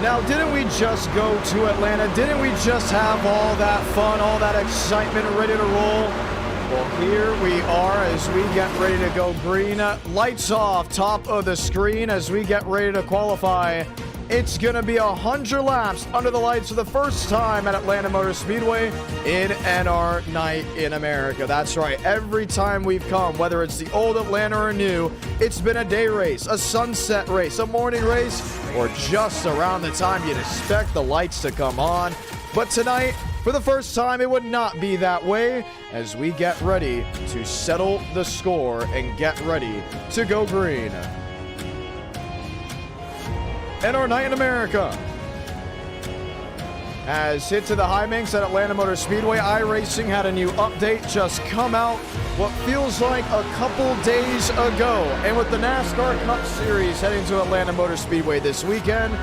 Now, didn't we just go to Atlanta? Didn't we just have all that fun, all that excitement ready to roll? Well, here we are as we get ready to go green. Lights off, top of the screen as we get ready to qualify. It's going to be 100 laps under the lights for the first time at Atlanta Motor Speedway in NR Night in America. That's right. Every time we've come, whether it's the old Atlanta or new, it's been a day race, a sunset race, a morning race, or just around the time you'd expect the lights to come on. But tonight, for the first time, it would not be that way as we get ready to settle the score and get ready to go green. NR Night in America has hit to the high banks at Atlanta Motor Speedway. iRacing had a new update just come out what feels like a couple days ago. And with the NASCAR Cup Series heading to Atlanta Motor Speedway this weekend,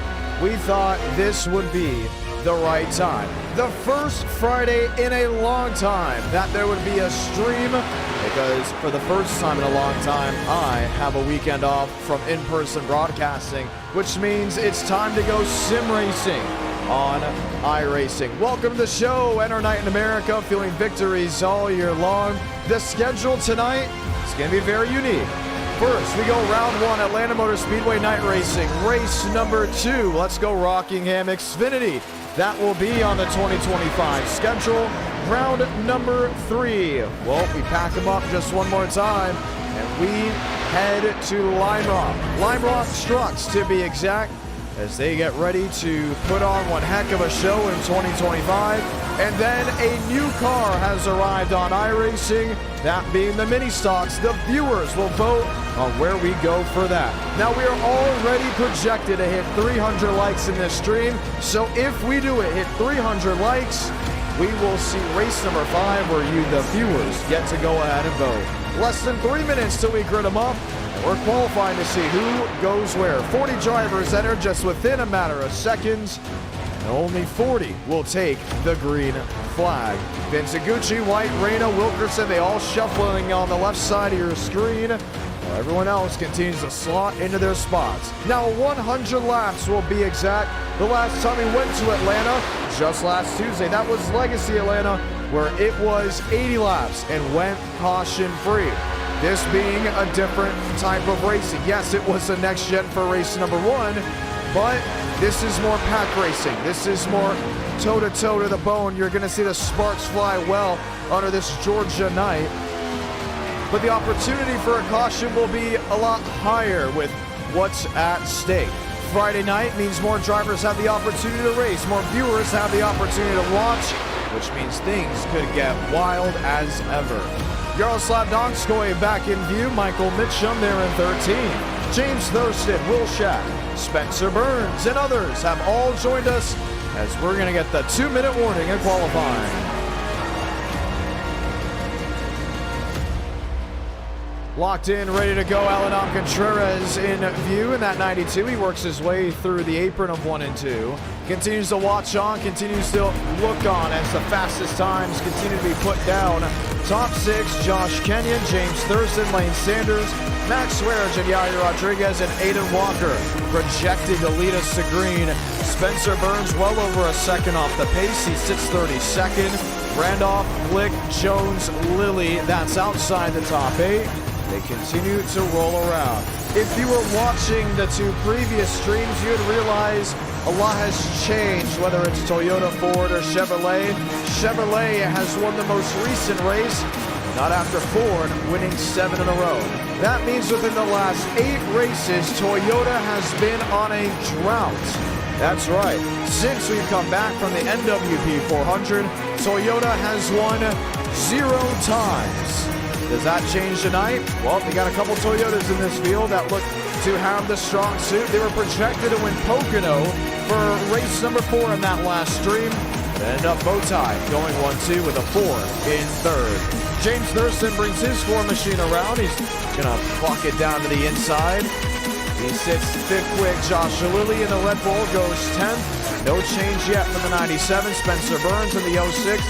we thought this would be the right time. The first Friday in a long time that there would be a stream, because for the first time in a long time, I have a weekend off from in-person broadcasting, which means it's time to go sim racing on iRacing. Welcome to the show, NR Night in America, feeling victories all year long. The schedule tonight is going to be very unique. First, we go round one, Atlanta Motor Speedway night racing. Race number 2, let's go Rockingham Xfinity. That will be on the 2025 schedule. Round number 3. Well, we pack them up just one more time, and we head to Lime Rock Trucks to be exact, as they get ready to put on one heck of a show in 2025. And then a new car has arrived on iRacing, that being the mini stocks. The viewers will vote on where we go for that. Now, we are already projected to hit 300 likes in this stream, so if we do it, hit 300 likes, we will see race number 5 where you, the viewers, get to go ahead and vote. Less than 3 minutes till we grid them up. We're qualifying to see who goes where. 40 drivers enter just within a matter of seconds, and only 40 will take the green flag. Vince Iguchi, White, Reyna, Wilkerson, they all shuffling on the left side of your screen, while everyone else continues to slot into their spots. Now 100 laps will be exact. The last time we went to Atlanta, just last Tuesday, that was Legacy Atlanta, where it was 80 laps and went caution-free. This being a different type of racing. Yes, it was a next gen for race number 1, but this is more pack racing. This is more toe-to-toe to the bone. You're going to see the sparks fly well under this Georgia night. But the opportunity for a caution will be a lot higher with what's at stake. Friday night means more drivers have the opportunity to race. More viewers have the opportunity to watch, which means things could get wild as ever. Yaroslav Donskoy back in view. Michael Mitchum there in 13. James Thurston, Will Shack, Spencer Burns, and others have all joined us as we're going to get the 2-minute warning in qualifying. Locked in, ready to go, Alan Contreras in view in that 92. He works his way through the apron of 1 and 2. Continues to watch on, continues to look on as the fastest times continue to be put down. Top 6, Josh Kenyon, James Thurston, Lane Sanders, Max Swearage, and Yair Rodriguez, and Aiden Walker projected to lead us to green. Spencer Burns well over a second off the pace. He sits 32nd. Randolph, Glick, Jones, Lilly, that's outside the top 8. They continue to roll around. If you were watching the 2 previous streams, you'd realize a lot has changed, whether it's Toyota, Ford, or Chevrolet. Chevrolet has won the most recent race, not after Ford winning 7 in a row. That means within the last 8 races, Toyota has been on a drought. That's right. Since we've come back from the NWP 400, Toyota has won 0 times. Does that change tonight? Well, we got a couple Toyotas in this field that look to have the strong suit. They were projected to win Pocono for race number 4 in that last stream. They end up bow tie, going 1-2 with a 4 in 3rd. James Thurston brings his 4 machine around. He's going to pluck it down to the inside. He sits 5th quick. Josh Lilly in the Red Bull goes 10th. No change yet for the 97. Spencer Burns in the 06.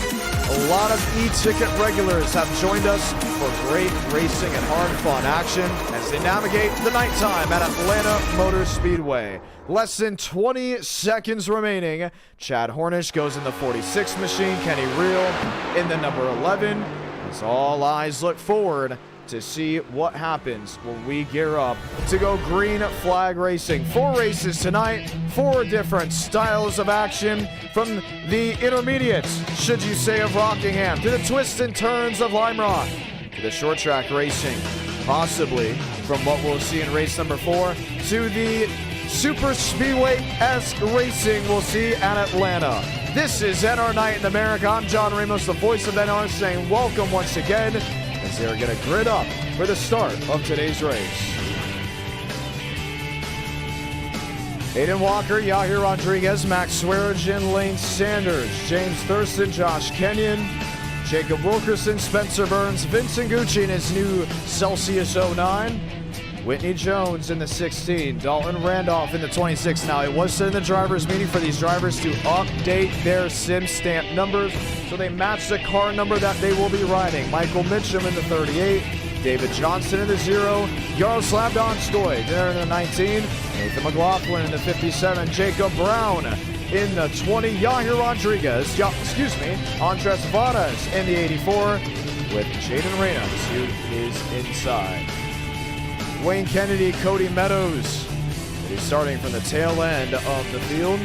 A lot of e-ticket regulars have joined us for great racing and hard fun action as they navigate the nighttime at Atlanta Motor Speedway. Less than 20 seconds remaining. Chad Hornish goes in the 46 machine. Kenny Reel in the number 11. As all eyes look forward to see what happens when we gear up to go green flag racing. 4 races tonight, 4 different styles of action, from the intermediates, should you say, of Rockingham, to the twists and turns of Lime Rock, to the short track racing, possibly from what we'll see in race number 4, to the super speedway-esque racing we'll see at Atlanta. This is NR Night in America. I'm John Ramos, the voice of NR, saying welcome once again, as they're going to grid up for the start of today's race. Aiden Walker, Yahir Rodriguez, Max Swearigan, Lane Sanders, James Thurston, Josh Kenyon, Jacob Wilkerson, Spencer Burns, Vincent Gucci in his new Celsius 09, Whitney Jones in the 16, Dalton Randolph in the 26. Now, it was said in the drivers' meeting for these drivers to update their sim stamp numbers so they match the car number that they will be riding. Michael Mitchum in the 38, David Johnson in the 0, Yaroslav Donskoy there in the 19, Nathan McLaughlin in the 57, Jacob Brown in the 20, Yahir Rodriguez, Andres Vadas in the 84, with Jaden Ramos, who is inside. Wayne Kennedy, Cody Meadows will be starting from the tail end of the field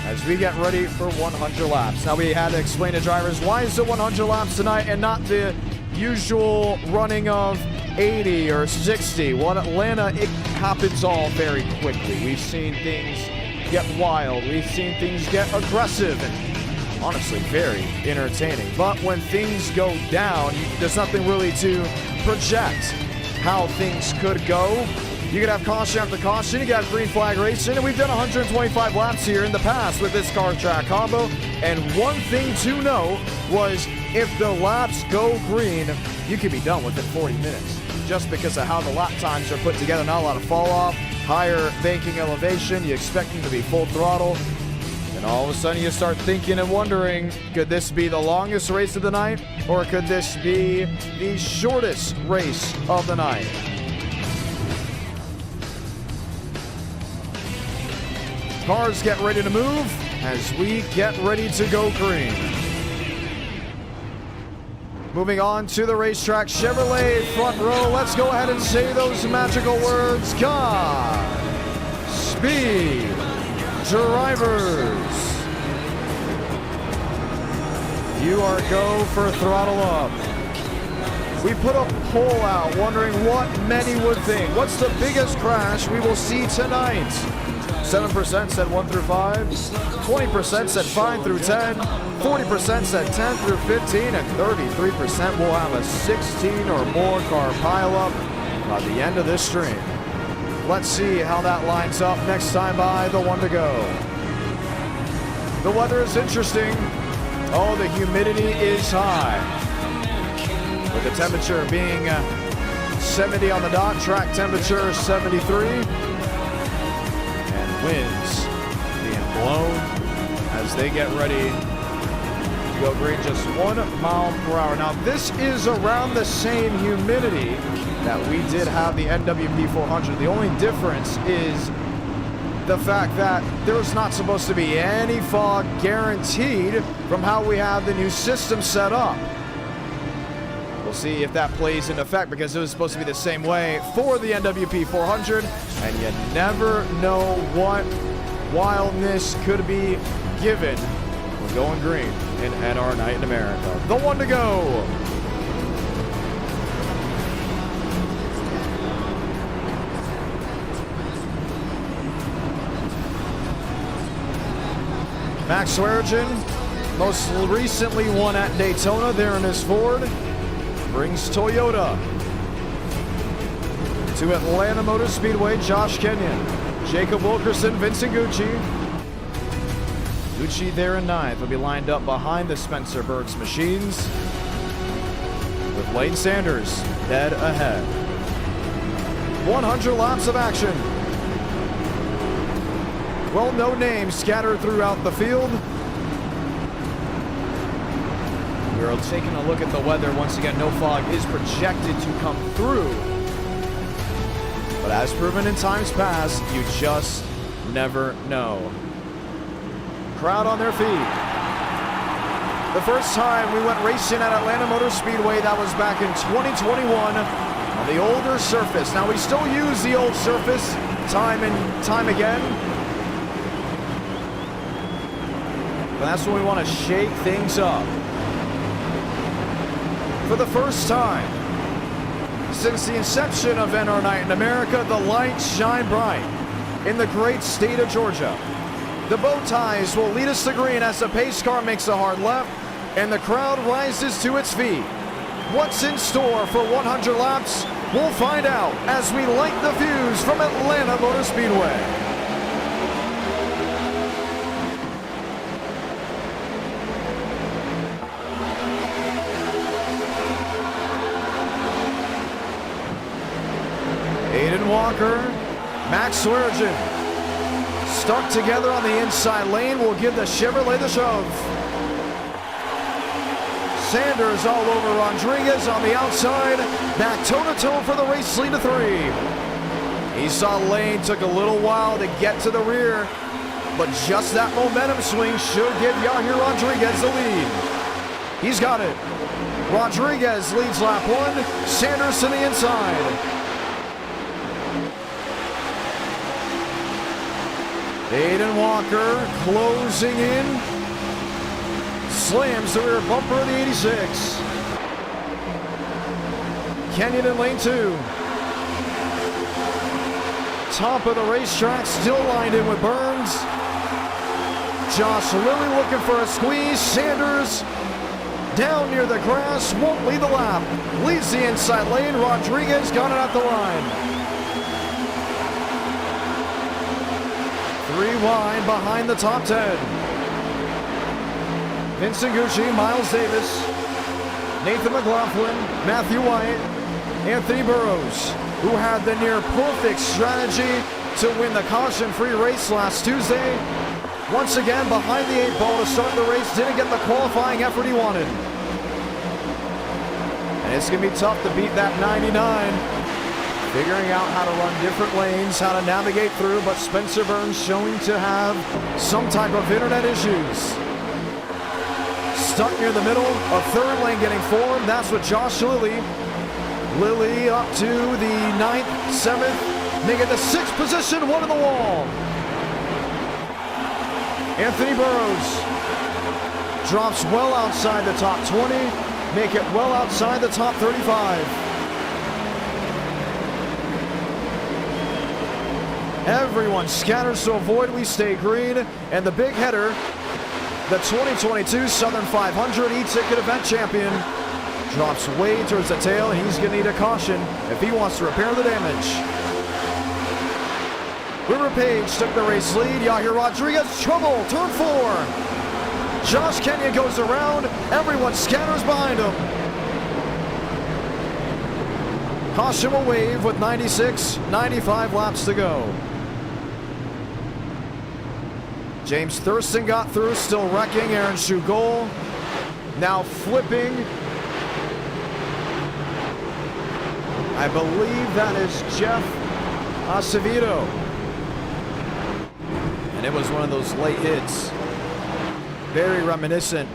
as we get ready for 100 laps. Now, we had to explain to drivers, why is it 100 laps tonight and not the usual running of 80 or 60? Well, in Atlanta, it happens all very quickly. We've seen things get wild. We've seen things get aggressive and honestly very entertaining. But when things go down, there's nothing really to project how things could go. You could have caution after caution. You got green flag racing, and we've done 125 laps here in the past with this car track combo. And one thing to know was, if the laps go green, you can be done within 40 minutes. Just because of how the lap times are put together, not a lot of fall off, higher banking elevation, you expect them to be full throttle. And all of a sudden you start thinking and wondering, could this be the longest race of the night, or could this be the shortest race of the night? Cars get ready to move as we get ready to go green. Moving on to the racetrack, Chevrolet front row. Let's go ahead and say those magical words. God speed, drivers. You are go for throttle up. We put a poll out wondering what many would think. What's the biggest crash we will see tonight? 7% said 1 through 5, 20% said 5 through 10, 40% said 10 through 15, and 33% will have a 16 or more car pileup by the end of this stream. Let's see how that lines up next time by the one to go. The weather is interesting. Oh, the humidity is high, with the temperature being 70 on the dot, track temperature 73, and winds being blown as they get ready to go green, just 1 mile per hour. Now, this is around the same humidity that we did have the NWP 400. The only difference is the fact that there's not supposed to be any fog guaranteed from how we have the new system set up. We'll see if that plays into effect, because it was supposed to be the same way for the NWP 400, and you never know what wildness could be given when going green in NR Night in America. The one to go. Max Swearigan, most recently won at Daytona there in his Ford, brings Toyota to Atlanta Motor Speedway. Josh Kenyon, Jacob Wilkerson, Vincent Gucci. Gucci there in 9th will be lined up behind the Spencer Burns machines, with Lane Sanders dead ahead. 100 laps of action. Well, no names scattered throughout the field. We are taking a look at the weather. Once again, no fog is projected to come through. But as proven in times past, you just never know. Crowd on their feet. The first time we went racing at Atlanta Motor Speedway, that was back in 2021 on the older surface. Now we still use the old surface time and time again. But that's when we want to shake things up. For the first time since the inception of NR Night in America, the lights shine bright in the great state of Georgia. The bow ties will lead us to green as the pace car makes a hard left and the crowd rises to its feet. What's in store for 100 laps? We'll find out as we light the fuse from Atlanta Motor Speedway. Walker, Max Swearengin, stuck together on the inside lane, will give the Chevrolet the shove. Sanders all over Rodriguez on the outside, back toe-to-toe for the race lead to 3. He saw Lane took a little while to get to the rear, but just that momentum swing should give Yahir Rodriguez the lead. He's got it. Rodriguez leads lap 1, Sanders to the inside. Aiden Walker closing in, slams the rear bumper of the 86. Kenyon in lane 2. Top of the racetrack, still lined in with Burns. Josh Lilly looking for a squeeze. Sanders down near the grass, won't lead the lap. Leads the inside lane. Rodriguez got it at the line. 3 wide behind the top 10. Vincent Gucci, Miles Davis, Nathan McLaughlin, Matthew White, Anthony Burrows, who had the near perfect strategy to win the caution-free race last Tuesday. Once again behind the 8 ball to start the race, didn't get the qualifying effort he wanted. And it's going to be tough to beat that 99. Figuring out how to run different lanes, how to navigate through, but Spencer Burns showing to have some type of internet issues. Stuck near the middle, a 3rd lane getting formed. That's with Josh Lilly. Lilly up to the 9th, 7th, make it the 6th position, 1 in the wall. Anthony Burrows drops well outside the top 20, make it well outside the top 35. Everyone scatters to avoid we stay green, and the big header, the 2022 Southern 500 e-ticket event champion, drops way towards the tail, and he's going to need a caution if he wants to repair the damage. River Page took the race lead. Yahir Rodriguez, trouble, turn 4. Josh Kenyon goes around, everyone scatters behind him. Caution will wave with 96, 95 laps to go. James Thurston got through, still wrecking. Aaron Shugol now flipping. I believe that is Jeff Acevedo. And it was one of those late hits. Very reminiscent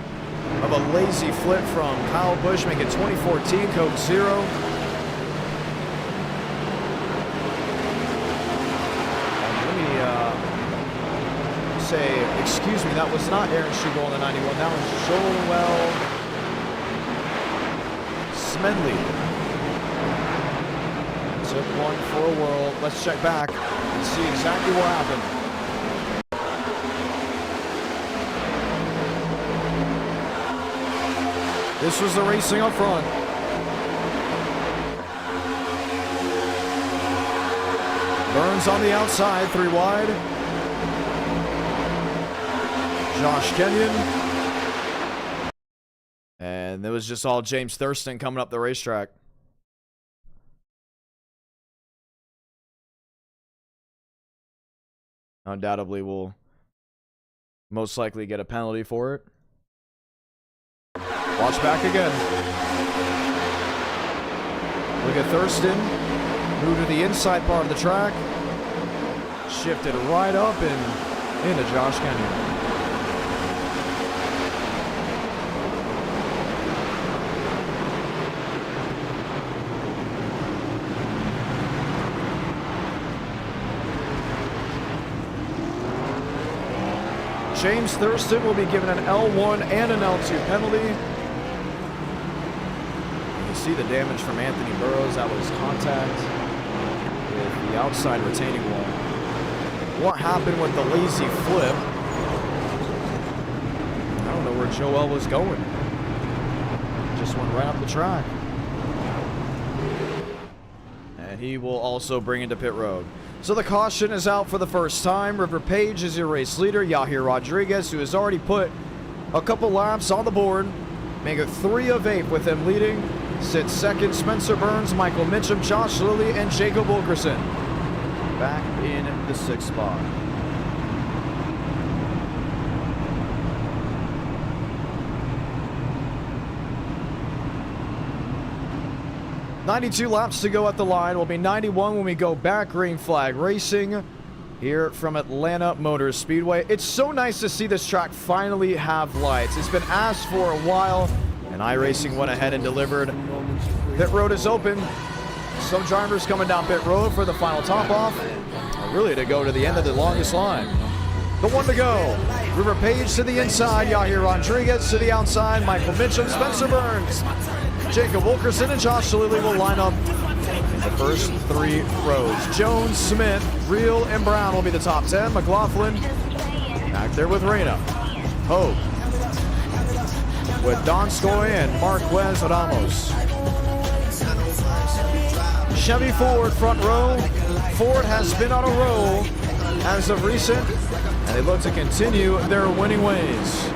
of a lazy flip from Kyle Busch, making 2014 Coke Zero. Say, excuse me, that was not Aaron Shugol in the 91. That was Joel Smedley. Took one for a whirl. Let's check back and see exactly what happened. This was the racing up front. Burns on the outside, 3 wide. Josh Kenyon. And it was just all James Thurston coming up the racetrack. Undoubtedly will most likely get a penalty for it. Watch back again. Look at Thurston. Move to the inside part of the track. Shifted right up and into Josh Kenyon. James Thurston will be given an L1 and an L2 penalty. You see the damage from Anthony Burrows. That was contact with the outside retaining wall. What happened with the lazy flip? I don't know where Joel was going. Just went right up the track. And he will also bring into pit road. So the caution is out for the first time. River Page is your race leader. Yahir Rodriguez, who has already put a couple laps on the board, make it 3 of 8 with him leading. Sits second, Spencer Burns, Michael Mitchum, Josh Lilly, and Jacob Wilkerson. Back in the 6th spot. "92 laps to go at the line. Will be 91 when we go back. Green flag racing here from Atlanta Motor Speedway. It's so nice to see this track finally have lights. It's been asked for a while, and iRacing went ahead and delivered. Pit road is open. Some drivers coming down pit road for the final top off. Really to go to the end of the longest line. The 1 to go. River Page to the inside. Yahir Rodriguez to the outside. Michael Mitchum, Spencer Burns, Jacob Wilkerson, and Josh Lilly will line up in the first 3 rows. Jones, Smith, Reel, and Brown will be the top 10. McLaughlin back there with Reyna. Hope with Donskoy and Marquez Ramos. Chevy Ford front row. Ford has been on a roll as of recent, and they look to continue their winning ways.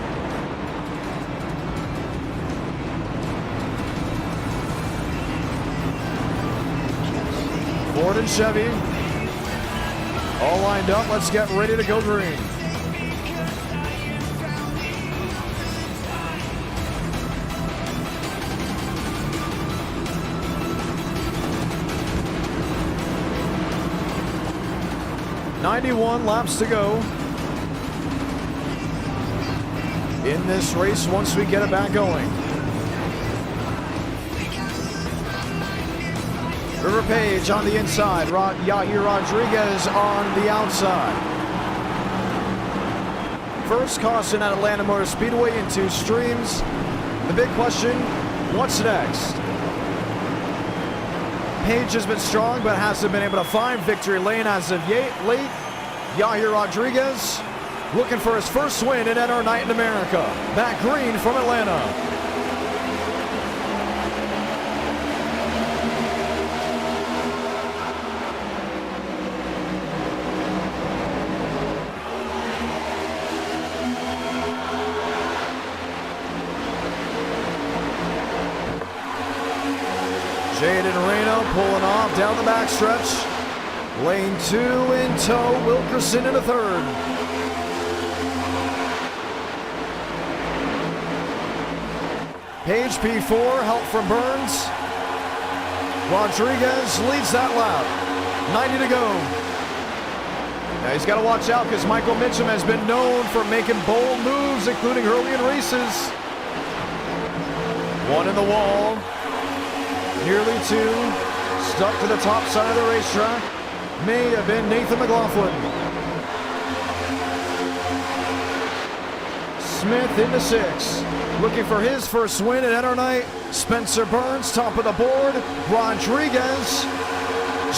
Ford and Chevy all lined up. Let's get ready to go green. "91 laps to go in this race once we get it back going. River Page on the inside, Yahir Rodriguez on the outside. First caution at Atlanta Motor Speedway in 2 streams. The big question, what's next? Page has been strong, but hasn't been able to find victory lane as of late. Yahir Rodriguez looking for his first win in NR Night in America. Back green from Atlanta. Jaden Reyna pulling off down the backstretch. Lane 2 in tow, Wilkerson in a 3rd. Page P4, help from Burns. Rodriguez leads that lap. 90 to go. Now he's got to watch out because Michael Mitchum has been known for making bold moves, including early in races. 1 in the wall. Nearly 2. Stuck to the top side of the racetrack. May have been Nathan McLaughlin. Smith into 6. Looking for his first win at NR Night. Spencer Burns, top of the board. Rodriguez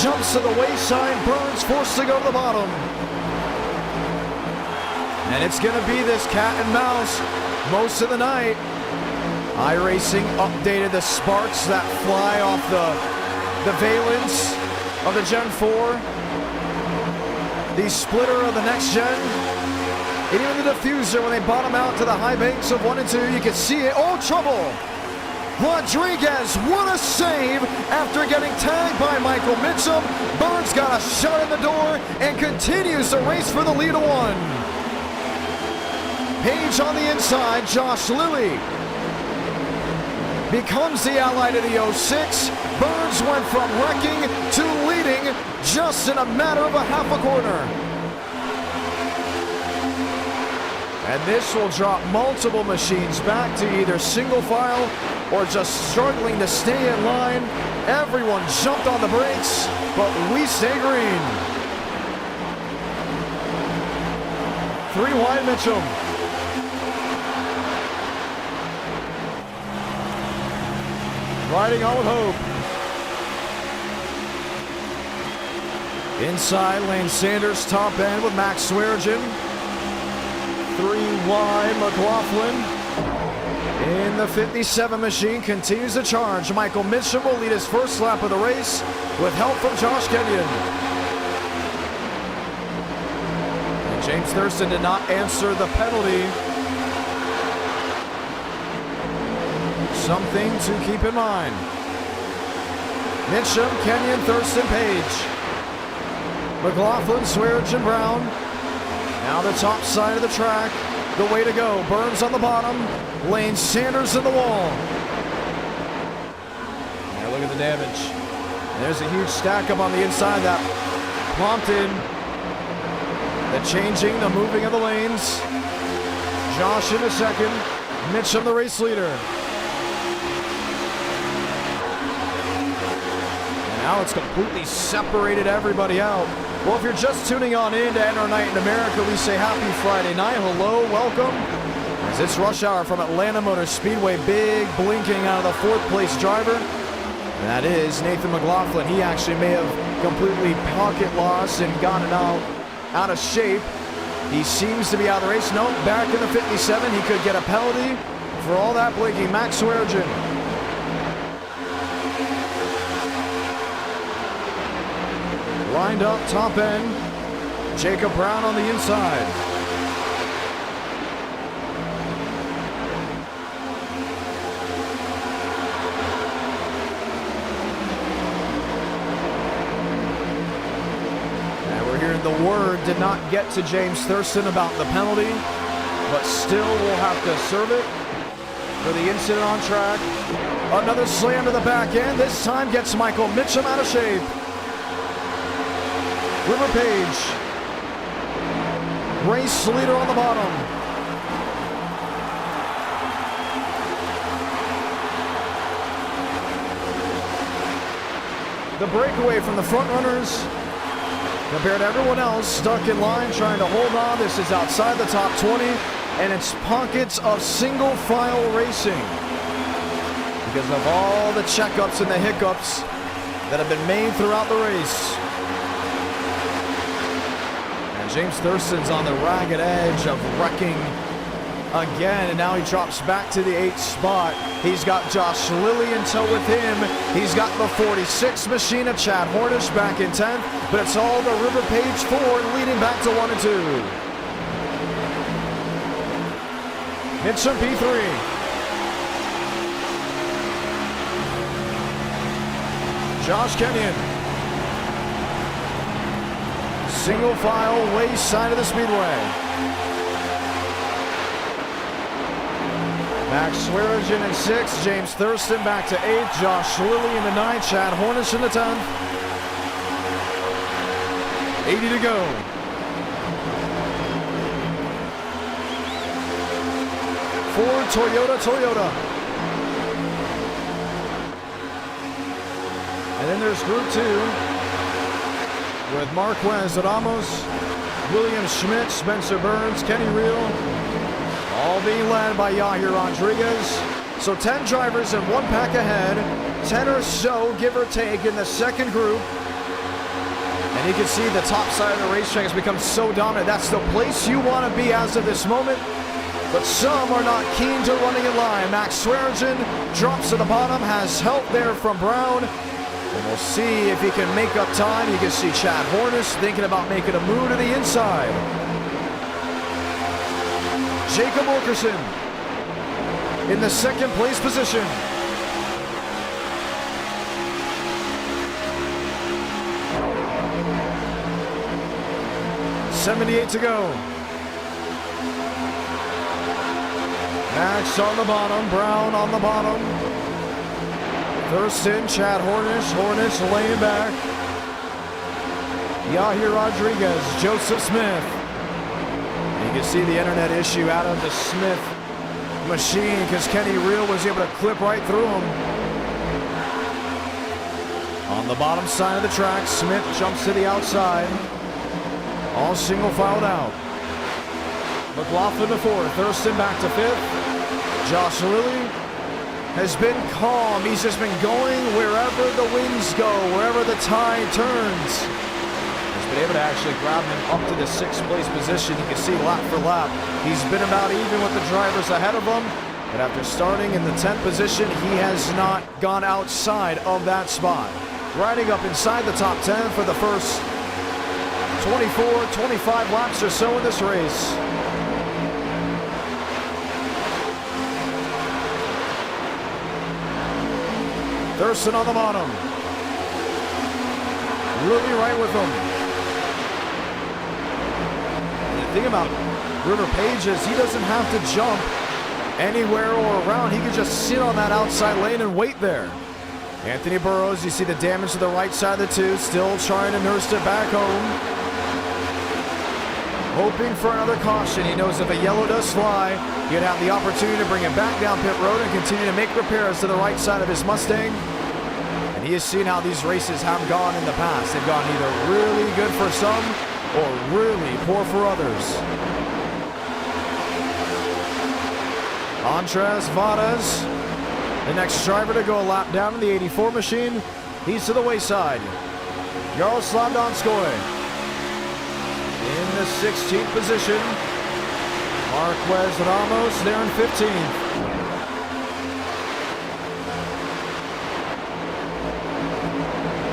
jumps to the wayside. Burns forced to go to the bottom. And it's going to be this cat and mouse most of the night. iRacing updated the sparks that fly off the valence of the Gen 4. The splitter of the Next-Gen. And even the diffuser, when they bottom out to the high banks of 1 and 2, you can see it. Oh, trouble! Rodriguez, what a save after getting tagged by Michael Mitchum. Burns got a shot in the door and continues to race for the lead of 1. Page on the inside, Josh Lilly. becomes the ally to the 06. Burns went from wrecking to leading just in a matter of a half a corner. And this will drop multiple machines back to either single file or just struggling to stay in line. Everyone jumped on the brakes, but we stay green. 3 wide Mitchum. Riding on with hope. Inside, Lane Sanders, top end with Max Swearengin. 3 wide, McLaughlin. In the 57 machine, continues the charge. Michael Mitchum will lead his first lap of the race with help from Josh Kenyon. And James Thurston did not answer the penalty. Something to keep in mind. Mitchum, Kenyon, Thurston, Page. McLaughlin, Swearengin, Brown. Now the top side of the track. The way to go. Burns on the bottom. Lane Sanders in the wall. Now look at the damage. There's a huge stack up on the inside that prompted the changing, the moving of the lanes. Josh in a second. Mitchum the race leader. And now it's completely separated everybody out. Well, if you're just tuning on in to end our night in America, we say happy Friday night. Hello, welcome. As it's rush hour from Atlanta Motor Speedway, big blinking out of the 4th place driver. And that is Nathan McLaughlin. He actually may have completely pocket lost and gotten out of shape. He seems to be out of the race. No, back in the 57. He could get a penalty for all that blinking. Max Swearengin. Lined up, top end. Jacob Brown on the inside. And we're hearing the word did not get to James Thurston about the penalty, but still we'll have to serve it for the incident on track. Another slam to the back end. This time gets Michael Mitchum out of shape. River Page, race leader on the bottom. The breakaway from the front runners compared to everyone else stuck in line trying to hold on. This is outside the top 20, and it's pockets of single file racing because of all the checkups and the hiccups that have been made throughout the race. James Thurston's on the ragged edge of wrecking again, and now he drops back to the 8th spot. He's got Josh Lilly in tow with him. He's got the 46 machine of Chad Hornish back in 10th, but it's all the River Page Ford leading back to 1 and 2. Mitchum P3. Josh Kenyon. Single file, waist side of the speedway. Max Swearengin in 6th, James Thurston back to 8th, Josh Lilly in the 9th, Chad Hornish in the 10th. 80 to go. Ford, Toyota. And then there's Group 2. With Marquez Ramos, William Schmidt, Spencer Burns, Kenny Reel, all being led by Yahir Rodriguez. So 10 drivers and 1 pack ahead, 10 or so, give or take, in the second group. And you can see the top side of the racetrack has become so dominant. That's the place you want to be as of this moment. But some are not keen to running in line. Max Swearengin drops to the bottom, has help there from Brown. And we'll see if he can make up time. You can see Chad Hornish thinking about making a move to the inside. Jacob Wilkerson in the 2nd place position. .78 to go. Max on the bottom, Brown on the bottom. Thurston, Chad Hornish laying back. Yahir Rodriguez, Joseph Smith. You can see the internet issue out of the Smith machine because Kenny Reel was able to clip right through him. On the bottom side of the track, Smith jumps to the outside. All single filed out. McLaughlin to fourth, Thurston back to fifth. Josh Lilly has been calm. He's just been going wherever the winds go, wherever the tide turns. He's been able to actually grab him up to the sixth place position. You can see lap for lap, he's been about even with the drivers ahead of him. But after starting in the 10th position, he has not gone outside of that spot. Riding up inside the top 10 for the first 24, 25 laps or so in this race. Thurston on the bottom. Lilly right with him. And the thing about River Page is he doesn't have to jump anywhere or around. He can just sit on that outside lane and wait there. Anthony Burrows, you see the damage to the right side of the two, still trying to nurse it back home. Hoping for another caution. He knows if a yellow does fly, he'd have the opportunity to bring it back down pit road and continue to make repairs to the right side of his Mustang. And he has seen how these races have gone in the past. They've gone either really good for some or really poor for others. Andres Vadas, the next driver to go a lap down in the 84 machine. He's to the wayside. Jaroslav Donskoy in the 16th position. Marquez Ramos there in 15th.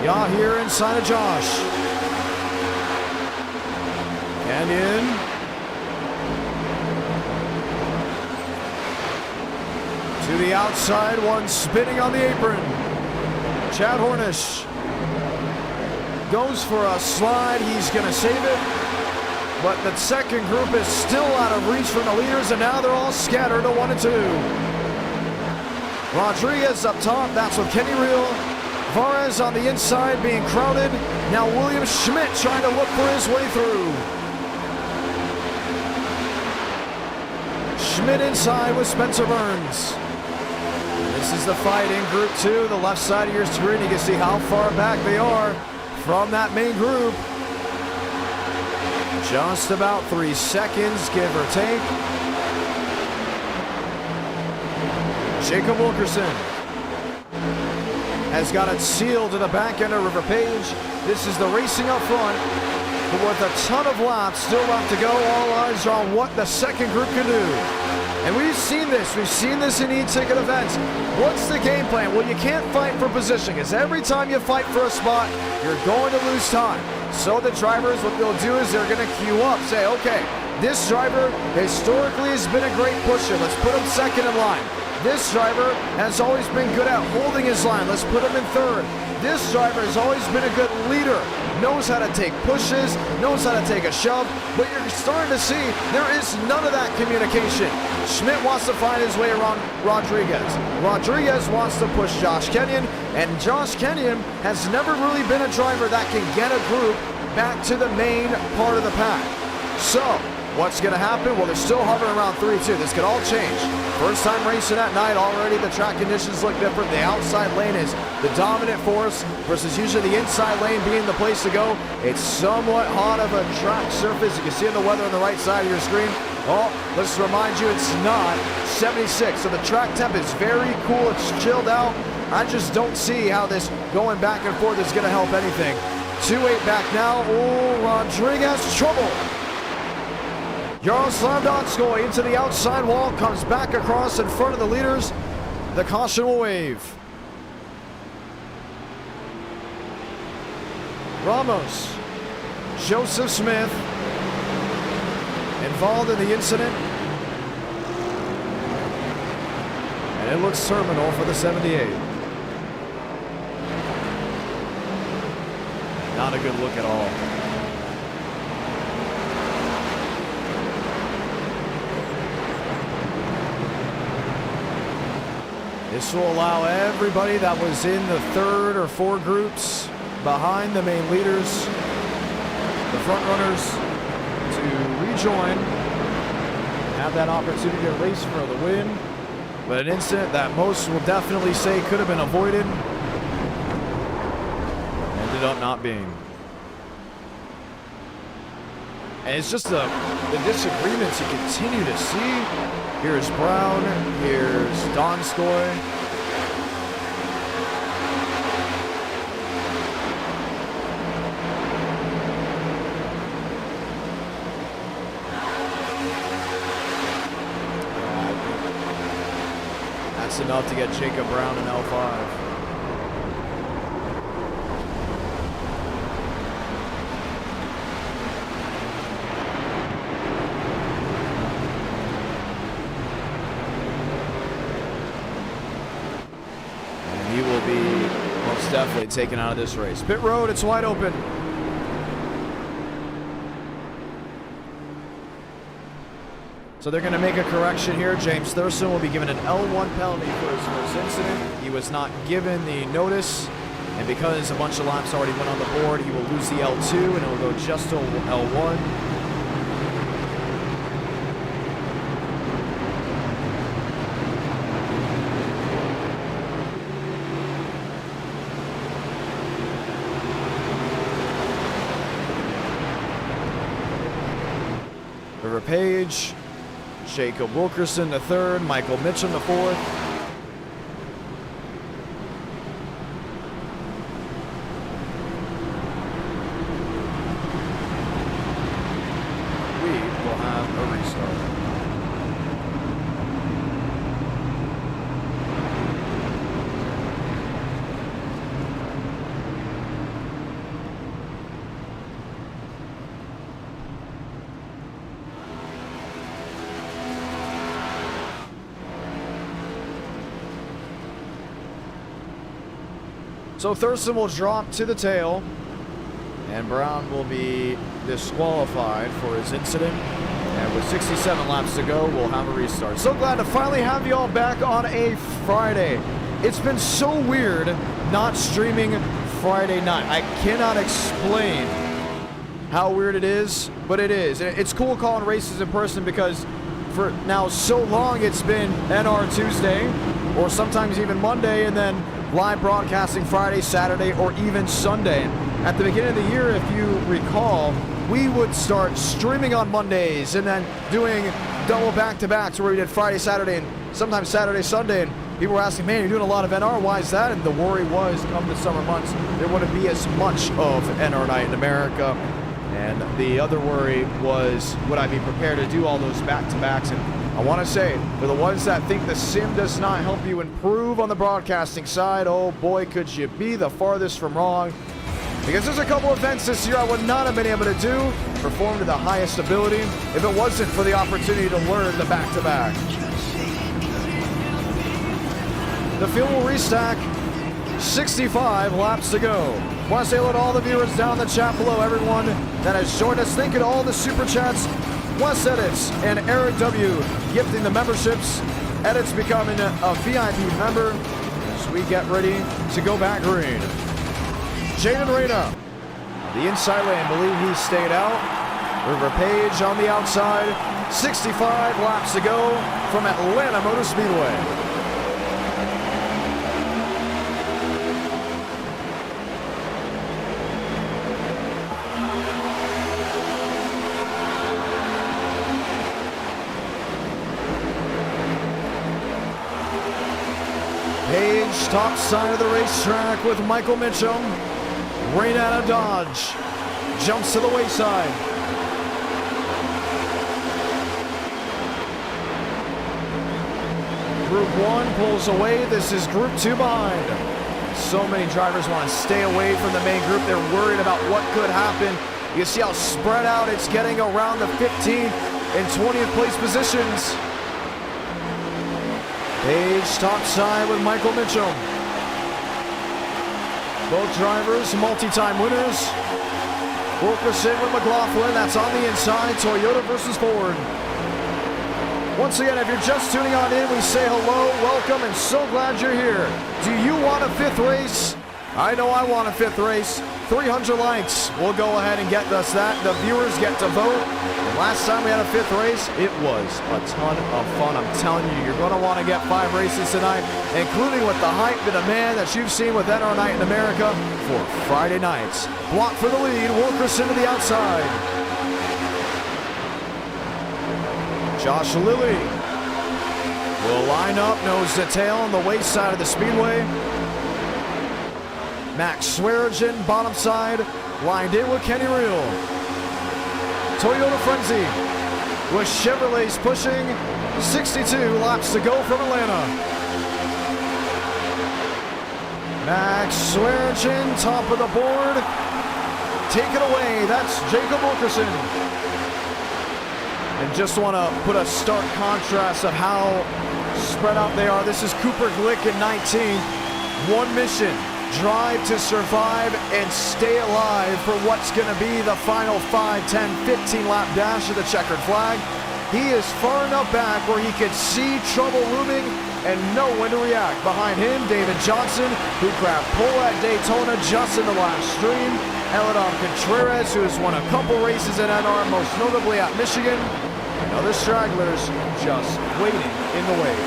Yahir inside of Josh. Canyon. To the outside, one spinning on the apron. Chad Hornish goes for a slide. He's going to save it. But the second group is still out of reach from the leaders, and now they're all scattered to 1 and 2. Rodriguez up top, that's with Kenny Reel. Varez on the inside being crowded. Now William Schmidt trying to look for his way through. Schmidt inside with Spencer Burns. This is the fight in Group 2, the left side of your screen. You can see how far back they are from that main group. Just about 3 seconds, give or take. Jacob Wilkerson has got it sealed to the back end of River Page. This is the racing up front. But with a ton of laps still left to go, all eyes are on what the second group can do. And we've seen this in e-ticket events. What's the game plan? Well, you can't fight for position, because every time you fight for a spot, you're going to lose time. So the drivers, what they'll do is they're going to queue up, say, okay, this driver historically has been a great pusher. Let's put him second in line. This driver has always been good at holding his line. Let's put him in third. This driver has always been a good leader. Knows how to take pushes, knows how to take a shove, but you're starting to see there is none of that communication. Schmidt wants to find his way around Rodriguez. Rodriguez wants to push Josh Kenyon, and Josh Kenyon has never really been a driver that can get a group back to the main part of the pack. So, what's going to happen? Well, they're still hovering around 3-2. This could all change. First time racing at night, already the track conditions look different. The outside lane is the dominant force versus usually the inside lane being the place to go. It's somewhat hot of a track surface. You can see in the weather on the right side of your screen. Oh, let's remind you it's not 76. So the track temp is very cool. It's chilled out. I just don't see how this going back and forth is going to help anything. 2-8 back now. Oh, Rodriguez, trouble. Jaroslav Donskoy into the outside wall, comes back across in front of the leaders. The caution will wave. Ramos, Joseph Smith, involved in the incident. And it looks terminal for the 78. Not a good look at all. This will allow everybody that was in the 3rd or 4 groups behind the main leaders, the front runners, to rejoin, have that opportunity to race for the win. But an incident that most will definitely say could have been avoided ended up not being. And it's just the disagreements you continue to see. Here's Brown, here's Donskoy. That's enough to get Jacob Brown in L5. He will be most definitely taken out of this race. Pit road, it's wide open. So they're going to make a correction here. James Thurston will be given an L1 penalty for his first incident. He was not given the notice, and because a bunch of laps already went on the board, he will lose the L2 and it will go just to L1. Page, Jacob Wilkerson the 3rd, Michael Mitchum the 4th. We will have a restart. So Thurston will drop to the tail, and Brown will be disqualified for his incident. And with 67 laps to go, we'll have a restart. So glad to finally have you all back on a Friday. It's been so weird not streaming Friday night. I cannot explain how weird it is, but it is. It's cool calling races in person because for now so long it's been NR Tuesday, or sometimes even Monday, and then live broadcasting Friday, Saturday, or even Sunday. At the beginning of the year, if you recall, we would start streaming on Mondays and then doing double back-to-backs where we did Friday, Saturday, and sometimes Saturday, Sunday. And people were asking, man, you're doing a lot of NR. Why is that? And the worry was, come the summer months, there wouldn't be as much of NR night in America. And the other worry was, would I be prepared to do all those back-to-backs? And I want to say, for the ones that think the sim does not help you improve on the broadcasting side, oh boy, could you be the farthest from wrong. Because there's a couple events this year I would not have been able to do, perform to the highest ability, if it wasn't for the opportunity to learn the back-to-back. The field will restack, 65 laps to go. I want to say hello to all the viewers down in the chat below, everyone that has joined us. Thank you to all the super chats. Wes Edits and Eric W. gifting the memberships. Edits becoming a VIP member as we get ready to go back green. Jaden Reyna, the inside lane, believe he stayed out. River Page on the outside. 65 laps to go from Atlanta Motor Speedway. Page, top side of the racetrack with Michael Mitchum. Rain out of Dodge. Jumps to the wayside. Group 1 pulls away. This is Group 2 behind. So many drivers want to stay away from the main group. They're worried about what could happen. You see how spread out it's getting around the 15th and 20th place positions. Page top side with Michael Mitchum. Both drivers multi-time winners. Wilkerson with McLaughlin, that's on the inside. Toyota versus Ford. Once again, if you're just tuning on in, we say hello, welcome, and so glad you're here. Do you want a 5th race? I know I want a 5th race. 300 likes. We'll go ahead and get us that. The viewers get to vote. And last time we had a 5th race, it was a ton of fun. I'm telling you, you're going to want to get 5 races tonight, including with the hype and demand that you've seen with NR Night in America for Friday nights. Block for the lead. Wilkerson to the outside. Josh Lilly will line up nose to tail on the waist side of the speedway. Max Swearigan, bottom side, lined in with Kenny Reel. Toyota Frenzy with Chevrolets pushing 62 laps to go from Atlanta. Max Swearigan, top of the board. Take it away, that's Jacob Wilkerson. And just want to put a stark contrast of how spread out they are. This is Cooper Glick in 19th. One mission, drive to survive and stay alive for what's going to be the final 5, 10, 15 lap dash of the checkered flag. He is far enough back where he can see trouble looming and know when to react. Behind him, David Johnson, who grabbed pole at Daytona just in the last stream. Eladon Contreras, who has won a couple races in NR, most notably at Michigan. And other stragglers just waiting in the wait.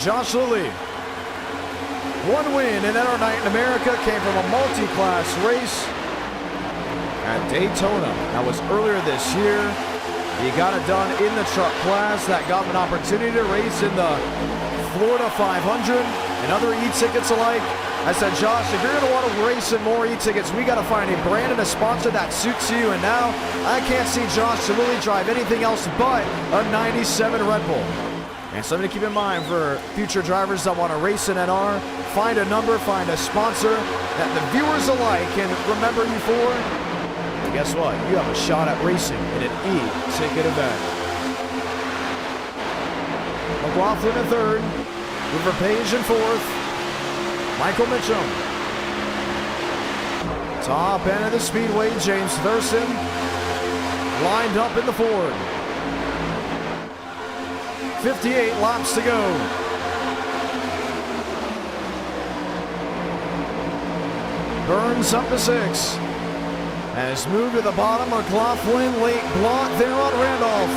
Josh Lilly. One win in NR Night in America came from a multi-class race at Daytona. That was earlier this year. He got it done in the truck class. That got him an opportunity to race in the Florida 500 and other e-tickets alike. I said, Josh, if you're going to want to race in more e-tickets, we got to find a brand and a sponsor that suits you. And now I can't see Josh Lilly drive anything else but a 97 Red Bull. And something to keep in mind for future drivers that want to race in NR, find a number, find a sponsor that the viewers alike can remember you for. And guess what? You have a shot at racing in an e-ticket event. McLaughlin in 3rd, River Page in 4th, Michael Mitchum. Top end of the speedway, James Thurston lined up in the Ford. 58 laps to go. Burns up to 6. Has moved to the bottom. McLaughlin late block there on Randolph.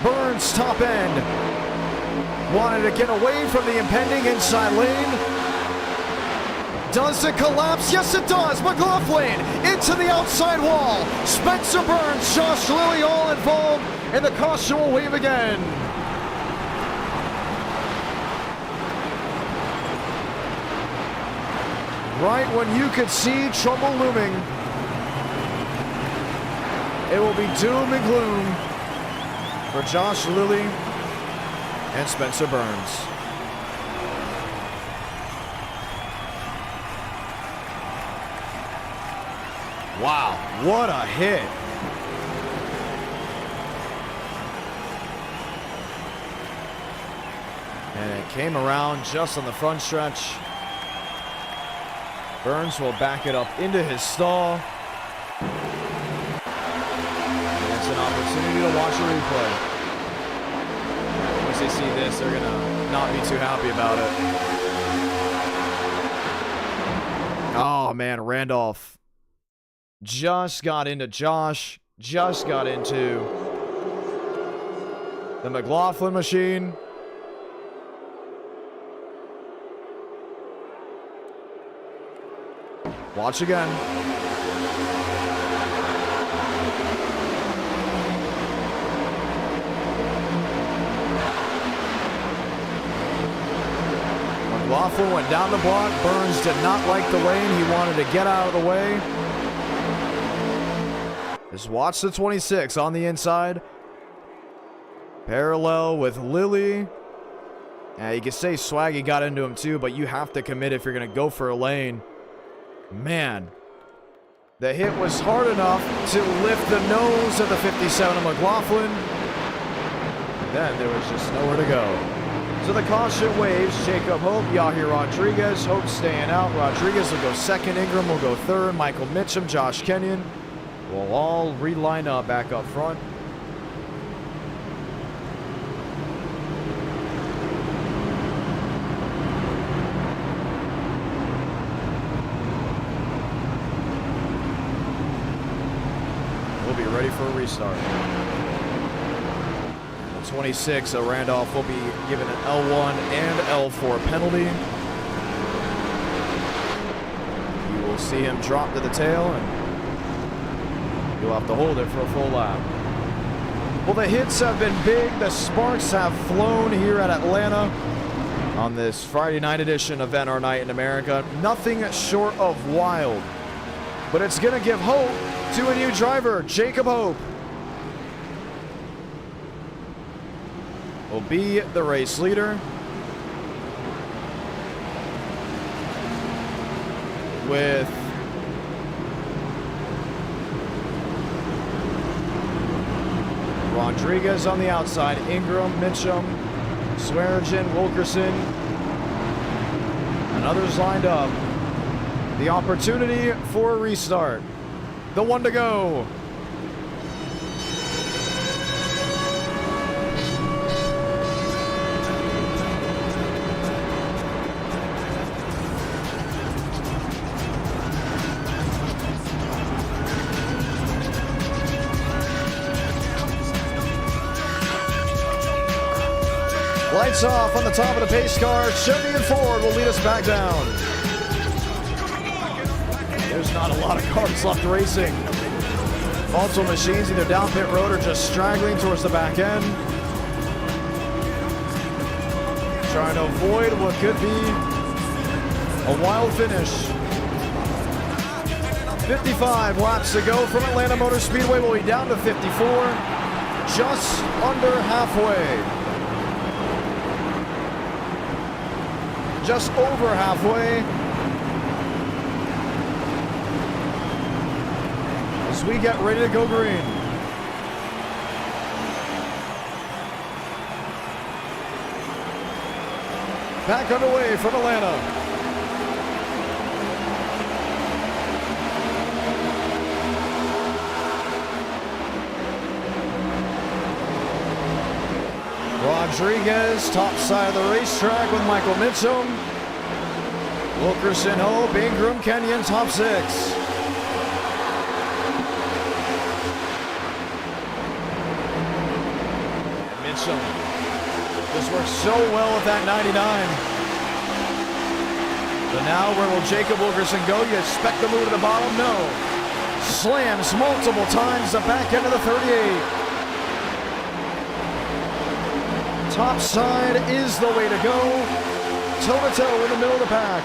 Burns top end. Wanted to get away from the impending inside lane. Does it collapse? Yes, it does. McLaughlin into the outside wall. Spencer Burns, Josh Lilly all involved, and the caution will wave again. Right when you could see trouble looming, it will be doom and gloom for Josh Lilly and Spencer Burns. Wow, what a hit. And it came around just on the front stretch. Burns will back it up into his stall. It's an opportunity to watch a replay. Once they see this, they're gonna not be too happy about it. Oh man, Randolph just got into Josh, just got into the McLaughlin machine. Watch again. McLaughlin went down the block. Burns did not like the lane. He wanted to get out of the way. Just watch the 26 on the inside. Parallel with Lilly. You can say Swaggy got into him too, but you have to commit if you're going to go for a lane. Man, the hit was hard enough to lift the nose of the 57 of McLaughlin. Then there was just nowhere to go. So the caution waves. Jacob Hope, Yahir Rodriguez. Hope staying out. Rodriguez will go second. Ingram will go third. Michael Mitchum, Josh Kenyon will all reline up back up front. We'll be ready for a restart. 26, so Randolph will be given an L1 and L4 penalty. You will see him drop to the tail, and you'll have to hold it for a full lap. Well, the hits have been big. The sparks have flown here at Atlanta on this Friday night edition of NR Night in America. Nothing short of wild, but it's going to give hope to a new driver, Jacob Hope. Will be the race leader with Rodriguez on the outside, Ingram, Mitchum, Swearingen, Wilkerson, and others lined up. The opportunity for a restart. The one to go. Lights off on the top of the pace car. Chevy and Ford will lead us back down. There's not a lot of cars left racing. Multiple machines either down pit road or just straggling towards the back end. Trying to avoid what could be a wild finish. 55 laps to go from Atlanta Motor Speedway. We'll be down to 54. Just under halfway. Just over halfway. As we get ready to go green. Back underway from Atlanta. Rodriguez, top side of the racetrack with Michael Mitchum. Wilkerson, Hope, Ingram, Kenyon, top six. Mitchum just works so well with that 99. So now where will Jacob Wilkerson go? You expect the move to the bottom? No. Slams multiple times the back end of the 38. Top side is the way to go. Toe-to-toe in the middle of the pack.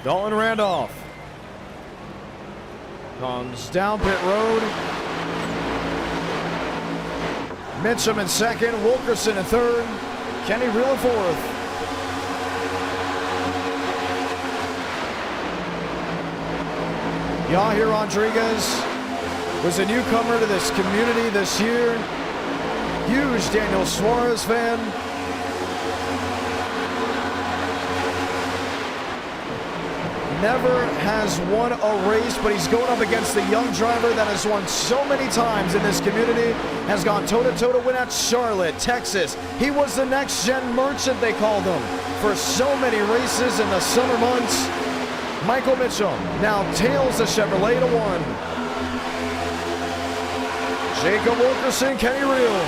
Dalton Randolph comes down pit road. Mitchum in second, Wilkerson in third, Kenny Reel in fourth. Yahir Rodriguez was a newcomer to this community this year. Huge Daniel Suarez fan. Never has won a race, but he's going up against the young driver that has won so many times in this community, has gone toe-to-toe to win at Charlotte, Texas. He was the next-gen merchant, they called him, for so many races in the summer months. Michael Mitchum now tails the Chevrolet to one. Jacob Wilkerson, Kenny Reel.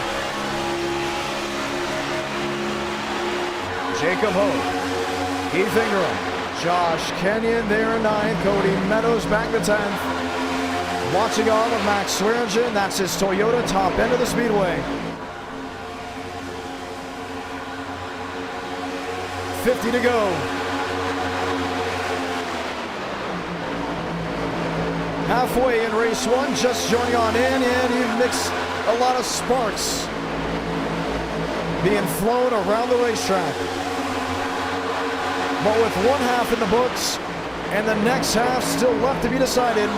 Jacob Hope, Keith Ingram, Josh Kenyon there in ninth. Cody Meadows back to 10th. Watching on with Max Swearingen. That's his Toyota, top end of the speedway. 50 to go. Halfway in race one, just joining on in, and you mix a lot of sparks being flown around the racetrack. But with one half in the books and the next half still left to be decided,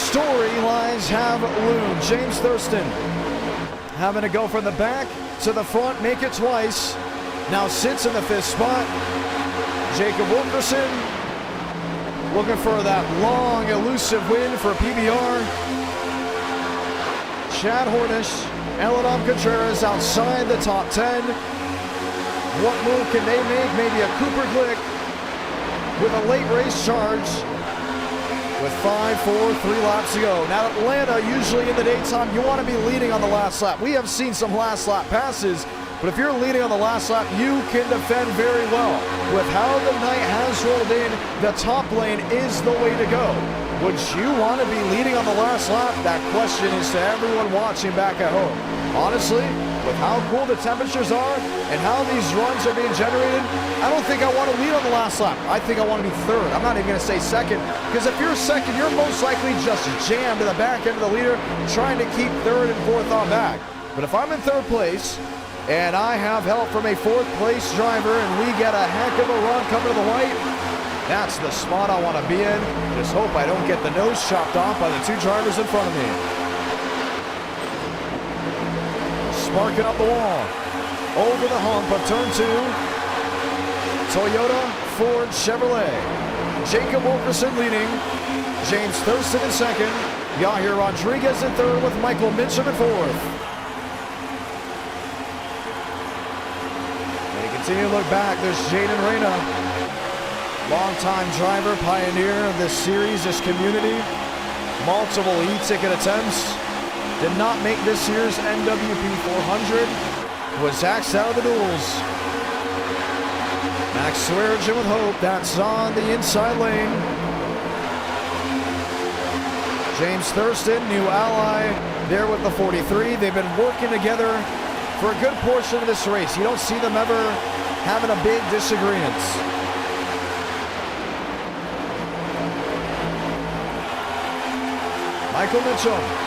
storylines have loomed. James Thurston having to go from the back to the front, make it twice. Now sits in the 5th spot. Jacob Wilkerson looking for that long, elusive win for PBR. Chad Hornish, Eladam Contreras outside the top 10. What move can they make? Maybe a Cooper Glick with a late race charge with 5, 4, 3 laps to go. Now Atlanta, usually in the daytime, you want to be leading on the last lap. We have seen some last lap passes, but if you're leading on the last lap, you can defend very well. With how the night has rolled in, the top lane is the way to go. Would you want to be leading on the last lap? That question is to everyone watching back at home. Honestly, with how cool the temperatures are and how these runs are being generated, I don't think I want to lead on the last lap. I think I want to be third. I'm not even going to say second, because if you're second, you're most likely just jammed to the back end of the leader, trying to keep third and fourth on back. But if I'm in third place, and I have help from a 4th place driver, and we get a heck of a run coming to the white, that's the spot I want to be in. Just hope I don't get the nose chopped off by the 2 drivers in front of me. Sparking up the wall. Over the hump of turn 2. Toyota, Ford, Chevrolet. Jacob Wilkerson leading. James Thurston in 2nd. Yahir Rodriguez in 3rd with Michael Mitchum in 4th. They continue to look back. There's Jaden Reyna. Longtime driver, pioneer of this series, this community. Multiple e-ticket attempts. Did not make this year's NWP 400. Was axed out of the duels. Max Swearinger with hope. That's on the inside lane. James Thurston, new ally there with the 43. They've been working together for a good portion of this race. You don't see them ever having a big disagreement. Michael Mitchum.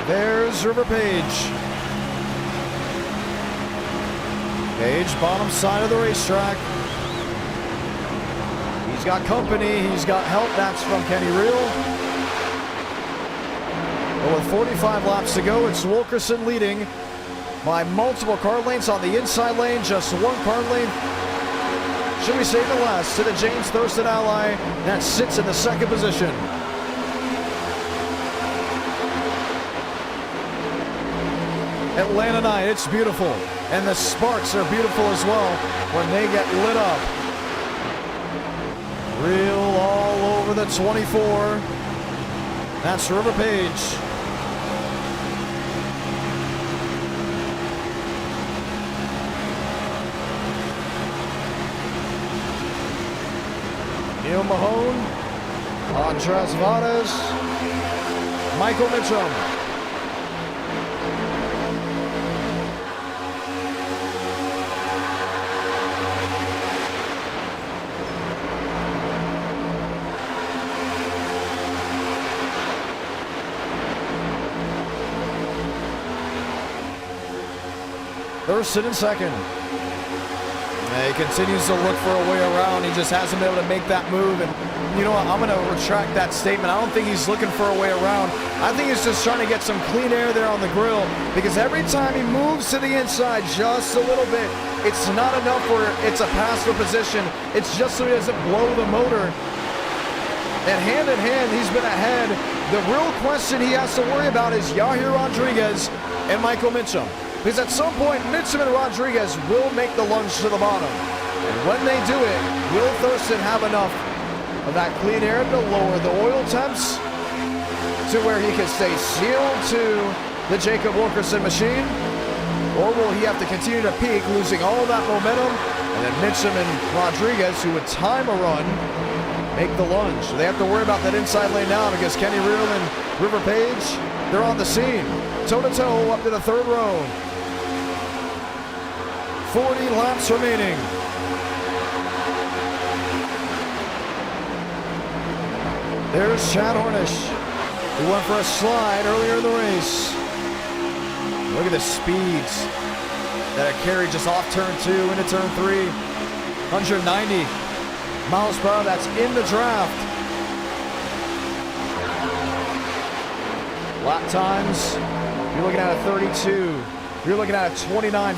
There's River Page. Page, bottom side of the racetrack. He's got company, he's got help. That's from Kenny Reel. But with 45 laps to go, it's Wilkerson leading by multiple car lanes on the inside lane. Just 1 car lane, should we say the last, to the James Thurston ally that sits in the 2nd position. Atlanta night, it's beautiful. And the sparks are beautiful as well when they get lit up. Real all over the 24. That's River Page. Neil Mahone, Andres Vargas, Michael Mitchum. Thurston in 2nd. He continues to look for a way around. He just hasn't been able to make that move. And you know what? I'm going to retract that statement. I don't think he's looking for a way around. I think he's just trying to get some clean air there on the grill, because every time he moves to the inside just a little bit, it's not enough where it's a pass for position. It's just so he doesn't blow the motor. And hand in hand, he's been ahead. The real question he has to worry about is Yahir Rodriguez and Michael Mitchum. Because at some point, Mitchum and Rodriguez will make the lunge to the bottom. And when they do it, will Thurston have enough of that clean air to lower the oil temps to where he can stay sealed to the Jacob Wilkerson machine? Or will he have to continue to peak, losing all that momentum? And then Mitchum and Rodriguez, who would time a run, make the lunge. They have to worry about that inside lane now, because Kenny Reel and River Page, they're on the scene. Toe-to-toe up to the 3rd row. 40 laps remaining. There's Chad Hornish, who went for a slide earlier in the race. Look at the speeds that are carried just off turn 2 into turn 3. 190 miles per hour, that's in the draft. Lap times, you're looking at a 32. You're looking at a 29.5,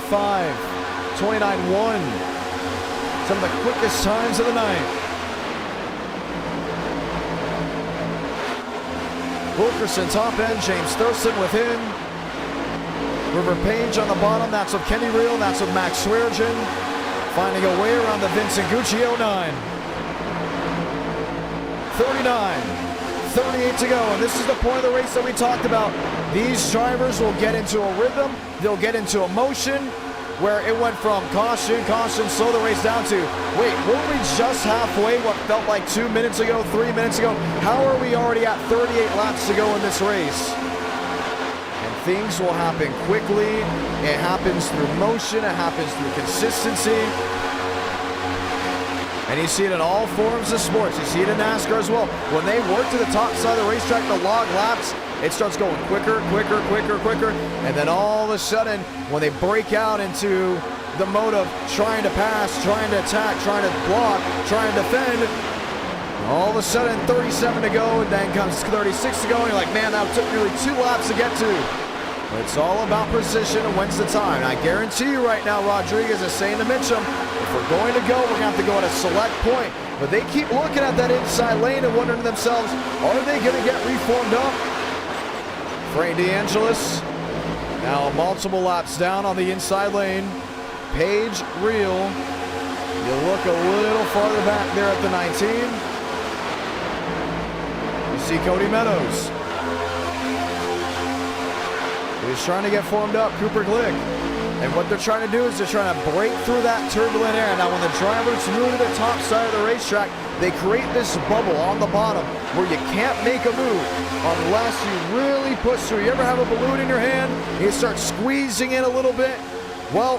29.1. Some of the quickest times of the night. Wilkerson top end, James Thurston within. River Page on the bottom, that's with Kenny Reel, that's with Max Swearengin. Finding a way around the Vincent Gucci 09. 39, 38 to go, and this is the point of the race that we talked about. These drivers will get into a rhythm, they'll get into a motion, where it went from caution, slow the race down to, wait, weren't we just halfway what felt like 2 minutes ago, 3 minutes ago? How are we already at 38 laps to go in this race? And things will happen quickly. It happens through motion, it happens through consistency. And you see it in all forms of sports. You see it in NASCAR as well. When they work to the top side of the racetrack to log laps, it starts going quicker, and then all of a sudden, when they break out into the mode of trying to pass, trying to attack, trying to block, trying to defend, all of a sudden 37 to go, and then comes 36 to go, and you're like, man, that took nearly 2 laps to get to. But it's all about precision and when's the time. And I guarantee you right now, Rodriguez is saying to Mitchum, if we're going to go, we're going to have to go at a select point. But they keep looking at that inside lane and wondering to themselves, are they going to get reformed up? Frank DeAngelis now multiple laps down on the inside lane. Page, Reel. You look a little farther back there at the 19. You see Cody Meadows. He's trying to get formed up, Cooper Glick. And what they're trying to do is they're trying to break through that turbulent air. Now when the drivers move to the top side of the racetrack, they create this bubble on the bottom where you can't make a move unless you really push through. You ever have a balloon in your hand and you start squeezing in a little bit? Well,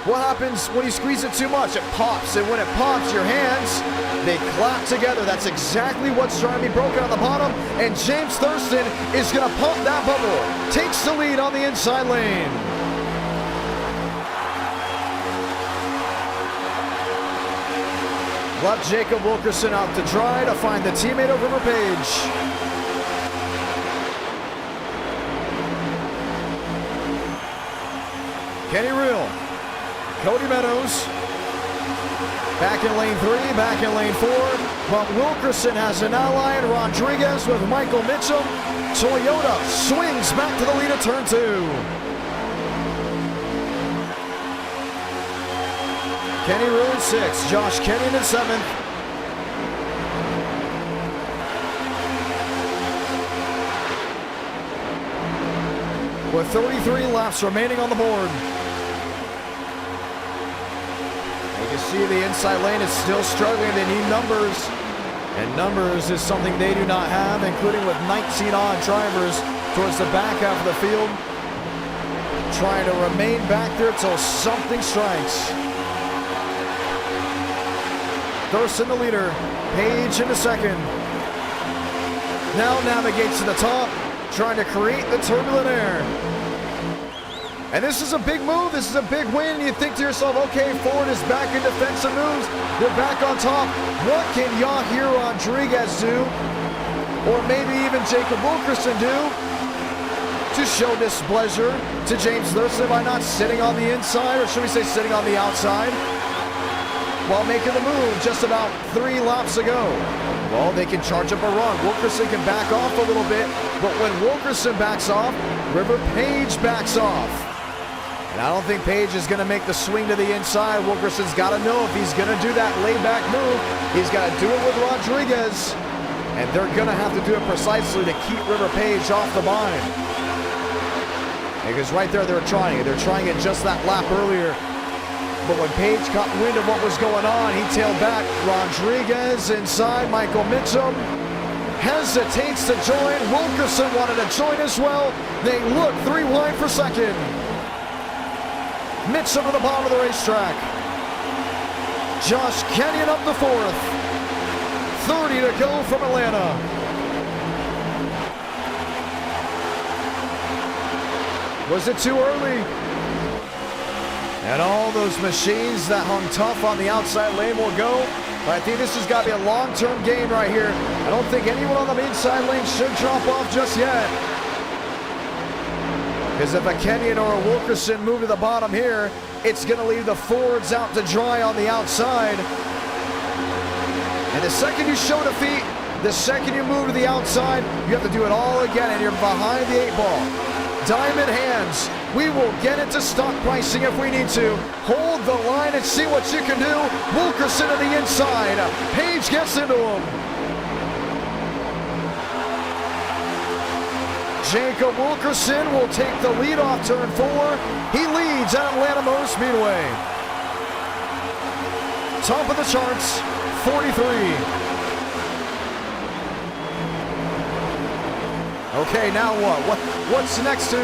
what happens when you squeeze it too much? It pops, and when it pops, your hands, they clap together. That's exactly what's trying to be broken on the bottom, and James Thurston is going to pump that bubble. Takes the lead on the inside lane. Left Jacob Wilkerson out to dry to find the teammate of River Page. Kenny Reel, Cody Meadows, back in lane 3, back in lane 4, but Wilkerson has an ally in Rodriguez with Michael Mitchum. Toyota swings back to the lead at turn 2. Kenny Reel in 6th, Josh Kenyon in 7th. With 33 laps remaining on the board. You can see the inside lane is still struggling. They need numbers. And numbers is something they do not have, including with 19 odd drivers towards the back half of the field. Trying to remain back there until something strikes. Thurston the leader, Page into 2nd. Now navigates to the top, trying to create the turbulent air. And this is a big move, this is a big win. You think to yourself, okay, Ford is back in defensive moves. They're back on top. What can Yahir Rodriguez do, or maybe even Jacob Wilkerson do, to show displeasure to James Thurston by not sitting on the inside, or should we say sitting on the outside, while making the move just about 3 laps ago? Well, they can charge up a run. Wilkerson can back off a little bit, but when Wilkerson backs off, River Page backs off. And I don't think Page is going to make the swing to the inside. Wilkerson's got to know if he's going to do that laid-back move, he's got to do it with Rodriguez. And they're going to have to do it precisely to keep River Page off the line. Because right there, they're trying it. They're trying it just that lap earlier. But when Page caught wind of what was going on, he tailed back. Rodriguez inside. Michael Mitchum hesitates to join. Wilkerson wanted to join as well. They look 3 wide for 2nd. Mitchum to the bottom of the racetrack. Josh Kenyon up to 4th. 30 to go from Atlanta. Was it too early? And all those machines that hung tough on the outside lane will go. But I think this has got to be a long-term game right here. I don't think anyone on the inside lane should drop off just yet. Because if a Kenyon or a Wilkerson move to the bottom here, it's going to leave the Fords out to dry on the outside. And the second you show defeat, the second you move to the outside, you have to do it all again, and you're behind the 8 ball. Diamond hands. We will get into stock pricing if we need to. Hold the line and see what you can do. Wilkerson to the inside. Page gets into him. Jacob Wilkerson will take the lead off turn 4. He leads at Atlanta Motor Speedway. Top of the charts, 43. Okay, now what? What's next to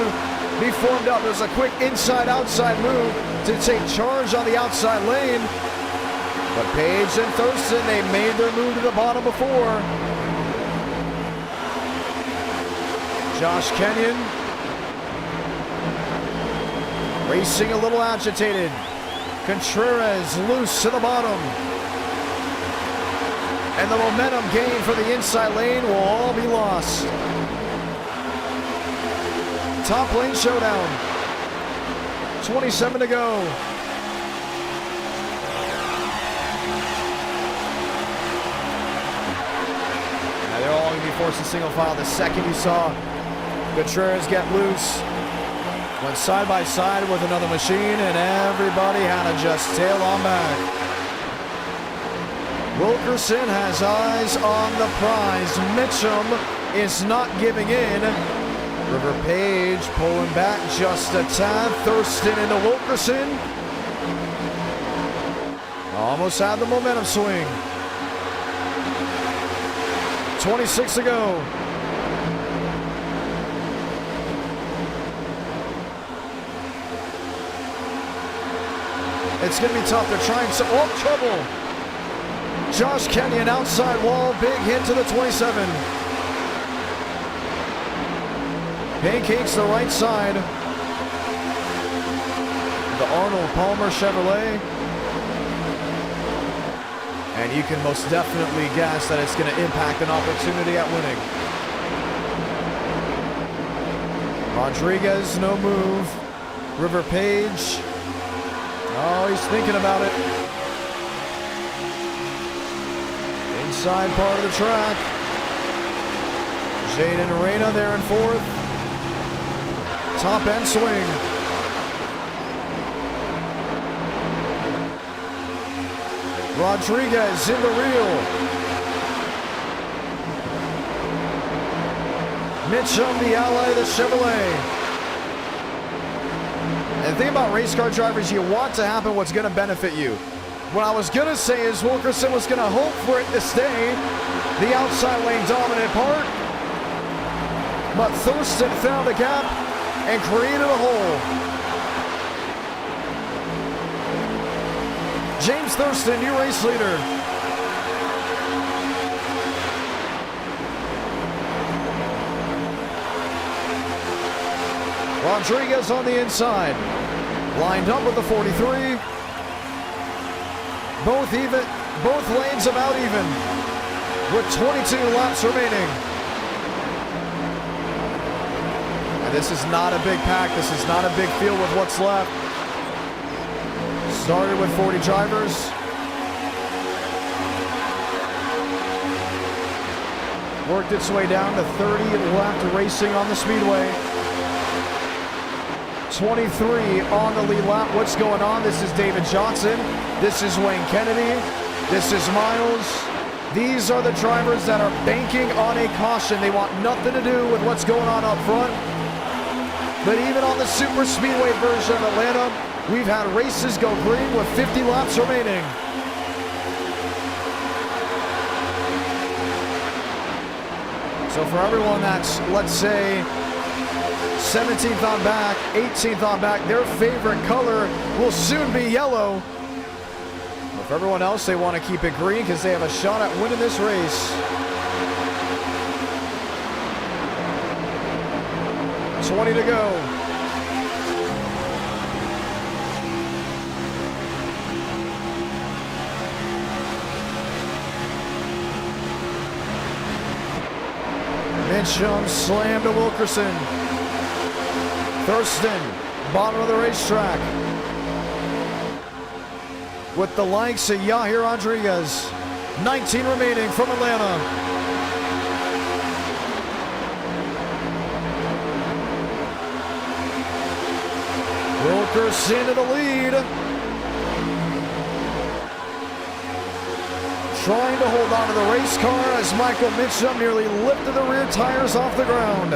be formed up? There's a quick inside-outside move to take charge on the outside lane. But Page and Thurston, they made their move to the bottom before. Josh Kenyon racing a little agitated. Contreras loose to the bottom. And the momentum gain for the inside lane will all be lost. Top lane showdown. 27 to go. Now they're all going to be forced to single file. The second you saw Contreras get loose, went side by side with another machine, and everybody had to just tail on back. Wilkerson has eyes on the prize. Mitchum is not giving in. River Page pulling back just a tad. Thurston into Wilkerson. Almost had the momentum swing. 26 to go. It's going to be tough. They're trying to... Oh, trouble. Josh Kenyon outside wall. Big hit to the 27. Pancakes the right side. The Arnold Palmer Chevrolet. And you can most definitely guess that it's going to impact an opportunity at winning. Rodriguez, no move. River Page. Oh, he's thinking about it. Inside part of the track. Jaden Reyna there in 4th. Top end swing. Rodriguez in the reel. Mitchum, the ally of the Chevrolet. And the thing about race car drivers, you want to happen what's going to benefit you. What I was going to say is Wilkerson was going to hope for it to stay the outside lane dominant part. But Thurston found a gap and created a hole. James Thurston, new race leader. Rodriguez on the inside. Lined up with the 43. Both even, both lanes about even. With 22 laps remaining. This is not a big pack. This is not a big field with what's left. Started with 40 drivers. Worked its way down to 30 left racing on the speedway. 23 on the lead lap. What's going on? This is David Johnson. This is Wayne Kennedy. This is Miles. These are the drivers that are banking on a caution. They want nothing to do with what's going on up front. But even on the super speedway version of Atlanta, we've had races go green with 50 laps remaining. So for everyone that's, let's say, 17th on back, 18th on back, their favorite color will soon be yellow. But for everyone else, they want to keep it green because they have a shot at winning this race. 20 to go. Mitchum slammed to Wilkerson. Thurston, bottom of the racetrack. With the likes of Yahir Rodriguez. 19 remaining from Atlanta. Wilkerson to the lead. Trying to hold on to the race car as Michael Mitchum nearly lifted the rear tires off the ground.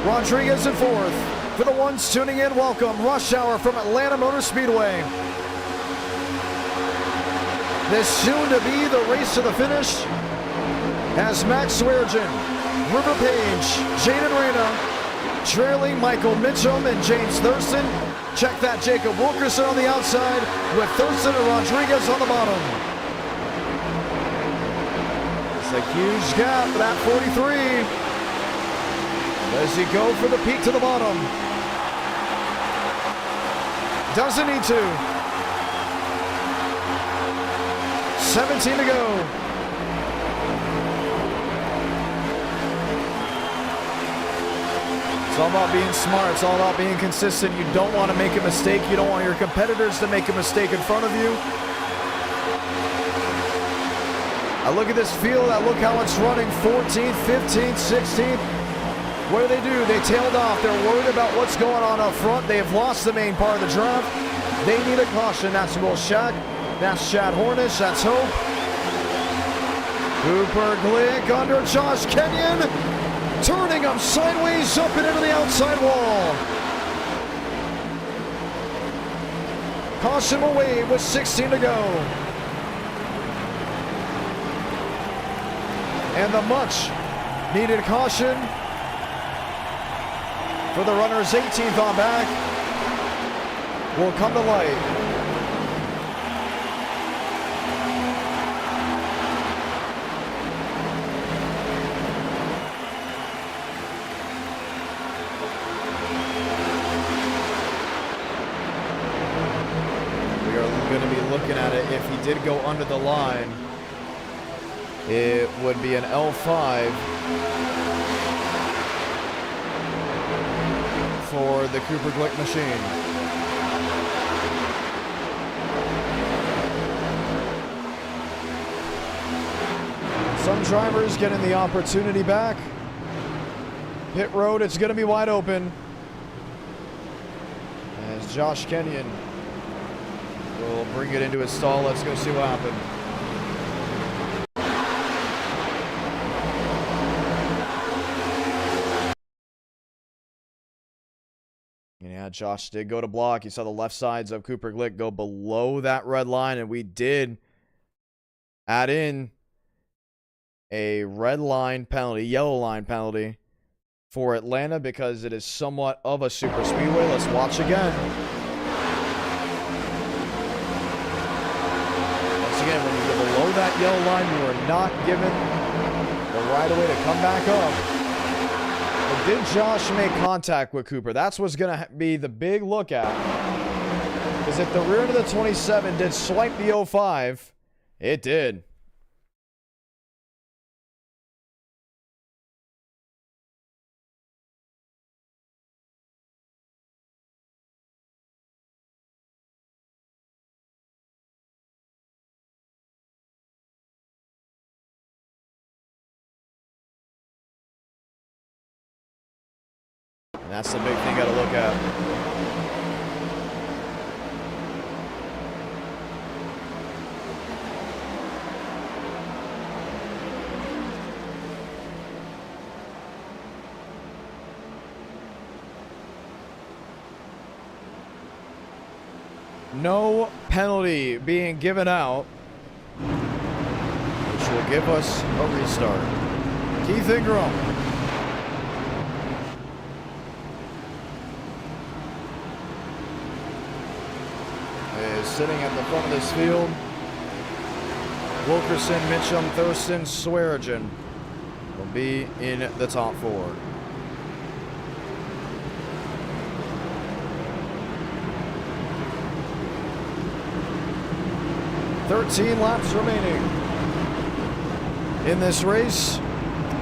Rodriguez in fourth. For the ones tuning in, welcome. Rush Hour from Atlanta Motor Speedway. This soon to be the race to the finish as Max Swearengin, River Page, Jaden Reyna, trailing Michael Mitchum and James Thurston. Check that Jacob Wilkerson on the outside with Thurston and Rodriguez on the bottom. It's a huge gap at that 43. Does he go for the peak to the bottom? Doesn't need to. 17 to go. It's all about being smart. It's all about being consistent. You don't want to make a mistake. You don't want your competitors to make a mistake in front of you. I look at this field. I look how it's running. 14th, 15th, 16th. What do? They tailed off. They're worried about what's going on up front. They have lost the main part of the draft. They need a caution. That's Will Shack. That's Chad Hornish. That's Hope. Cooper Glick under Josh Kenyon. Turning him sideways up and into the outside wall. Caution will wave with 16 to go. And the much needed caution for the runners 18th on back will come to light. We are going to be looking at it. If he did go under the line, it would be an L5 for the Cooper Glick machine. Some drivers getting the opportunity back. Pit road, it's going to be wide open. As Josh Kenyon will bring it into his stall. Let's go see what happened. Yeah, Josh did go to block. You saw the left sides of Cooper Glick go below that red line, and we did add in a red line penalty, yellow line penalty for Atlanta because it is somewhat of a super speedway. Let's watch again. Once again, when you go below that yellow line, you are not given the right of way to come back up. But did Josh make contact with Cooper? That's what's going to be the big look at. Because if the rear end of the 27 did swipe the 05, it did. And that's the big thing you got to look at. No penalty being given out, which will give us a restart. Keith Ingram. Is sitting at the front of this field. Wilkerson, Mitchum, Thurston, Swearengin will be in the top four. .13 laps remaining in this race.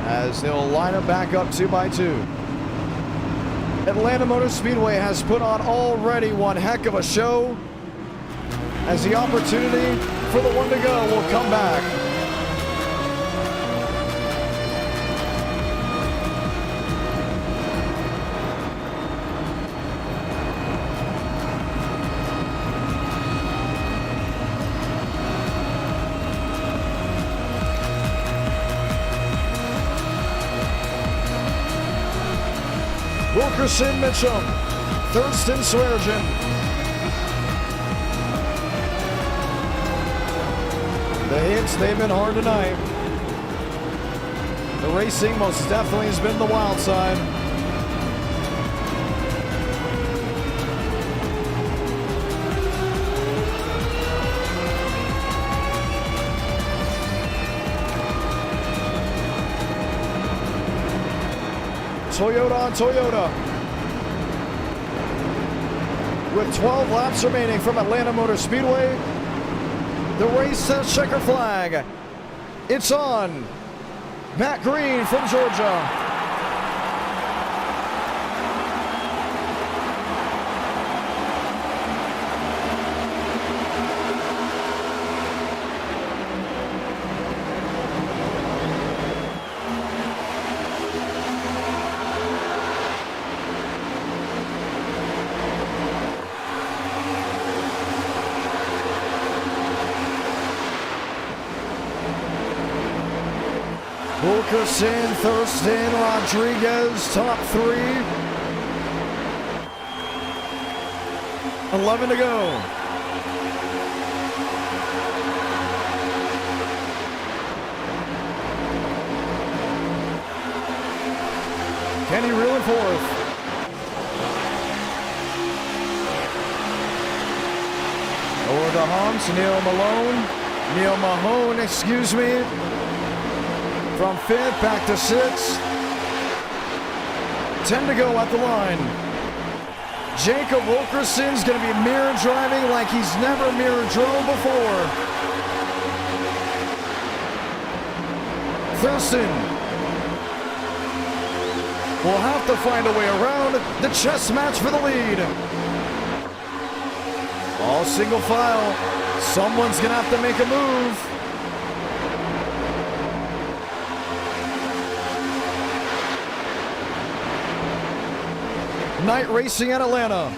as they'll line up back up 2 by 2. Atlanta Motor Speedway has put on already one heck of a show, as the opportunity for the one to go will come back. Wilkerson, Mitchum, Thurston, Swearengin. The hits, they've been hard tonight. The racing most definitely has been the wild side. Toyota on Toyota. With 12 laps remaining from Atlanta Motor Speedway, the race says checker flag. It's on. Matt Green from Georgia. Wilkerson, Thurston, Rodriguez, top 3. 11 to go. Kenny Reel in 4th. Over the humps, Neil Mahone, excuse me. From 5th back to 6th. 10 to go at the line. Jacob Wilkerson's going to be mirror driving like he's never mirror drove before. Thurston will have to find a way around the chess match for the lead. All single file. Someone's going to have to make a move. Night racing at Atlanta.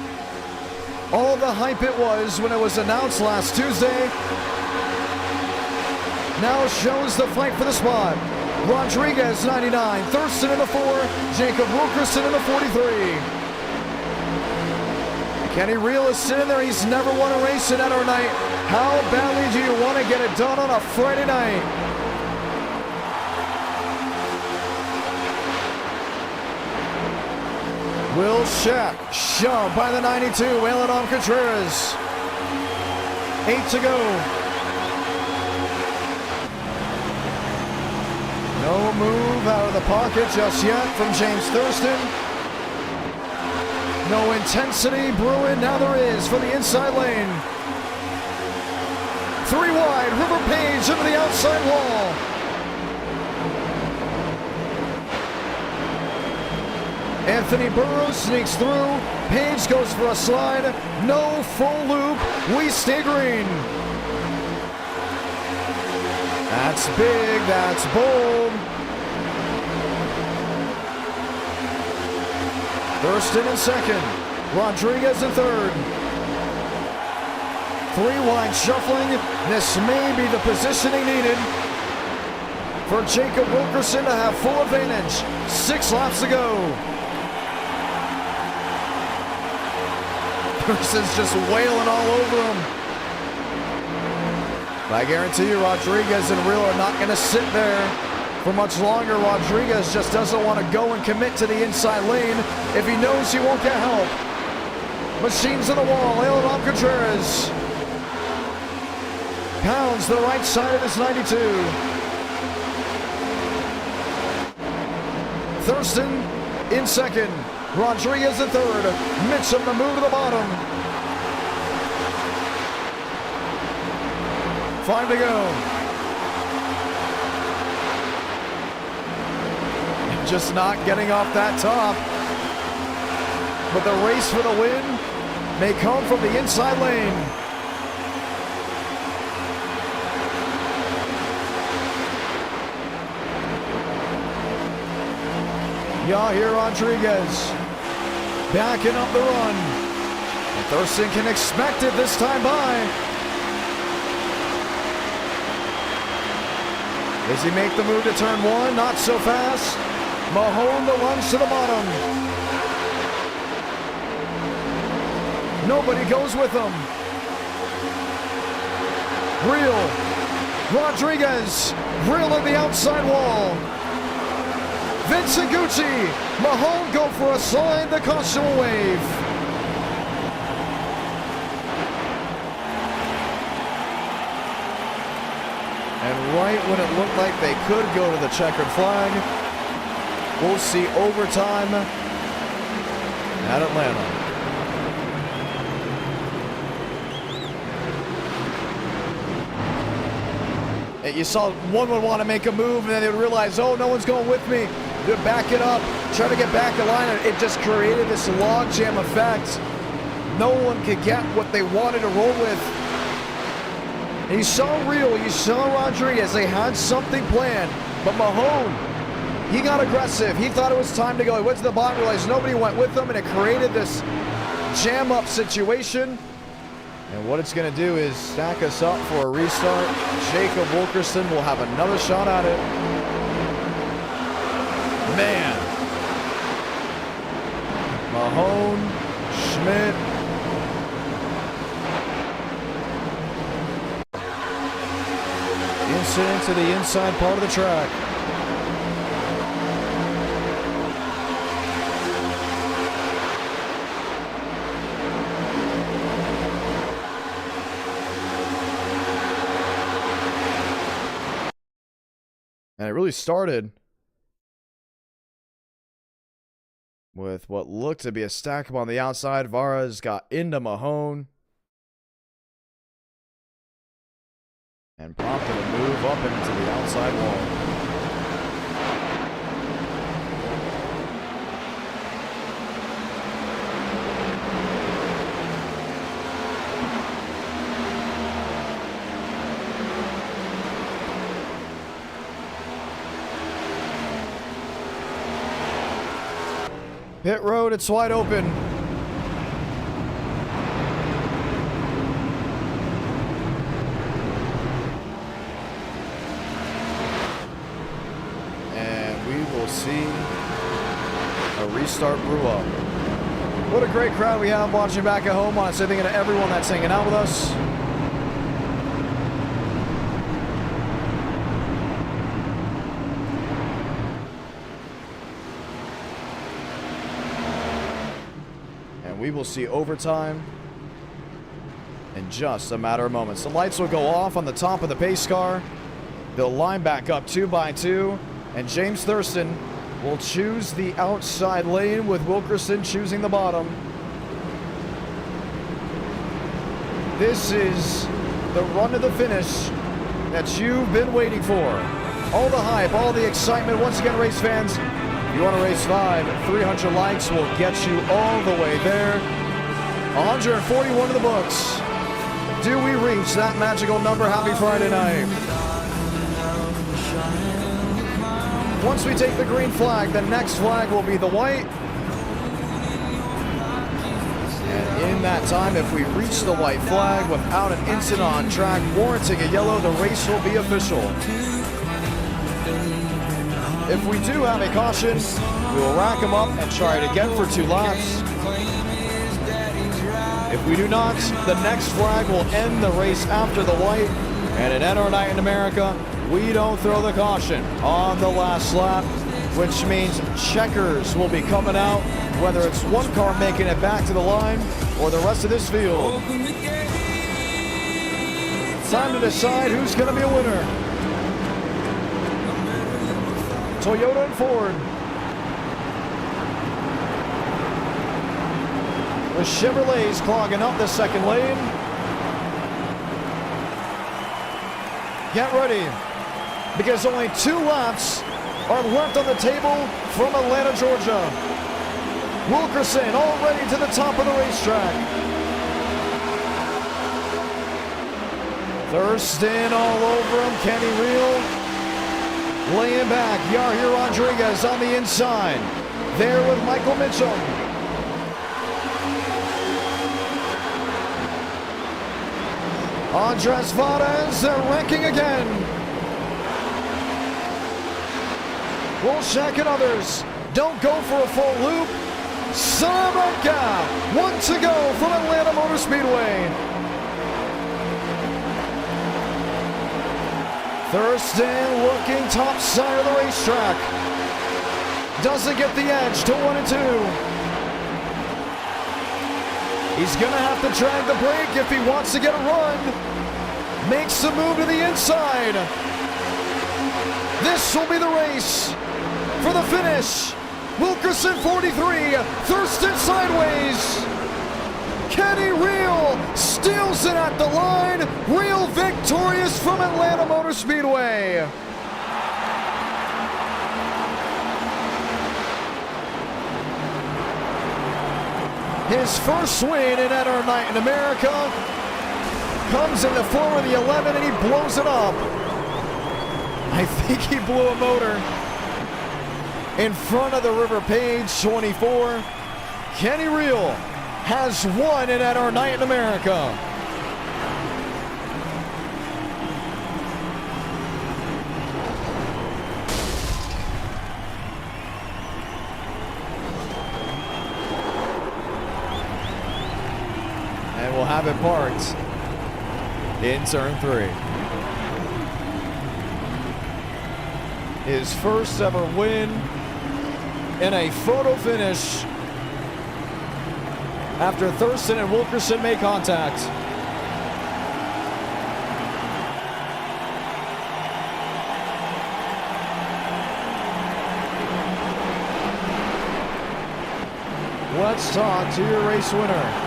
All the hype it was when it was announced last Tuesday now shows the fight for the spot. Rodriguez 99, Thurston in the 4, Jacob Wilkerson in the 43. Kenny Reel is sitting there. He's never won a race at our night. How badly do you want to get it done on a Friday night? Will Shack shoved by the 92, Waylon Contreras. 8 to go. No move out of the pocket just yet from James Thurston. No intensity brewing, now there is for the inside lane. 3 wide, River Page into the outside wall. Anthony Burrows sneaks through. Page goes for a slide. No full loop. We stay green. That's big. That's bold. Thurston in 2nd. Rodriguez in 3rd. 3 wide shuffling. This may be the positioning needed for Jacob Wilkerson to have full advantage. 6 laps to go. Thurston's just wailing all over him. But I guarantee you Rodriguez and Reel are not going to sit there for much longer. Rodriguez just doesn't want to go and commit to the inside lane if he knows he won't get help. Machines on the wall, Waylon Contreras pounds the right side of his 92. Thurston in 2nd. Rodriguez in 3rd. Mitchum to move to the bottom. 5 to go. just not getting off that top. But the race for the win may come from the inside lane. Yahir Rodriguez backing up the run. And Thurston can expect it this time by. Does he make the move to turn one? Not so fast. Mahone the runs to the bottom. Nobody goes with him. Real. Rodriguez. Real on the outside wall. Vincent Gucci. Mahone go for a slide. The caution will wave. And right when it looked like they could go to the checkered flag, we'll see overtime at Atlanta. You saw one would want to make a move, and then they would realize, oh, no one's going with me. They'd back it up, try to get back in line. It just created this logjam effect. No one could get what they wanted to roll with. And you saw Real, you saw Rodriguez. They had something planned, but Mahone, he got aggressive. He thought it was time to go. He went to the bottom, realized nobody went with him, and it created this jam-up situation. And what it's going to do is stack us up for a restart. Jacob Wilkerson will have another shot at it. Man. Mahone, Schmidt. Incident to the inside part of the track. And it really started with what looked to be a stack up on the outside. Varas got into Mahone and prompted a move up into the outside wall. Pit road, it's wide open. And we will see a restart brew up. What a great crowd we have watching back at home. I want to say thank you to everyone that's hanging out with us. We will see overtime in just a matter of moments. The lights will go off on the top of the pace car. They'll line back up 2 by 2, and James Thurston will choose the outside lane with Wilkerson choosing the bottom. This is the run to the finish that you've been waiting for. All the hype, all the excitement. Once again, race fans, you want to race 5, 300 likes will get you all the way there. 141 in the books. Do we reach that magical number? Happy Friday night. Once we take the green flag, the next flag will be the white. And in that time, if we reach the white flag without an incident on track warranting a yellow, the race will be official. If we do have a caution, we will rack them up and try it again for 2 laps. If we do not, the next flag will end the race after the white. And at NR Night in America, we don't throw the caution on the last lap, which means checkers will be coming out, whether it's one car making it back to the line or the rest of this field. Time to decide who's going to be a winner. Toyota and Ford. The Chevrolets clogging up the second lane. Get ready, because only 2 laps are left on the table from Atlanta, Georgia. Wilkerson already to the top of the racetrack. Thurston all over him. Kenny Reel laying back. Yahir Rodriguez on the inside. There with Michael Mitchell. Andres Varez, they're wrecking again. Wolszak and others don't go for a full loop. Salamanca, one to go from Atlanta Motor Speedway. Thurston looking top side of the racetrack. Doesn't get the edge to 1 and 2. He's gonna have to drag the brake if he wants to get a run. Makes the move to the inside. This will be the race for the finish. Wilkerson 43, Thurston sideways. Kenny Reel steals it at the line. Reel victorious from Atlanta Motor Speedway. His first win in our night in America comes in the form of the 11, and he blows it up. I think he blew a motor in front of the River Page 24. Kenny Reel has won it at our night in America. And we'll have it parked in turn 3. His first ever win in a photo finish after Thurston and Wilkerson make contact. Let's talk to your race winner.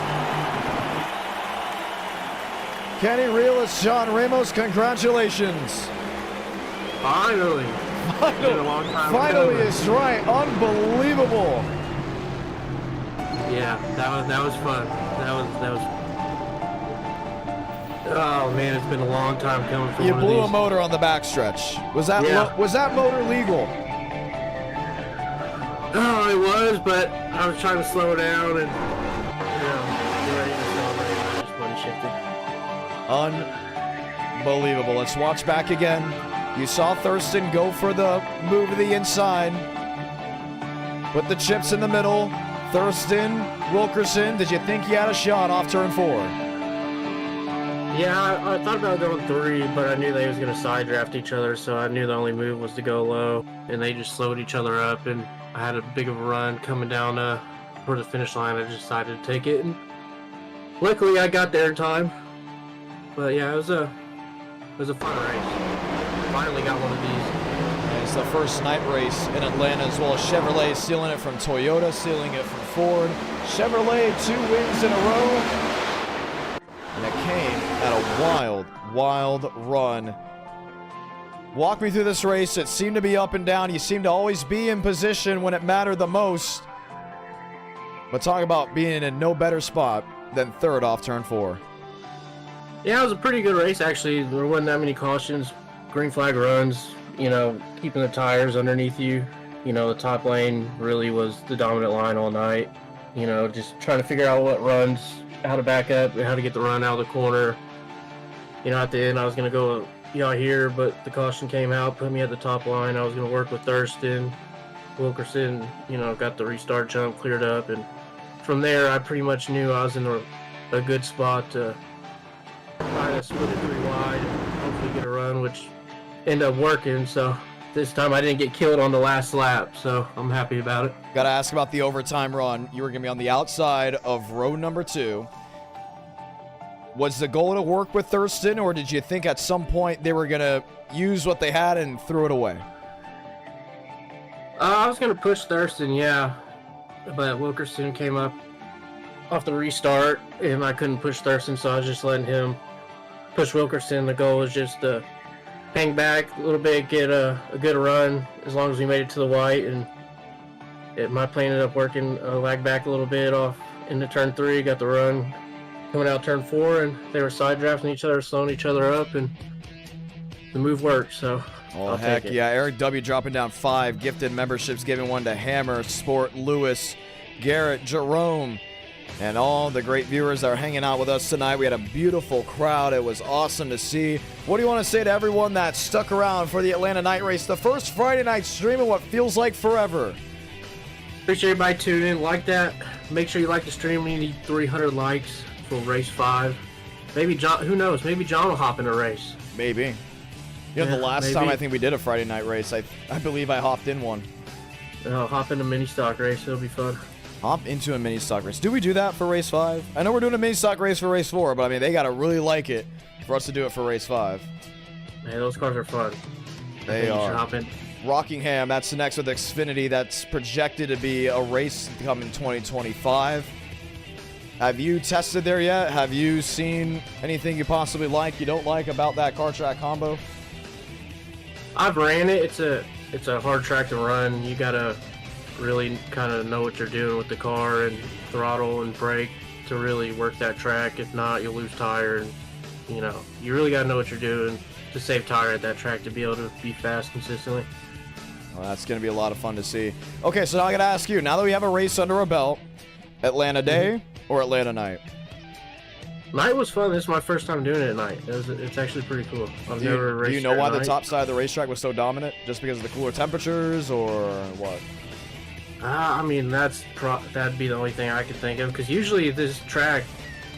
Kenny Reel, it's John Ramos. Congratulations. Finally. Finally is right. Unbelievable. Yeah, that was fun. That was. Oh man, it's been a long time coming for You one of blew these. a motor on the backstretch. Was that motor legal? Oh, it was, but I was trying to slow down and get ready to celebrate. I just button shifted. Unbelievable. Let's watch back again. You saw Thurston go for the move to the inside. Put the chips in the middle. Thurston, Wilkerson, did you think he had a shot off turn 4? Yeah, I thought about going 3, but I knew they was going to side draft each other, so I knew the only move was to go low, and they just slowed each other up, and I had a big of a run coming down toward the finish line. I just decided to take it, and luckily I got there in time. But yeah, it was a fun race. Finally got one of these. It's the first night race in Atlanta, as well as Chevrolet stealing it from Toyota, stealing it from Ford. Chevrolet 2 wins in a row. And it came at a wild run. Walk me through this race. It seemed to be up and down. You seemed to always be in position when it mattered the most. But talk about being in no better spot than 3rd off turn 4. Yeah, it was a pretty good race, actually. There wasn't that many cautions. Green flag runs, keeping the tires underneath you. The top lane really was the dominant line all night. Just trying to figure out what runs, how to back up, how to get the run out of the corner. At the end, I was going to go here, but the caution came out, put me at the top line. I was going to work with Thurston. Wilkerson, got the restart jump cleared up. And from there, I pretty much knew I was in a good spot to try to split it 3 wide and hopefully get a run, which ended up working. So this time I didn't get killed on the last lap, so I'm happy about it. Got to ask about the overtime run. You were going to be on the outside of row number 2. Was the goal to work with Thurston, or did you think at some point they were going to use what they had and throw it away? I was going to push Thurston, yeah, but Wilkerson came up off the restart, and I couldn't push Thurston, so I was just letting him push Wilkerson. The goal was just to hang back a little bit, get a good run as long as we made it to the white, and my plan ended up working. Lag back a little bit off into turn 3, got the run coming out turn 4, and they were side drafting each other, slowing each other up, and the move worked. So oh, heck yeah. Eric W. dropping down 5 gifted memberships, giving one to Hammer, Sport, Lewis, Garrett, Jerome, and all the great viewers that are hanging out with us tonight. We had a beautiful crowd. It was awesome to see. What do you want to say to everyone that stuck around for the Atlanta night race, the first Friday night stream in what feels like forever? Appreciate everybody tuning in. Like that. Make sure you like the stream. We need 300 likes for race 5. Maybe John, who knows? Maybe John will hop in a race. Maybe. You know, the last time I think we did a Friday night race, I believe I hopped in one. I'll hop in a mini stock race. It'll be fun. Hop into a mini stock race. Do we do that for race 5? I know we're doing a mini stock race for race 4, but I mean, they got to really like it for us to do it for race 5. Man, those cars are fun. They are. You should hop in. Rockingham, that's the next with Xfinity. That's projected to be a race to come in 2025. Have you tested there yet? Have you seen anything you possibly like, you don't like about that car track combo? I've ran it. It's a hard track to run. You gotta really kind of know what you're doing with the car and throttle and brake to really work that track. If not, you'll lose tire. And you know, you really gotta know what you're doing to save tire at that track to be able to be fast consistently. Well, that's going to be a lot of fun to see. Okay, so now I got to ask you, now that we have a race under our belt, Atlanta day or Atlanta night? Night was fun. This is my first time doing it at night. It's actually pretty cool. I've never raced. Do you know why the night. top side of the racetrack was so dominant? Just because of the cooler temperatures or what? I mean, that'd be the only thing I could think of. Because usually this track,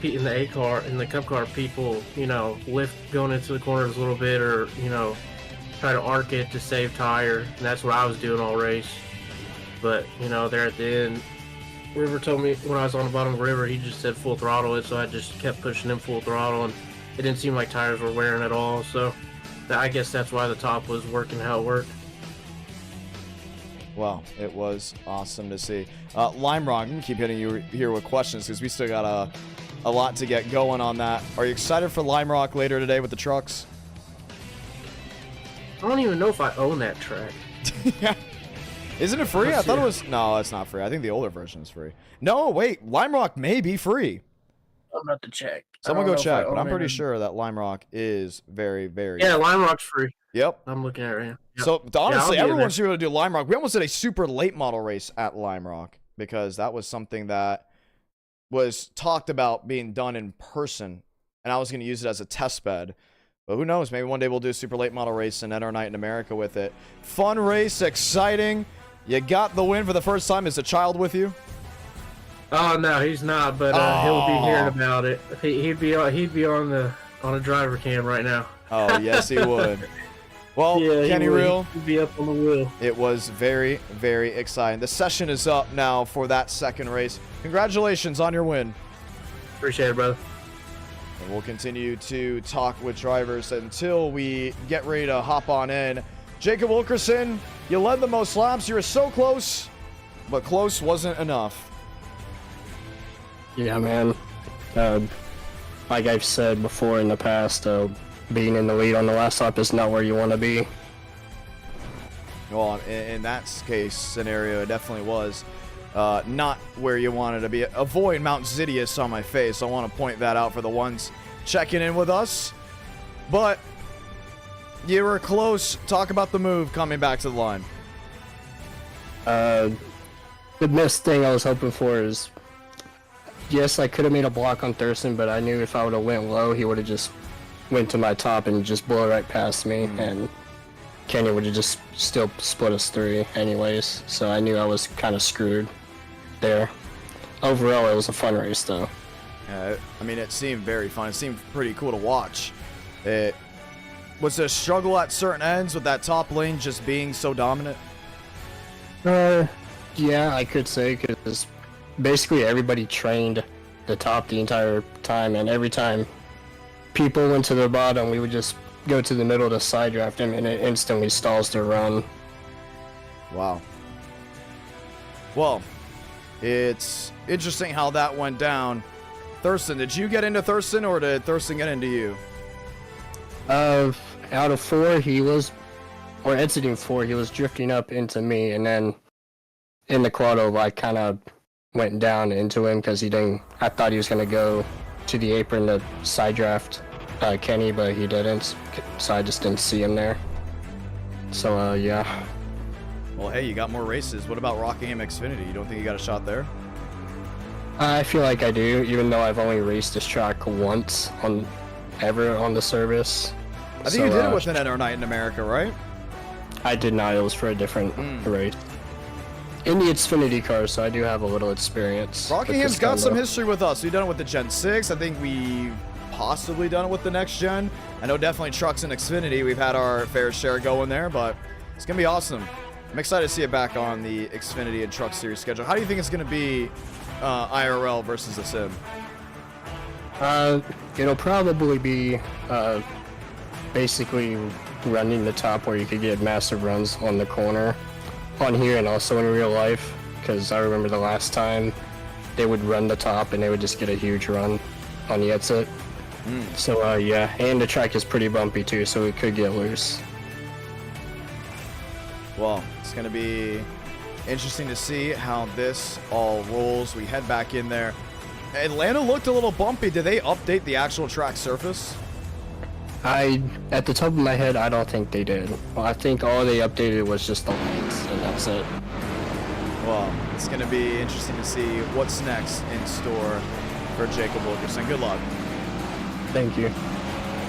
in the in the Cup car, people, you know, lift going into the corners a little bit, or, you know, try to arc it to save tire, and that's what I was doing all race. But, you know, there at the end, River told me when I was on the bottom of the river, he just said full throttle it, so I just kept pushing him full throttle, and it didn't seem like tires were wearing at all. So I guess that's why the top was working how it worked. Well, it was awesome to see. Lime Rock, I'm going to keep hitting you here with questions because we still got a lot to get going on that. Are you excited for Lime Rock later today with the trucks? I don't even know if I own that track. Yeah. Isn't it free? I thought it was... No, it's not free. I think the older version is free. No, wait. Lime Rock may be free. I'm about to check. Someone go check, but I'm pretty sure that Lime Rock is very, very... Yeah, Lime Rock's free. Yep. I'm looking at it right now. Yep. So, honestly, everyone should be able to do Lime Rock. We almost did a super late model race at Lime Rock because that was something that was talked about being done in person, and I was going to use it as a test bed. But who knows? Maybe one day we'll do a super late model race and end our night in America with it. Fun race, exciting. You got the win for the first time. Is the child with you? Oh no, he's not. But he'll be hearing about it. He'd be on a driver cam right now. Oh yes, he would. Well, yeah, Kenny Real, he'd be up on the wheel. It was very, very exciting. The session is up now for that second race. Congratulations on your win. Appreciate it, brother. And we'll continue to talk with drivers until we get ready to hop on in. Jacob Wilkerson, you led the most laps. You were so close, but close wasn't enough. Yeah, man. Like I've said before in the past, being in the lead on the last lap is not where you want to be. Well, in that case scenario, it definitely was not where you wanted to be. Avoid Mount Zidius on my face. I want to point that out for the ones checking in with us. But you were close. Talk about the move coming back to the line. The missed thing I was hoping for is, yes, I could have made a block on Thurston, but I knew if I would have went low, he would have just went to my top and just blew right past me, and Kenny would have just still split us 3 anyways. So I knew I was kind of screwed there. Overall, it was a fun race, though. I mean, it seemed very fun. It seemed pretty cool to watch. It was a struggle at certain ends with that top lane just being so dominant. Yeah, I could say, because basically everybody trained the top the entire time, and every time people went to the bottom, we would just go to the middle to side draft them, and it instantly stalls their run. Wow. Well, it's interesting how that went down. Thurston, did you get into Thurston, or did Thurston get into you? Out of 4, he was, or exiting 4, he was drifting up into me, and then in the quad I kind of went down into him because I thought he was going to go to the apron to side draft Kenny, but he didn't, so I just didn't see him there. So, yeah. Well, hey, you got more races. What about Rockingham Xfinity? You don't think you got a shot there? I feel like I do, even though I've only raced this track once ever on the service. I think you did it with an NR Night in America, right? I did not. It was for a different race. In the Xfinity car, so I do have a little experience. Rockingham's got some history with us. We've done it with the Gen 6. I think we've possibly done it with the Next Gen. I know definitely trucks and Xfinity. We've had our fair share going there, but it's going to be awesome. I'm excited to see it back on the Xfinity and Truck Series schedule. How do you think it's going to be IRL versus the sim? It'll probably be basically running the top where you could get massive runs on the corner on here and also in real life, because I remember the last time they would run the top and they would just get a huge run on the exit. So yeah, and the track is pretty bumpy too, so it could get loose. Well, it's going to be interesting to see how this all rolls. We head back in there. Atlanta looked a little bumpy. Did they update the actual track surface? At the top of my head, I don't think they did. Well, I think all they updated was just the lights, and that's it. Well, it's going to be interesting to see what's next in store for Jacob Wilkerson. Good luck. Thank you.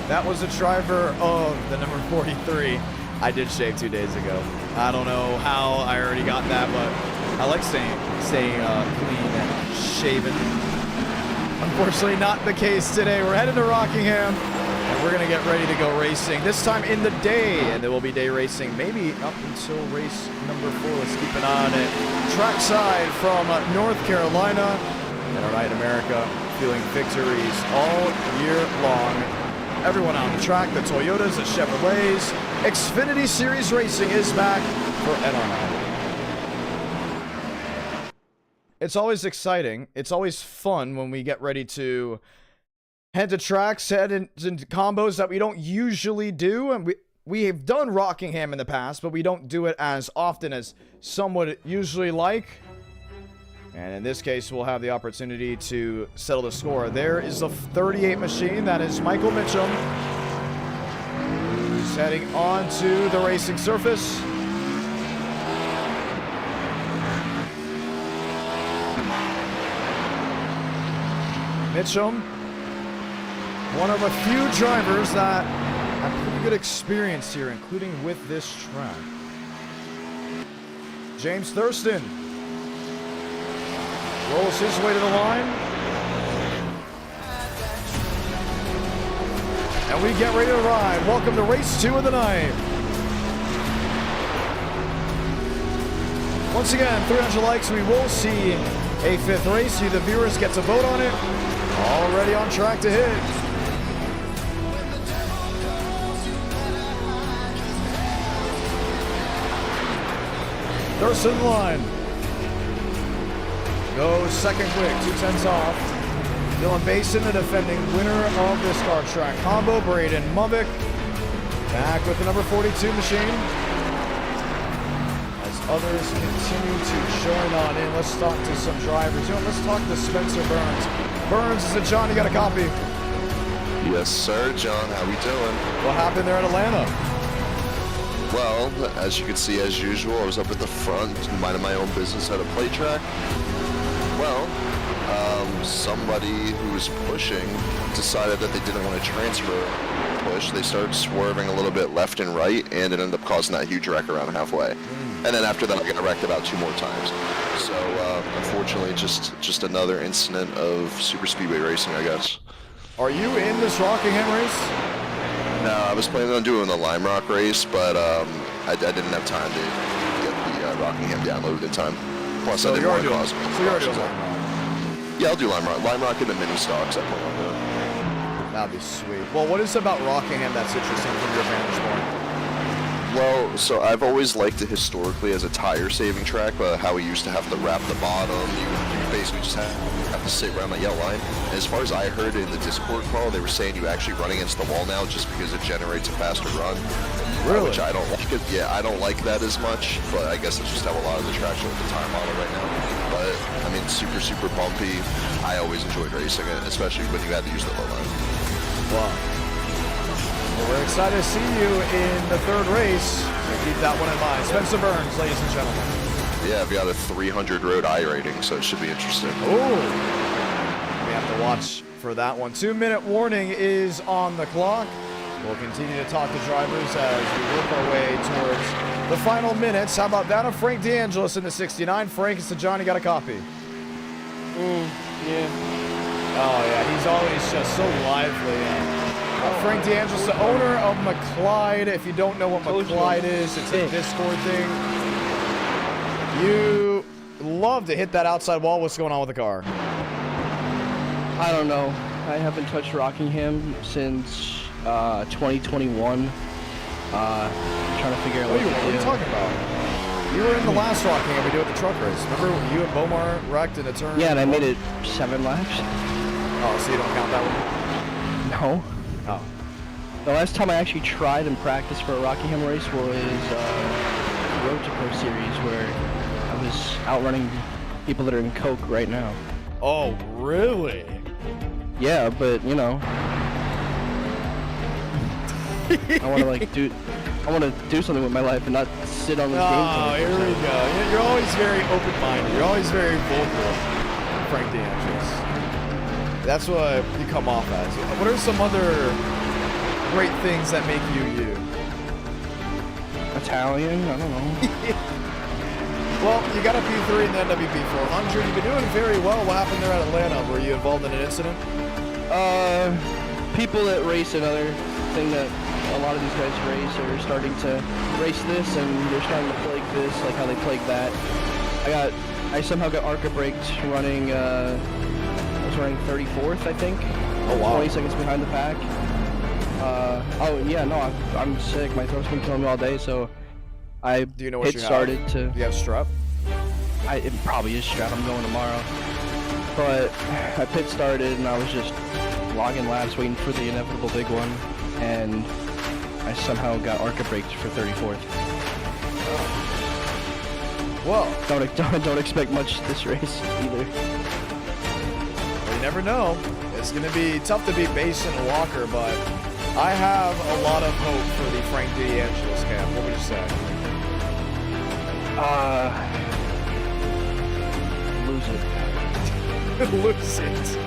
That was a driver of the number 43. I did shave 2 days ago. I don't know how I already got that, but I like staying clean and shaven. Unfortunately, not the case today. We're headed to Rockingham, and we're going to get ready to go racing. This time in the day, and there will be day racing maybe up until race number 4. Let's keep an eye on it. Trackside from North Carolina, and our night in America, feeling victories all year long. Everyone on the track, the Toyotas, the Chevrolets. Xfinity Series Racing is back for NR. It's always exciting. It's always fun when we get ready to head to tracks, head into combos that we don't usually do. And we have done Rockingham in the past, but we don't do it as often as some would usually like. And in this case, we'll have the opportunity to settle the score. There is the 38 machine. That is Michael Mitchum, who's heading on to the racing surface. Mitchum, one of a few drivers that have pretty good experience here, including with this track. James Thurston rolls his way to the line. And we get ready to ride. Welcome to race 2 of the night. Once again, 300 likes, we will see a 5th race. You, the viewers, get to vote on it. Already on track to hit. Thurston line. Goes second quick, 2/10 off. Dylan Basin, the defending winner of this car track combo. Braden Mubbick back with the number 42 machine. As others continue to join on in, let's talk to some drivers. You know, let's talk to Spencer Burns. Burns, is it John? You got a copy? Yes, sir, John. How we doing? What happened there in Atlanta? Well, as you can see, as usual, I was up at the front, minding my own business at a play track. Well, somebody who was pushing decided that they didn't want to transfer push. They started swerving a little bit left and right, and it ended up causing that huge wreck around halfway. And then after that, I got wrecked about 2 more times. So, unfortunately, just another incident of super speedway racing, I guess. Are you in this Rockingham race? No, I was planning on doing the Lime Rock race, but I didn't have time to get the Rockingham downloaded in time. Plus, I didn't want to cause So you're already doing Lime Rock. Yeah, I'll do Lime Rock. Lime Rock and the mini stocks I plan on doing. That'd be sweet. Well, what is it about Rockingham that's interesting from your vantage point? Well, so I've always liked it historically as a tire saving track, but how we used to have to wrap the bottom. You basically just have to sit around the yellow line. And as far as I heard in the Discord call, they were saying you actually run against the wall now just because it generates a faster run. Really? Which I don't like it. Yeah, I don't like that as much, but I guess it's just how a lot of the tracks are with the tire model right now. But, I mean, super, super bumpy. I always enjoyed racing it, especially when you had to use the low line. Wow. Well, we're excited to see you in the third race. So keep that one in mind. Spencer Burns, ladies and gentlemen. Yeah, we got a 300 road iRating, so it should be interesting. Ooh. We have to watch for that one. 2-minute warning is on the clock. We'll continue to talk to drivers as we work our way towards the final minutes. How about that of Frank DeAngelis in the 69? Frank, it's to John. You got a copy? Yeah. Oh, yeah. He's always just so lively. Frank DeAngelis, the owner of McClyde. If you don't know what McClyde is, it's a Discord thing. You love to hit that outside wall. What's going on with the car? I don't know. I haven't touched Rockingham since 2021. Trying to figure out what to do. What are you talking about? You were in the last Rockingham we do at the truck race. Remember you and Bomar wrecked in a turn? Yeah, and I made it 7 laps. Oh, so you don't count that one? No. Oh. The last time I actually tried and practiced for a Rockingham race was Road to Pro Series, where I was outrunning people that are in Coke right now. Oh, really? Yeah, but you know, I want to do something with my life and not sit on this game. Oh, here we go. You're always very open-minded. You're always very vocal, Frank DeAngelis. That's what you come off as. What are some other great things that make you you? Italian? I don't know. Well, you got a P3 in the NWP 400. You've been doing very well. What happened there at Atlanta? Were you involved in an incident? People that race another thing that a lot of these guys race are starting to race this, and they're starting to plague this, like how they plague that. I somehow got ARCA braked running, I was running 34th, I think. Oh, wow. 20 seconds behind the pack. Oh, yeah, no, I'm sick. My throat's been killing me all day, so I Do you know what you started have? to... Do you have strep? It probably is strap. I'm going tomorrow. But I pit started, and I was just logging laps, waiting for the inevitable big one, and I somehow got ARCA braked for 34th. Well, Don't expect much this race either. you never know. It's going to be tough to beat Basin and Walker, but I have a lot of hope for the Frank DeAngelis camp. What would you say? Lose it. Lose it.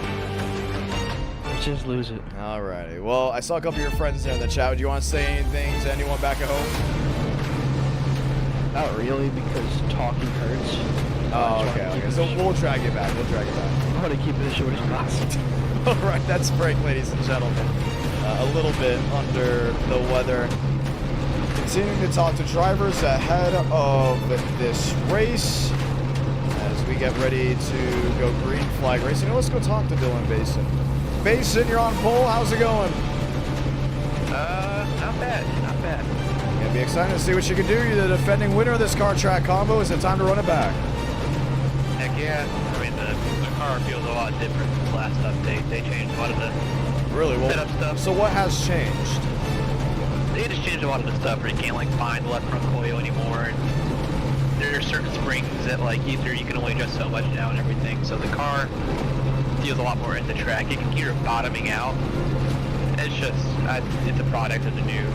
Just lose it. Alrighty. Well, I saw a couple of your friends there in the chat. Do you want to say anything to anyone back at home? Not really, because talking hurts. Oh, okay. So we'll drag it back. I want to keep it as short as possible. Alright, that's Frank, ladies and gentlemen. A little bit under the weather. Continuing to talk to drivers ahead of this race as we get ready to go green flag racing. Let's go talk to Dylan Basin. Basin, you're on pole. How's it going? Not bad. Gonna be excited to see what you can do. You're the defending winner of this car track combo. Is it time to run it back? Heck yeah. I mean, the car feels a lot different since the last update. They changed a lot of the Really? Well, setup stuff. so what has changed? They just changed a lot of the stuff where you can't, like, find the left front coil anymore. And there are certain springs that, like, either you can only adjust so much now and everything. So the car feels a lot more in the track. You can hear it bottoming out. It's just, it's a product of the new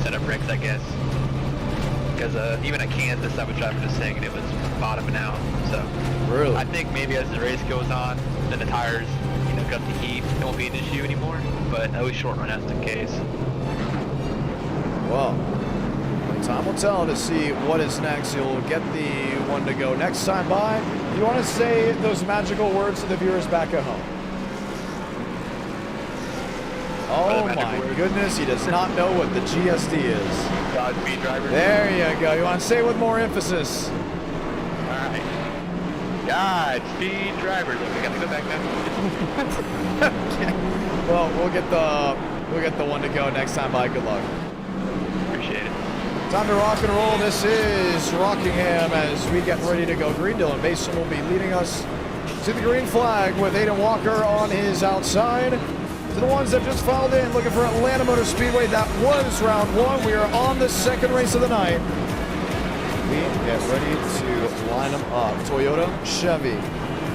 setup rigs, I guess. Because even at Kansas, I was driving this thing and it was bottoming out. So Really? I think maybe as the race goes on, then the tires, you know, got the heat, it won't be an issue anymore. But at least short run that's the case. Well, time will tell to see what is next. You'll get the one to go next time by. You want to say those magical words to the viewers back at home? Oh my goodness, he does not know what the GSD is. Godspeed, driver. There you go. You want to say it with more emphasis? Alright. Godspeed, driver. Look, we got to go back now. Okay. Well, we'll get the one to go next time by. Good luck. Appreciate it. Time to rock and roll. This is Rockingham as we get ready to go green. Dylan Mason will be leading us to the green flag with Aiden Walker on his outside. To the ones that just filed in looking for Atlanta Motor Speedway, that was round one. We are on the second race of the night. We get ready to line them up. Toyota, Chevy.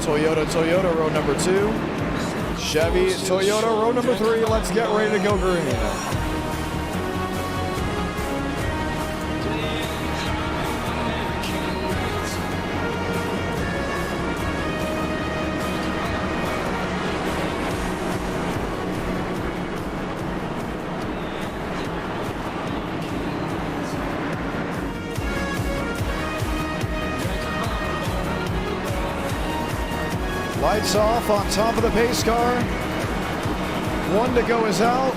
Toyota, row number 2. Chevy, Toyota, row number 3. Let's get ready to go green. Lights off on top of the pace car. 1 to go is out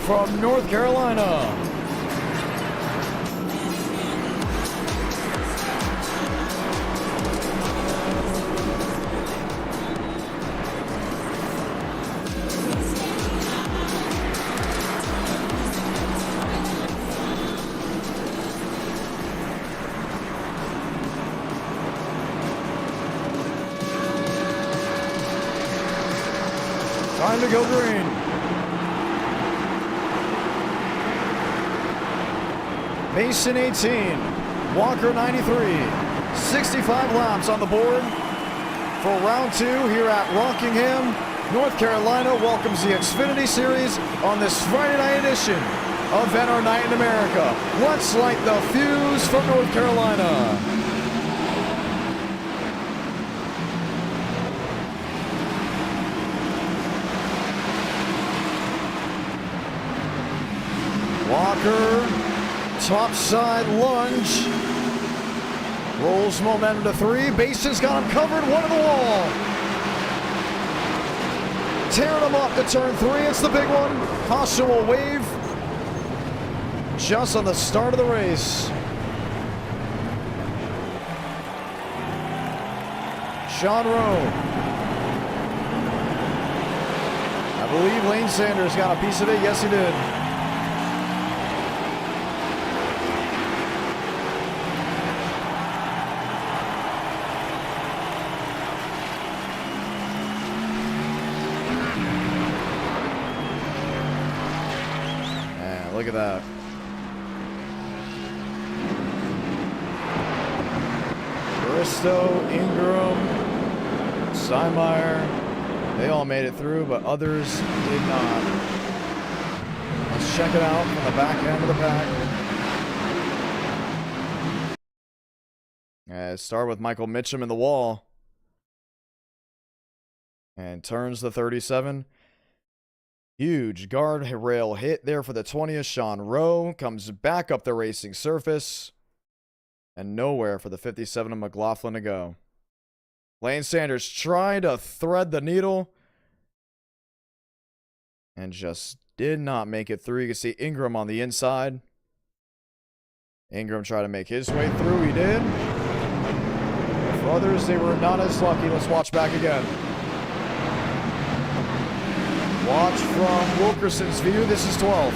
from North Carolina. Time to go green. Mason 18, Walker 93, 65 laps on the board for round 2 here at Rockingham. North Carolina welcomes the Xfinity Series on this Friday night edition of NR Night in America. Let's light the fuse from North Carolina. Walker, top side lunge. Rolls momentum to 3. Basin's got him covered. 1 on the wall. Tearing him up to turn 3. It's the big one. Caution will wave just on the start of the race. Sean Rowe. I believe Lane Sanders got a piece of it. Yes, he did. Look at that. Bristow, Ingram, Steinmeier, they all made it through, but others did not. Let's check it out from the back end of the pack. Start with Michael Mitchum in the wall. And turns the 37. Huge guardrail hit there for the 20th. Sean Rowe comes back up the racing surface. And nowhere for the 57 of McLaughlin to go. Lane Sanders tried to thread the needle. And just did not make it through. You can see Ingram on the inside. Ingram tried to make his way through. He did. For others, they were not as lucky. Let's watch back again. Watch from Wilkerson's view. This is 12.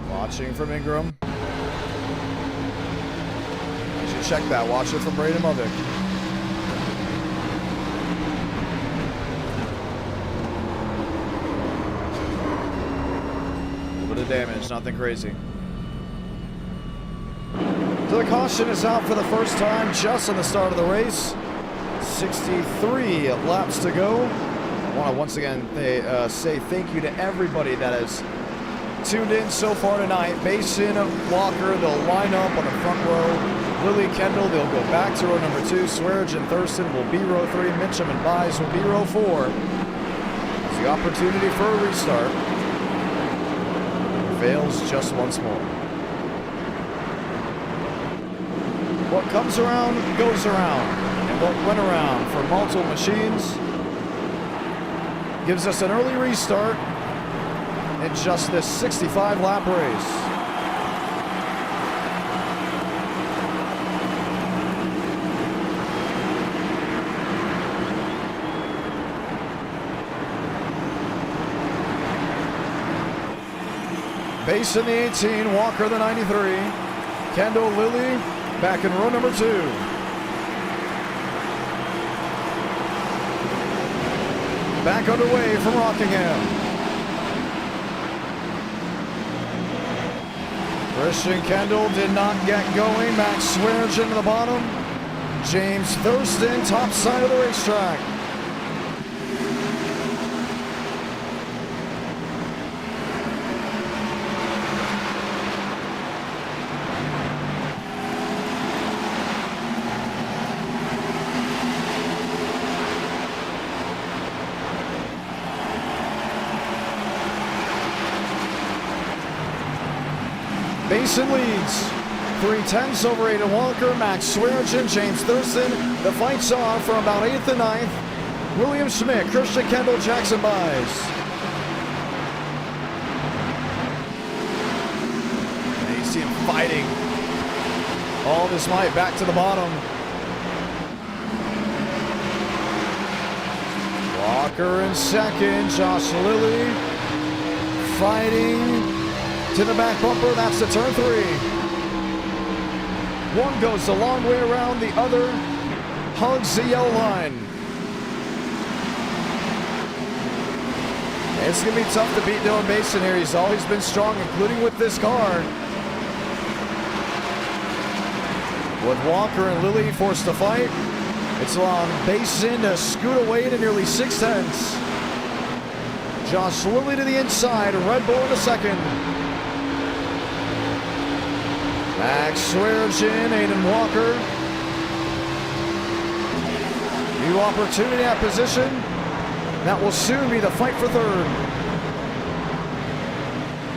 Watching from Ingram. You should check that. Watch it from Braden Movick. Damage, nothing crazy. So the caution is out for the first time just on the start of the race. 63 laps to go. I want to once again say thank you to everybody that has tuned in so far tonight. Mason, Walker, they'll line up on the front row. Lily Kendall, they'll go back to row number 2. Swearage and Thurston will be row 3. Mitchum and Buys will be row 4. It's the opportunity for a restart. Fails just once more. What comes around goes around, and what went around for multiple machines gives us an early restart in just this 65 lap race. Basin the 18, Walker the 93. Kendall Lilly back in row number 2. Back underway from Rockingham. Christian Kendall did not get going. Max Swearengin to the bottom. James Thurston, top side of the racetrack. Basin leads. 3/10 over Aiden Walker, Max Swearengin, James Thurston. The fight's on from about 8th and 9th. William Schmidt, Christian Kendall, Jackson Buys. And you see him fighting all of his might back to the bottom. Walker in second, Josh Lilly fighting to the back bumper. That's the turn 3. One goes the long way around, the other hugs the yellow line. It's going to be tough to beat Dylan Basin here. He's always been strong, including with this car. With Walker and Lilly forced to fight, it's allowing Basin to scoot away to nearly 6/10. Josh Lilly to the inside, Red Bull in the second. Max Swearengin, Aiden Walker. New opportunity at position. That will soon be the fight for third.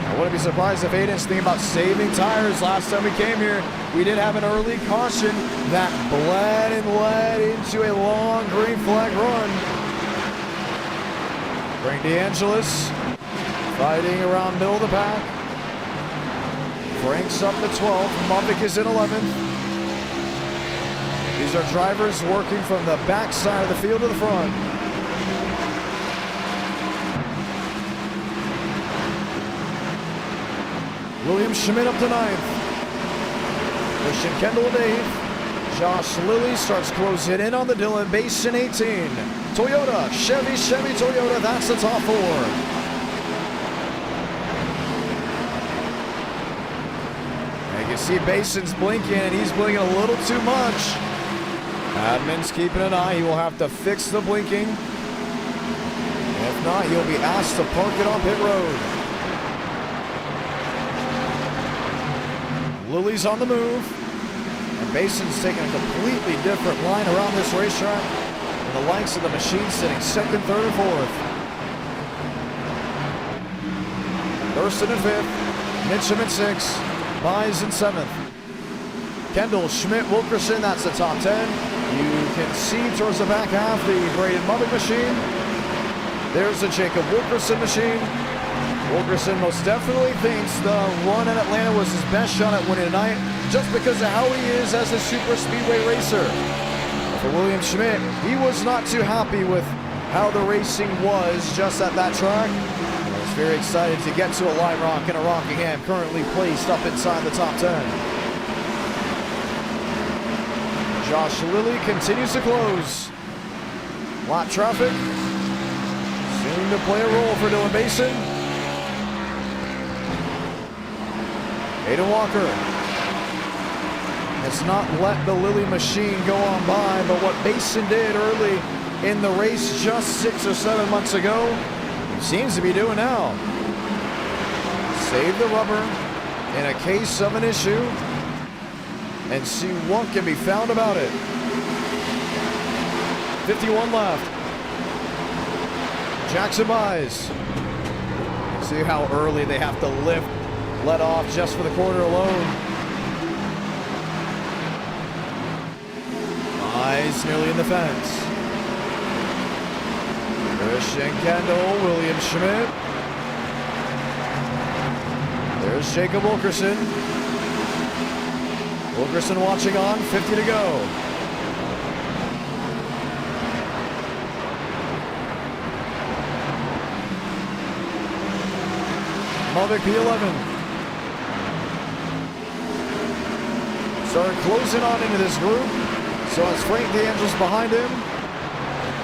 I wouldn't be surprised if Aiden's thinking about saving tires. Last time we came here, we did have an early caution that bled and led into a long green flag run. Frank DeAngelis fighting around middle of the pack. Frank's up to 12th. Mumbick is in 11th. These are drivers working from the back side of the field to the front. William Schmidt up to 9th. Christian Kendall at 8th. Josh Lilly starts closing in on the Dylan Basin 18. Toyota, Chevy, Toyota. That's the top 4. You see Basin's blinking, and he's blinking a little too much. Admin's keeping an eye. He will have to fix the blinking. If not, he'll be asked to park it on pit road. Lilly's on the move. And Basin's taking a completely different line around this racetrack. And the likes of the machine sitting 2nd, 3rd, and 4th. Thurston in 5th. Mitchum in 6th. Buys in 7th. Kendall, Schmidt, Wilkerson, that's the top 10. You can see towards the back half the Braden Mumbick machine. There's the Jacob Wilkerson machine. Wilkerson most definitely thinks the run in Atlanta was his best shot at winning tonight, just because of how he is as a super speedway racer. For William Schmidt, he was not too happy with how the racing was just at that track. Very excited to get to a Lime Rock and a Rockingham, currently placed up inside the top 10. Josh Lilly continues to close. Lap traffic soon to play a role for Dylan Basin. Aiden Walker has not let the Lilly machine go on by, but what Basin did early in the race just 6 or 7 months ago, seems to be doing now. Save the rubber in a case of an issue and see what can be found about it. 51 left. Jackson Buys. See how early they have to let off just for the corner alone. Buys nearly in the fence. Christian Kendall, William Schmidt. There's Jacob Wilkerson. Wilkerson watching on, 50 to go. Mumbick P11. Started closing on into this group. So as Frank DeAngelis behind him.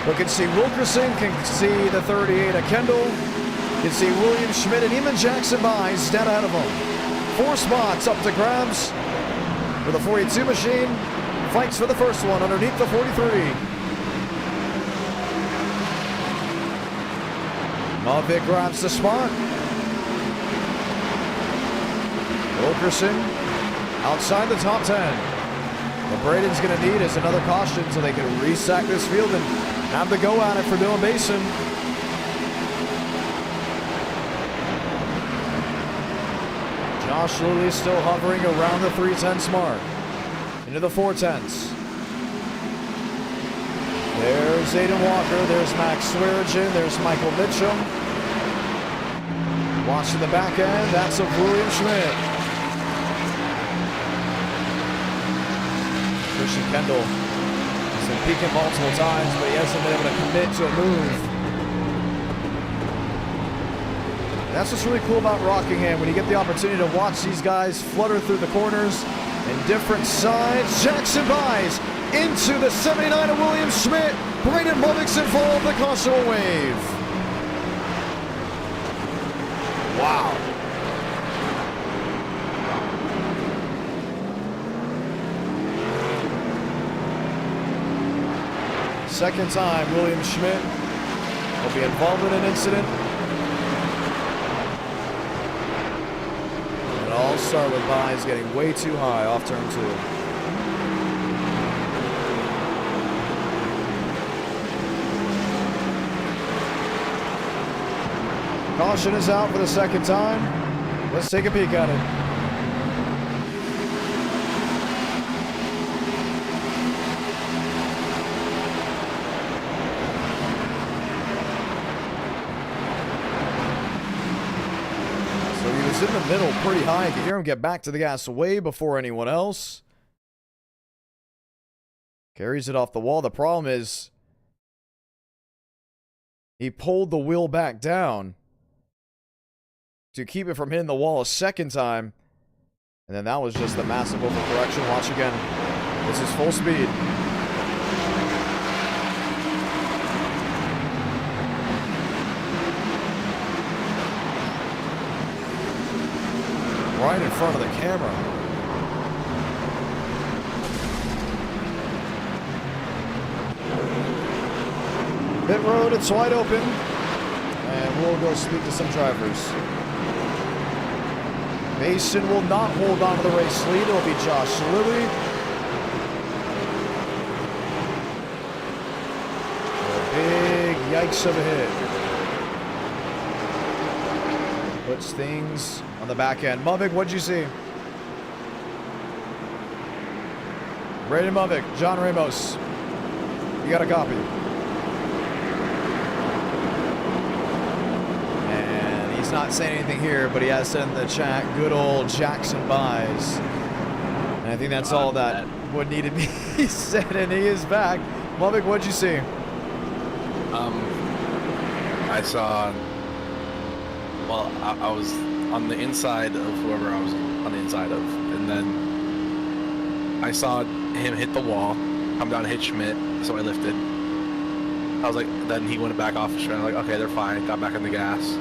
We can see Wilkerson, can see the 38 of Kendall. You can see William Schmidt and even Jackson Byes dead ahead of him. 4 spots up to grabs for the 42 machine. Fights for the first one underneath the 43. Mavic grabs the spot. Wilkerson outside the top 10. What Braden's going to need is another caution so they can resack this field and have the go at it for Dylan Basin. Josh Lilly still hovering around the 310s mark. Into the 410s. There's Aiden Walker. There's Max Swearigan. There's Michael Mitchum. Watching the back end. That's of William Schmidt. Christian Kendall has been peaking multiple times, but he hasn't been able to commit to a move. That's what's really cool about Rockingham, when you get the opportunity to watch these guys flutter through the corners and different sides. Jackson Byes into the 79 of William Schmidt. Braden Bubbick's involved. The caution will wave. Wow. Second time William Schmidt will be involved in an incident. It all started with Byes getting way too high off turn 2. Caution is out for the second time. Let's take a peek at it. So he was in the middle pretty high. You could hear him get back to the gas way before anyone else. Carries it off the wall. The problem is he pulled the wheel back down to keep it from hitting the wall a second time. And then that was just the massive overcorrection. Watch again. This is full speed. Right in front of the camera. Pit road, it's wide open. And we'll go speak to some drivers. Mason will not hold on to the race lead. It'll be Josh Lilly. A big yikes of a hit. Puts things on the back end. Mavic, what'd you see? Braden Mavic, John Ramos. You got a copy. He's not saying anything here, but he has said in the chat, good old Jackson Byes. And I think that's all that would need to be said, and he is back. Mavic, what'd you see? I saw, well, I was on the inside of whoever I was on the inside of, and then I saw him hit the wall, come down and hit Schmidt, so I lifted. I was like, then he went back off of Schmidt. I'm like, okay, they're fine, got back on the gas.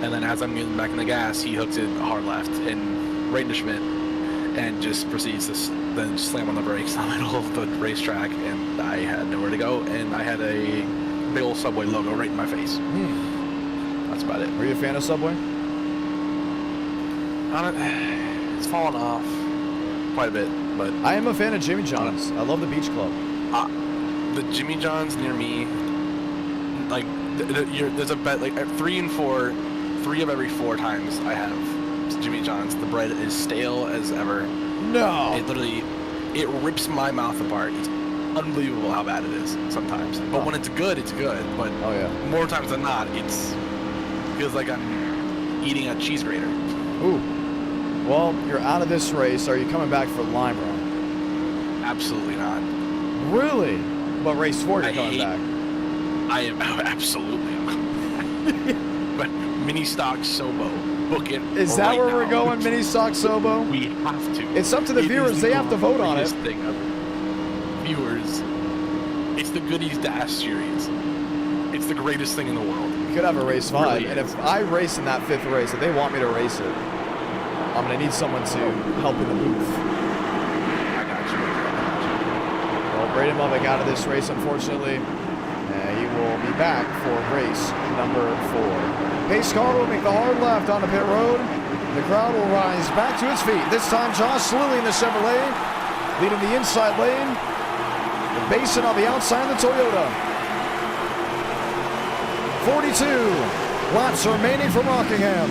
And then as I'm getting back in the gas, he hooks it hard left and right into Schmidt and just proceeds to then slam on the brakes in the middle of the racetrack, and I had nowhere to go, and I had a big old Subway logo right in my face. That's about it. Are you a fan of Subway? It's fallen off quite a bit, but... I am a fan of Jimmy John's. I love the Beach Club. The Jimmy John's near me, like, there's a bet, like, 3 and 4... 3 of every 4 times I have Jimmy John's, the bread is stale as ever. No. It literally, it rips my mouth apart. It's unbelievable how bad it is sometimes. But when it's good, it's good. But oh, yeah. More times than not, it feels like I'm eating a cheese grater. Ooh. Well, you're out of this race. Are you coming back for Lime Run? Absolutely not. Really? But race 4 you're coming back. I am absolutely. But mini stock Sobo. book it. Is that right where we're now. going, Mini Stock Sobo? We have to. It's up to the It viewers. is They the have to vote on it. greatest thing ever. Viewers, it's the Goodies Dash series. It's the greatest thing in the world. We could have a race 5, really and is. if I race in that 5th race, if they want me to race it, I'm gonna need someone to help in the booth. I got you. Well, Braden Lubbock out of this race, unfortunately. He will be back for race number 4. Pace car will make the hard left onto pit road. The crowd will rise back to its feet. This time, Josh Lilly in the Chevrolet, leading the inside lane. The Basin on the outside of the Toyota. 42 laps remaining from Rockingham.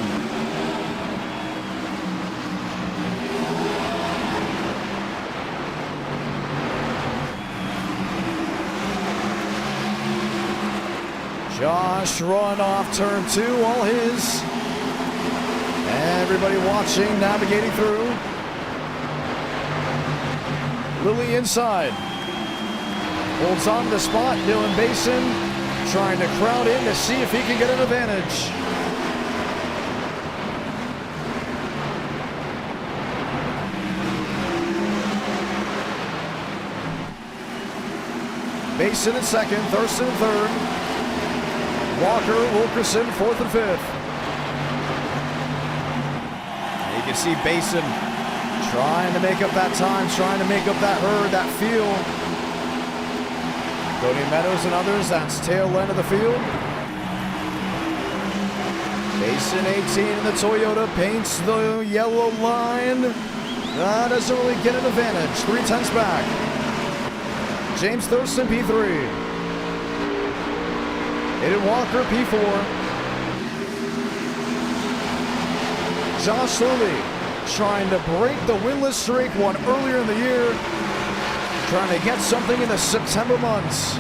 Josh run off turn 2, all his. Everybody watching, navigating through. Lilly inside. Holds on to the spot. Dylan Basin trying to crowd in to see if he can get an advantage. Basin in second, Thurston in third. Walker, Wilkerson, 4th and 5th. And you can see Basin trying to make up that time, trying to make up that herd, that field. Cody Meadows and others, that's tail end of the field. Basin 18 in the Toyota, paints the yellow line. Doesn't really get an advantage, 3/10 back. James Thurston, P3. Aiden Walker, P4. Josh Lilly trying to break the winless streak won earlier in the year. Trying to get something in the September months.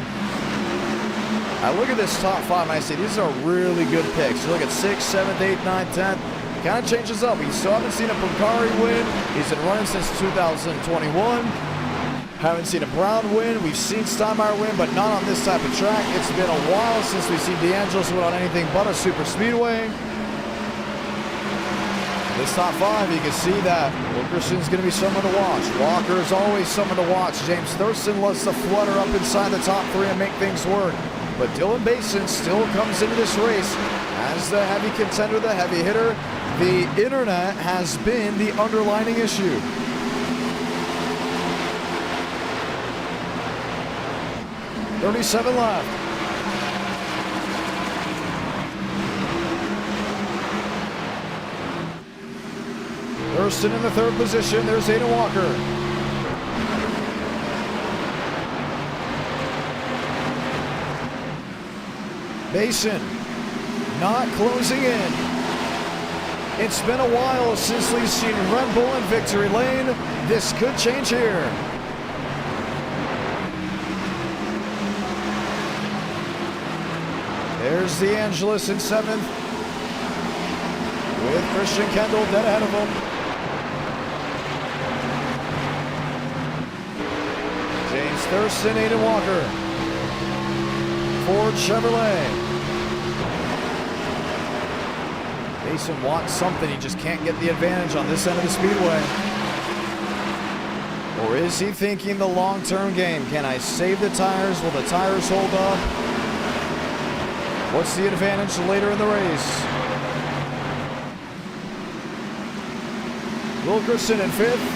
I look at this top 5 and I say these are really good picks. You look at 6th, 7th, 8th, 9th, 10th. Kind of changes up. We still haven't seen a Picari win. He's been running since 2021. Haven't seen a Brown win. We've seen Steinmeier win, but not on this type of track. It's been a while since we've seen DeAngelis win on anything but a super speedway. This top 5, you can see that Wilkerson's going to be someone to watch. Walker is always someone to watch. James Thurston lets the flutter up inside the top 3 and make things work. But Dylan Basin still comes into this race as the heavy contender, the heavy hitter. The internet has been the underlining issue. .37 left. Thurston in the 3rd position. There's Aiden Walker. Basin not closing in. It's been a while since we've seen Red Bull in victory lane. This could change here. There's DeAngelis in 7th with Christian Kendall dead ahead of him. James Thurston, Aiden Walker. Ford Chevrolet. Basin wants something, he just can't get the advantage on this end of the speedway. Or is he thinking the long-term game? Can I save the tires? Will the tires hold up? What's the advantage later in the race? Wilkerson in 5th.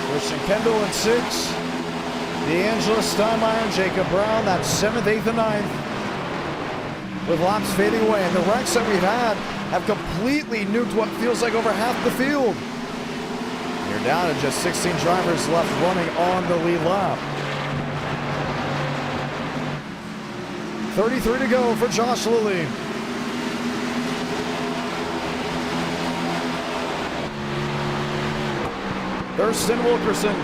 Christian Kendall in 6th. DeAngelis, Steinmeier, and Jacob Brown. That's 7th, 8th, and 9th. With laps fading away. And the wrecks that we've had have completely nuked what feels like over half the field. You're down to just 16 drivers left running on the lead lap. 33 to go for Josh Lilly. Thurston Wilkerson.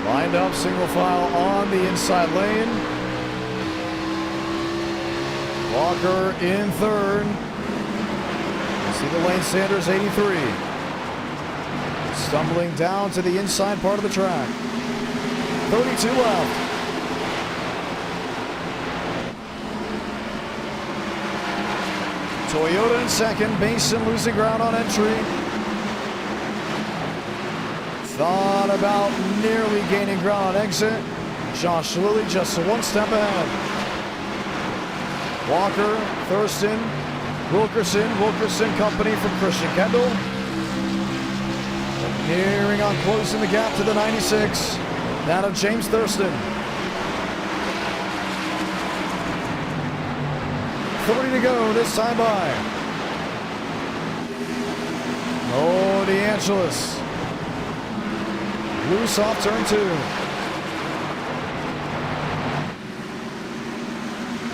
Lined up single file on the inside lane. Walker in 3rd. You see the lane Sanders 83. Stumbling down to the inside part of the track. 32 left. Toyota in second. Basin losing ground on entry. Thought about nearly gaining ground on exit. Josh Lilly just one step ahead. Walker, Thurston, Wilkerson company from Christian Kendall. Nearing on closing the gap to the 96. That of James Thurston. 30 to go this time by. Oh, DeAngelis. Loose off turn 2.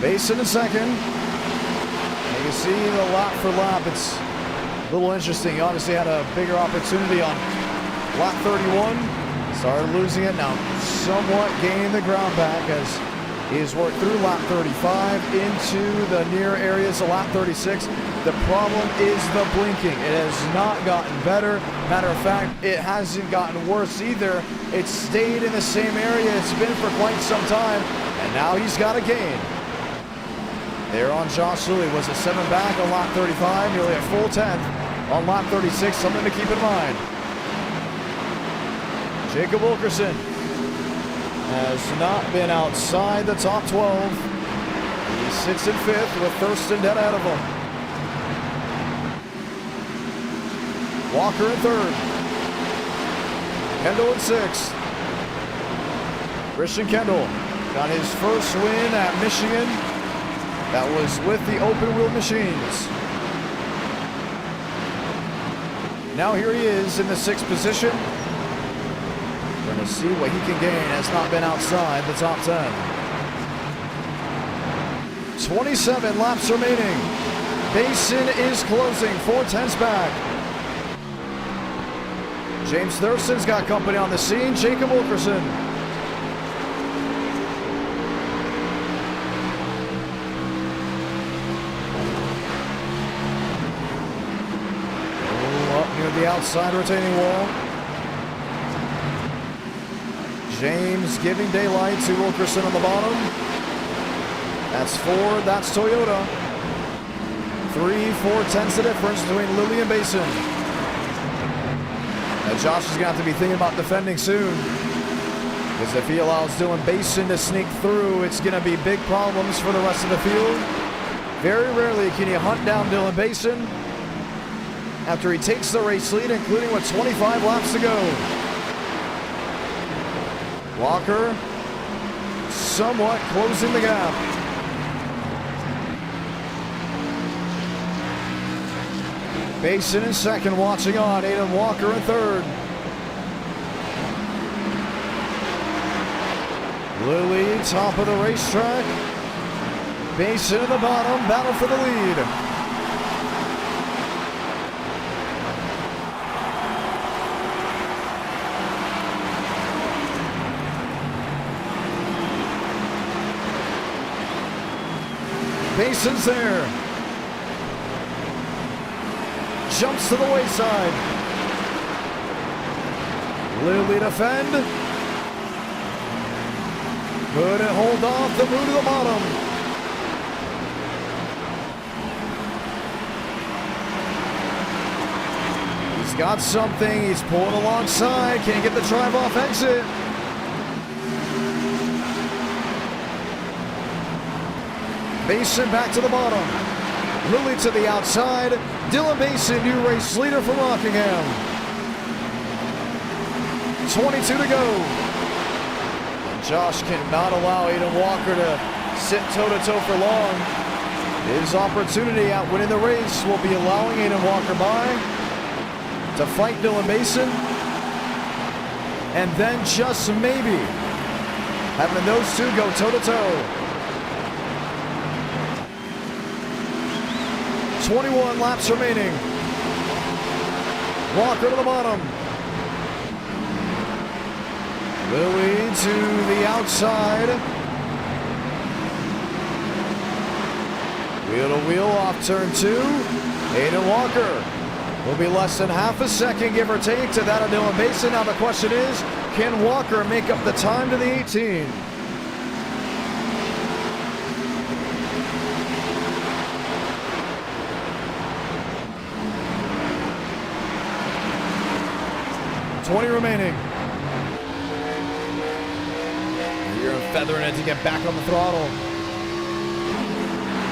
Basin in second. You can see the lap for lap. It's a little interesting. He obviously had a bigger opportunity on lap 31. Started losing it. Now somewhat gaining the ground back as he has worked through lap 35 into the near areas of lap 36. The problem is the blinking. It has not gotten better. Matter of fact, it hasn't gotten worse either. It's stayed in the same area it's been for quite some time, and now he's got a gain. There on Josh Lilly was a 7 back on lap 35, nearly a full 10th on lap 36, something to keep in mind. Jacob Wilkerson has not been outside the top 12. He sits in 5th with Thurston dead ahead of him. Walker in 3rd. Kendall in 6th. Christian Kendall got his first win at Michigan. That was with the open wheel machines. Now here he is in the 6th position. We're going to see what he can gain. Has not been outside the top 10. 27 laps remaining. Basin is closing. 4/10 back. James Thurston's got company on the scene. Jacob Wilkerson. The outside retaining wall. James giving daylight to Wilkerson on the bottom. That's Ford, that's Toyota. 3/4 the difference between Lilly and Basin. Now Josh is going to have to be thinking about defending soon, because if he allows Dylan Basin to sneak through, it's going to be big problems for the rest of the field. Very rarely can you hunt down Dylan Basin after he takes the race lead, including with 25 laps to go. Walker somewhat closing the gap. Basin in second, watching on. Aidan Walker in 3rd. Lilly, top of the racetrack. Basin at the bottom, battle for the lead. Basin's there. Jumps to the wayside. Lilly defend. Couldn't hold off the move to the bottom. He's got something. He's pulling alongside. Can't get the drive off exit. Basin back to the bottom. Lilly to the outside. Dylan Basin, new race leader from Rockingham. 22 to go. And Josh cannot allow Aidan Walker to sit toe-to-toe for long. His opportunity at winning the race will be allowing Aidan Walker by to fight Dylan Basin. And then just maybe having those two go toe-to-toe. 21 laps remaining. Walker to the bottom. Lilly to the outside. Wheel to wheel off turn 2. Aidan Walker will be less than half a second, give or take, to that of Dylan Basin. Now the question is, can Walker make up the time to the 18? 20 remaining. You're feathering it to get back on the throttle.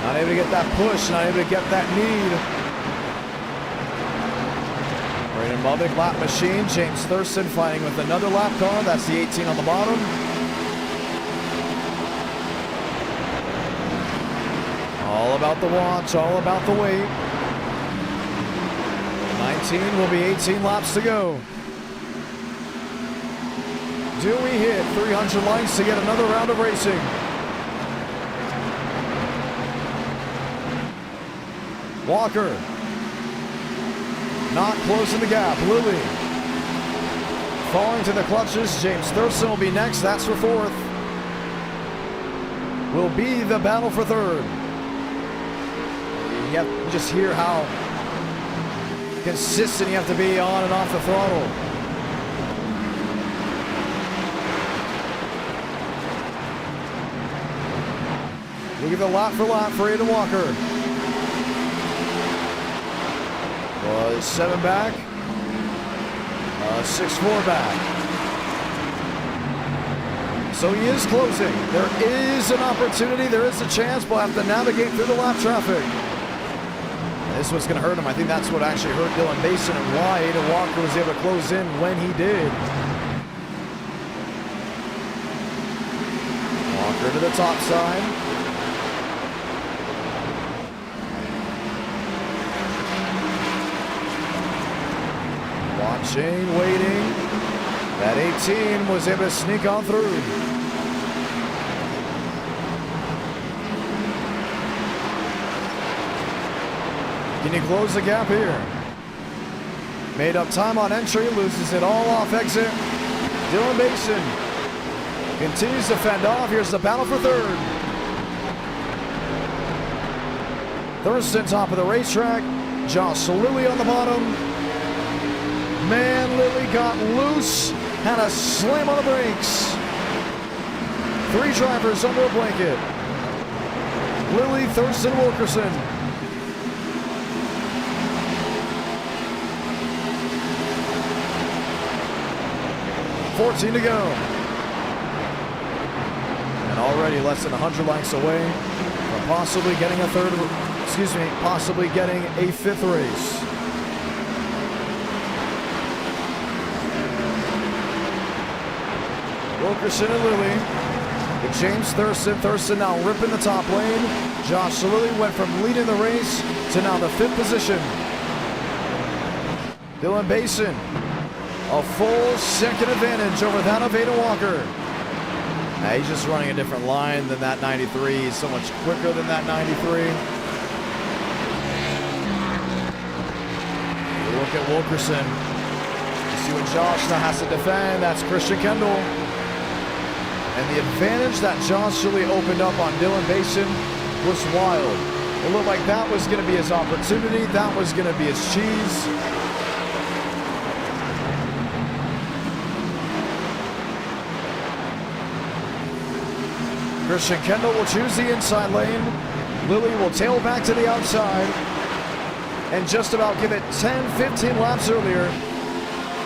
Not able to get that push, not able to get that need. Brandon Lubbock, lap machine. James Thurston fighting with another lap car. That's the 18 on the bottom. All about the watch, all about the weight. 19 will be 18 laps to go. Do we hit 300 lines to get another round of racing? Walker. Not closing the gap. Lilly. Falling to the clutches. James Thurston will be next. That's for fourth. Will be the battle for third. You have to just hear how consistent you have to be on and off the throttle. Look at the lap for Aiden Walker. Was 7 back. 6-4 back. So he is closing. There is an opportunity. There is a chance. We'll have to navigate through the lap traffic. This was going to hurt him. I think that's what actually hurt Dylan Basin and why Aiden Walker was able to close in when he did. Walker to the top side. Watching, waiting. That 18 was able to sneak on through. Can you close the gap here? Made up time on entry, loses it all off exit. Dylan Basin continues to fend off. Here's the battle for third. Thurston top of the racetrack. Josh Lilly on the bottom. Man, Lilly got loose. Had a slam on the brakes. 3 drivers under a blanket. Lilly, Thurston, Wilkerson. $14 to go. And already less than 100 lengths away from possibly getting a possibly getting a 5th race. Wilkerson and Lilly. With James Thurston. Thurston now ripping the top lane. Josh Lilly went from leading the race to now the 5th position. Dylan Basin. A full second advantage over that of Aiden Walker. Now he's just running a different line than that 93. He's so much quicker than that 93. Look at Wilkerson. You see what Josh now has to defend. That's Christian Kendall. And the advantage that Josh really opened up on Dylan Basin was wild. It looked like that was going to be his opportunity. That was going to be his cheese. Christian Kendall will choose the inside lane. Lilly will tail back to the outside and just about give it 10-15 laps earlier.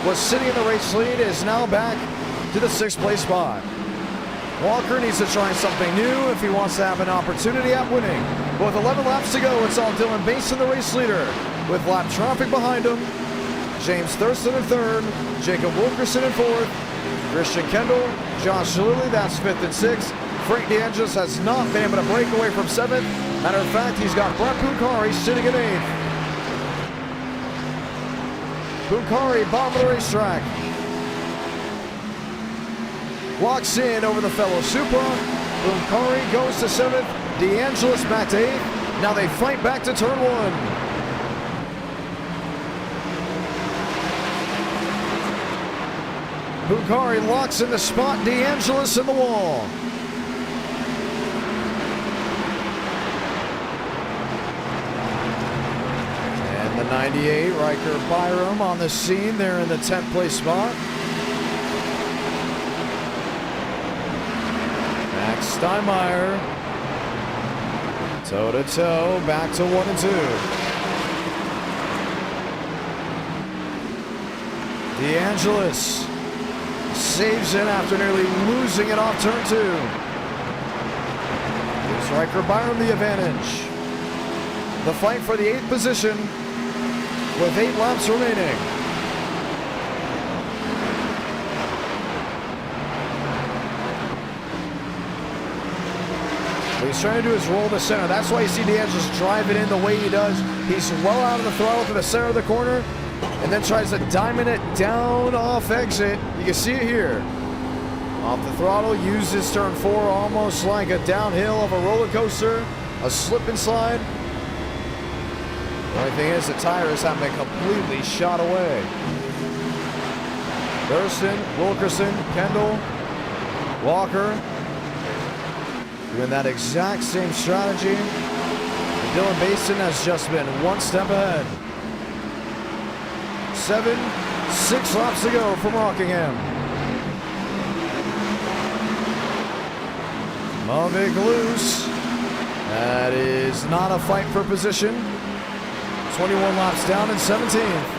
Was sitting in the race lead, is now back to the 6th place spot. Walker needs to try something new if he wants to have an opportunity at winning. But with 11 laps to go, it's all Dylan Basin, the race leader, with lap traffic behind him. James Thurston in 3rd, Jacob Wilkerson in 4th, Christian Kendall, Josh Lilly, that's 5th and 6th. Frank DeAngelis has not been able to break away from 7th. Matter of fact, he's got Brett Pucari sitting in 8th. Pucari, bottom of the racetrack. Locks in over the fellow Supra. Pucari goes to 7th. DeAngelis back to 8th. Now they fight back to turn 1. Pucari locks in the spot. DeAngelis in the wall. And the 98, Riker Byram on the scene there in the 10th place spot. Max Steinmeier. Toe to toe, back to 1 and 2. DeAngelis saves it after nearly losing it off turn 2. Gives Riker Byram the advantage. The fight for the 8th position with 8 laps remaining. What he's trying to do is roll the center. That's why you see DeAngelis drive it in the way he does. He's well out of the throttle to the center of the corner and then tries to diamond it down off exit. You can see it here. Off the throttle, uses turn 4 almost like a downhill of a roller coaster, a slip and slide. The only thing is the tires have been completely shot away. Thurston, Wilkerson, Kendall, Walker doing that exact same strategy. And Dylan Basin has just been one step ahead. 6 laps to go from Rockingham. Mavic loose. That is not a fight for position. 21 laps down in 17th.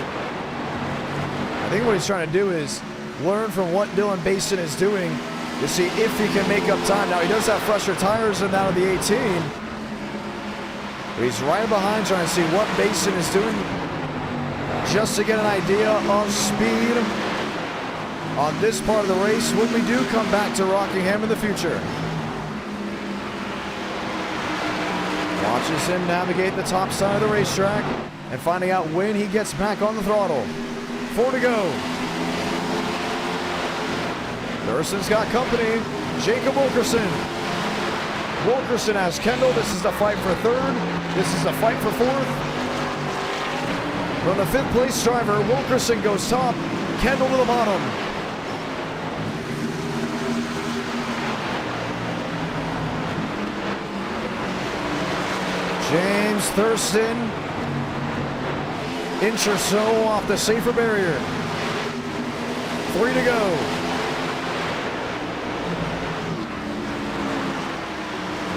I think what he's trying to do is learn from what Dylan Basin is doing to see if he can make up time. Now, he does have fresher tires than that of the 18. But he's right behind trying to see what Basin is doing just to get an idea of speed on this part of the race when we do come back to Rockingham in the future. Watches him navigate the top side of the racetrack and finding out when he gets back on the throttle. 4 to go. Thurston's got company. Jacob Wilkerson. Wilkerson has Kendall. This is the fight for 3rd. This is the fight for 4th. From the 5th place driver, Wilkerson goes top. Kendall to the bottom. James Thurston, inch or so off the safer barrier. 3 to go.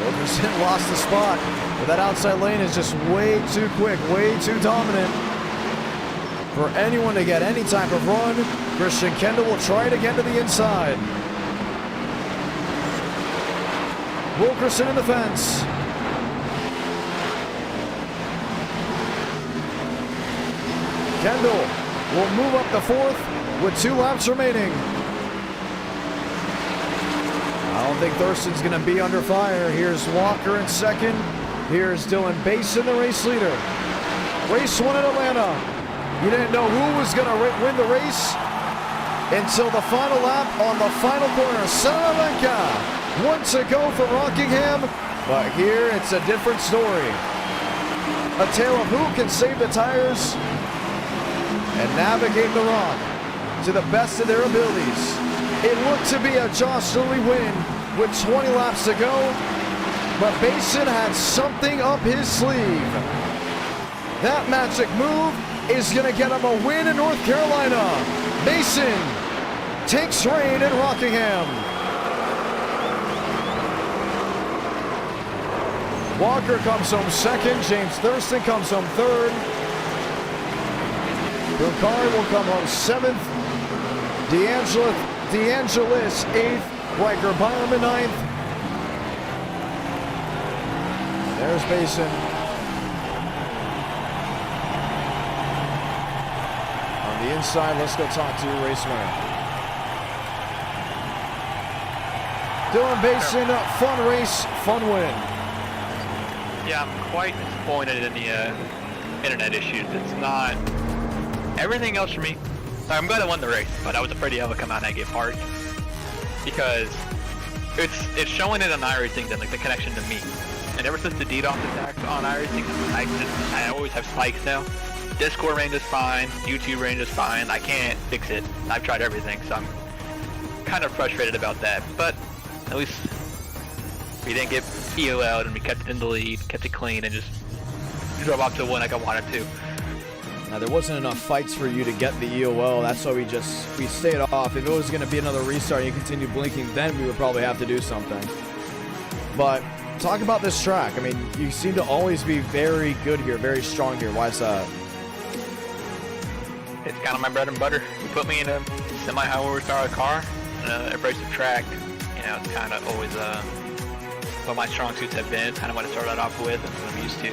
Wilkerson lost the spot, but that outside lane is just way too quick, way too dominant for anyone to get any type of run. Christian Kendall will try it again to the inside. Wilkerson in the fence. Kendall will move up the 4th with 2 laps remaining. I don't think Thurston's going to be under fire. Here's Walker in 2nd. Here's Dylan Basin, the race leader. Race 1 in Atlanta. You didn't know who was going to win the race until the final lap on the final corner. Salamanca, 1 to go for Rockingham, but here it's a different story. A tale of who can save the tires and navigate the rock to the best of their abilities. It looked to be a jostly win with 20 laps to go, but Basin had something up his sleeve. That magic move is going to get him a win in North Carolina. Basin takes reign in Rockingham. Walker comes home 2nd. James Thurston comes home 3rd. Bilkari will come home 7th. DeAngelis 8th. Riker Byram in 9th. There's Basin. On the inside, let's go talk to race winner. Dylan Basin, fun race, fun win. Yeah, I'm quite disappointed in the internet issues. It's not everything else for me. I'm glad I won the race, but I was afraid it would come out negative hard because it's showing it on iRacing then, like the connection to me. And ever since the DDoS attacks on iRacing, I always have spikes now. Discord range is fine, YouTube range is fine. I can't fix it. I've tried everything, so I'm kind of frustrated about that. But at least we didn't get EOL'd and we kept it in the lead, kept it clean, and just drove off to a win like I wanted to. Now, there wasn't enough fights for you to get the EOL. That's why we stayed off. If it was going to be another restart and you continued blinking, then we would probably have to do something. But talk about this track. I mean, you seem to always be very good here, very strong here. Why is that? It's kind of my bread and butter. put me in a semi-high horsepower car, abrasive track, it's kind of always what my strong suits have been, kind of what I started off with and what I'm used to.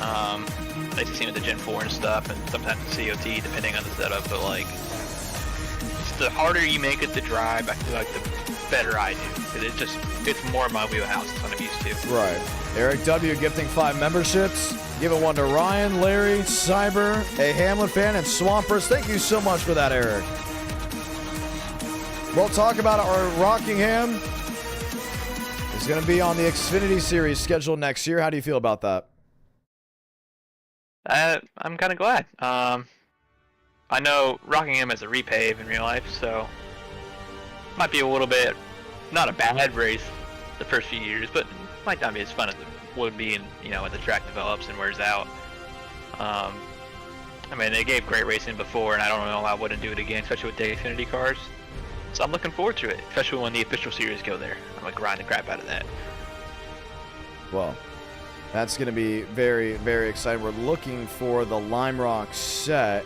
I like to see with the Gen 4 and stuff, and sometimes the COT depending on the setup, but like, the harder you make it to drive, I feel like the better I do, because it's more my wheelhouse than what I'm used to. Right. Eric W. gifting 5 memberships. Giving one to Ryan, Larry, Cyber, a Hamlet fan, and Swampers. Thank you so much for that, Eric. We'll talk about our Rockingham. It's going to be on the Xfinity Series scheduled next year. How do you feel about that? I'm kind of glad. I know Rockingham is a repave in real life, so might be a little bit, not a bad race the first few years, but might not be as fun as it would be as the track develops and wears out. I mean, they gave great racing before, and I don't know why I wouldn't do it again, especially with the Xfinity cars. So I'm looking forward to it, especially when the official series go there. I'm gonna grind the crap out of that. Well, that's going to be very, very exciting. We're looking for the Lime Rock set.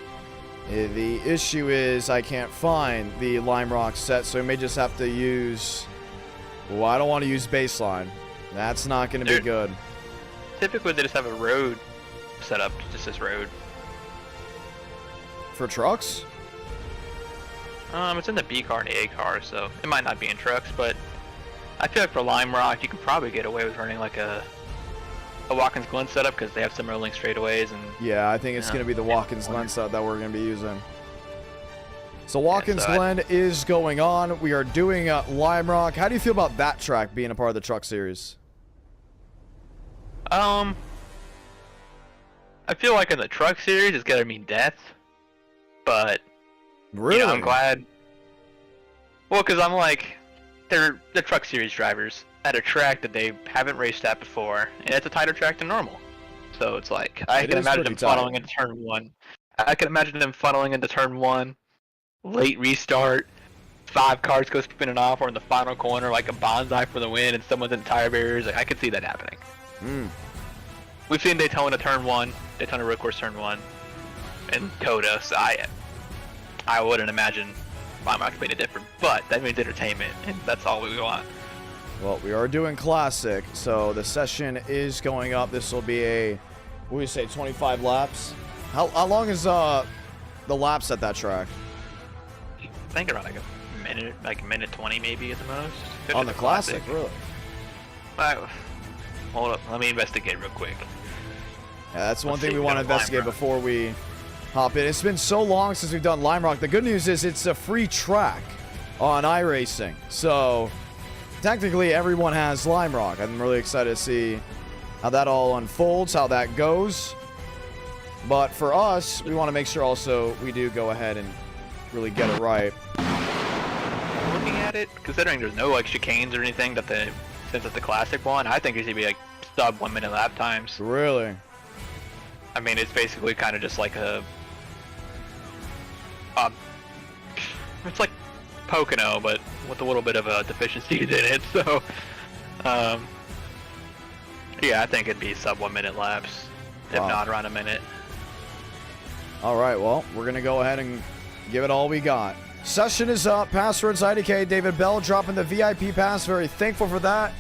The issue is I can't find the Lime Rock set, so we may just have to use... Well, I don't want to use baseline. That's not going to be good. Typically, they just have a road set up, just as road. For trucks? It's in the B car and the A car, so it might not be in trucks, but I feel like for Lime Rock, you can probably get away with running like a Watkins Glen setup because they have similar link straightaways and. Yeah, I think it's going to be the Watkins Glen setup that we're going to be using. So Watkins Glen is going on. We are doing Lime Rock. How do you feel about that track being a part of the Truck Series? I feel like in the Truck Series it's gonna mean death, but really, I'm glad. Well, because I'm like, they're the Truck Series drivers at a track that they haven't raced at before, and it's a tighter track than normal. So it's like I can imagine them funneling into turn 1. I can imagine them funneling into turn 1, late restart, 5 cars go spinning off, or in the final corner like a bonsai for the win, and someone's in tire barriers. Like, I could see that happening. We've seen Daytona turn 1, Daytona Road Course turn 1, and Coda. So I wouldn't imagine Lime Rock made it different, but that means entertainment, and that's all we want. Well, we are doing Classic, so the session is going up. This will be a, what do you say, 25 laps? How long is the laps at that track? I think around like a minute 20 maybe at the most. On the Classic, really? Hold up, let me investigate real quick. Yeah, that's one thing we want to investigate before we hop in. It's been so long since we've done Lime Rock. The good news is it's a free track on iRacing. So technically everyone has Lime Rock. I'm really excited to see how that all unfolds, how that goes. But for us, we want to make sure also we do go ahead and really get it right. Looking at it, considering there's no like chicanes or anything that since it's the Classic one, I think it's gonna be like sub 1 minute lap times. Really? I mean, it's basically kind of just like it's like Pocono, but with a little bit of deficiencies in it. So, yeah, I think it'd be sub 1 minute laps, if not around a minute. All right, well, we're gonna go ahead and give it all we got. Session is up. Passwords IDK. David Bell dropping the VIP pass. Very thankful for that.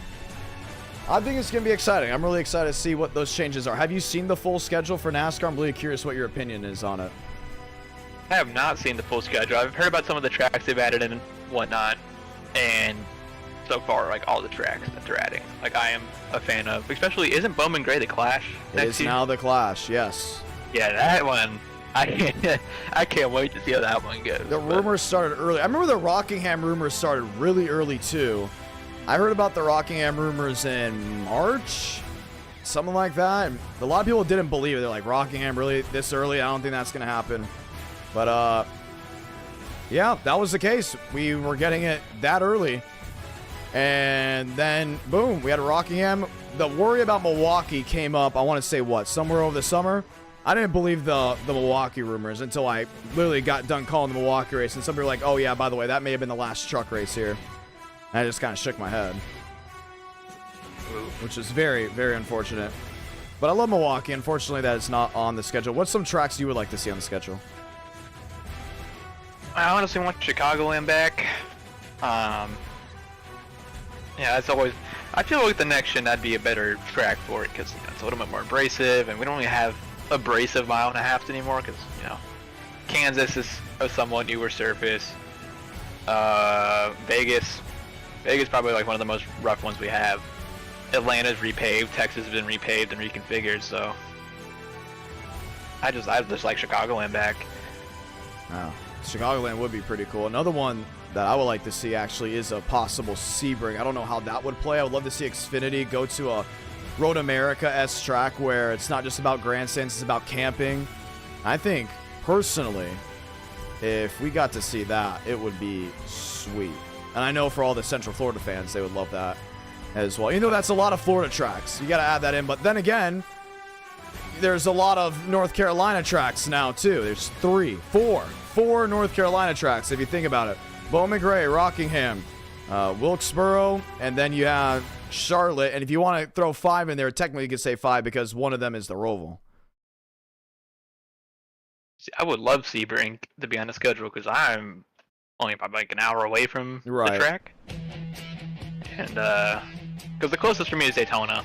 I think it's going to be exciting. I'm really excited to see what those changes are. Have you seen the full schedule for NASCAR? I'm really curious what your opinion is on it. I have not seen the full schedule. I've heard about some of the tracks they've added and whatnot, and so far, like, all the tracks that they're adding, like, I am a fan of. Especially, isn't Bowman Gray the Clash next year? It is now the Clash, yes. Yeah, that one. I can't wait to see how that one goes. The rumors started early. I remember the Rockingham rumors started really early, too. I heard about the Rockingham rumors in March, something like that. And a lot of people didn't believe it. They're like, Rockingham really this early? I don't think that's going to happen. But, yeah, that was the case. We were getting it that early. And then, boom, we had a Rockingham. The worry about Milwaukee came up, I want to say, what, somewhere over the summer? I didn't believe the Milwaukee rumors until I literally got done calling the Milwaukee race. And somebody were like, oh, yeah, by the way, that may have been the last truck race here. And I just kind of shook my head, which is very, very unfortunate. But I love Milwaukee. Unfortunately, that it's not on the schedule. What's some tracks you would like to see on the schedule? I honestly want Chicagoland back. Yeah, it's always. I feel like the next gen that'd be a better track for it because it's a little bit more abrasive, and we don't really have abrasive 1.5 miles anymore because Kansas is a somewhat newer surface. Vegas probably like one of the most rough ones we have. Atlanta's repaved, Texas has been repaved and reconfigured, so I just like Chicagoland back. Wow. Chicagoland would be pretty cool. Another one that I would like to see actually is a possible Sebring. I don't know how that would play. I would love to see Xfinity go to a Road America-esque track where it's not just about grandstands, it's about camping. I think, personally, if we got to see that, it would be sweet. And I know for all the Central Florida fans, they would love that as well. You know, that's a lot of Florida tracks. You got to add that in. But then again, there's a lot of North Carolina tracks now, too. There's four North Carolina tracks, if you think about it. Bowman Gray, Rockingham, Wilkesboro, and then you have Charlotte. And if you want to throw 5 in there, technically you could say 5 because one of them is the Roval. See, I would love Sebring to be on the schedule because I'm only probably like an hour away from the track. And because the closest for me is Daytona.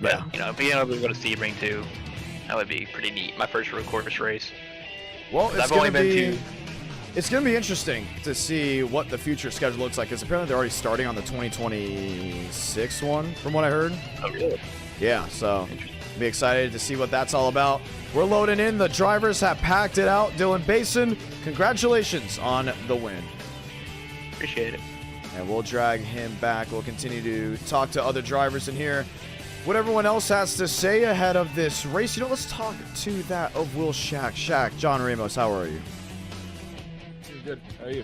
But, being able to go to Sebring too, that would be pretty neat. My first road course race. Well, it's going to be interesting to see what the future schedule looks like, because apparently they're already starting on the 2026 one, from what I heard. Oh, really? Yeah, so be excited to see what that's all about. We're loading in. The drivers have packed it out. Dylan Basin, congratulations on the win. Appreciate it. And we'll drag him back. We'll continue to talk to other drivers in here. What everyone else has to say ahead of this race. Let's talk to that of Will Shack. John Ramos, how are you? Good. How are you?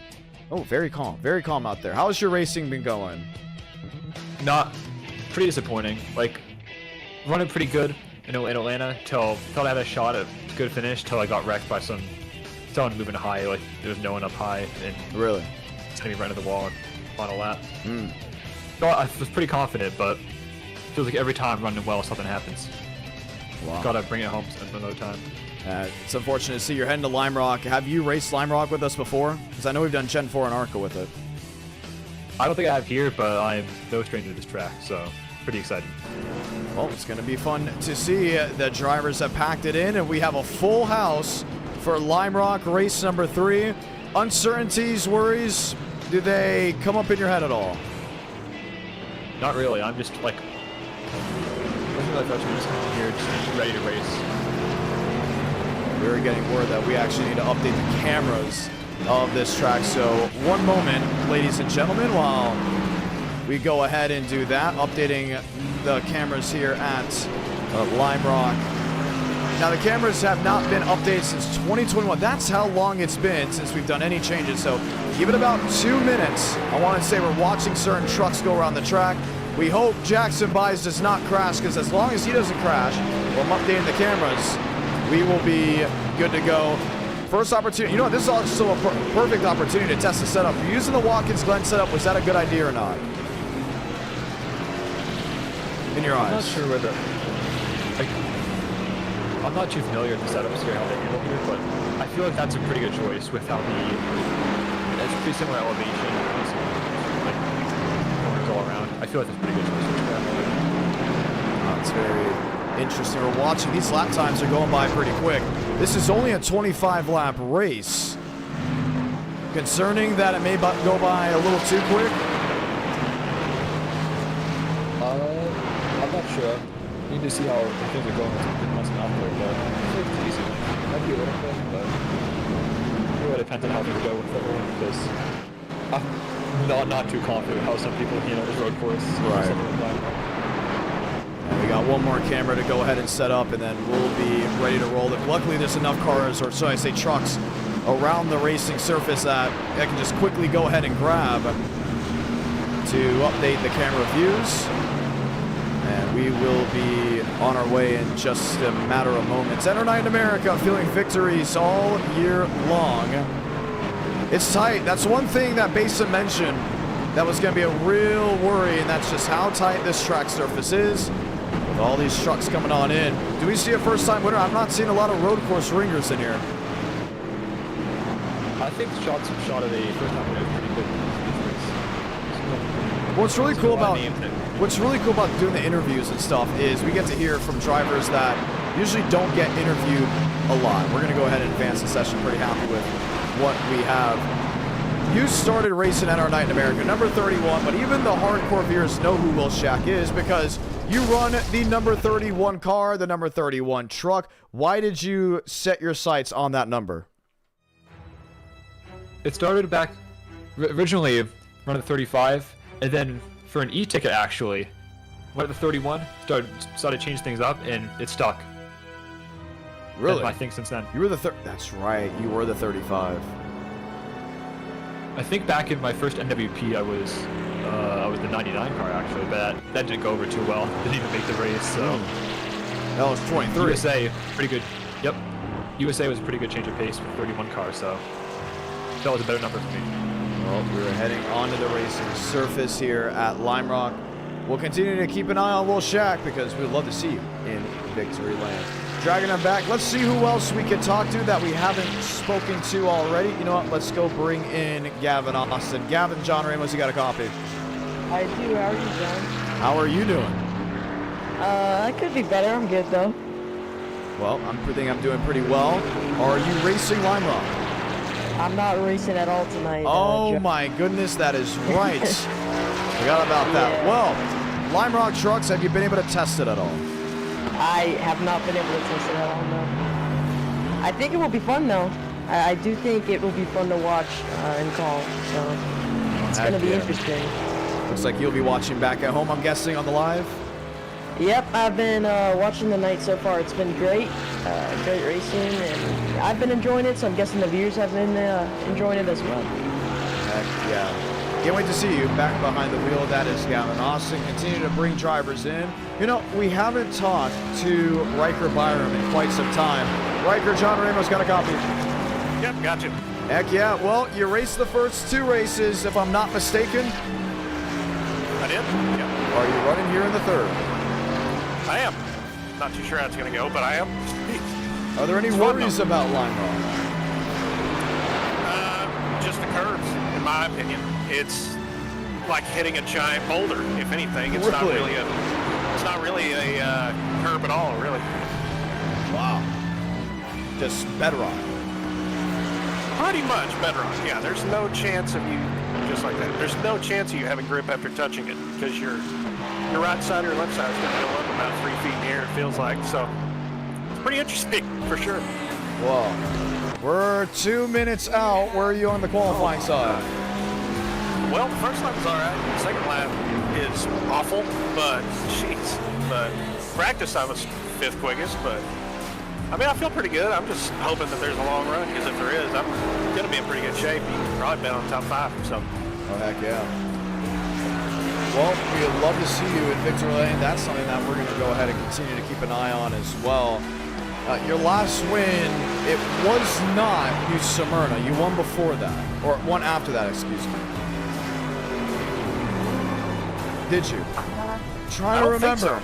Oh, very calm. Very calm out there. How's your racing been going? Not pretty disappointing. Like, running pretty good in Atlanta till I had a shot at a good finish till I got wrecked by someone moving high. Like, there was no one up high. And really? Sending me right into the wall on final lap. So I was pretty confident, but it feels like every time running well, something happens. Wow. Gotta bring it home another time. It's unfortunate to see you're heading to Lime Rock. Have you raced Lime Rock with us before? Because I know we've done Gen 4 and ARCA with it. I don't think I have here, but I'm no stranger to this track, so pretty excited. Well, it's going to be fun to see. The drivers have packed it in, and we have a full house for Lime Rock race number 3. Uncertainties, worries, do they come up in your head at all? Not really. I'm just like, I'm just here, just ready to race. We were getting word that we actually need to update the cameras of this track. So one moment, ladies and gentlemen, while we go ahead and do that, updating the cameras here at Lime Rock. Now, the cameras have not been updated since 2021. That's how long it's been since we've done any changes. So give it about 2 minutes. I want to say we're watching certain trucks go around the track. We hope Jackson Byes does not crash, because as long as he doesn't crash, while I'm updating the cameras, we will be good to go. First opportunity. You know what? This is also a perfect opportunity to test the setup. You're using the Watkins Glen setup. Was that a good idea or not? In your eyes? I'm not sure whether. I'm not too familiar with the setups here, how they handle here, but I feel like that's a pretty good choice with how it's pretty similar elevation, pretty similar, like, corners all around. I feel like that's a pretty good choice for this track. It's very interesting. We're watching. These lap times are going by pretty quick. This is only a 25-lap race. Concerning that it may go by a little too quick? I'm not sure. You need to see how things are going. It's out there, but I think it's easy. Might be a little bit, but it really depends on how things go with everyone, because I'm not too confident how some people handle this road course. Right. And we got one more camera to go ahead and set up, and then we'll be ready to roll it. Luckily, there's enough cars, or so I say trucks, around the racing surface that I can just quickly go ahead and grab to update the camera views. And we will be on our way in just a matter of moments. Enter Night in America, feeling victories all year long. It's tight. That's one thing that Basin mentioned that was going to be a real worry, and that's just how tight this track surface is with all these trucks coming on in. Do we see a first-time winner? I'm not seeing a lot of road course ringers in here. I think shot at a first time winner is pretty good. What's really cool about doing the interviews and stuff is we get to hear from drivers that usually don't get interviewed a lot. We're going to go ahead and advance the session. Pretty happy with what we have. You started racing at our Night in America, number 31, but even the hardcore viewers know who Will Shack is because you run the number 31 car, the number 31 truck. Why did you set your sights on that number? It started back originally running the 35, and then for an e-ticket actually, went to the 31, started to change things up, and it stuck. Really? I think since then. You were the That's right. You were the 35. I think back in my first NWP, I was the 99 car actually, but that didn't go over too well. Didn't even make the race. So That was 23. USA, pretty good. Yep. USA was a pretty good change of pace with 31 car, so that was a better number for me. Well, we're heading onto the racing surface here at Lime Rock. We'll continue to keep an eye on Will Shack because we'd love to see you in Victory Lane. Dragging them back, let's see who else we can talk to that we haven't spoken to already. You know what, let's go bring in Gavin Austin. Gavin, John Ramos, you got a copy? I do, how are you, John? How are you doing? I could be better, I'm good though. Well, I think I'm doing pretty well. Are you racing Lime Rock? I'm not racing at all tonight. Oh my goodness, that is right. Forgot about that. Yeah. Well, Lime Rock trucks, have you been able to test it at all? I have not been able to test it at all, no. I think it will be fun though. I do think it will be fun to watch and call, so it's going to be interesting. Looks like you'll be watching back at home, I'm guessing, on the live? Yep, I've been watching the night so far. It's been great, great racing, and I've been enjoying it, so I'm guessing the viewers have been enjoying it as well. Heck yeah. Can't wait to see you back behind the wheel. That is Gavin Austin. Continue to bring drivers in. You know, we haven't talked to Riker Byram in quite some time. Riker, John Ramos got a copy. Yep, got you. Heck yeah. Well, you raced the first two races, if I'm not mistaken. I did? Yep. Are you running here in the third? I am. Not too sure how it's going to go, but I am. Are there any worries about Lime Rock? Just the curves, in my opinion. It's like hitting a giant boulder. If anything, it's not really a curb at all, really. Wow. Just bedrock. Pretty much bedrock. Yeah, there's no chance of you just like that. There's no chance of you having grip after touching it because your right side or left side is going to go up about 3 feet in the air. It feels like so. It's pretty interesting for sure. Well, we're 2 minutes out. Where are you on the qualifying side? Well, the first lap was all right. The second lap is awful, but practice I was 5th quickest, but I mean, I feel pretty good. I'm just hoping that there's a long run, because if there is, I'm going to be in pretty good shape. You can probably bet on top 5 or something. Oh, heck yeah. Well, we'd love to see you in Victory Lane. That's something that we're going to go ahead and continue to keep an eye on as well. Your last win, it was not New Smyrna. You won before that, or won after that, excuse me. Did you? Trying to remember. So.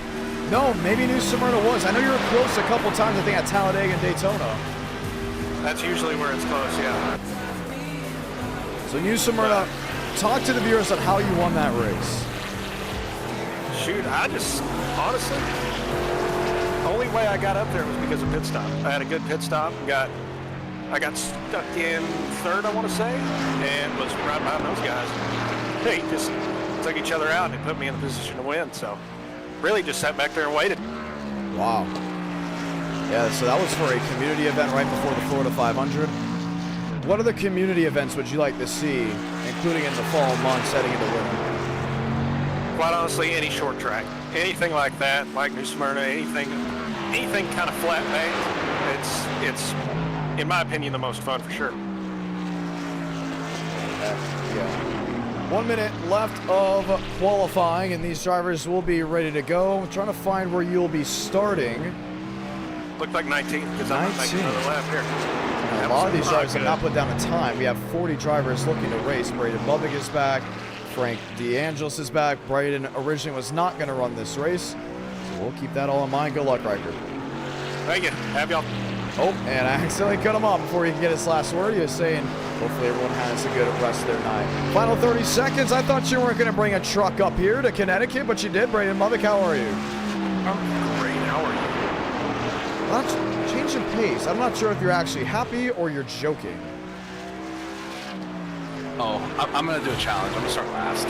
No, maybe New Smyrna was. I know you were close a couple times, I think, at Talladega and Daytona. That's usually where it's close, yeah. So New Smyrna, talk to the viewers on how you won that race. Shoot, I just, honestly, the only way I got up there was because of pit stop. I had a good pit stop. I got stuck in 3rd, I want to say, and was right behind those guys. They just took each other out and put me in a position to win, so really just sat back there and waited. Wow. Yeah, so that was for a community event right before the Florida 500. What other community events would you like to see, including in the fall months heading into winter? Quite honestly, any short track, anything like that, like New Smyrna, anything kind of flat banked, it's in my opinion the most fun for sure. Yeah. 1 minute left of qualifying, and these drivers will be ready to go. I'm trying to find where you'll be starting. Looked like 19, because I'm not making another lap here. A lot of these drivers have not put down a time. We have 40 drivers looking to race. Braden Bubbick is back. Frank DeAngelis is back. Braden originally was not going to run this race, so we'll keep that all in mind. Good luck, Riker. Thank you. Have y'all. Oh, and I accidentally cut him off before he could get his last word. He was saying Hopefully everyone has a good rest of their night. Final 30 seconds. I thought you weren't going to bring a truck up here to Connecticut, but you did. Brandon Mothick, how are you? I'm great. How are you? Well, change of pace. I'm not sure if you're actually happy or you're joking. Oh, I'm going to do a challenge. I'm going to start last.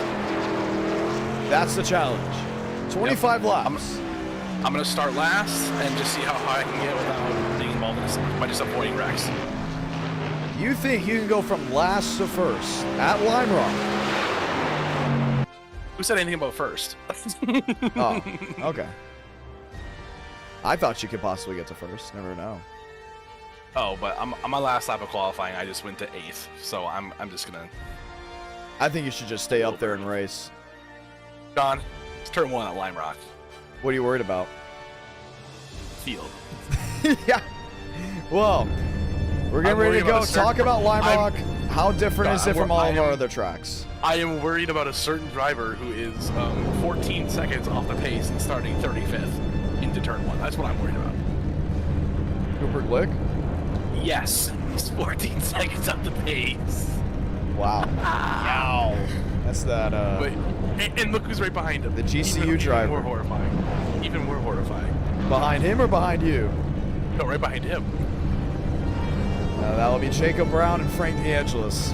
That's the challenge. 25 laps. I'm going to start last and just see how high I can get without being involved in this, by just avoiding wrecks. You think you can go from last to first at Lime Rock? Who said anything about first? Oh, okay. I thought you could possibly get to first. Never know. Oh, but on my last lap of qualifying, I just went to 8th. So I'm just going to... I think you should just stay up there and race. John, it's turn 1 at Lime Rock. What are you worried about? Field. Yeah. Well, we're getting ready to go. Talk about Lime Rock. How different is it from all of our other tracks? I am worried about a certain driver who is 14 seconds off the pace and starting 35th into turn 1. That's what I'm worried about. Cooper Glick? Yes. He's 14 seconds off the pace. Wow. Wow. That's that, and look who's right behind him. The GCU driver. Even more horrifying. Even more horrifying. Behind him or behind you? No, right behind him. That will be Jacob Brown and Frank DeAngelis.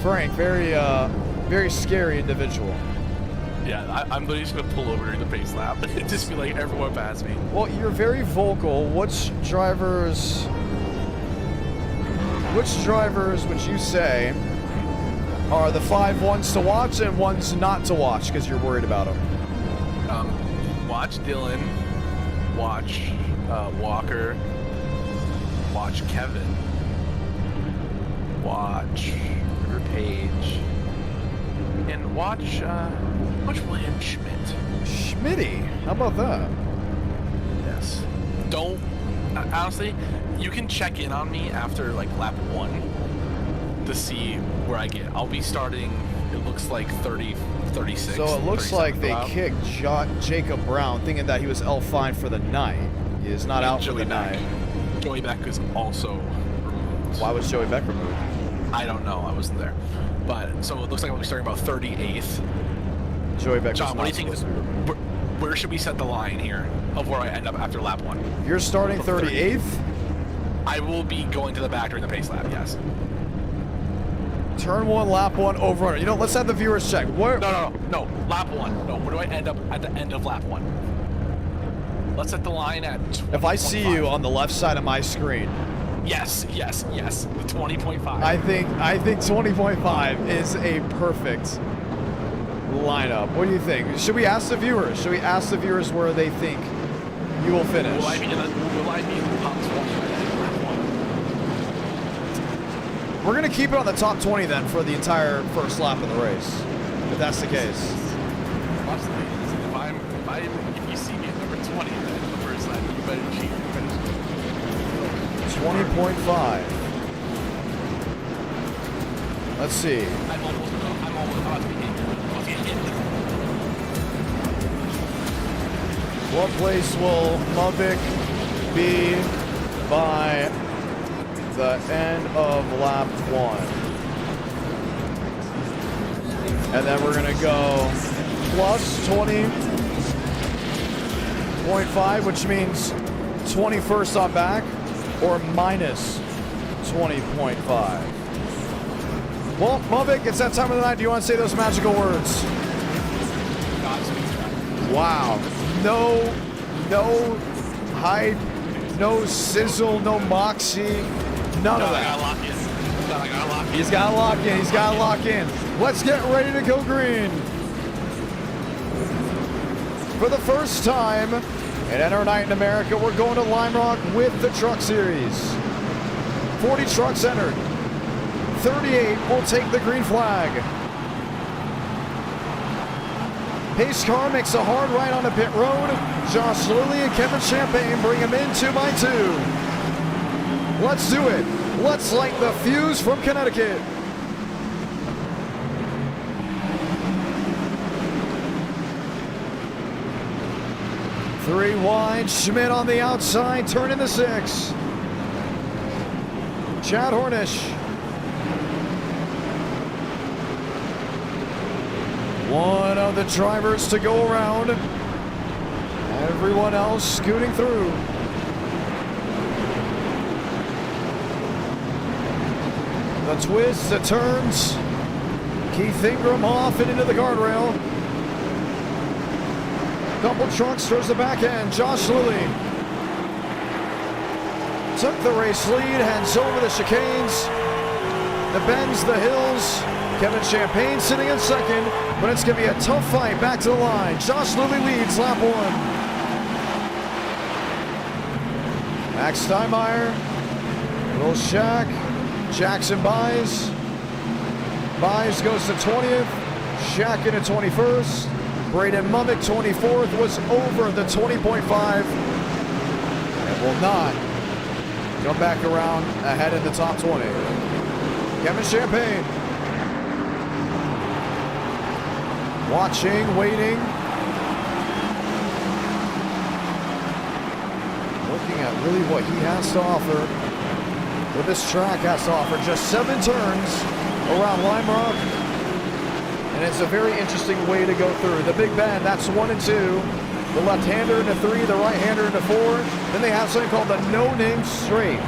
Frank, very scary individual. Yeah, I'm literally just going to pull over during the pace lap and just be like, everyone pass me. Well, you're very vocal. Which drivers would you say are the 5 ones to watch and ones not to watch because you're worried about them? Watch Dylan, watch Walker, watch Kevin, watch River Page, and watch William Schmidt. Schmitty? How about that? Yes. Don't, honestly, you can check in on me after like lap 1 to see where I get. I'll be starting, it looks like 30, 36. So it looks like they lap. kicked Jacob Brown thinking that he was L-fine for the night. He is not out for the night. Joey Beck is also removed. Why was Joey Beck removed? I don't know. I wasn't there. But, so it looks like I'll be starting about 38th. Joey Beck John, what do you think? Where should we set the line here of where I end up after lap 1? You're starting 38th? I will be going to the back during the pace lap, yes. Turn 1, lap 1, over under. You know, let's have the viewers check. Where? No, lap 1. No, where do I end up at the end of lap 1? Let's set the line at 20. If I see you on the left side of my screen. Yes. The 20.5. I think 20.5 is a perfect lineup. What do you think? Should we ask the viewers? Should we ask the viewers where they think you will finish? Will I be in the top 20? We're going to keep it on the top 20 then for the entire first lap of the race, if that's the case. Watch the ladies. If you see me at number 20 in the first lap, you better cheat. 20.5. Let's see. I'm almost about to be hit. What place will Mubik be by the end of lap 1? And then we're going to go plus 20.5, which means 21st on back, or minus 20.5. Well, Mubik, it's that time of the night. Do you want to say those magical words? Wow. No hype, no sizzle, no moxie, none of that. He's got to lock in. He's got to lock in. Let's get ready to go green. For the first time in our night in America, we're going to Lime Rock with the Truck Series. 40 trucks entered. 38 will take the green flag. Pace car makes a hard right on the pit road. Josh Lilly and Kevin Champagne bring him in 2 by 2. Let's do it. Let's light the fuse from Connecticut. Three wide, Schmidt on the outside, turning the 6. Chad Hornish. One of the drivers to go around. Everyone else scooting through. The twists, the turns. Keith Ingram off and into the guardrail. Couple trucks towards the back end. Josh Lilly took the race lead, heads over the chicanes, the bends, the hills. Kevin Champagne sitting in second, but it's going to be a tough fight back to the line. Josh Lilly leads lap 1. Max Steinmeier, Will Shack, Jackson Buys. Buys goes to 20th, Shack into 21st. Braden Mummick 24th was over the 20.5 and will not come back around ahead in the top 20. Kevin Champagne watching, waiting, looking at really what he has to offer, what this track has to offer. Just 7 turns around Lime Rock, and it's a very interesting way to go through. The Big Bend, that's 1 and 2. The left-hander into 3, the right-hander into 4. Then they have something called the no-name straight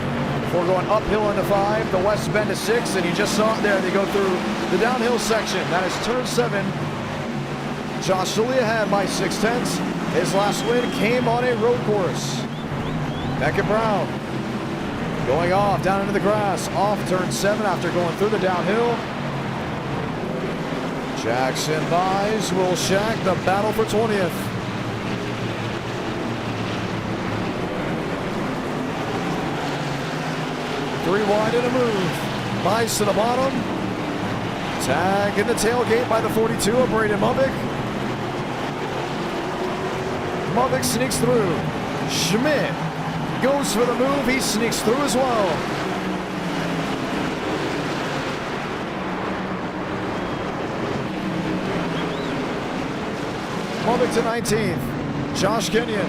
before going uphill into 5. The West Bend is 6, and you just saw it there. They go through the downhill section. That is turn 7. Josh Lilly ahead by 6/10. His last win came on a road course. Beckett Brown going off down into the grass, off turn 7 after going through the downhill. Jackson Buys, Will Shack, the battle for 20th. Three wide in a move. Buys to the bottom. Tag in the tailgate by the 42 of Braden Mummick. Mummick sneaks through. Schmidt goes for the move. He sneaks through as well. Mummick to 19th. Josh Kenyon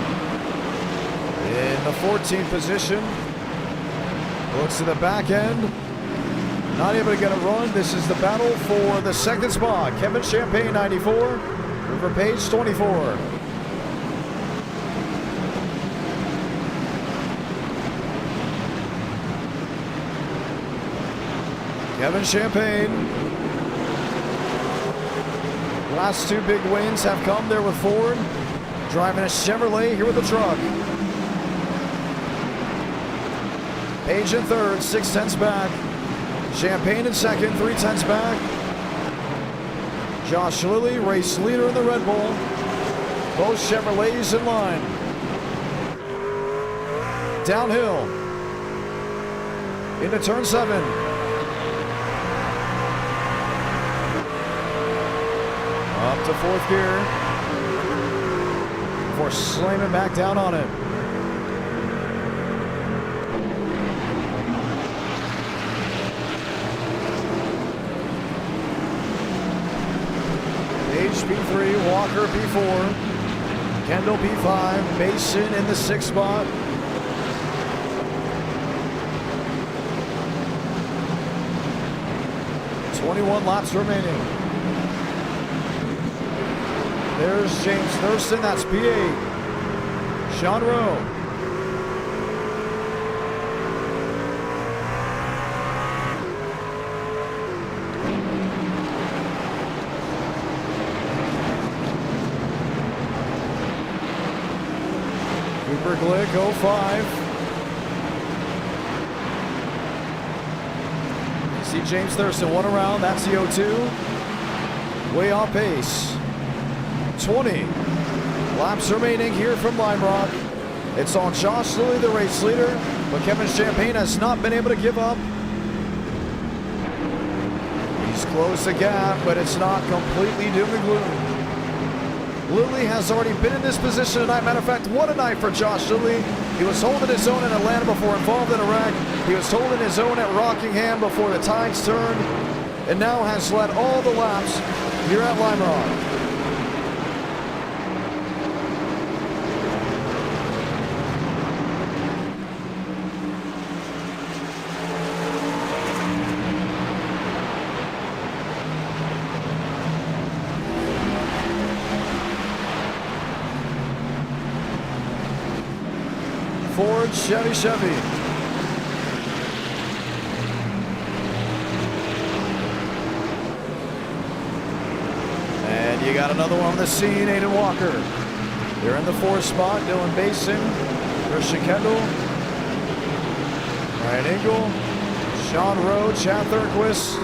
in the 14th position. Looks to the back end. Not able to get a run. This is the battle for the second spot. Kevin Champagne, 94. River Page, 24. Kevin Champagne. Last 2 big wins have come there with Ford. Driving a Chevrolet here with the truck. Page in third, 6/10 back. Champagne in second, 3/10 back. Josh Lilly, race leader in the Red Bull. Both Chevrolets in line. Downhill. Into turn 7. Up to 4th gear. Before slamming back down on it. P3, Walker P4, Kendall P5, Mason in the 6th spot. .21 laps remaining. There's James Thurston, that's P8. Sean Rowe. Cooper Glick, 05. You see James Thurston, 1 around. That's the 02. Way off pace. 20 laps remaining here from Lime Rock. It's on Josh Lilly, the race leader, but Kevin Champagne has not been able to give up. He's closed the gap, but it's not completely doom and gloom. Lilly has already been in this position tonight. Matter of fact, what a night for Josh Lilly. He was holding his own in Atlanta before involved in a wreck. He was holding his own at Rockingham before the tides turned, and now has led all the laps here at Lime Rock. Ford, Chevy. And you got another one on the scene, Aiden Walker. They're in the 4th spot, Dylan Basin, Christian Kendall, Ryan Engel, Sean Rowe, Chad Thornquist.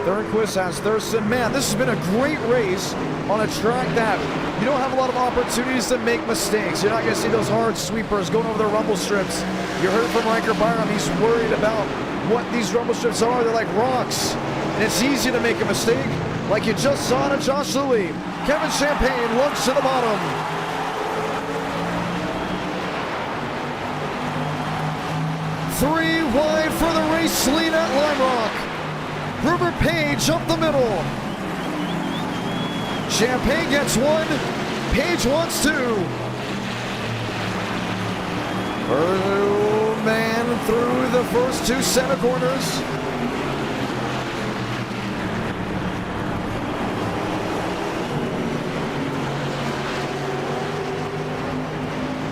Thornquist has Thurston. Man, this has been a great race on a track that you don't have a lot of opportunities to make mistakes. You're not going to see those hard sweepers going over the rumble strips. You heard from Riker Byram. He's worried about what these rumble strips are. They're like rocks. And it's easy to make a mistake, like you just saw to Josh Lilly. Kevin Champagne looks to the bottom. Three wide for the race lead at Lime Rock. River Page up the middle. Champagne gets one. Page wants two. Man through the first 2 center corners.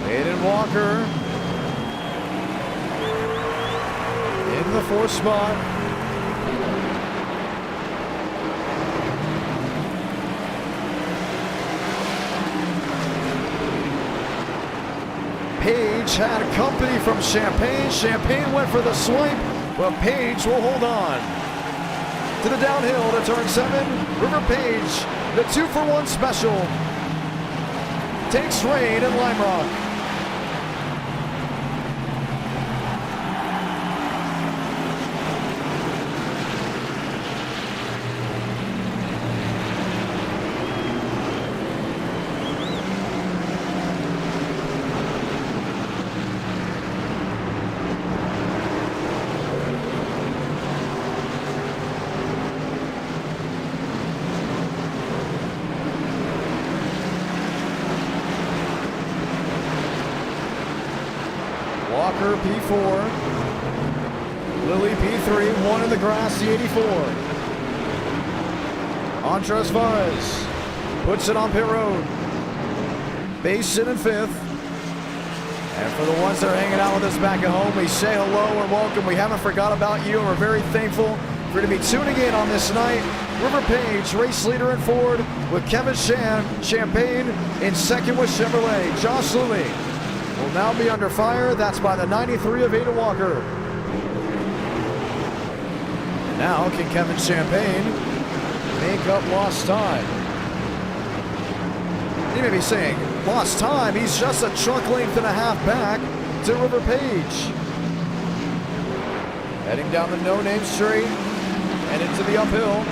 Aiden Walker in the 4th spot. Page had company from Champagne. Champagne went for the swipe, but Page will hold on. To the downhill to turn 7. River Page, the 2-for-1 special, takes reign in Lime Rock. Walker P4, Lilly P3, 1 in the grass, the 84. Andres Varez puts it on pit road. Basin in 5th. And for the ones that are hanging out with us back at home, we say hello and welcome. We haven't forgot about you, and we're very thankful for you to be tuning in on this night. River Page, race leader in Ford, with Kevin Champagne in 2nd with Chevrolet. Josh Lilly will now be under fire. That's by the 93 of Aiden Walker. And now can Kevin Champagne make up lost time? You may be saying, lost time? He's just a truck length and a half back to River Page. Heading down the no-name straight and into the uphill.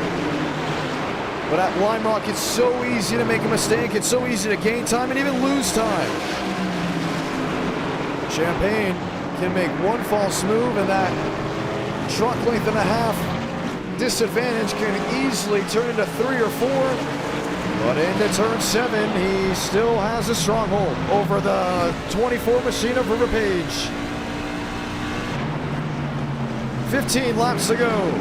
But at Lime Rock, it's so easy to make a mistake. It's so easy to gain time and even lose time. Champagne can make one false move, and that truck length and a half disadvantage can easily turn into 3 or 4. But into turn 7, he still has a stronghold over the 24 machine of River Page. 15 laps to go.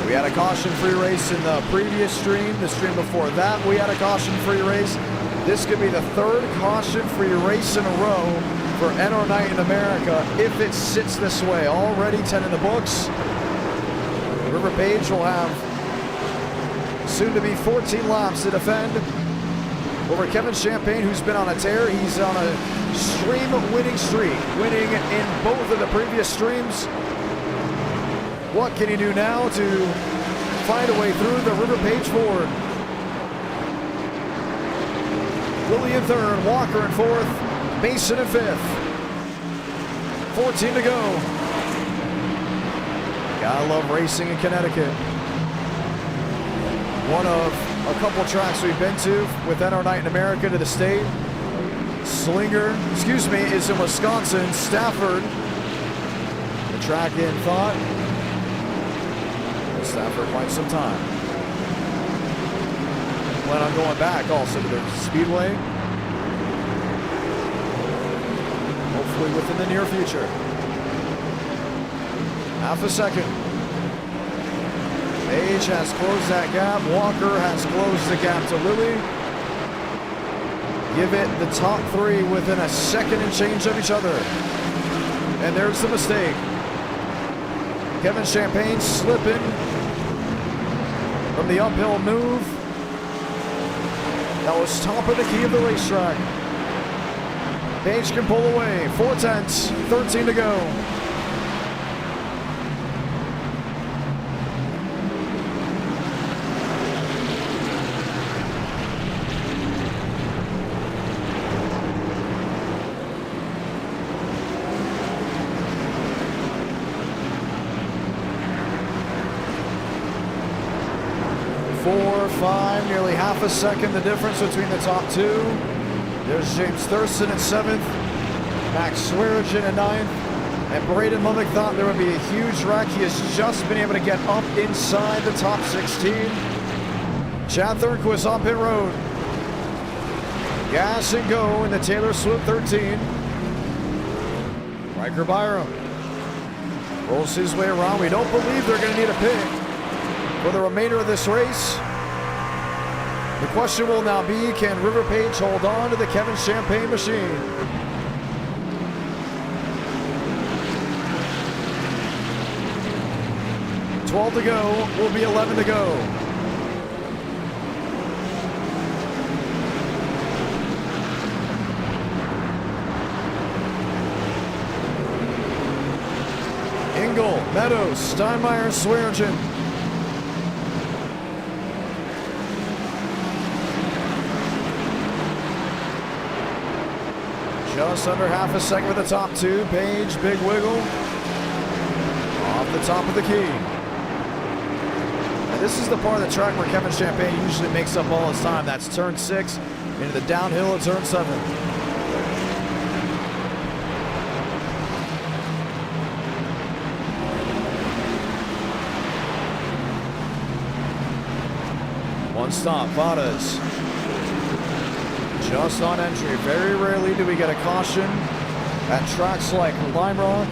We had a caution-free race in the previous stream. The stream before that, we had a caution-free race. This could be the 3rd caution-free race in a row for NR Night in America if it sits this way. Already 10 in the books. River Page will have soon to be 14 laps to defend over Kevin Champagne, who's been on a tear. He's on a stream winning streak, winning in both of the previous streams. What can he do now to find a way through the River Page Ford? Lilly in 3rd, Walker in 4th, Mason in 5th. 14 to go. Gotta love racing in Connecticut. One of a couple tracks we've been to with NR Night in America to the state. Slinger, is in Wisconsin. Stafford, the track in thought. Stafford quite some time. Plan on going back also to the Speedway. Hopefully within the near future. Half a second. Page has closed that gap. Walker has closed the gap to Lilly. give it the top three within a second and change of each other. And there's the mistake. Kevin Champagne slipping from the uphill move. That was top of the key of the racetrack. Page can pull away. 4/10, 13 to go. Nearly half a second the difference between the top two. There's James Thurston in 7th, Max Swearigan in 9th, and Braden Lubbock thought there would be a huge wreck. He has just been able to get up inside the top 16. Chad Thornquist on pit road. Gas and go in the Taylor Swift 13. Riker Byram rolls his way around. We don't believe they're going to need a pit for the remainder of this race. The question will now be, can River Page hold on to the Kevin Champagne machine? $12 to go, will be 11 to go. Engel, Meadows, Steinmeier, Swearigan. Just under half a second with the top two. Page, big wiggle. Off the top of the key. And this is the part of the track where Kevin Champagne usually makes up all his time. That's turn 6 into the downhill at turn 7. One stop, Vadas. Just on entry. Very rarely do we get a caution at tracks like Lime Rock.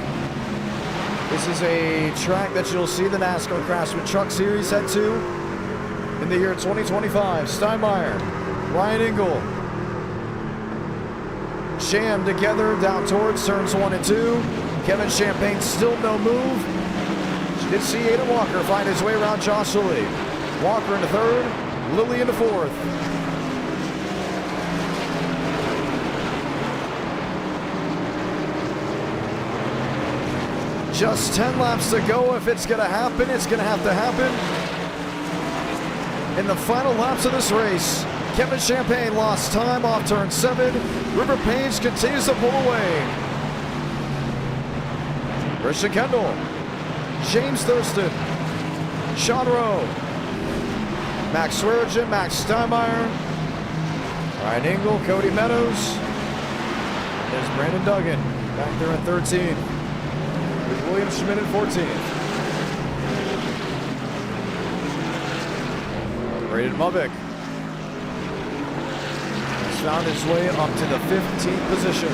This is a track that you'll see the NASCAR Grassroots Truck Series head to in the year 2025. Steinmeier, Ryan Engel, Sham together down towards turns 1 and 2. Kevin Champagne still no move. You did see Adam Walker find his way around Josh Lilly. Walker into 3rd, Lilly into 4th. Just 10 laps to go. If it's going to happen, it's going to have to happen. In the final laps of this race, Kevin Champagne lost time off turn 7. River Page continues to pull away. Christian Kendall, James Thurston, Sean Rowe, Max Swearigan, Max Steinmeier, Ryan Engel, Cody Meadows. There's Brandon Duggan back there at 13. William Schmidt at 14th. Braden Lubbock has found his way up to the 15th position.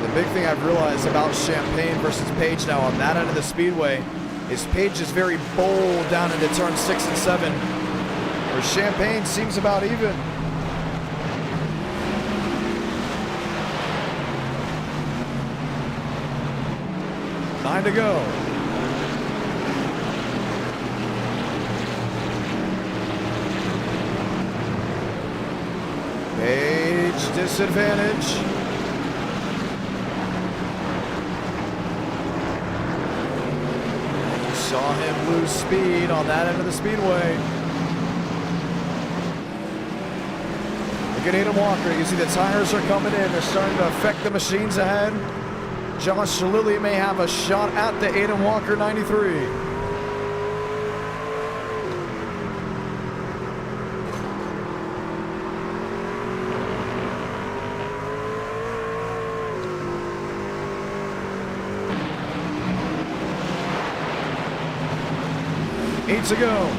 The big thing I've realized about Champagne versus Page now on that end of the speedway is Page is very bold down into turn 6 and 7. Where Champagne seems about even. Nine to go. Page disadvantage. Saw him lose speed on that end of the speedway. Look at Adam Walker. You can see the tires are coming in. They're starting to affect the machines ahead. Josh Lilly may have a shot at the Adam Walker 93. Eight to go.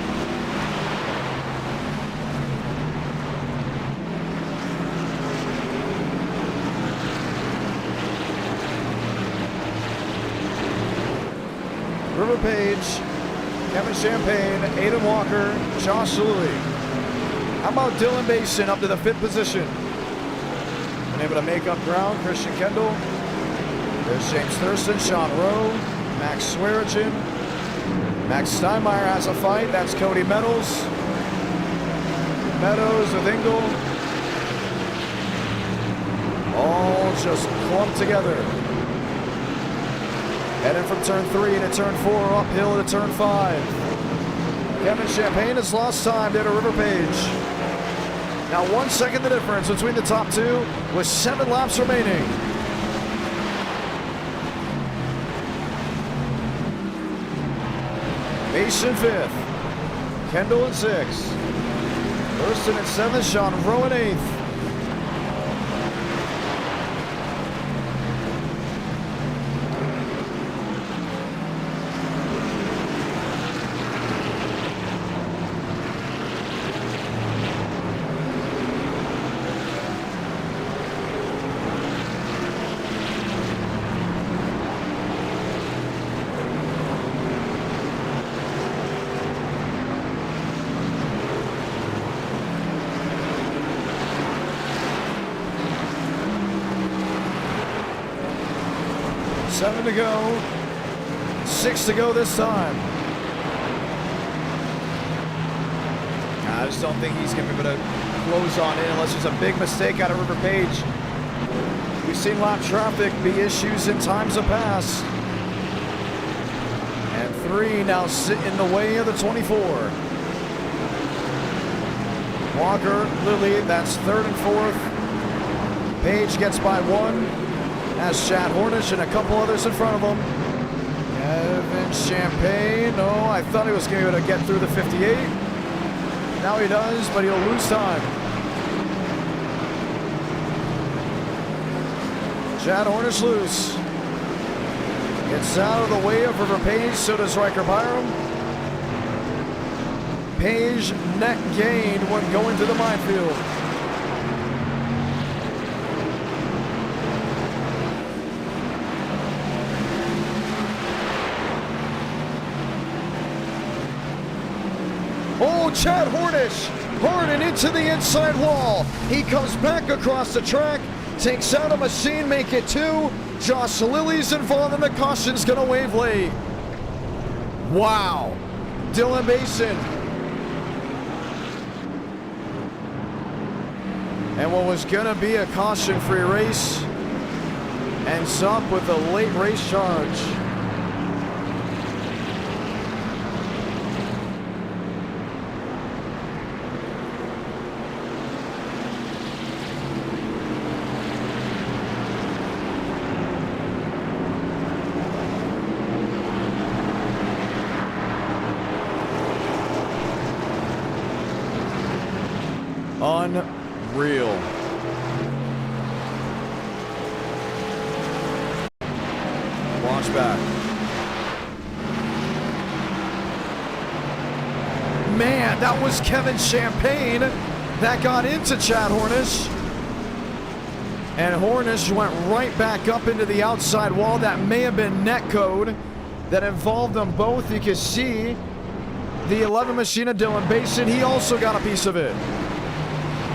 River Page, Kevin Champagne, Aiden Walker, Josh Lilly. How about Dylan Basin up to the 5th position? Been able to make up ground, Christian Kendall. There's James Thurston, Sean Rowe, Max Swearigan. Max Steinmeier has a fight. That's Cody Meadows. Meadows with Engel. All just clumped together. Heading from turn 3 to turn 4, uphill to turn 5. Kevin Champagne has lost time there to River Page. Now 1 second the difference between the top two with 7 laps remaining. Mason 5th. Kendall in 6th. Thurston in 7th. Sean Rowe in 8th. Seven to go. 6 to go this time. I just don't think he's going to be able to close on in unless there's a big mistake out of River Page. We've seen lap traffic be issues in times of past. And 3 now sit in the way of the 24. Walker, Lilly, that's 3rd and 4th. Page gets by 1. Has Chad Hornish and a couple others in front of him. Kevin Champagne. Oh, I thought he was going to be able to get through the 58. Now he does, but he'll lose time. Chad Hornish loose. Gets out of the way of River Page, so does Riker Byram. Page net gain when going to the minefield. Oh, Chad Hornish, Hornin into the inside wall. He comes back across the track, takes out a machine, make it 2. Josh Lilly's involved and the caution's gonna wave late. Wow. Dylan Basin. And what was gonna be a caution-free race ends up with a late race charge. Unreal. Launch back. Man, that was Kevin Champagne that got into Chad Hornish. And Hornish went right back up into the outside wall. That may have been net code that involved them both. You can see the 11 machine of Dylan Basin. He also got a piece of it.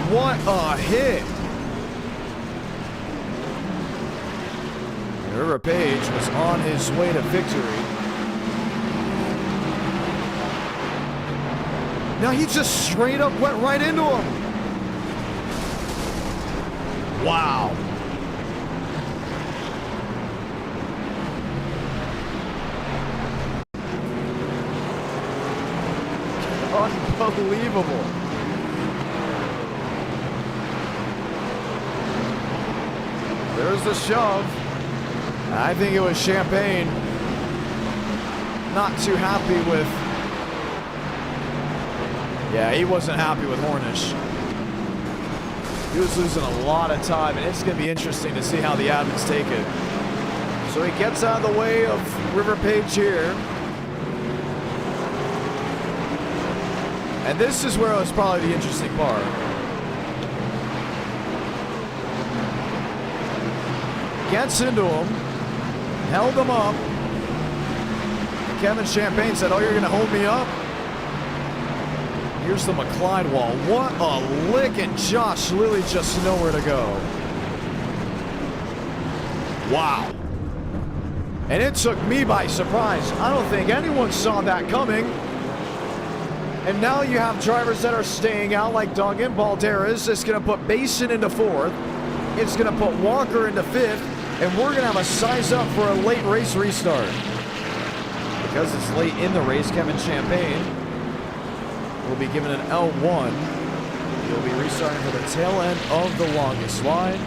What a hit. River Page was on his way to victory. Now he just straight up went right into him. Wow. Unbelievable. There's the shove. I think it was Champagne. Not too happy with... Yeah, he wasn't happy with Hornish. He was losing a lot of time, and it's going to be interesting to see how the admins take it. So he gets out of the way of River Page here. And this is where it was probably the interesting part. Gets into him, held him up, Kevin Champagne said, oh, you're going to hold me up? Here's the McLeod wall. What a lick, and Josh Lilly just nowhere to go. Wow. And it took me by surprise. I don't think anyone saw that coming. And now you have drivers that are staying out, like Duggan Balderas. It's going to put Basin into 4th. It's going to put Walker into 5th. And we're going to have a size up for a late race restart. Because it's late in the race, Kevin Champagne will be given an L1. He'll be restarting for the tail end of the longest line.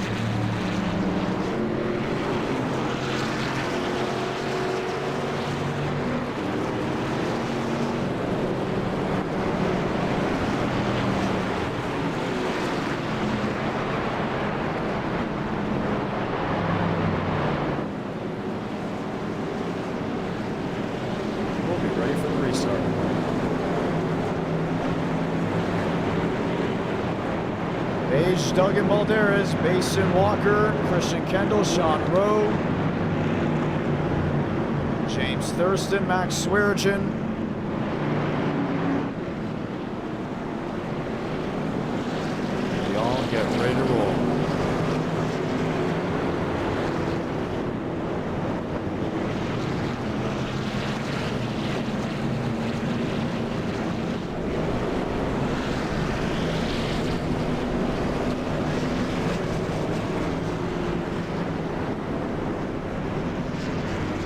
Duggan Balderas, Basin Walker, Christian Kendall, Sean Rowe, James Thurston, Max Swearengin. We all get ready to roll.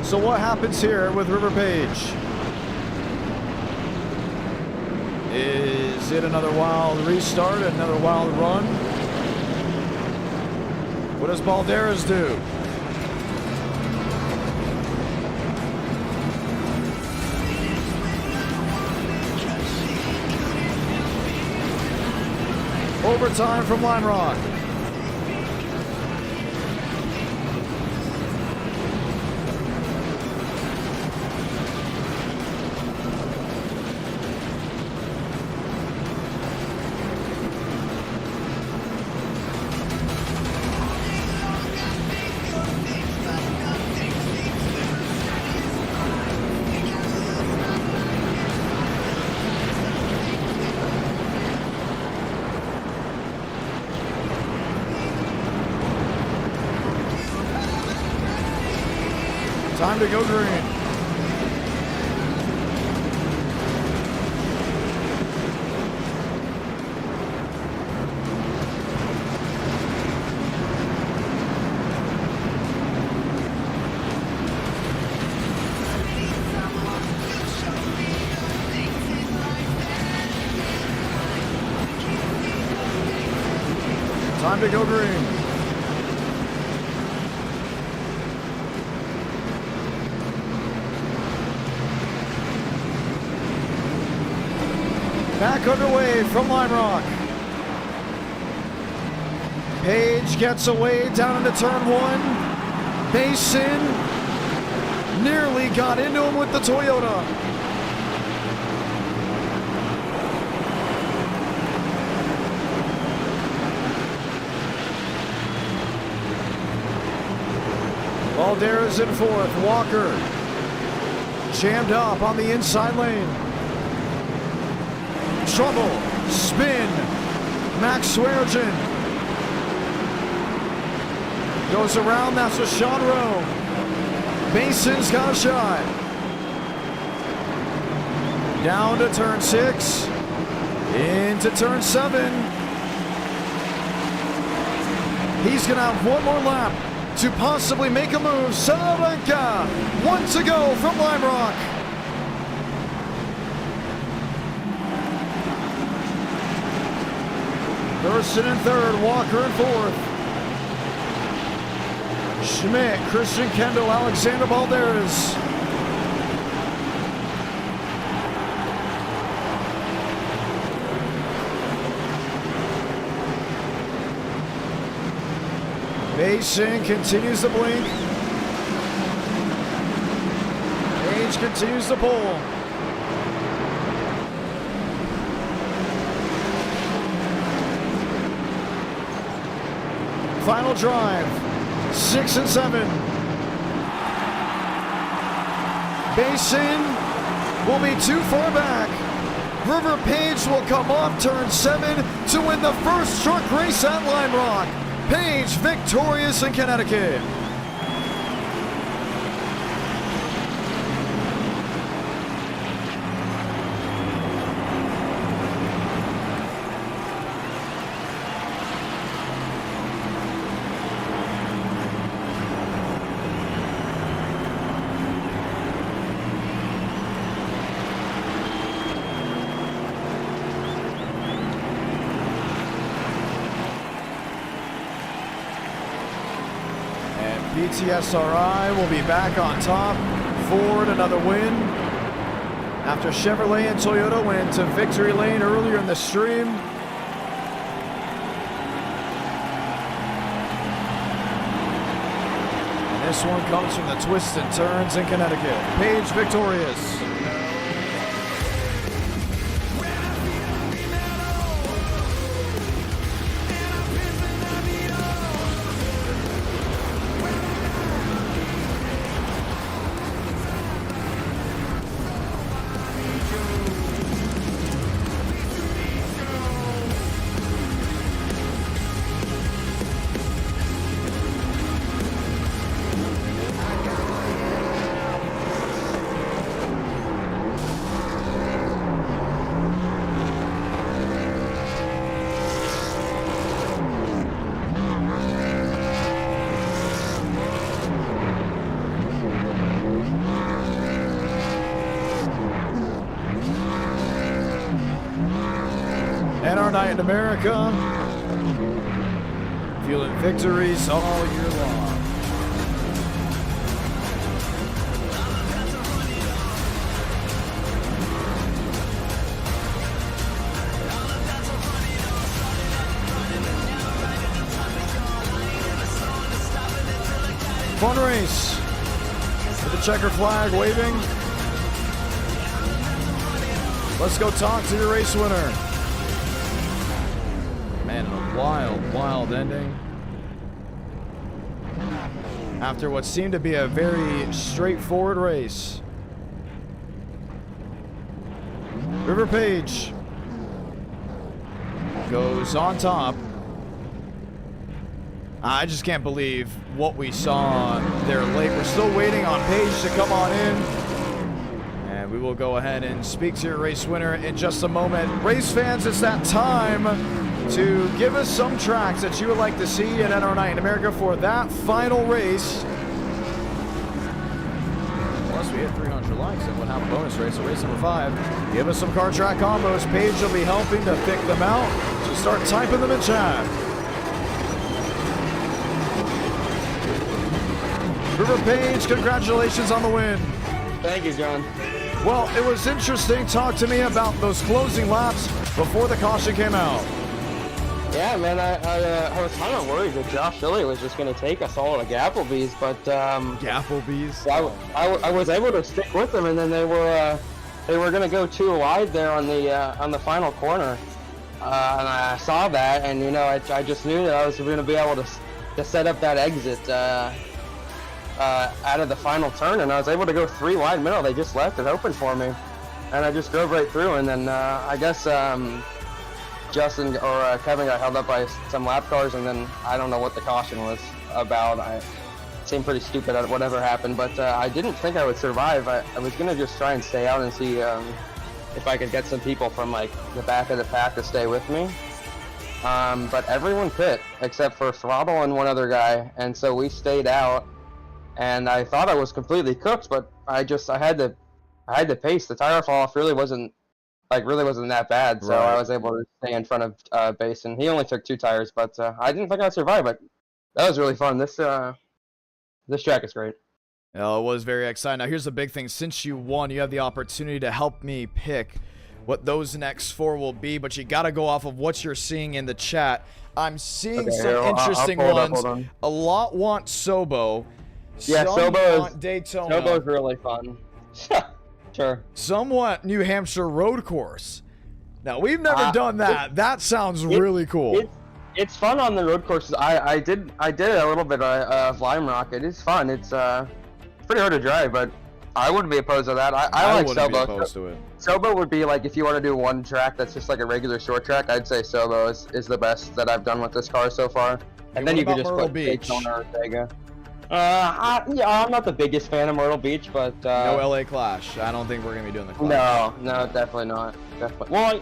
So what happens here with River Page? Is it another wild restart, another wild run? What does Balderas do? Overtime from Line Rock. Time to go green. Time to go green. Back underway from Line Rock. Page gets away down into turn 1. Basin nearly got into him with the Toyota. Balderas in 4th. Walker jammed up on the inside lane. Trouble, spin, Max Swearengin goes around, that's with Sean Rowe. Basin's got a shot. Down to turn 6, into turn 7. He's gonna have one more lap to possibly make a move. Salamanca, 1 to go from Lime Rock. Thurston in 3rd, Walker in 4th. Schmidt, Christian Kendall, Alexander Balderas. Basin continues to blink. Page continues to pull. Final drive, 6 and 7. Basin will be too far back. River Page will come off turn 7 to win the first truck race at Lime Rock. Page victorious in Connecticut. BTSRI will be back on top. Ford another win. After Chevrolet and Toyota went into victory lane earlier in the stream. And this one comes from the twists and turns in Connecticut. Page victorious. NR Night in America, fueling victories all year long. Fun race with the checker flag waving. Let's go talk to your race winner. Man, a wild, wild ending. After what seemed to be a very straightforward race. River Page goes on top. I just can't believe what we saw there late. We're still waiting on Page to come on in. And we will go ahead and speak to your race winner in just a moment. Race fans, it's that time to give us some tracks that you would like to see in NR Night in America for that final race. Once we hit 300 likes, then we'll have a bonus race, so race number 5. Give us some car track combos. Paige will be helping to pick them out, so start typing them in chat. River Page, congratulations on the win. Thank you, John. Well, it was interesting. Talk to me about those closing laps before the caution came out. Yeah, man, I was kind of worried that Josh Philly was just going to take us all to Gapplebee's, but Gapplebee's. I was able to stick with them, and then they were going to go too wide there on the final corner, and I saw that, and you know, I just knew that I was going to be able to set up that exit out of the final turn, and I was able to go 3 wide middle. They just left it open for me, and I just drove right through, and then I guess Justin or Kevin got held up by some lap cars, and then I don't know what the caution was about. I seemed pretty stupid at whatever happened, but I didn't think I would survive. I was going to just try and stay out and see if I could get some people from like the back of the pack to stay with me. But everyone pit except for Throttle and one other guy, and so we stayed out, and I thought I was completely cooked, but I had to pace. The tire fall off really wasn't that bad, so I was able to stay in front of Basin. He only took 2 tires, but I didn't think I'd survive. But that was really fun. This track is great. Oh, it was very exciting. Now here's the big thing: since you won, you have the opportunity to help me pick what those next 4 will be. But you got to go off of what you're seeing in the chat. I'm seeing some interesting ones. A lot want Sobo. Yeah, Sobo Daytona. Sobo's really fun. Sure. Somewhat New Hampshire road course. Now we've never done that. That sounds really cool. It's fun on the road courses. I did a little bit of Lime Rock. It is fun. It's pretty hard to drive, but I wouldn't be opposed to that. I like wouldn't be Sobo. opposed to it. Sobo would be like, if you want to do one track that's just like a regular short track, I'd say Sobo is the best that I've done with this car so far. And then you could just Myrtle put Beach? Daytona or Vega. Yeah, I'm not the biggest fan of Myrtle Beach, but No LA Clash. I don't think we're gonna be doing the Clash. no, definitely not. Definitely. Well,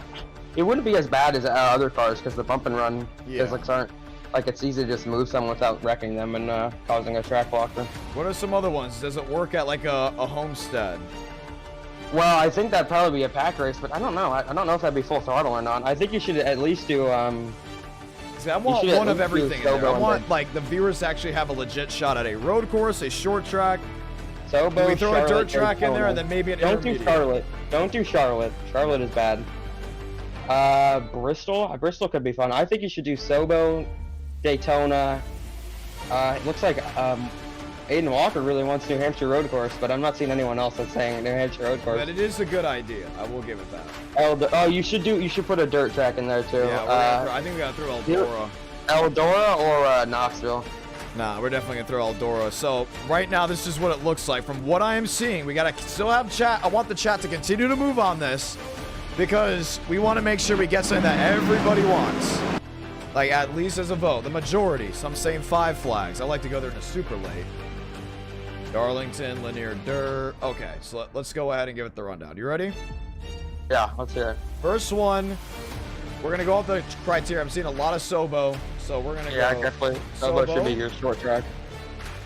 it wouldn't be as bad as other cars because the bump and run physics aren't like it's easy to just move someone without wrecking them and causing a track walker. What are some other ones? Does it work at like a homestead? Well, I think that'd probably be a pack race, but I don't know. I don't know if that'd be full throttle or not. I think you should at least do See, I want one of everything in there. I want like the viewers to actually have a legit shot at a road course, a short track. Sobo, Can we throw Charlotte, a dirt track in there and then maybe an intermediate? Don't do Charlotte. Charlotte is bad. Bristol. Bristol could be fun. I think you should do Sobo, Daytona. It looks like Aiden Walker really wants New Hampshire road course, but I'm not seeing anyone else that's saying New Hampshire road course. But it is a good idea. I will give it that. Oh, you should put a dirt track in there too. Yeah, I think we gotta throw Eldora. Eldora or Knoxville. Nah, we're definitely gonna throw Eldora. So right now, this is what it looks like. From what I am seeing, we gotta still have chat. I want the chat to continue to move on this because we want to make sure we get something that everybody wants. Like at least as a vote, the majority. Some saying 5 flags. I like to go there in a super late. Darlington, linear dirt. Okay, so let's go ahead and give it the rundown. You ready? Yeah, let's hear it. First one, we're gonna go off the criteria. I'm seeing a lot of Sobo, so we're gonna go. Yeah, definitely. Sobo should be your short track.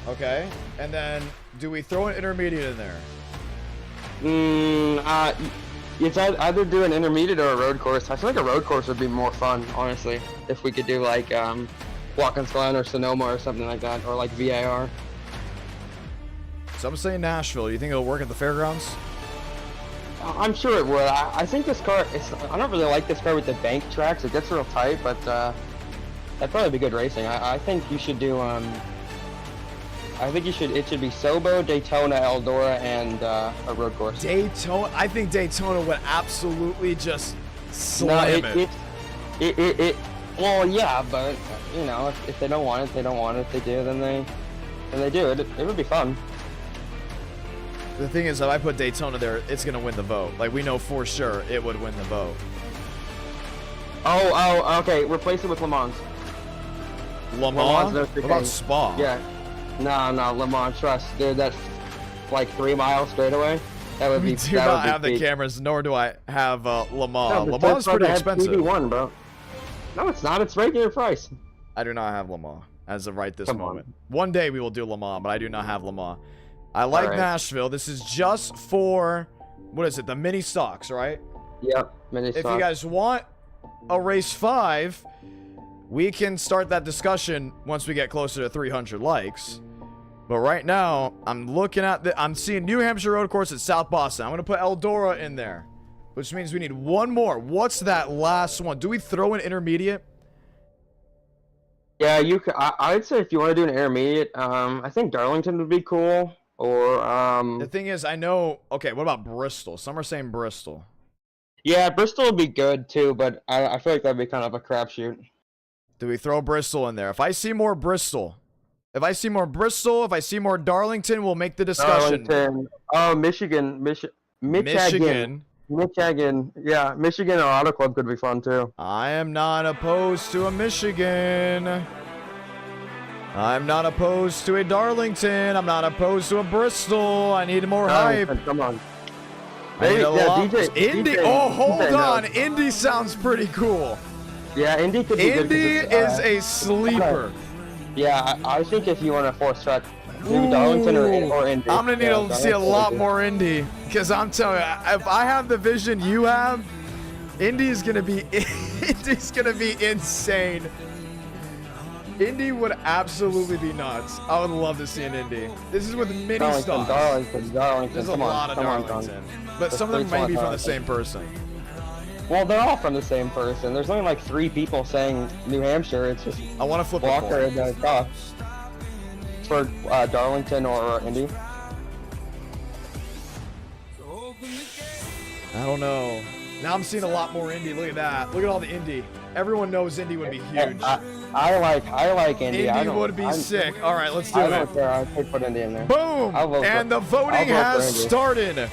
Okay, and then do we throw an intermediate in there? It's either do an intermediate or a road course. I feel like a road course would be more fun, honestly, if we could do like Watkins Glen or Sonoma or something like that, or like VIR. So I'm saying Nashville. Do you think it'll work at the fairgrounds? I'm sure it would. I think this car, I don't really like this car with the bank tracks. It gets real tight, but that'd probably be good racing. I think you should do, it should be Sobo, Daytona, Eldora, and a road course. Daytona? I think Daytona would absolutely just slam it. Well, yeah, but, you know, if they don't want it, they don't want it. If they do, then they do. It would be fun. The thing is, if I put Daytona there, it's going to win the vote. Like, we know for sure it would win the vote. Oh, okay. Replace it with Le Mans. Le Mans? What about Spa? Yeah. No, Le Mans, trust. Dude, that's like 3 miles straight away. That would be. We do not have the cameras, nor do I have Le Mans. Le Mans is pretty expensive. TV1, bro. No, it's not. It's regular price. I do not have Le Mans as of right this moment. One day we will do Le Mans, but I do not have Le Mans. I like Nashville. This is just for, what is it, the mini stocks, right? Yep, mini stocks. If you guys want a race 5, we can start that discussion once we get closer to 300 likes. But right now, I'm seeing New Hampshire road course at South Boston. I'm going to put Eldora in there, which means we need one more. What's that last one? Do we throw an intermediate? Yeah, you could. I'd say if you want to do an intermediate, I think Darlington would be cool. Or the thing is, I know. Okay, what about Bristol? Some are saying Bristol. Yeah, Bristol would be good too, but I feel like that'd be kind of a crapshoot. Do we throw Bristol in there? If I see more Bristol, if I see more Darlington, we'll make the discussion. Darlington. Oh, Michigan. Michigan. Yeah, Michigan or Auto Club could be fun too. I am not opposed to a Michigan. I'm not opposed to a Darlington. I'm not opposed to a Bristol. I need more hype. Come on. Indy. Oh, hold on. Indy sounds pretty cool. Yeah, Indy could be good. Indy is a sleeper. Yeah, I think if you want to force track, maybe Darlington or Indy. I'm gonna need to see a lot more Indy, because I'm telling you, if I have the vision you have, Indy's gonna be insane. Indy would absolutely be nuts. I would love to see an Indy. This is with mini stocks. Darlington. There's a lot of Darlington. But some of them might be from the same person. Well, they're all from the same person. There's only like 3 people saying New Hampshire. It's just I want to flip Walker and Cox for Darlington or Indy. I don't know. Now I'm seeing a lot more Indy. Look at that. Look at all the Indy. Everyone knows Indy would be huge. I like Indy. Indy would be sick. All right, let's do it. don't care. I could put Indy in there. Boom! And the voting has started.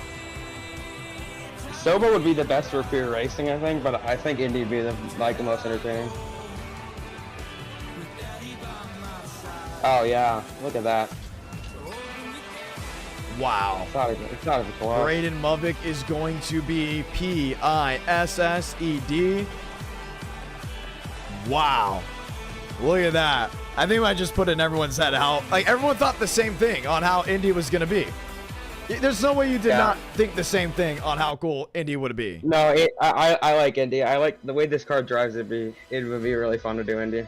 Sobo would be the best for pure racing, I think, but I think Indy would be the most entertaining. Oh yeah, look at that. Wow. It's not even close. Braden Movick is going to be P-I-S-S-E-D. Wow. Look at that. I think I just put it in everyone's head how, like, everyone thought the same thing on how Indy was going to be. There's no way you did not think the same thing on how cool Indy would be. No, I like Indy. I like the way this car drives. It would be really fun to do Indy.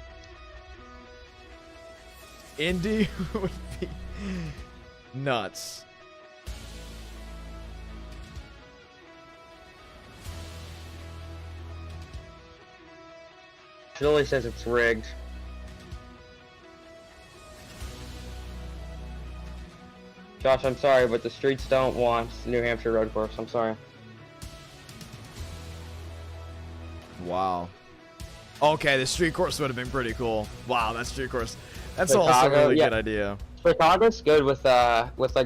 Indy would be nuts. Julie says it's rigged. Josh, I'm sorry, but the streets don't want New Hampshire road course. I'm sorry. Wow. Okay, the street course would have been pretty cool. Wow, that street course. That's also a really good idea. Chicago's good with I'm gonna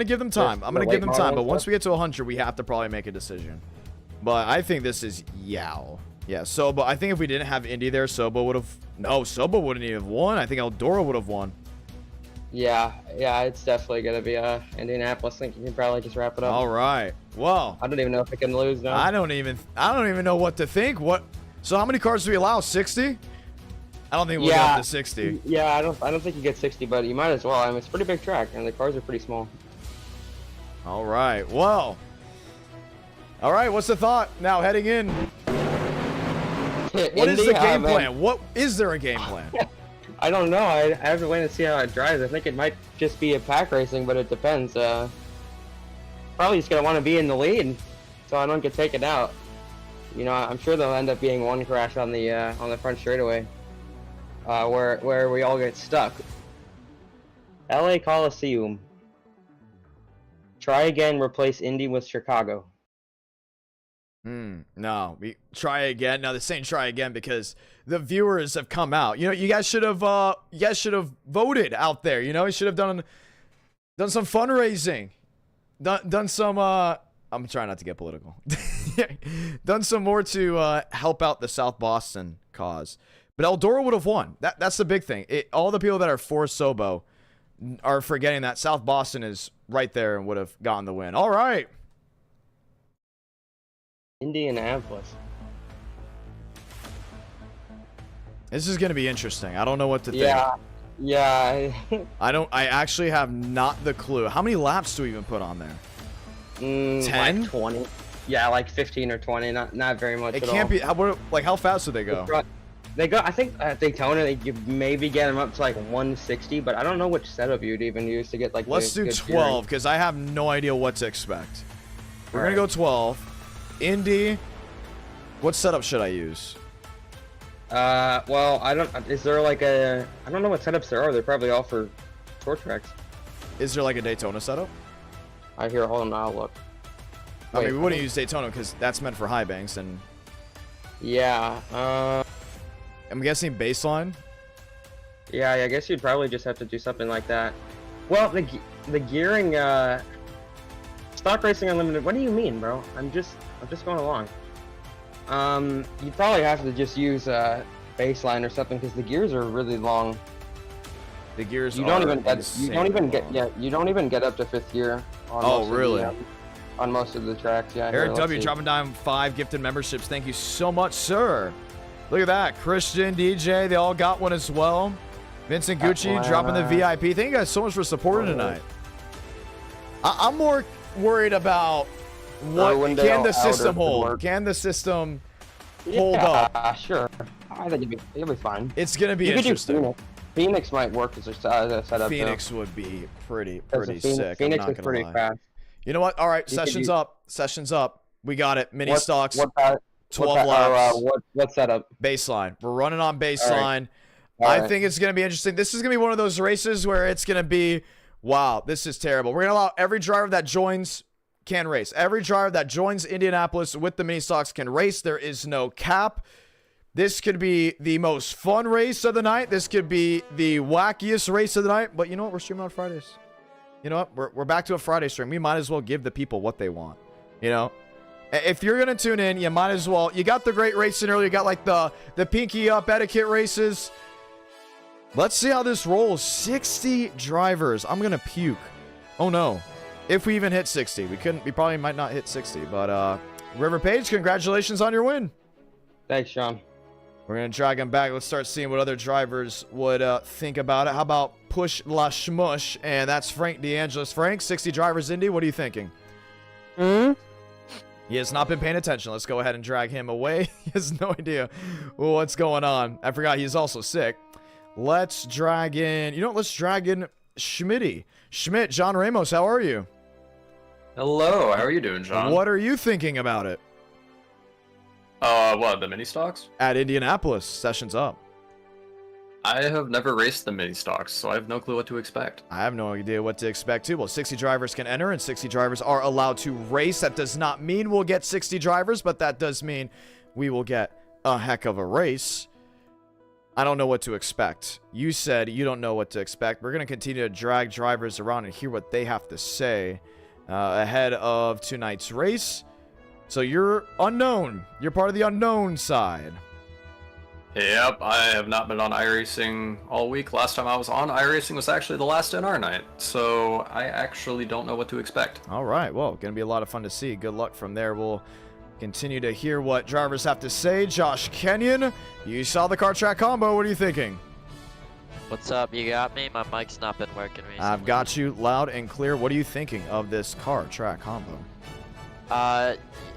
give them time. But once we get to 100, we have to probably make a decision. But I think this is Yao. Yeah, Sobo. I think if we didn't have Indy there, Sobo would have. No, Sobo wouldn't even have won. I think Eldora would have won. Yeah, it's definitely gonna be Indianapolis. I think you can probably just wrap it up. All right. Well, I don't even know if it can lose now. I don't even know what to think. So how many cars do we allow? 60? I don't think we'll get up to 60. Yeah, I don't think you get 60, but you might as well. I mean, it's a pretty big track, and the cars are pretty small. All right. Well. All right. What's the thought now heading in? What is the game plan? What is there a game plan? I don't know. I have to wait and see how it drives. I think it might just be a pack racing, but it depends. Probably just gonna want to be in the lead, so I don't get taken out. You know, I'm sure there'll end up being one crash on the front straightaway, where we all get stuck. LA Coliseum. Try again. Replace Indy with Chicago. No, we try again. No, this ain't try again because the viewers have come out. You know, you guys should have voted out there. You know, you should have done some fundraising, done some. I'm trying not to get political. Done some more to help out the South Boston cause. But Eldora would have won. That's the big thing. All the people that are for Sobo are forgetting that South Boston is right there and would have gotten the win. All right. Indianapolis. This is going to be interesting. I don't know what to think. Yeah. I actually have not the clue. How many laps do we even put on there? 10? Like 20. Yeah, like 15 or 20. Not very much. It can't be. How fast do they go? They go. I think at Daytona you maybe get them up to like 160, but I don't know which setup you'd even use to get like. Let's do 12 because I have no idea what to expect. We're gonna go 12. Indy, what setup should I use? Well, I don't. Is there like I don't know what setups there are. They're probably all for short tracks. Is there like a Daytona setup? I hear. Hold on, I'll look. I mean, we wouldn't use Daytona because that's meant for high banks and. Yeah. I'm guessing baseline. Yeah, I guess you'd probably just have to do something like that. Well, the gearing. Stock Racing Unlimited. What do you mean, bro? I'm just going along. You probably have to just use baseline or something because the gears are really long. The gears you don't even get up to 5th gear. On most of the tracks, yeah. Eric W. dropping down 5 gifted memberships. Thank you so much, sir. Look at that. Christian, DJ, they all got one as well. Vincent Gucci dropping the VIP. Thank you guys so much for supporting tonight. I'm more worried about what can the system hold. Can the system hold up? Sure. I think it'll be fine. It's gonna be interesting. Phoenix might work as a setup. Phoenix would be pretty sick. Phoenix is pretty fast. You know what? All right, session's up. Session's up. We got it. Mini stocks. 12 laps. What setup? Baseline. We're running on baseline. I think it's going to be interesting. This is going to be one of those races where it's going to be, wow, this is terrible. We're going to allow every driver that joins can race. Every driver that joins Indianapolis with the mini stocks can race. There is no cap. This could be the most fun race of the night. This could be the wackiest race of the night. But you know what? We're streaming on Fridays. You know what? We're back to a Friday stream. We might as well give the people what they want. You know? If you're going to tune in, you might as well. You got the great racing earlier. You got like the pinky up etiquette races. Let's see how this rolls. 60 drivers. I'm going to puke. Oh, no. If we even hit 60. We probably might not hit 60. But, River Page, congratulations on your win. Thanks, Sean. We're going to drag him back. Let's start seeing what other drivers would think about it. How about Push La Shmush? And that's Frank DeAngelis. Frank, 60 drivers Indy. What are you thinking? He has not been paying attention. Let's go ahead and drag him away. He has no idea what's going on. I forgot he's also sick. Let's drag in... You know what? Let's drag in Schmitty. Schmidt, John Ramos, how are you? Hello. How are you doing, John? What are you thinking about it? What, the mini stocks? At Indianapolis. Session's up. I have never raced the mini stocks, so I have no clue what to expect. I have no idea what to expect, too. Well, 60 drivers can enter, and 60 drivers are allowed to race. That does not mean we'll get 60 drivers, but that does mean we will get a heck of a race. I don't know what to expect. You said you don't know what to expect. We're going to continue to drag drivers around and hear what they have to say ahead of tonight's race. So you're unknown. You're part of the unknown side. Yep, I have not been on iRacing all week. Last time I was on iRacing was actually the last NR night, so I actually don't know what to expect. All right, well, going to be a lot of fun to see. Good luck from there. We'll continue to hear what drivers have to say. Josh Kenyon, you saw the car track combo. What are you thinking? What's up? You got me? My mic's not been working recently. I've got you loud and clear. What are you thinking of this car track combo?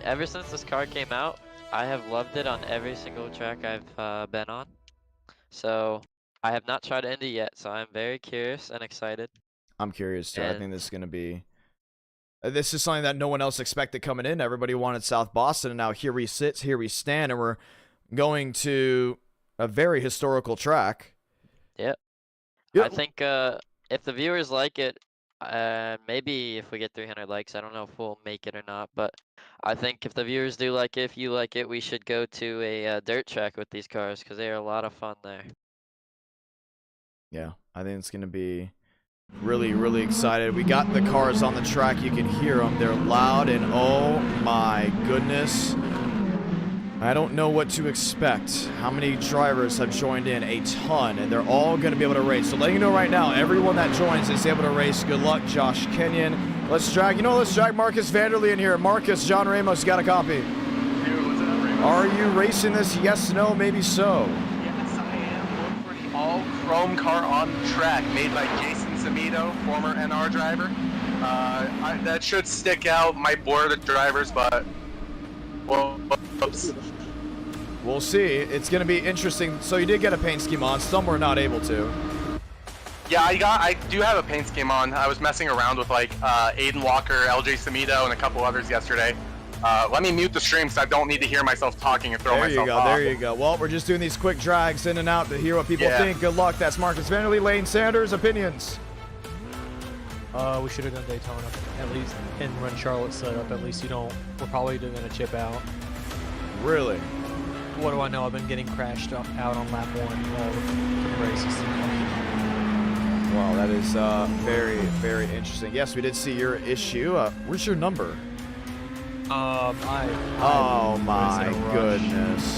Ever since this car came out, I have loved it on every single track I've been on. So I have not tried Indy yet, so I'm very curious and excited. I'm curious too. I think this is going to be... This is something that no one else expected coming in. Everybody wanted South Boston, and now here we sit, here we stand, and we're going to a very historical track. Yep. I think if the viewers like it, maybe if we get 300 likes, I don't know if we'll make it or not, but I think if the viewers do like it, if you like it, we should go to a dirt track with these cars because they are a lot of fun there. Yeah, I think it's going to be really, really excited. We got the cars on the track. You can hear them. They're loud, and oh my goodness. I don't know what to expect. How many drivers have joined in? A ton, and they're all going to be able to race. So letting you know right now, everyone that joins is able to race. Good luck, Josh Kenyon. Let's drag Marcus Vanderlee in here. Marcus, John Ramos, got a copy. Dude, what's up, Ramos? Are you racing this? Yes, no, maybe so. Yes, I am. Look for the all-chrome car on track made by Jason Zamito, former NR driver. That should stick out. Might bore the drivers, but... Well, oops. We'll see. It's going to be interesting. So you did get a paint scheme on. Some were not able to. Yeah, I do have a paint scheme on. I was messing around with like Aiden Walker, LJ Samito, and a couple others yesterday. Let me mute the stream because I don't need to hear myself talking and throw myself off. There you go. Well, we're just doing these quick drags in and out to hear what people think. Good luck. That's Marcus Vanderlee, Lane Sanders. Opinions? We should have done Daytona at least and run Charlotte setup. At least we're probably doing a chip out. Really? What do I know? I've been getting crashed out on lap 1 all the races. Wow, that is very, very interesting. Yes, we did see your issue. Where's your number? Oh my goodness.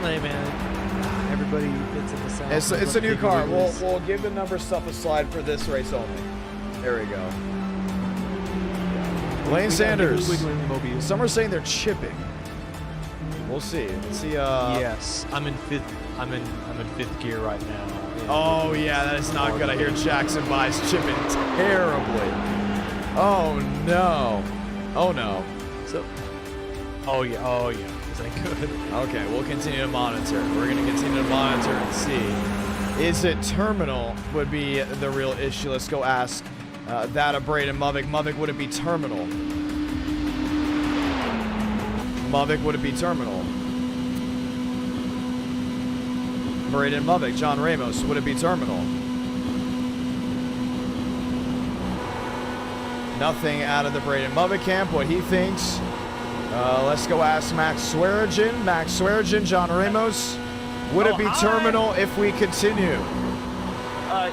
Hey man, everybody gets in the sound. It's a new car. We'll give the number stuff a slide for this race only. There we go. Lane Sanders. Some are saying they're chipping. We'll see. Let's see. Yes, I'm in fifth gear right now. Oh yeah, that is not good. I hear Jackson Bice chipping terribly. Oh no. Oh no. Oh yeah. Is that good? Okay, we'll continue to monitor. We're gonna continue to monitor and see. Is it terminal? Would be the real issue. Let's go ask that of Braden Movick. Movick, would it be terminal? Movick, would it be terminal? Braden Movick, John Ramos, would it be terminal? Nothing out of the Braden Movick camp. What he thinks Let's go ask Max Swearigan. Max Swearigan, John Ramos. Would it be terminal if we continue?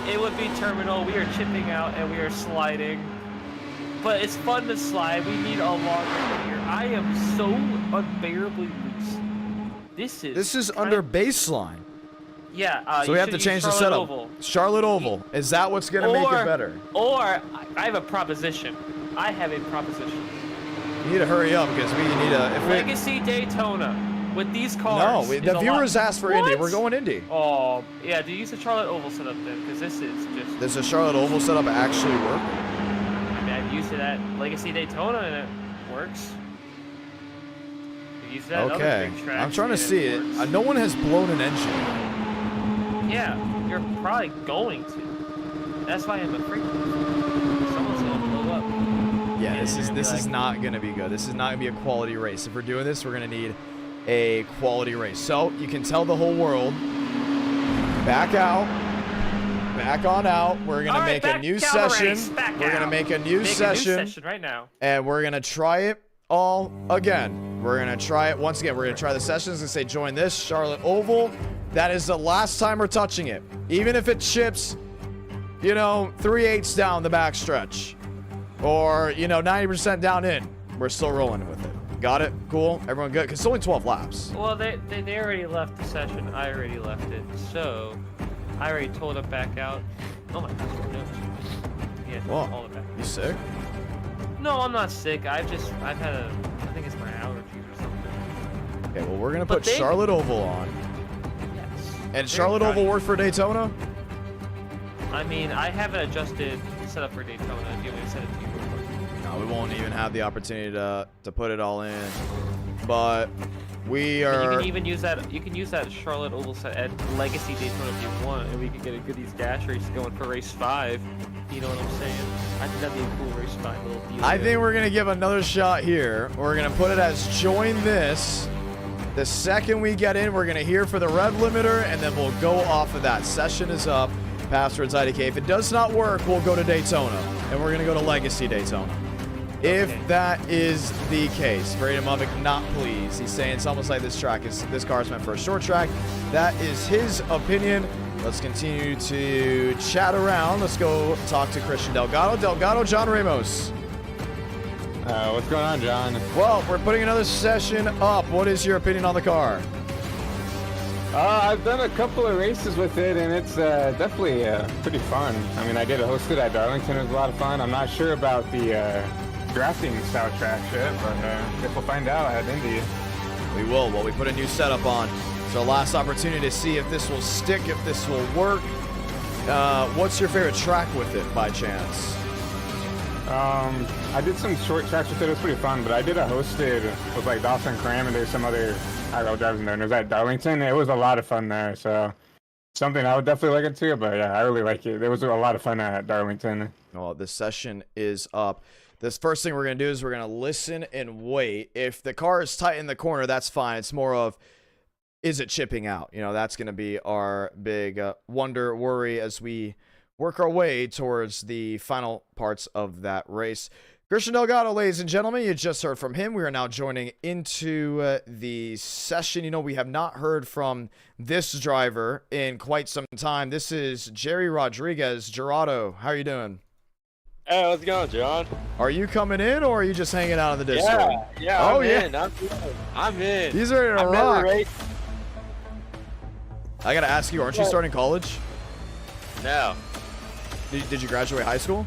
It would be terminal. We are chipping out and we are sliding. But it's fun to slide. We need a longer gear. I am so unbearably loose. This is under baseline. Yeah. So we have to change the setup. Oval. Charlotte Oval. Is that what's going to make it better? Or I have a proposition. You need to hurry up because we need a... Legacy Daytona. With these cars. No, the viewers asked for Indy. We're going Indy. Oh, yeah. Do you use the Charlotte Oval setup then? Because this is just... Does the Charlotte Oval setup actually work? I mean, I've used it at Legacy Daytona and it works. I've used it at other big tracks. I'm trying to see it. No one has blown an engine. Yeah, you're probably going to. That's why I'm afraid. Someone's going to blow up. Yeah, this is not going to be good. This is not going to be a quality race. If we're doing this, we're going to need a quality race. So you can tell the whole world, back out, back on out. We're gonna make a new session. We're gonna make a new session right now, and we're gonna try it all again. We're gonna try it once again. We're gonna try the sessions and say join this Charlotte Oval. That is the last time we're touching it, even if it chips, 3/8 down the backstretch, or 90% down in. We're still rolling with it. Got it? Cool? Everyone good? Because it's only 12 laps. Well, they already left the session. I already left it. So, I already told them back out. Oh my gosh, no. Yeah, Whoa. all it back. You sick? No, I'm not sick. I think it's my allergies or something. Okay, well, we're going to put Charlotte Oval on. Yes. And Charlotte Oval work for Daytona? I mean, I have it adjusted set up for Daytona. If you want me to set it to you? No, we won't even have the opportunity to put it all in. But we are... You can even use that. You can use that Charlotte Oval set at Legacy Daytona if you want, and we could get a goodies gas race going for race 5. You know what I'm saying? I think that'd be a cool race 5 little deal. I think we're gonna give another shot here. We're gonna put it as join this. The second we get in, we're gonna hear for the rev limiter, and then we'll go off of that. Session is up. Passwords IDK. If it does not work, we'll go to Daytona, and we're gonna go to Legacy Daytona. If that is the case, Braden Mummick not pleased. He's saying it's almost like this car is meant for a short track. That is his opinion. Let's continue to chat around. Let's go talk to Christian Delgado. Delgado, John Ramos. What's going on, John? Well, we're putting another session up. What is your opinion on the car? I've done a couple of races with it, and it's definitely pretty fun. I mean, I did a host it at Darlington. It was a lot of fun. I'm not sure about the drafting style track shit, but I guess we'll find out at Indy. We will. Well, we put a new setup on. It's our last opportunity to see if this will stick, if this will work. What's your favorite track with it, by chance? I did some short tracks with it. It was pretty fun, but I did a hosted with like Dawson Cram, and there's some other IRL drivers in there. And it was at Darlington. It was a lot of fun there, so something I would definitely like it too. But yeah, I really like it. There was a lot of fun at Darlington. Well, the session is up. This first thing we're going to do is we're going to listen and wait. If the car is tight in the corner, that's fine. It's more of, is it chipping out? That's going to be our big worry as we work our way towards the final parts of that race. Christian Delgado, ladies and gentlemen, you just heard from him. We are now joining into the session. We have not heard from this driver in quite some time. This is Jerry Rodriguez. Gerardo, how are you doing? Hey, how's it going, John? Are you coming in, or are you just hanging out in the Discord? Yeah, I'm in. He's ready to rock. I gotta ask you, aren't you starting college? No. Did you graduate high school?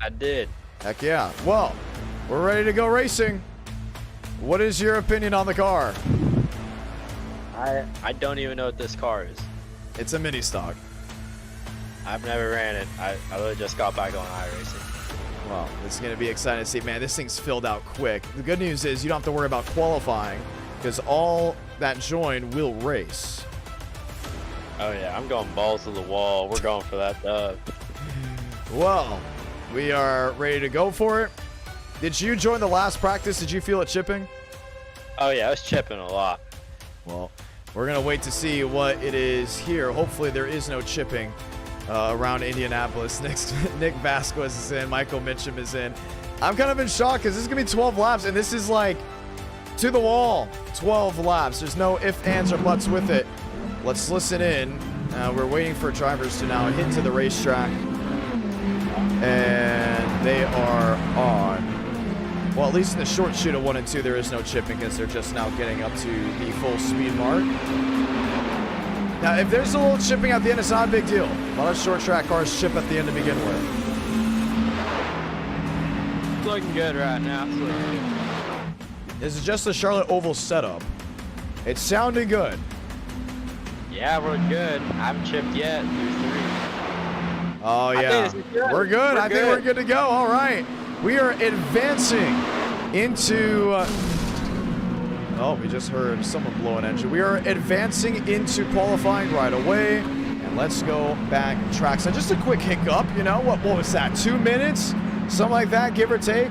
I did. Heck yeah. Well, we're ready to go racing. What is your opinion on the car? I don't even know what this car is. It's a mini stock. I've never ran it. I really just got back on iRacing. Well, it's going to be exciting to see. Man, this thing's filled out quick. The good news is you don't have to worry about qualifying because all that join will race. Oh, yeah. I'm going balls to the wall. We're going for that dub. Well, we are ready to go for it. Did you join the last practice? Did you feel it chipping? Oh, yeah. I was chipping a lot. Well, we're going to wait to see what it is here. Hopefully there is no chipping around Indianapolis. Nick Vasquez is in. Michael Mitchum is in. I'm kind of in shock because this is going to be 12 laps, and this is like To the wall. 12 laps. There's no ifs, ands, or buts with it. Let's listen in. We're waiting for drivers to now hit to the racetrack. And they are on. Well, at least in the short shoot of 1 and 2, there is no chipping because they're just now getting up to the full speed mark. Now, if there's a little chipping at the end, it's not a big deal. A lot of short track cars chip at the end to begin with. It's looking good right now. It's looking good. This is just the Charlotte Oval setup. It's sounding good. Yeah, we're good. I haven't chipped yet through 3. Oh, yeah. We're good. I think we're good to go. All right. We are advancing into... oh, we just heard someone blow an engine. We are advancing into qualifying right away. And let's go back trackside. Just a quick hiccup, you know. What was that? 2 minutes? Something like that, give or take.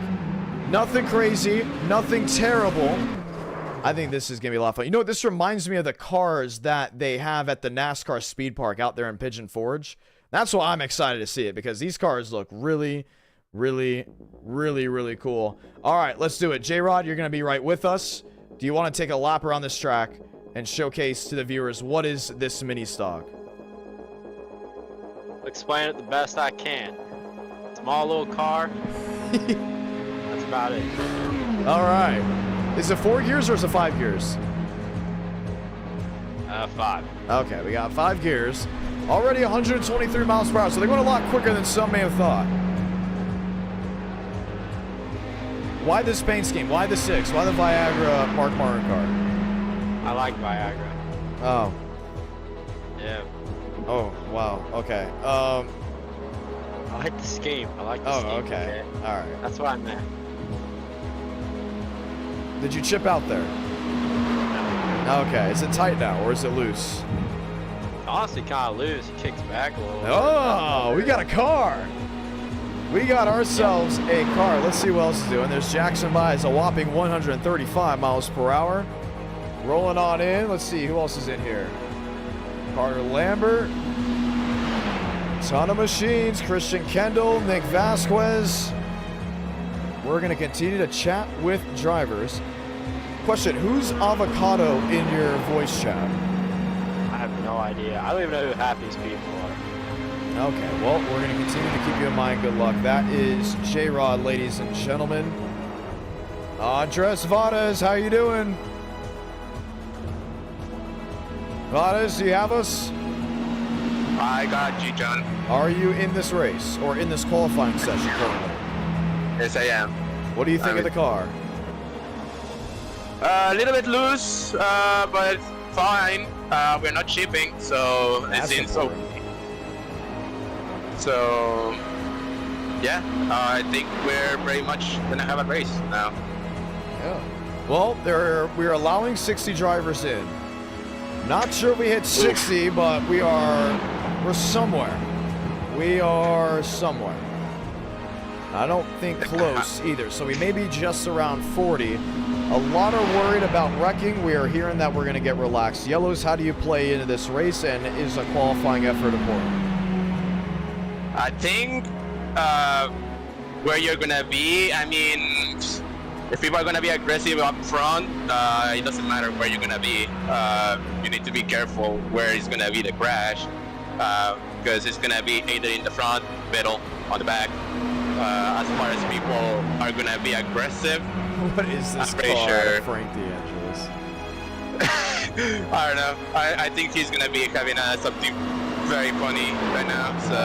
Nothing crazy. Nothing terrible. I think this is going to be a lot of fun. You know what? This reminds me of the cars that they have at the NASCAR Speed Park out there in Pigeon Forge. That's why I'm excited to see it, because these cars look really, really, really, really cool. All right, let's do it. J-Rod, you're going to be right with us. Do you want to take a lap around this track and showcase to the viewers what is this mini stock? Explain it the best I can. Small little car. That's about it. All right. Is it 4 gears or is it 5 gears? 5. Okay, we got 5 gears. Already 123 miles per hour, so they're going a lot quicker than some may have thought. Why this paint scheme? Why the 6? Why the Viagra Mark Martin car? I like Viagra. Oh. Yeah. Oh, wow. Okay. I like the scheme. I like the scheme. Oh, okay. All right. That's what I meant. Did you chip out there? Okay. Is it tight now, or is it loose? Honestly, kind of loose. He kicks back a little. Oh, we got a car. We got ourselves a car. Let's see what else is doing. There's Jackson by a whopping 135 miles per hour. Rolling on in. Let's see who else is in here. Carter Lambert. Ton of machines. Christian Kendall, Nick Vasquez. We're going to continue to chat with drivers. Question, who's avocado in your voice chat? I have no idea. I don't even know who half these people are. Okay, well, we're going to continue to keep you in mind. Good luck. That is J-Rod, ladies and gentlemen. Andres Vargas, how you doing? Vargas, do you have us? I got you, John. Are you in this race or in this qualifying session currently? Yes, I am. What do you think of the car? A little bit loose, but fine. We're not shipping, so it seems so. So, yeah, I think we're pretty much gonna have a race now. Yeah. Well, we're allowing 60 drivers in. Not sure we hit 60, but we're somewhere. We are somewhere. I don't think close either, so we may be just around 40. A lot are worried about wrecking. We are hearing that we're going to get relaxed. Yellows, how do you play into this race, and is a qualifying effort important? I think where you're gonna be, I mean, if people are gonna be aggressive up front, it doesn't matter where you're gonna be. You need to be careful where is gonna be the crash, because it's gonna be either in the front, middle, on the back. As far as people are gonna be aggressive, what is this I'm pretty car, sure. Frank DeAngelis? I don't know. I think he's gonna be having something very funny right now. So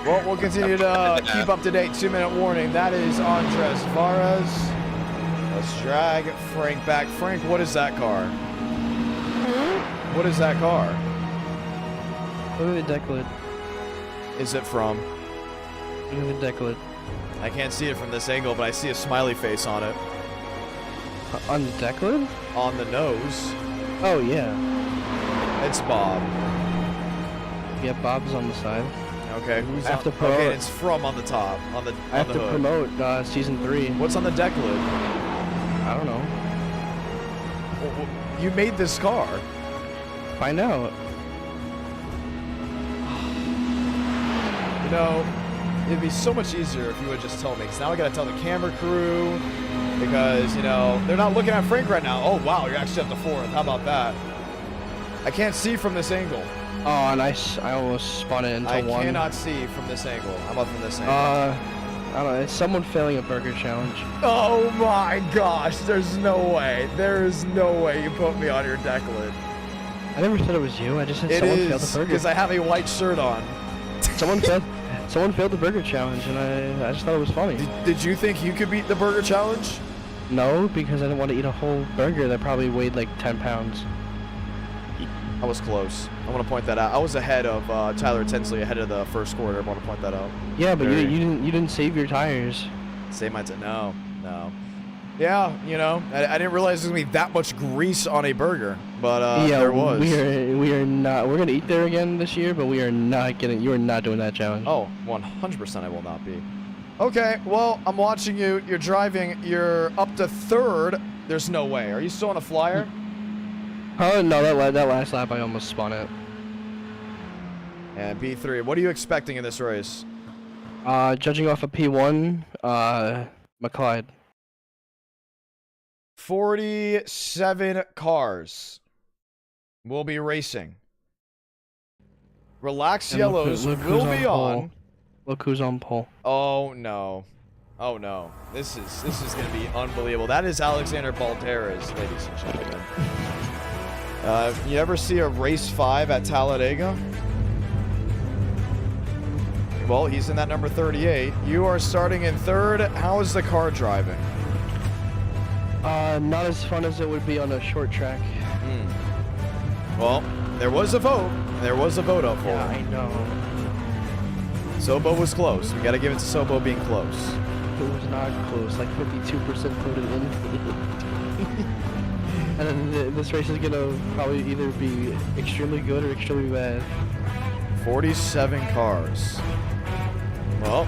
well, we'll continue to keep up to date. 2-minute warning. That is Andres Vargas. Let's drag Frank back. Frank, what is that car? What is that car? Look at the deck lid. Is it from? Look at the deck lid. I can't see it from this angle, but I see a smiley face on it. On the deck lid? On the nose. Oh, yeah. It's Bob. Yeah, Bob's on the side. Okay, who's I have to promote. Okay, it's from on the top, on the I have the to hood. promote season 3. What's on the deck lid? I don't know. Well, you made this car. Find out. You know, it'd be so much easier if you would just tell me. Because now I got to tell the camera crew because, you know, they're not looking at Frank right now. Oh, wow, you're actually up to 4th. How about that? I can't see from this angle. Oh, nice. I almost spun it into 1. I cannot see from this angle. How about from this angle? I don't know. It's someone failing a burger challenge. Oh my gosh, there's no way. There's no way you put me on your decklid. I never said it was you. I just said someone failed the burger. Because I have a white shirt on. Someone failed the burger challenge, and I just thought it was funny. Did you think you could beat the burger challenge? No, because I didn't want to eat a whole burger that probably weighed like 10 pounds. I was close. I want to point that out. I was ahead of Tyler Tinsley ahead of the first quarter. I want to point that out. Yeah, but you didn't save your tires. Save my no. Yeah, you know, I didn't realize there's gonna be that much grease on a burger, but yeah, there was. We are not. We're gonna eat there again this year, but we are not getting. You are not doing that challenge. Oh, 100% I will not be. Okay, well, I'm watching you. You're driving. You're up to 3rd. There's no way. Are you still on a flyer? Oh no, that last lap I almost spun it. And P3. What are you expecting in this race? Judging off of P1, McLeod. 47 cars will be racing. Relax Yellows will be on. Look who's on pole. Oh no. Oh no. This is gonna be unbelievable. That is Alexander Balderas, ladies and gentlemen. You ever see a race 5 at Talladega? Well, he's in that number 38. You are starting in 3rd. How is the car driving? Not as fun as it would be on a short track. Well, there was a vote. There was a vote up for it. I know. Sobo was close. We got to give it to Sobo being close. It was not close. Like 52% voted in. And then this race is gonna probably either be extremely good or extremely bad. 47 cars. Well,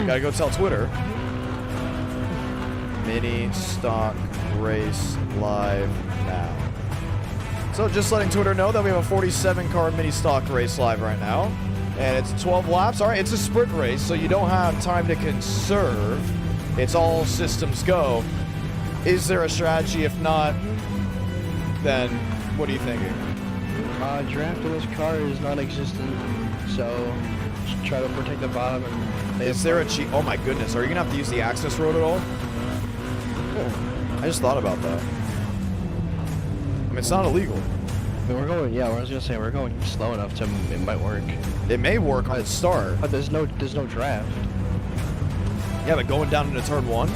gotta go tell Twitter. Mini stock race live now. So just letting Twitter know that we have a 47 car mini stock race live right now. And it's 12 laps. All right, it's a sprint race, so you don't have time to conserve. It's all systems go. Is there a strategy? If not, then what are you thinking? Draft in this car is non-existent, so just try to protect the bottom. And is there a cheat? Oh my goodness, are you gonna have to use the access road at all? I just thought about that. I mean, it's not illegal. I mean, we're going. Yeah, I was gonna say we're going slow enough to it might work. It may work on the start, but there's no draft. Yeah, but going down into turn 1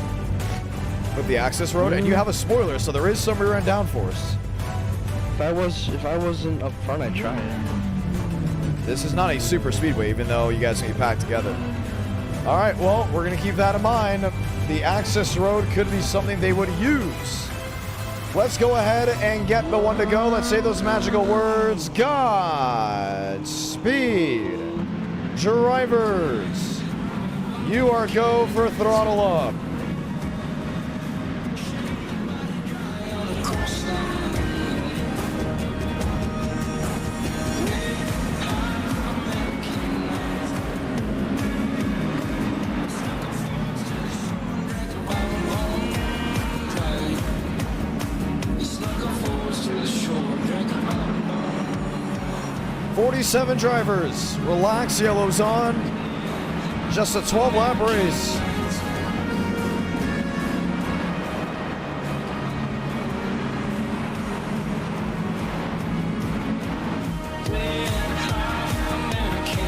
with the access road, and you have a spoiler, so there is some rear end downforce. If I wasn't up front, I'd try it. This is not a super speedway, even though you guys can be packed together. All right, well, we're gonna keep that in mind. The access road could be something they would use. Let's go ahead and get the one to go. Let's say those magical words. Godspeed, drivers. You are go for throttle up. Seven drivers. Relax, yellow's on. Just a 12-lap race.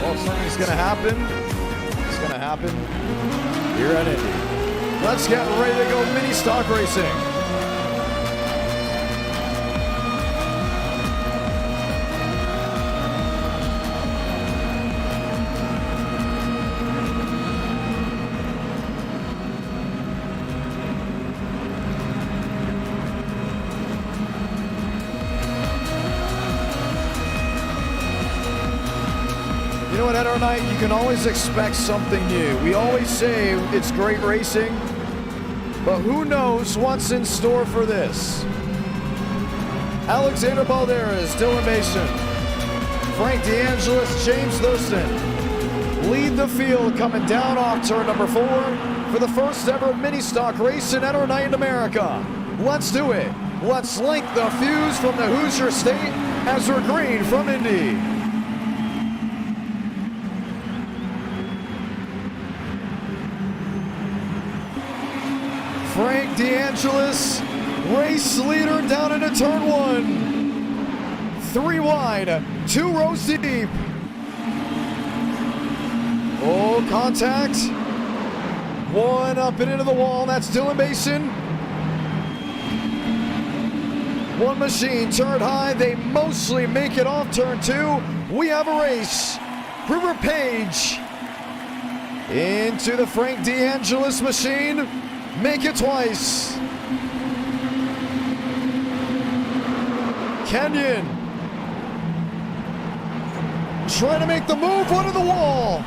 Well, something's gonna happen. It's gonna happen here at Indy. Let's get ready to go mini stock racing. You know what, at our night, you can always expect something new. We always say it's great racing, but who knows what's in store for this? Alexander Balderas, Dylan Mason, Frank DeAngelis, James Thurston, lead the field coming down off turn number 4 for the first ever mini stock race in NR Night in America. Let's do it. Let's link the fuse from the Hoosier State as we're green from Indy. Frank DeAngelis, race leader down into turn 1. 3 wide, 2 rows deep. Oh, contact. 1 up and into the wall. That's Dylan Mason. 1 machine turned high. They mostly make it off turn 2. We have a race. River Page into the Frank DeAngelis machine. Make it twice. Kenyon trying to make the move under the wall.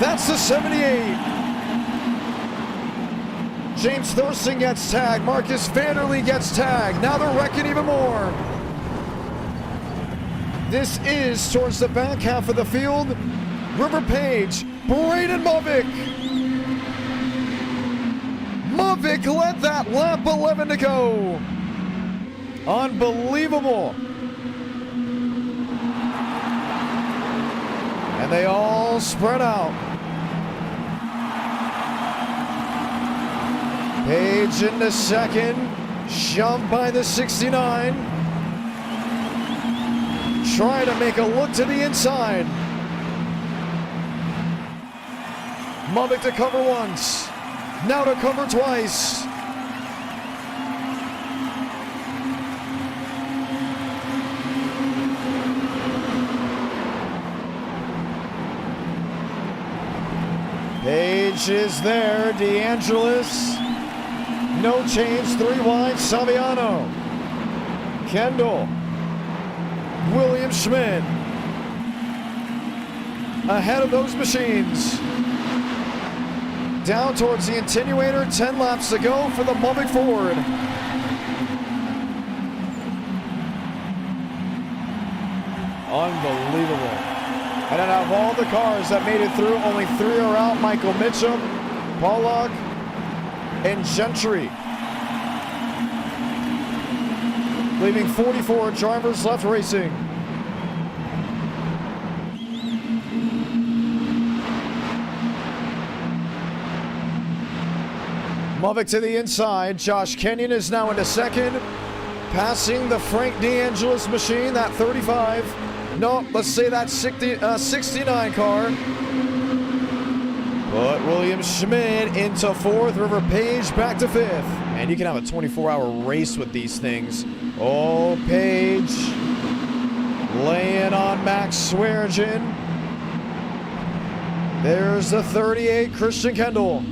That's the 78. James Thurston gets tagged. Marcus Vanderlee gets tagged. Now they're wrecking even more. This is towards the back half of the field. River Page, Braden Movick. Movick led that lap, 11 to go. Unbelievable. And they all spread out. Page into second, shoved by the 69. Trying to make a look to the inside. Movick to cover once. Now to cover twice. Page is there. DeAngelis. No change. 3 wide. Saviano. Kendall. William Schmidt. Ahead of those machines. Down towards the attenuator, 10 laps to go for the Movick Ford. Unbelievable. And out of all the cars that made it through, only 3 are out. Michael Mitchum, Pollock, and Gentry. Leaving 44 drivers left racing. Movick to the inside. Josh Kenyon is now into second. Passing the Frank DeAngelis machine, that 35. No, let's say that 69 car. But William Schmidt into 4th. River Page back to 5th. And you can have a 24-hour race with these things. Oh, Page laying on Max Swearengin. There's the 38, Christian Kendall.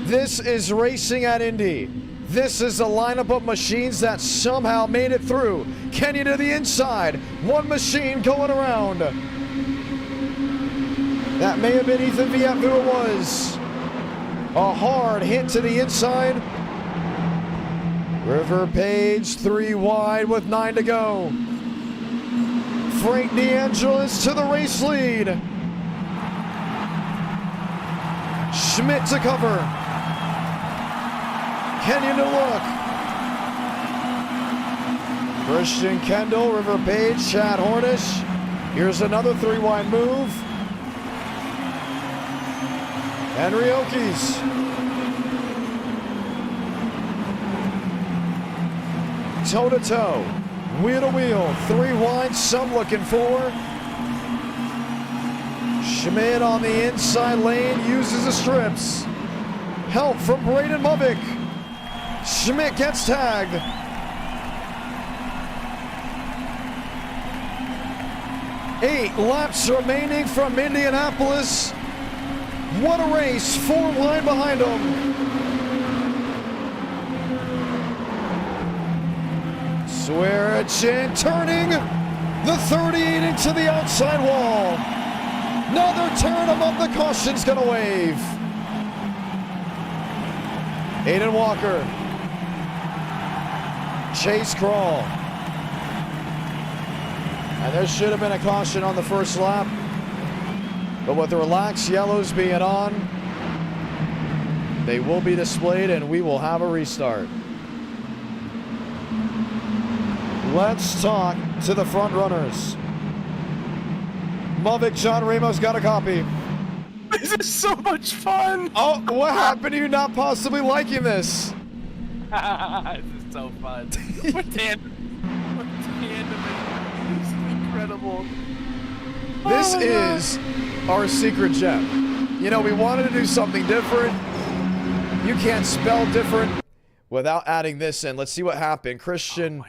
This is racing at Indy. This is a lineup of machines that somehow made it through. Kenyon to the inside. 1 machine going around. That may have been Ethan Viet, who it was. A hard hit to the inside. River Page 3 wide with 9 to go. Frank DeAngelis to the race lead. Schmidt to cover. Kenyon to look. Christian Kendall, River Page, Chad Hornish. Here's another 3 wide move. Henry Okies. Toe to toe. Wheel to wheel. 3 wide, some looking for. Schmidt on the inside lane uses the strips. Help from Braden Movick. Schmidt gets tagged. Eight laps remaining from Indianapolis. What a race, 4 wide behind them. Swearengin turning the 38 into the outside wall. Another turn above the caution's gonna wave. Aiden Walker. Chase Crawl. And there should have been a caution on the first lap. But with the relaxed yellows being on, they will be displayed and we will have a restart. Let's talk to the front runners. Mavic John Ramos got a copy. This is so much fun. Oh, what happened to you not possibly liking this? This is so fun. What tandem is incredible. This is our secret gem. You know, we wanted to do something different. You can't spell different without adding this in. Let's see what happened. Christian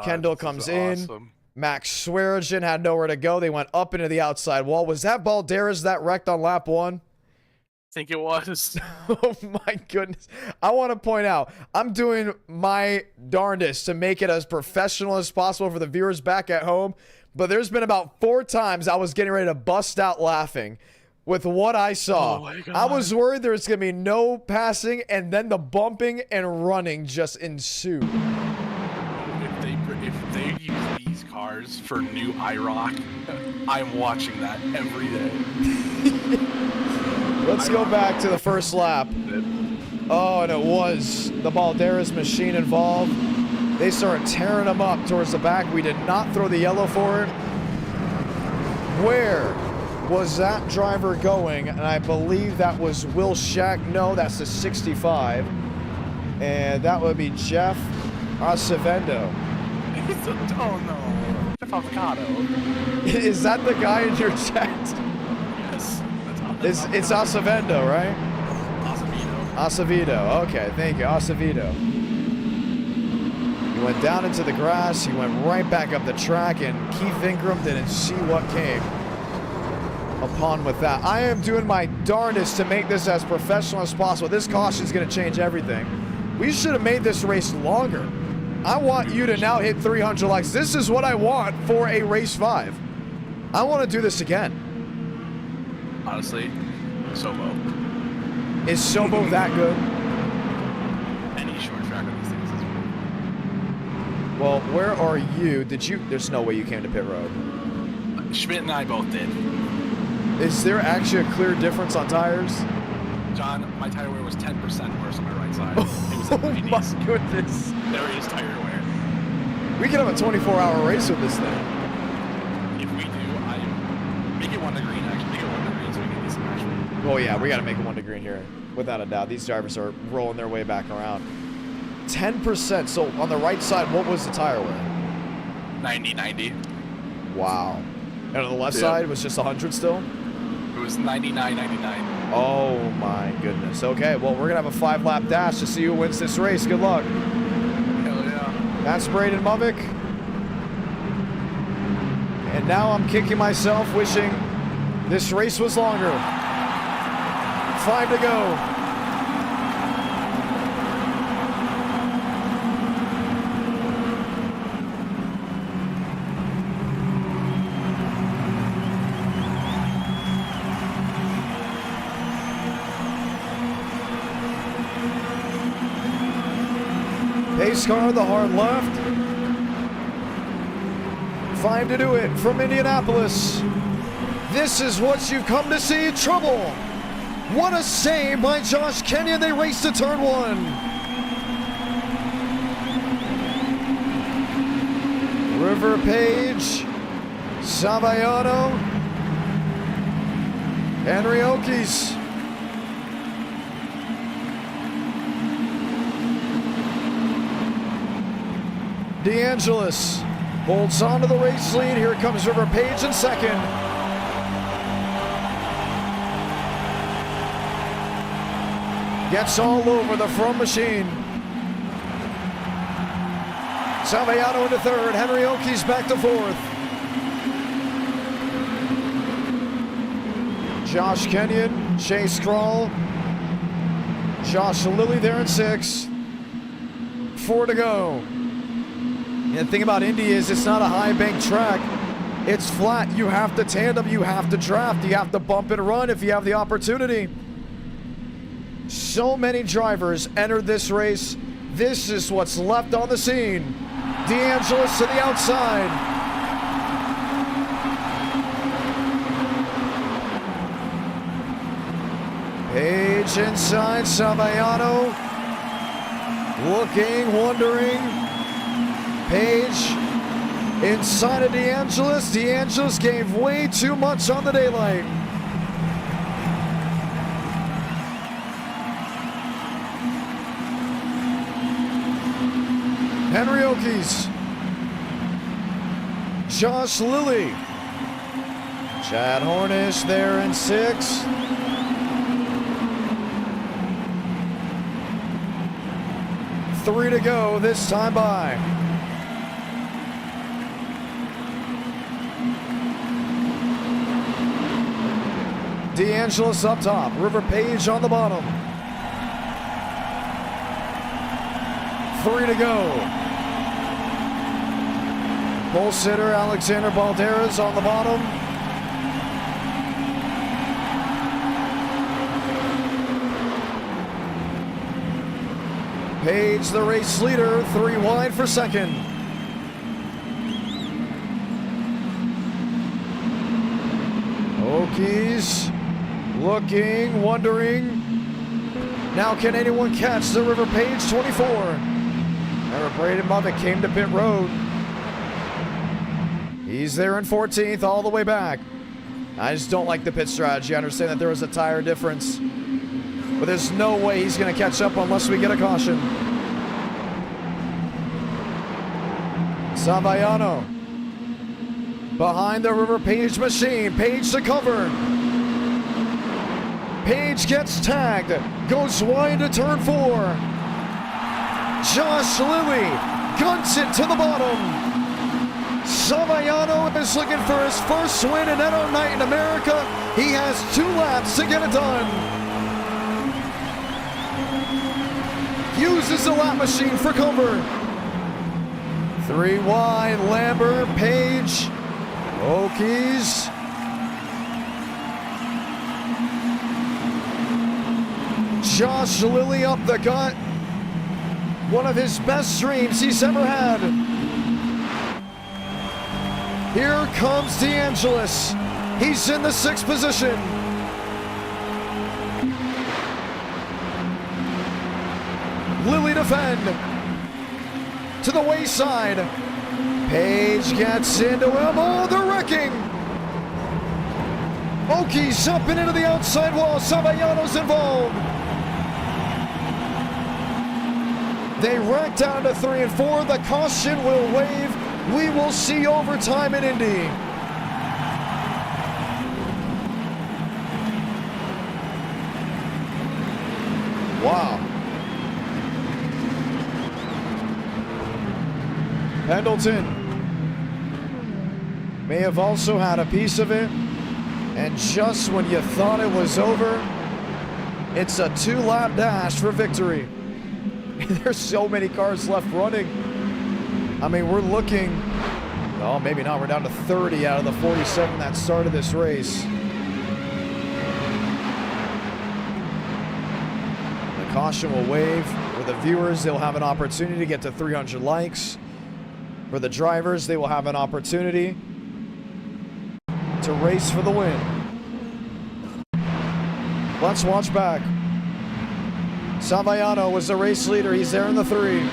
Kendall comes in. Awesome. Max Swearigan had nowhere to go. They went up into the outside wall. Was that Balderas that wrecked on lap 1? I think it was. Oh my goodness. I want to point out, I'm doing my darndest to make it as professional as possible for the viewers back at home, but there's been about 4 times I was getting ready to bust out laughing with what I saw. Oh my God. I was worried there was going to be no passing, and then the bumping and running just ensued. If they use these cars for new IROC, I'm watching that every day. Let's go back to the first lap. Oh, and it was the Balderas machine involved. They started tearing them up towards the back. We did not throw the yellow for it. Where was that driver going? And I believe that was Will Shack. No, that's the 65. And that would be Jeff Acevedo. Oh no, Jeff Avocado. Is that the guy in your chat? Yes. It's Acevedo, right? Acevedo. Acevedo. Okay, thank you. Acevedo. He went down into the grass. He went right back up the track, and Keith Ingram didn't see what came upon with that. I am doing my darndest to make this as professional as possible. This caution is going to change everything. We should have made this race longer. I want you to now hit 300 likes. This is what I want for a race 5. I want to do this again. Honestly, Sobo. Is Sobo that good? Any short track of these things is really Well, where are you? There's no way you came to pit road. Schmidt and I both did. Is there actually a clear difference on tires? John, my tire wear was 10% worse on my right side. It was Oh my goodness. There is tire wear. We could have a 24-hour race with this thing. If we do, make it 1 to green, actually. Make it 1 to green so we can get some action. Oh yeah, we got to make it 1 to green here. Without a doubt. These drivers are rolling their way back around. 10%. So on the right side, what was the tire wear? 90. Wow. And on the left side, it was just 100 still? It was 99. Oh my goodness. Okay, well, we're going to have a 5-lap dash to see who wins this race. Good luck. Hell yeah. That's Braden Mavic. And now I'm kicking myself, wishing this race was longer. 5 to go. Pace car, the hard left. 5 to do it from Indianapolis. This is what you've come to see, trouble. What a save by Josh Kenyon. They race to turn 1. River Page, Savaiano, Henry Okies. DeAngelis holds on to the race lead. Here comes River Page in second. Gets all over the front machine. Salviano into third. Henry Okies back to fourth. Josh Kenyon, Chase Kroll, Josh Lilly there in 6. 4 to go. And the thing about Indy is it's not a high bank track. It's flat. You have to tandem. You have to draft. You have to bump and run if you have the opportunity. So many drivers entered this race. This is what's left on the scene. DeAngelis to the outside. Page inside, Sabayano looking, wondering. Page inside of DeAngelis. DeAngelis gave way too much on the daylight. Henry Okies. Josh Lilly. Chad Hornish there in 6th. Three to go this time by. DeAngelis up top. River Page on the bottom. 3 to go. Pole sitter Alexander Balderas on the bottom. Page, the race leader, 3 wide for second. Okies looking, wondering. Now can anyone catch the River Page 24? Remember, Braden Mother came to pit road. He's there in 14th all the way back. I just don't like the pit strategy. I understand that there was a tire difference, but there's no way he's going to catch up unless we get a caution. Sabayano behind the River Page machine. Page to cover. Page gets tagged. Goes wide to turn 4. Josh Lilly guns it to the bottom. Sabayano is looking for his first win in NO Night in America. He has 2 laps to get it done. Uses the lap machine for cover. 3 wide, Lambert, Page, Okies. Josh Lilly up the gut. One of his best streams he's ever had. Here comes DeAngelis. He's in the 6th position. Lilly defend. To the wayside. Page gets into him. Oh, they're wrecking. Okies jumping into the outside wall. Sabayano's involved. They wreck down to 3 and 4. The caution will wave. We will see overtime in Indy. Wow. Pendleton may have also had a piece of it, and just when you thought it was over, it's a 2-lap dash for victory. There's so many cars left running. I mean, we're looking, oh, maybe not. We're down to 30 out of the 47 that started this race. The caution will wave. For the viewers, they'll have an opportunity to get to 300 likes. For the drivers, they will have an opportunity to race for the win. Let's watch back. Sabayano was the race leader. He's there in the 3.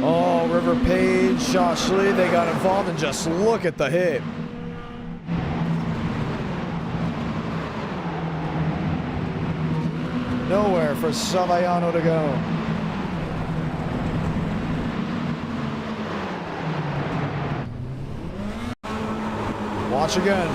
Oh, River Page, Josh Lee, they got involved, and just look at the hit. Nowhere for Sabayano to go. Watch again.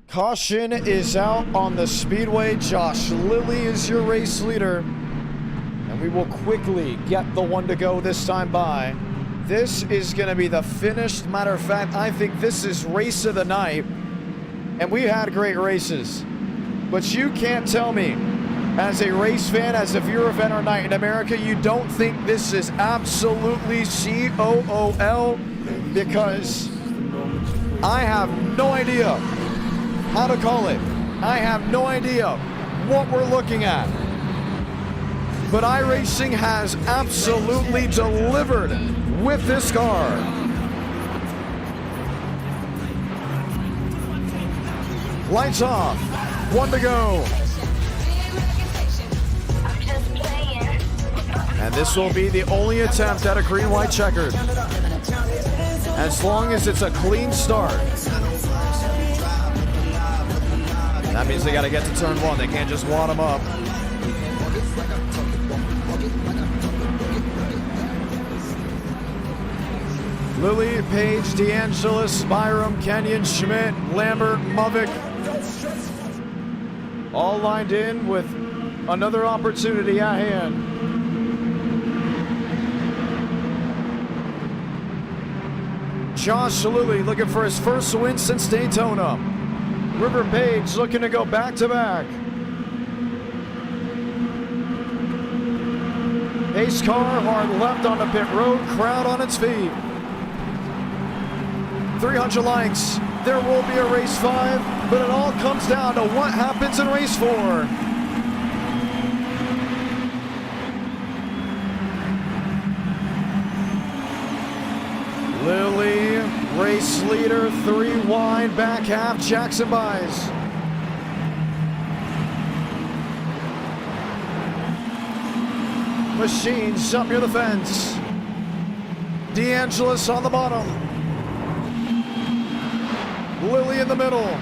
Caution is out on the speedway. Josh Lilly is your race leader. And we will quickly get the 1 to go this time by. This is going to be the finish. Matter of fact, I think this is race of the night. And we had great races. But you can't tell me, as a race fan, as a viewer of NO Night in America, you don't think this is absolutely COOL, because I have no idea how to call it. I have no idea what we're looking at. But iRacing has absolutely delivered with this car. Lights off. 1 to go. And this will be the only attempt at a green-white checkered. As long as it's a clean start. That means they got to get to turn 1. They can't just wad them up. Lily, Page, DeAngelis, Byram, Kenyon, Schmidt, Lambert, Movick. All lined in with another opportunity at hand. Josh Lilly looking for his first win since Daytona. River Page looking to go back-to-back. Pace car hard left on the pit road, crowd on its feet. 300 likes. There will be a race 5, but it all comes down to what happens in race 4. Lilly, race leader, 3 wide, back half, Jackson buys. Machines up near the fence. DeAngelis on the bottom. Lilly in the middle.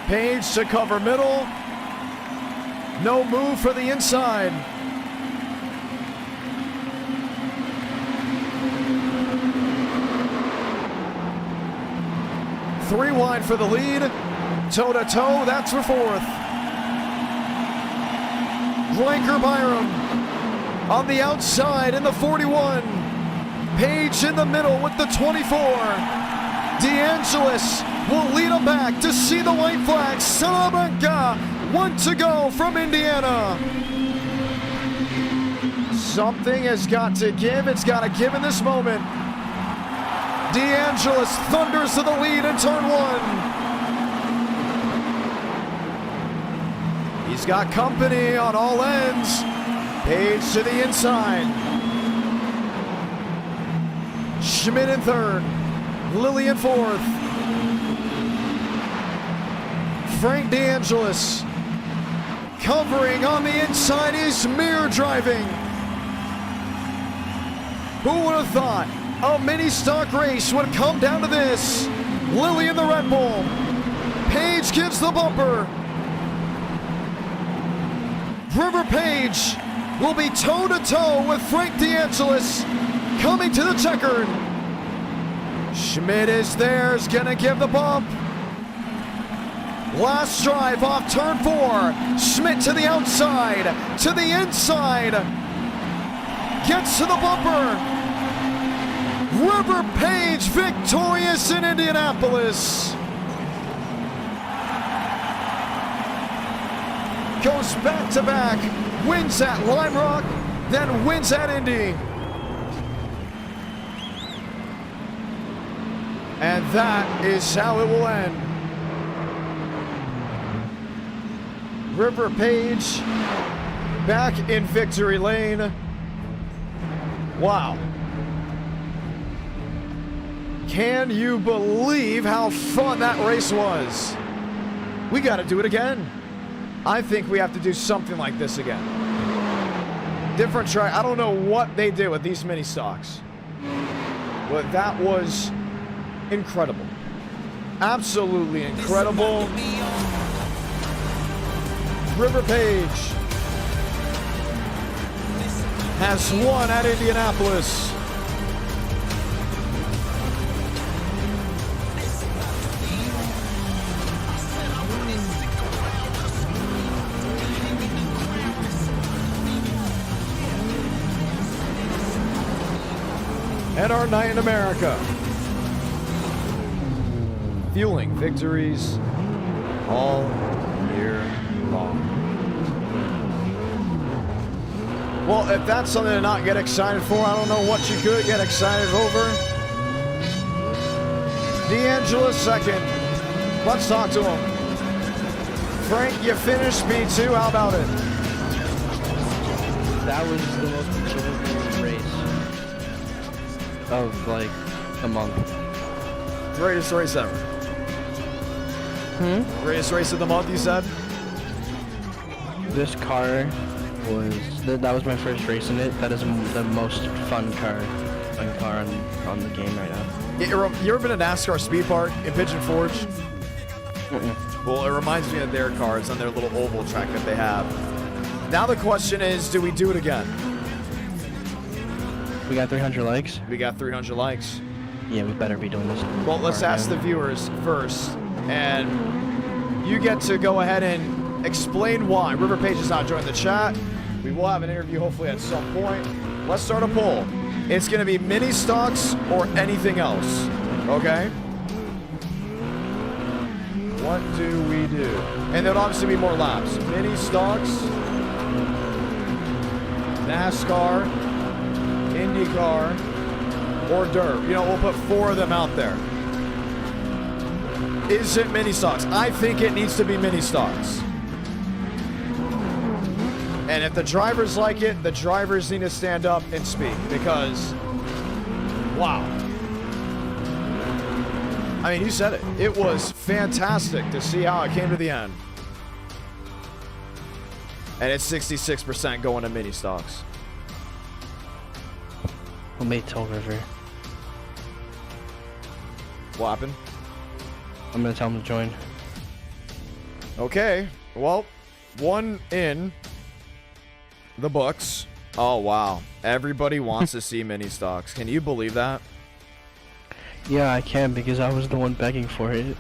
Page to cover middle. No move for the inside. Three wide for the lead. Toe to toe, that's for 4th. Blanker Byram on the outside in the 41. Page in the middle with the 24. DeAngelis will lead him back to see the white flag. Salamanca, 1 to go from Indiana. Something has got to give. It's got to give in this moment. DeAngelis thunders to the lead in turn 1. He's got company on all ends. Page to the inside. Schmidt in 3rd. Lilly in 4th. Frank DeAngelis covering on the inside. He's mirror driving. Who would have thought a mini stock race would come down to this? Lilly in the Red Bull. Page gives the bumper. River Page will be toe-to-toe with Frank DeAngelis coming to the checkered. Schmidt is there, is gonna give the bump. Last drive off turn 4. Schmidt to the outside, to the inside. Gets to the bumper. River Page victorious in Indianapolis. Goes back-to-back, wins at Lime Rock, then wins at Indy. And that is how it will end. River Page back in victory lane. Wow. Can you believe how fun that race was? We got to do it again. I think we have to do something like this again. Different track. I don't know what they did with these mini stocks, but that was incredible. Absolutely incredible. River Page has won at Indianapolis. And our night in America. Fueling victories all year long. Well, if that's something to not get excited for, I don't know what you could get excited over. DeAngelis 2nd. Let's talk to him. Frank, you finished P2. How about it? That was the most enjoyable race of like a month. Greatest race ever. Greatest race of the month, you said? This car was that was my first race in it. That is the most fun car on the game right now. You ever been to NASCAR Speed Park in Pigeon Forge? Well, it reminds me of their cars on their little oval track that they have. Now the question is, do we do it again? We got 300 likes. We got 300 likes. Yeah, we better be doing this. Well, let's ask the viewers first, and you get to go ahead and explain why. River Page is not joining the chat. We will have an interview hopefully at some point. Let's start a poll. It's going to be mini stocks or anything else. Okay? What do we do? And there'll obviously be more laps. Mini stocks, NASCAR, IndyCar, or dirt. You know, we'll put 4 of them out there. Is it mini stocks? I think it needs to be mini stocks. And if the drivers like it, the drivers need to stand up and speak because, wow. I mean, you said it. It was fantastic to see how it came to the end. And it's 66% going to mini stocks. We'll make Toll River. What happened? I'm gonna tell him to join. Okay. Well, one in the books. Oh, wow. Everybody wants to see mini stocks. Can you believe that? Yeah, I can because I was the one begging for it.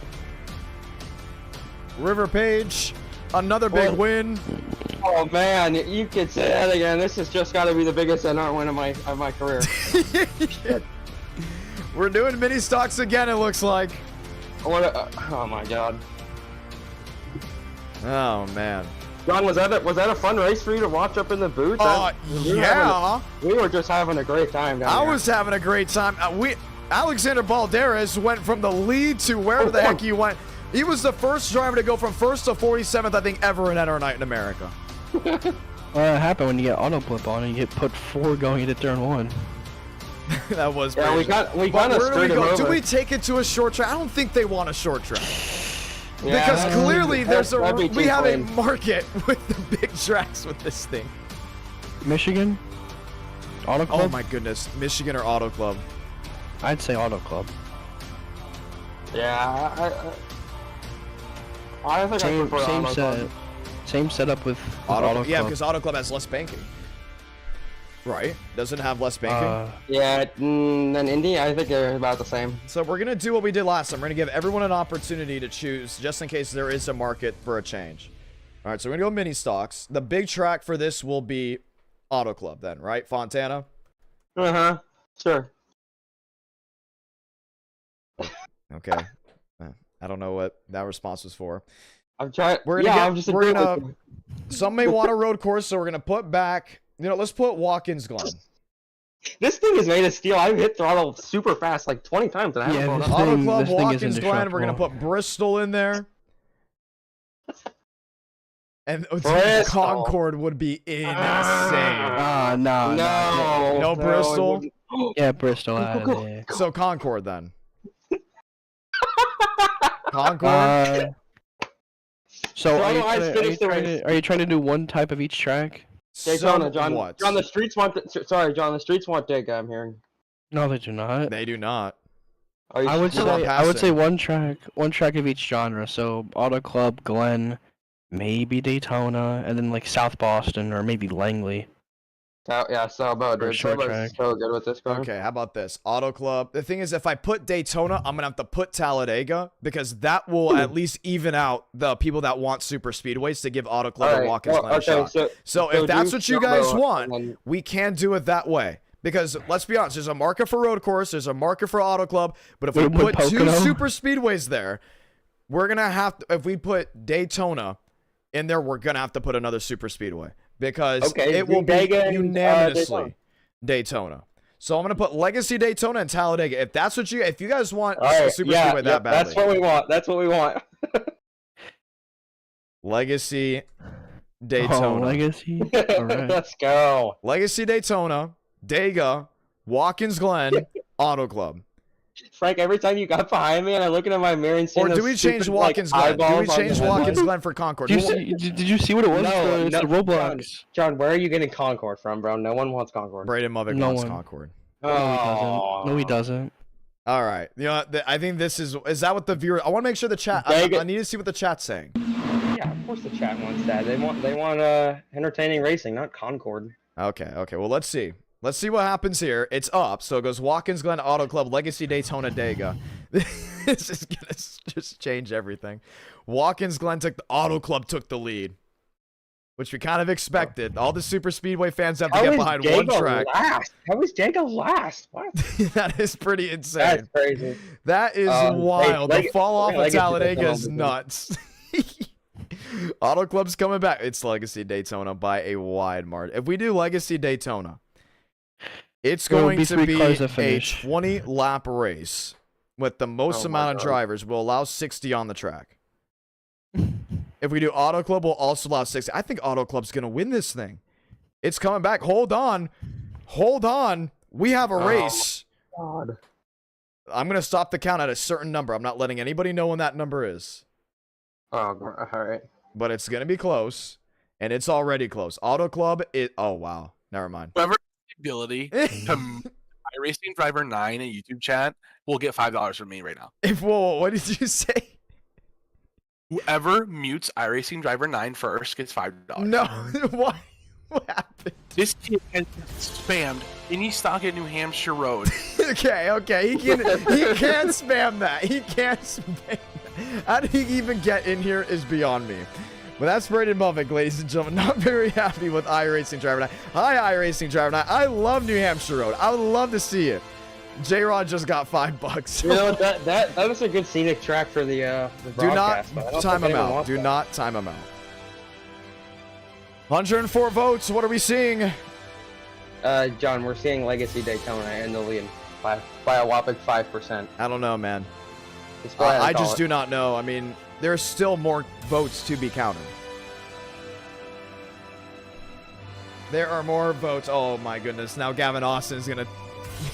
River Page, another big win. Oh man, you could say that again. This has just got to be the biggest NR win of my career. We're doing mini stocks again, it looks like. Oh my god. Oh man. John, was that a fun race for you to watch up in the booth? Yeah. We were just having a great time down I there. was having a great time. Alexander Balderas went from the lead to wherever the heck he went. He was the first driver to go from first to 47th, I think, ever in NR night in America. Well, that happened when you get auto blip on and you get put 4 going into turn 1. That was yeah, we got to where do we go? Do we take it to a short track? I don't think they want a short track. Yeah, because clearly we have a plain. market with the big tracks with this thing. Michigan? Auto Club? Oh my goodness. Michigan or Auto Club? I'd say Auto Club. Yeah, I think I prefer Auto Club. Same setup with Auto Club. Yeah, because Auto Club has less banking. Right? Doesn't it have less banking? Yeah, than Indy, I think they're about the same. So we're going to do what we did last time. We're going to give everyone an opportunity to choose just in case there is a market for a change. All right, so we're going to go mini stocks. The big track for this will be Auto Club then, right? Fontana? Uh-huh. Sure. Okay. I don't know what that response was for. I'm trying. I'm just some may want a road course, so we're going to put back. You know, let's put Watkins Glen. This thing is made of steel. I've hit throttle super fast like 20 times. And I haven't blown up. Auto Club, Watkins Glen. We're going to put Bristol in there. And Concord would be insane. No Bristol? Yeah, Bristol. So Concord then. Concord? So are you trying to do one type of each track? Daytona, John. John, the streets want. John, the streets want Daytona. I'm hearing. No, they do not. They do not. I would say one track of each genre. So Auto Club, Glen, maybe Daytona, and then like South Boston or maybe Langley. Yeah, Sauber, dude. Sauber's so good with this car. Okay, how about this? Auto Club. The thing is, if I put Daytona, I'm going to have to put Talladega because that will at least even out the people that want super speedways to give Auto Club and Watkins Glen a shot. So if that's what you guys want, we can do it that way. Because let's be honest, there's a market for road course, there's a market for Auto Club, but if we put 2 super speedways there, we're going to have to, if we put Daytona in there, we're going to have to put another super speedway. Because it will be unanimously Daytona. So I'm going to put Legacy Daytona and Talladega. If that's what if you guys want Super Speedway that badly. That's what we want. That's what we want. Legacy Daytona. Oh, Legacy. All right. Let's go. Legacy Daytona, Dega, Watkins Glen, Auto Club. Frank, every time you got behind me and I look into my mirror and see Or do those we change stupid, Watkins like, Glen? Do we eyeballs on change the Watkins headline. Glen for Concord? Did you see what it was? No, It's the Roblox. John, where are you getting Concord from, bro? No one wants Concord. Braden Movick No wants one. Concord. No, he doesn't. No, he doesn't. All right. You know, I think this is that what the viewer? I want to make sure the chat. I need to see what the chat's saying. Yeah, of course the chat wants that. They want entertaining racing, not Concord. Okay. Well, let's see. Let's see what happens here. It's up, so it goes Watkins Glen Auto Club, Legacy Daytona Dega. This is gonna just change everything. Watkins Glen took the Auto Club took the lead, which we kind of expected. All the super speedway fans have to get behind one track. Last? How is Dega last? What? That is pretty insane. That's crazy. That is wild. The fall off of Legacy Talladega is Daytona. nuts. Auto Club's coming back. It's Legacy Daytona by a wide margin. If we do Legacy Daytona, it's going to be a 20-lap race with the most amount of drivers. We'll allow 60 on the track. If we do Auto Club, we'll also allow 60. I think Auto Club's going to win this thing. It's coming back. Hold on. We have a race. God. I'm going to stop the count at a certain number. I'm not letting anybody know when that number is. Oh, all right. But it's going to be close, and it's already close. Auto Club, oh, wow. Never mind. Whoever has the ability to iRacing Driver 9 in YouTube chat will get $5 from me right now. Whoa, what did you say? Whoever mutes iRacing Driver 9 first gets $5. No, why? What happened? This kid has spammed any stock at New Hampshire Road. Okay, he can't spam that. He can't spam that. How did he even get in here is beyond me. But that's Braden Movick, ladies and gentlemen. Not very happy with iRacing Driver 9. Hi, iRacing Driver 9. I love New Hampshire Road. I would love to see it. J-Rod just got $5. You know, that was a good scenic track for the broadcast. Do not time him out. Do not time him out. 104 votes. What are we seeing? John, we're seeing Legacy Daytona in the lead by a whopping 5%. I don't know, man. I just do not know. I mean, there's still more votes to be counted. There are more votes. Oh my goodness. Now Gavin Austin's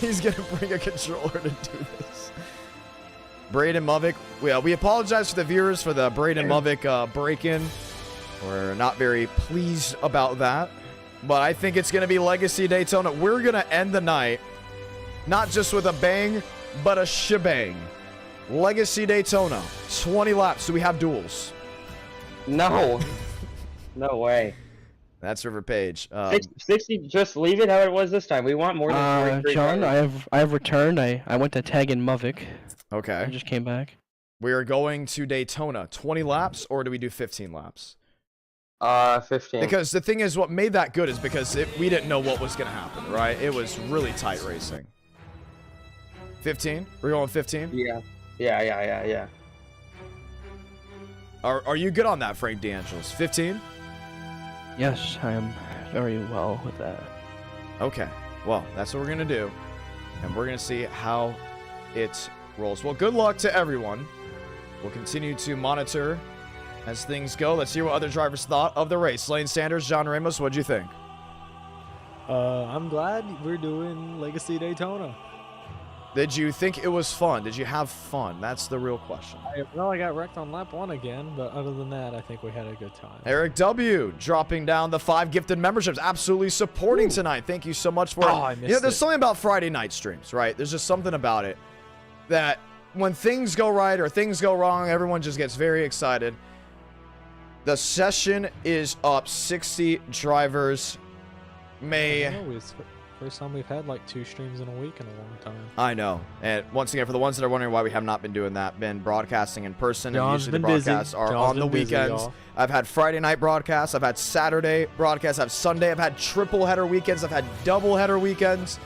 he's gonna bring a controller to do this. Braden Movick. We apologize to the viewers for the Braden Movick break-in. We're not very pleased about that. But I think it's gonna be Legacy Daytona. We're gonna end the night not just with a bang, but a shebang. Legacy Daytona, 20 laps. Do we have duels? No. No way. That's River Page. 60, just leave it how it was this time. We want more than 43 John, drivers. I have returned. I went to tag in Movick. Okay. I just came back. We are going to Daytona. 20 laps, or do we do 15 laps? 15. Because the thing is, what made that good is because we didn't know what was going to happen, right? It was really tight racing. 15? We're going 15? Yeah. Are you good on that, Frank DeAngelis? 15? Yes, I am very well with that. Okay. Well, that's what we're going to do. And we're going to see how it rolls. Well, good luck to everyone. We'll continue to monitor as things go. Let's hear what other drivers thought of the race. Lane Sanders, John Ramos, what'd you think? I'm glad we're doing Legacy Daytona. Did you think it was fun? Did you have fun? That's the real question. I got wrecked on lap 1 again, but other than that, I think we had a good time. Eric W. dropping down the 5 gifted memberships. Absolutely supporting tonight. Thank you so much for it. I missed there's something about Friday night streams, right? There's just something about it that when things go right or things go wrong, everyone just gets very excited. The session is up. 60 drivers may... First time we've had like 2 streams in a week in a long time. I know. And once again, for the ones that are wondering why we have not been doing that, been broadcasting in person, and usually the broadcasts are on the weekends. I've had Friday night broadcasts. I've had Saturday broadcasts. I've Sunday. I've had triple header weekends. I've had double header weekends.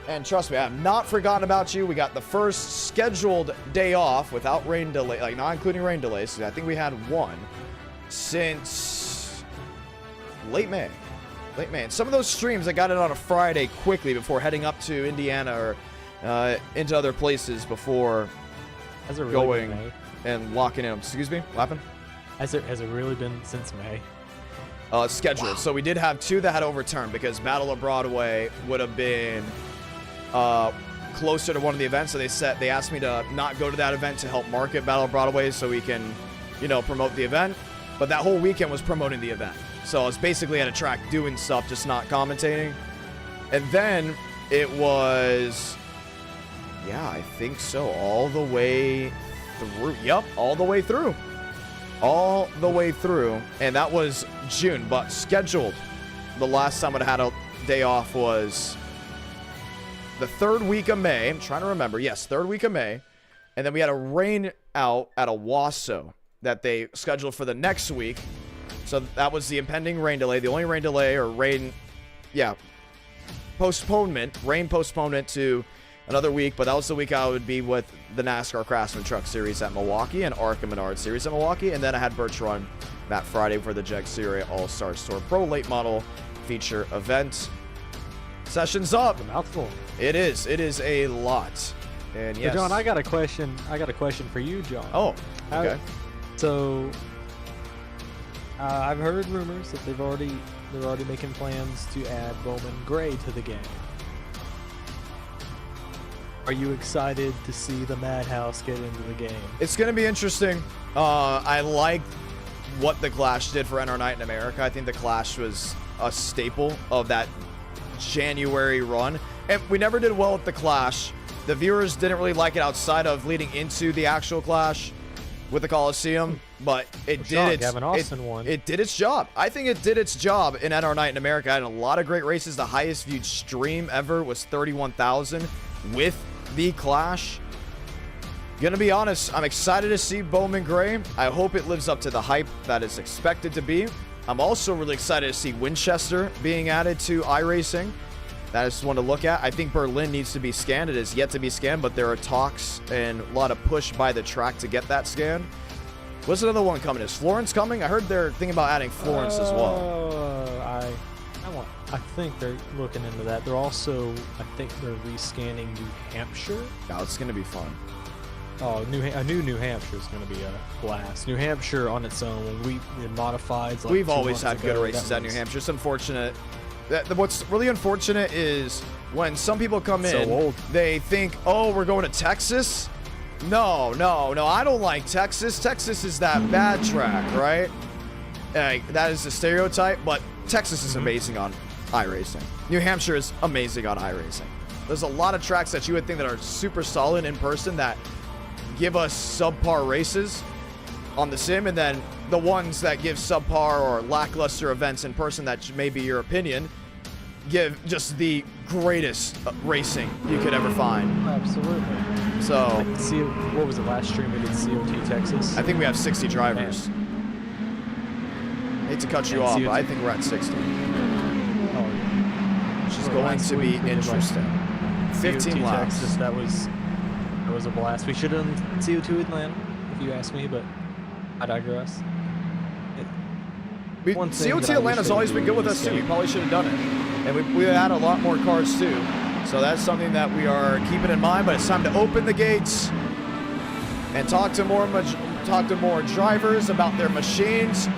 And trust me, I have not forgotten about you. We got the first scheduled day off without rain delay, like not including rain delays. I think we had one since late May. And some of those streams, I got it on a Friday quickly before heading up to Indiana or into other places before Has it really going been May? and locking in. Excuse me, what happened? Has it really been since May? Scheduled. Wow. So we did have 2 that had overturned because Battle of Broadway would have been closer to one of the events. So they asked me to not go to that event to help market Battle of Broadway so we can, promote the event. But that whole weekend was promoting the event. So I was basically at a track doing stuff, just not commentating. And then it was, yeah, I think so, all the way through. Yep, all the way through. All the way through. And that was June, but scheduled. The last time I had a day off was the 3rd week of May. I'm trying to remember. Yes, 3rd week of May. And then we had a rain out at Owasso that they scheduled for the next week. So that was the impending rain delay. The only rain delay or rain, postponement, rain postponement to another week. But that was the week I would be with the NASCAR Craftsman Truck Series at Milwaukee and ARCA Menard Series at Milwaukee. And then I had Birch Run that Friday for the Jeg Series All-Stars Tour Pro Late Model feature event. Session's up. It's a mouthful. It is. It is a lot. And yes. So John, I got a question for you, John. Oh, okay. So I've heard rumors that they're already making plans to add Bowman Gray to the game. Are you excited to see the Madhouse get into the game? It's going to be interesting. I like what the Clash did for NR Night in America. I think the Clash was a staple of that January run. And we never did well with the Clash. The viewers didn't really like it outside of leading into the actual Clash with the Coliseum, but it did its job. I think it did its job in NR Night in America. I had a lot of great races. The highest viewed stream ever was 31,000 with the Clash. Gonna be honest, I'm excited to see Bowman Gray. I hope it lives up to the hype that is expected to be. I'm also really excited to see Winchester being added to iRacing. That is one to look at. I think Berlin needs to be scanned. It is yet to be scanned, but there are talks and a lot of push by the track to get that scanned. What's another one coming? Is Florence coming? I heard they're thinking about adding Florence as well. I think they're looking into that. They're also, I think they're rescanning New Hampshire. Oh, it's going to be fun. Oh, New Hampshire is going to be a blast. New Hampshire on its own, when we modified. Like We've always had good races at New Hampshire. It's unfortunate. What's really unfortunate is when some people come in, they think, oh, we're going to Texas? No, I don't like Texas. Texas is that bad track, right? That is the stereotype, but Texas is amazing on iRacing. New Hampshire is amazing on iRacing. There's a lot of tracks that you would think that are super solid in person that give us subpar races on the sim, and then the ones that give subpar or lackluster events in person that may be your opinion give just the greatest racing you could ever find. Absolutely. So, what was the last stream we did? COT Texas? I think we have 60 drivers. Hate to cut you off, but I think we're at 60. Which is going to be interesting. 15 laps. Texas, that was a blast. We should have done CO2 Atlanta, if you ask me, but I digress. COT Atlanta's always been good with us too. We probably should have done it. And we had a lot more cars too. So that's something that we are keeping in mind, but it's time to open the gates and talk to more drivers about their machines.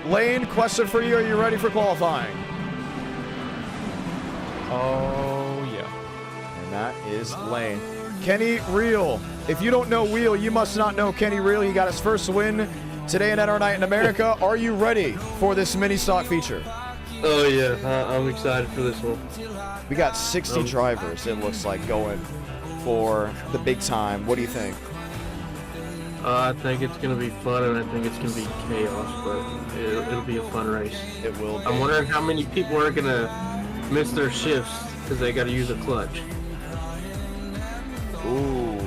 Lane, question for you. Are you ready for qualifying? Oh, yeah. And that is Lane. Kenny Reel. If you don't know Wheel, you must not know Kenny Reel. He got his first win today in NR Night in America. Are you ready for this mini stock feature? Oh, yeah. I'm excited for this one. We got 60 drivers, it looks like, going for the big time. What do you think? I think it's going to be fun, and I think it's going to be chaos, but it'll be a fun race. It will be. I'm wondering how many people are going to miss their shifts because they got to use a clutch. Ooh,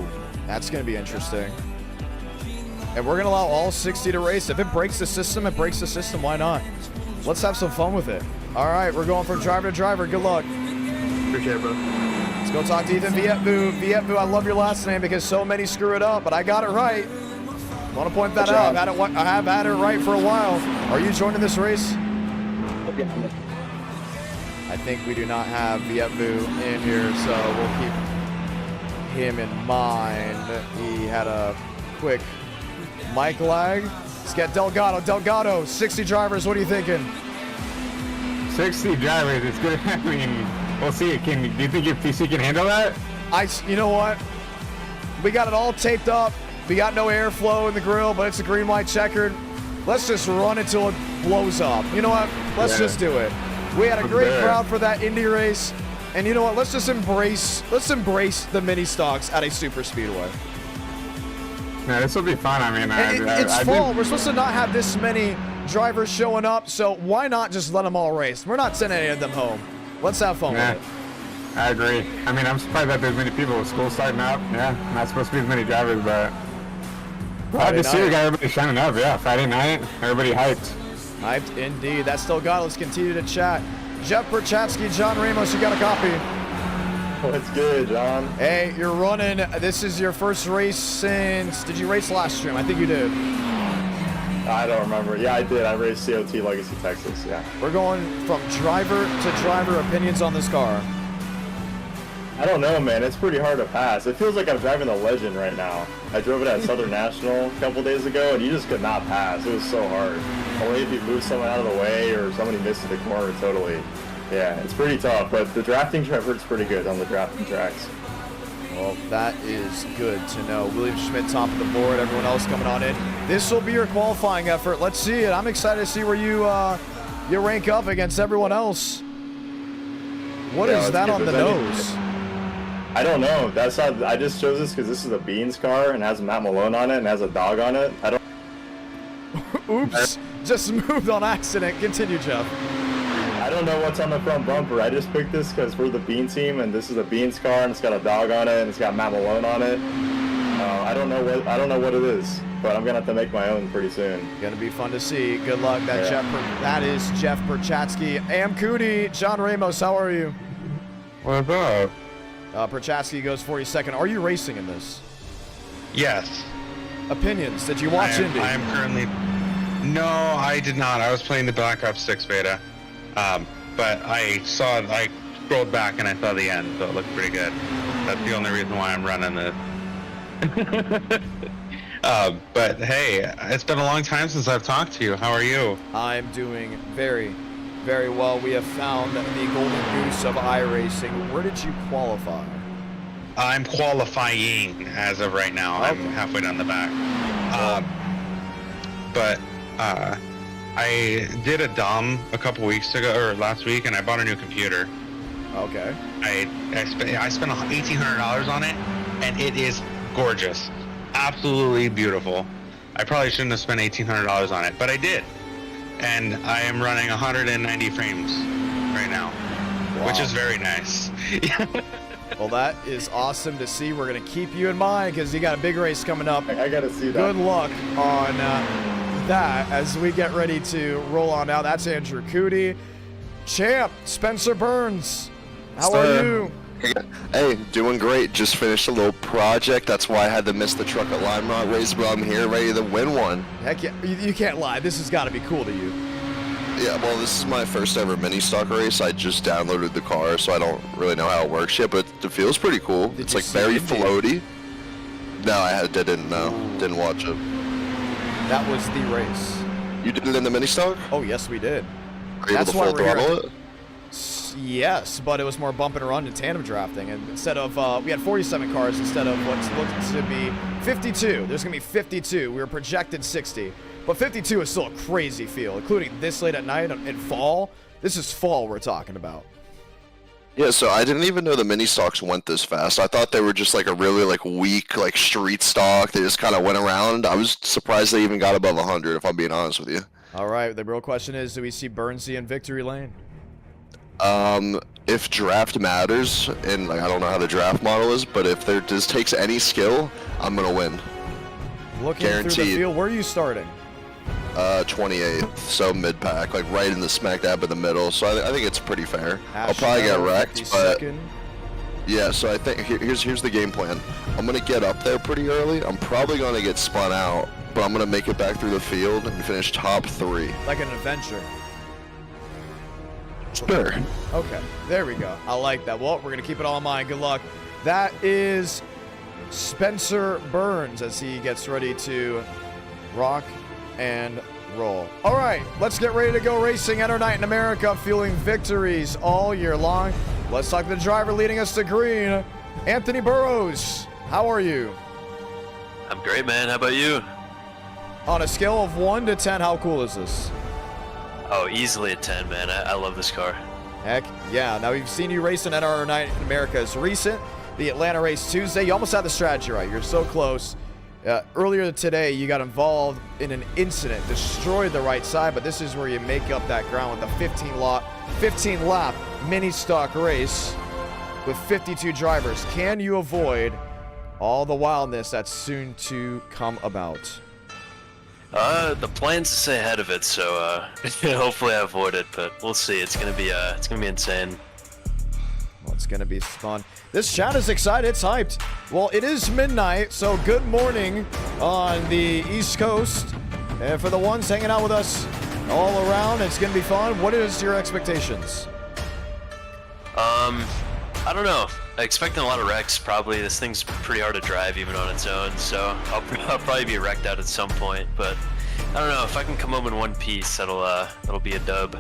that's going to be interesting. And we're going to allow all 60 to race. If it breaks the system, it breaks the system. Why not? Let's have some fun with it. All right, we're going from driver to driver. Good luck. Appreciate it, bro. Let's go talk to Ethan Vietvu. Vietvu, I love your last name because so many screw it up, but I got it right. I want to point that out. I have had it right for a while. Are you joining this race? I think we do not have Vietvu in here, so we'll keep him in mind. He had a quick mic lag. Let's get Delgado. Delgado, 60 drivers. What are you thinking? 60 drivers. It's good. I mean, we'll see. Do you think your PC can handle that? You know what? We got it all taped up. We got no airflow in the grill, but it's a green light checkered. Let's just run it till it blows up. You know what? Let's just do it. We had a great crowd for that Indy race. And you know what? Let's embrace the mini stocks at a super speedway. Yeah, this will be fun. I mean, it's fall. We're supposed to not have this many drivers showing up, so why not just let them all race? We're not sending any of them home. Let's have fun with it. I agree. I mean, I'm surprised that there's many people with school starting up. Yeah, not supposed to be as many drivers, but glad to see we got everybody shining up. Yeah, Friday night, everybody hyped. Hyped indeed. That's still got. Let's continue to chat. Jeff Berchatsky, John Ramos, you got a copy. What's good, John? Hey, you're running. This is your first race since. Did you race last stream? I think you did. I don't remember. Yeah, I did. I raced COT Legacy, Texas. Yeah. We're going from driver to driver opinions on this car. I don't know, man. It's pretty hard to pass. It feels like I'm driving the Legend right now. I drove it at Southern National a couple days ago, and you just could not pass. It was so hard. Only if you move someone out of the way or somebody misses the corner totally. Yeah, it's pretty tough, but the drafting effort's pretty good on the drafting tracks. Well, that is good to know. William Schmidt top of the board, everyone else coming on in. This will be your qualifying effort. Let's see it. I'm excited to see where you rank up against everyone else. What is that on the nose? I don't know. That's not. I just chose this because this is a Beans car and has Matt Malone on it and has a dog on it. I don't. Oops! Just moved on accident. Continue, Jeff. I don't know what's on the front bumper. I just picked this because we're the Bean team and this is a Beans car and it's got a dog on it and it's got Matt Malone on it. I don't know what it is, but I'm gonna have to make my own pretty soon. Gonna be fun to see. Good luck. That is Jeff Berchatsky. Am Cooney, John Ramos. How are you? What's up? Berchatsky goes 42nd. Are you racing in this? Yes. Opinions? Did you watch Indy? I am currently. No, I did not. I was playing the Black Ops 6 beta, but I scrolled back and I saw the end, so it looked pretty good. That's the only reason why I'm running this. But hey, it's been a long time since I've talked to you. How are you? I'm doing very, very well. We have found the golden goose of iRacing. Where did you qualify? I'm qualifying as of right now. Okay. I'm halfway down the back. But I did a DOM a couple weeks ago, or last week, and I bought a new computer. Okay. I spent $1,800 on it, and it is gorgeous. Absolutely beautiful. I probably shouldn't have spent $1,800 on it, but I did. And I am running 190 frames right now, which is very nice. Well, that is awesome to see. We're going to keep you in mind because you got a big race coming up. I got to see that. Good luck on that as we get ready to roll on out. That's Andrew Cootie. Champ, Spencer Burns. How are you? Hey, doing great. Just finished a little project. That's why I had to miss the truck at Lime Rock race, but I'm here ready to win one. Heck yeah. You can't lie. This has got to be cool to you. Yeah, well, this is my first ever mini stock race. I just downloaded the car, so I don't really know how it works yet, but it feels pretty cool. It's like very floaty. No, I didn't know. Didn't watch it. That was the race. You did it in the mini stock? Oh, yes, we did. Are you able to full throttle it? Yes, but it was more bump and run and tandem drafting. And instead of, we had 47 cars instead of what's looked to be 52. There's going to be 52. We were projected 60. But 52 is still a crazy field, including this late at night in fall. This is fall we're talking about. Yeah, so I didn't even know the mini stocks went this fast. I thought they were just like a really weak street stock. They just kind of went around. I was surprised they even got above 100, if I'm being honest with you. All right, the real question is, do we see Burnsy in victory lane? If draft matters, and I don't know how the draft model is, but if there just takes any skill, I'm gonna win. Looking guaranteed. Through the field, where are you starting? 28th, so mid-pack, right in the smack dab in the middle, so I think it's pretty fair. I'll probably get wrecked, but yeah, so I think here's the game plan. I'm going to get up there pretty early. I'm probably going to get spun out, but I'm going to make it back through the field and finish top 3. Like an adventure. Sure. Okay, there we go. I like that. Well, we're going to keep it all in mind. Good luck. That is Spencer Burns as he gets ready to rock and roll. All right, let's get ready to go racing at our night in America, fueling victories all year long. Let's talk to the driver leading us to green, Anthony Burrows. How are you? I'm great, man. How about you? On a scale of 1 to 10, how cool is this? Oh, easily a 10, man. I love this car. Heck yeah. Now, we've seen you racing at our night in America as recent. The Atlanta race Tuesday. You almost had the strategy right. You're so close. Earlier today, you got involved in an incident, destroyed the right side, but this is where you make up that ground with a 15-lap mini stock race with 52 drivers. Can you avoid all the wildness that's soon to come about? The plan's to stay ahead of it, so hopefully I avoid it, but we'll see. It's gonna be insane. Well, it's gonna be fun. This chat is excited. It's hyped. Well, it is midnight, so good morning on the East Coast. And for the ones hanging out with us all around, it's gonna be fun. What is your expectations? I don't know. Expecting a lot of wrecks, probably. This thing's pretty hard to drive even on its own, so I'll probably be wrecked out at some point, but I don't know. If I can come home in one piece, that'll be a dub.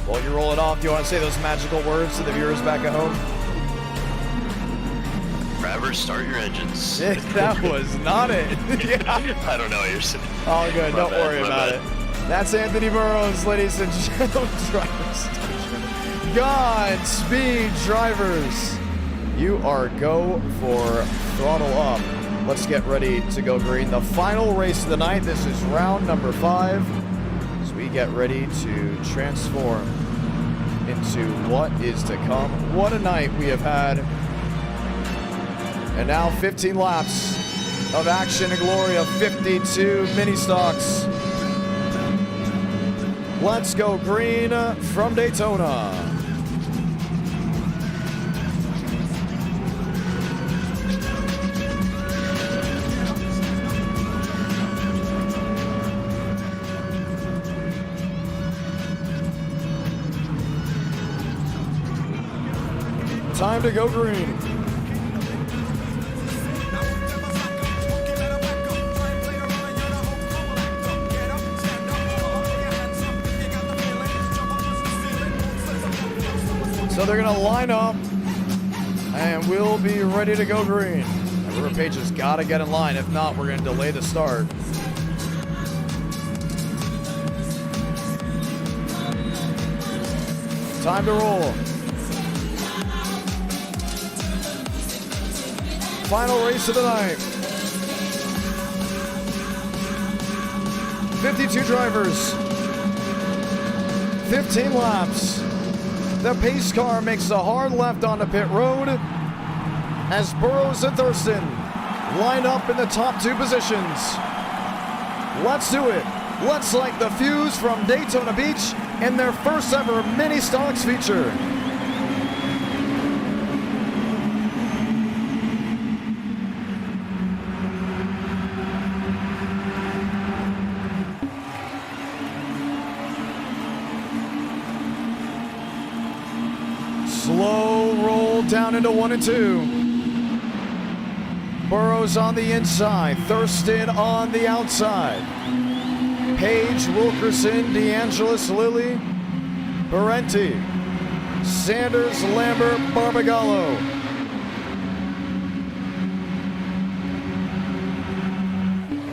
Well, you roll it off. Do you want to say those magical words to the viewers back at home? Forever, start your engines. That was not it. Yeah. I don't know what you're saying. All good. Don't worry about it. That's Anthony Burrows, ladies and gentlemen. Godspeed, drivers. You are go for throttle up. Let's get ready to go green. The final race of the night. This is round number 5. As we get ready to transform into what is to come. What a night we have had. And now 15 laps of action and glory of 52 mini stocks. Let's go green from Daytona. Time to go green. So they're going to line up, and we'll be ready to go green. River Page has got to get in line. If not, we're going to delay the start. Time to roll. Final race of the night. 52 drivers. 15 laps. The pace car makes a hard left onto pit road as Burrows and Thurston line up in the top 2 positions. Let's do it. Let's light the fuse from Daytona Beach in their first ever mini stocks feature. Slow roll down into 1 and 2. Burrows on the inside, Thurston on the outside. Page, Wilkerson, DeAngelis, Lilly, Parenti, Sanders, Lambert, Barbagallo.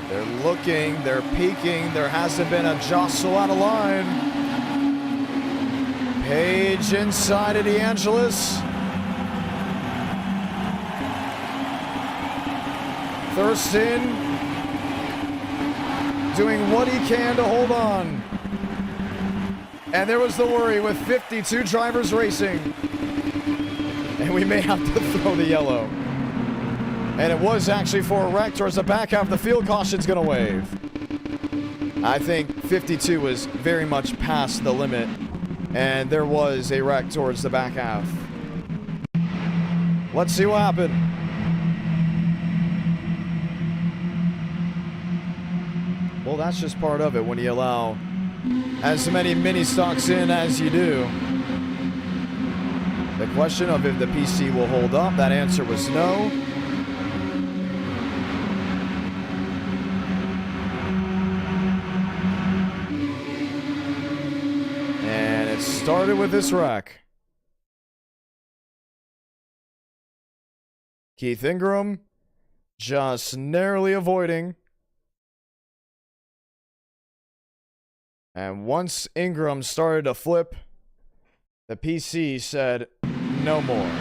They're looking, they're peeking, there hasn't been a jostle out of line. Page inside of DeAngelis. Thurston doing what he can to hold on. And there was the worry with 52 drivers racing. And we may have to throw the yellow. And it was actually for a wreck towards the back half of the field. Caution's going to wave. I think 52 was very much past the limit. And there was a wreck towards the back half. Let's see what happened. Well, that's just part of it when you allow as many mini stocks in as you do. The question of if the PC will hold up, that answer was no. started with this wreck. Keith Ingram just narrowly avoiding. And once Ingram started to flip, the PC said no more.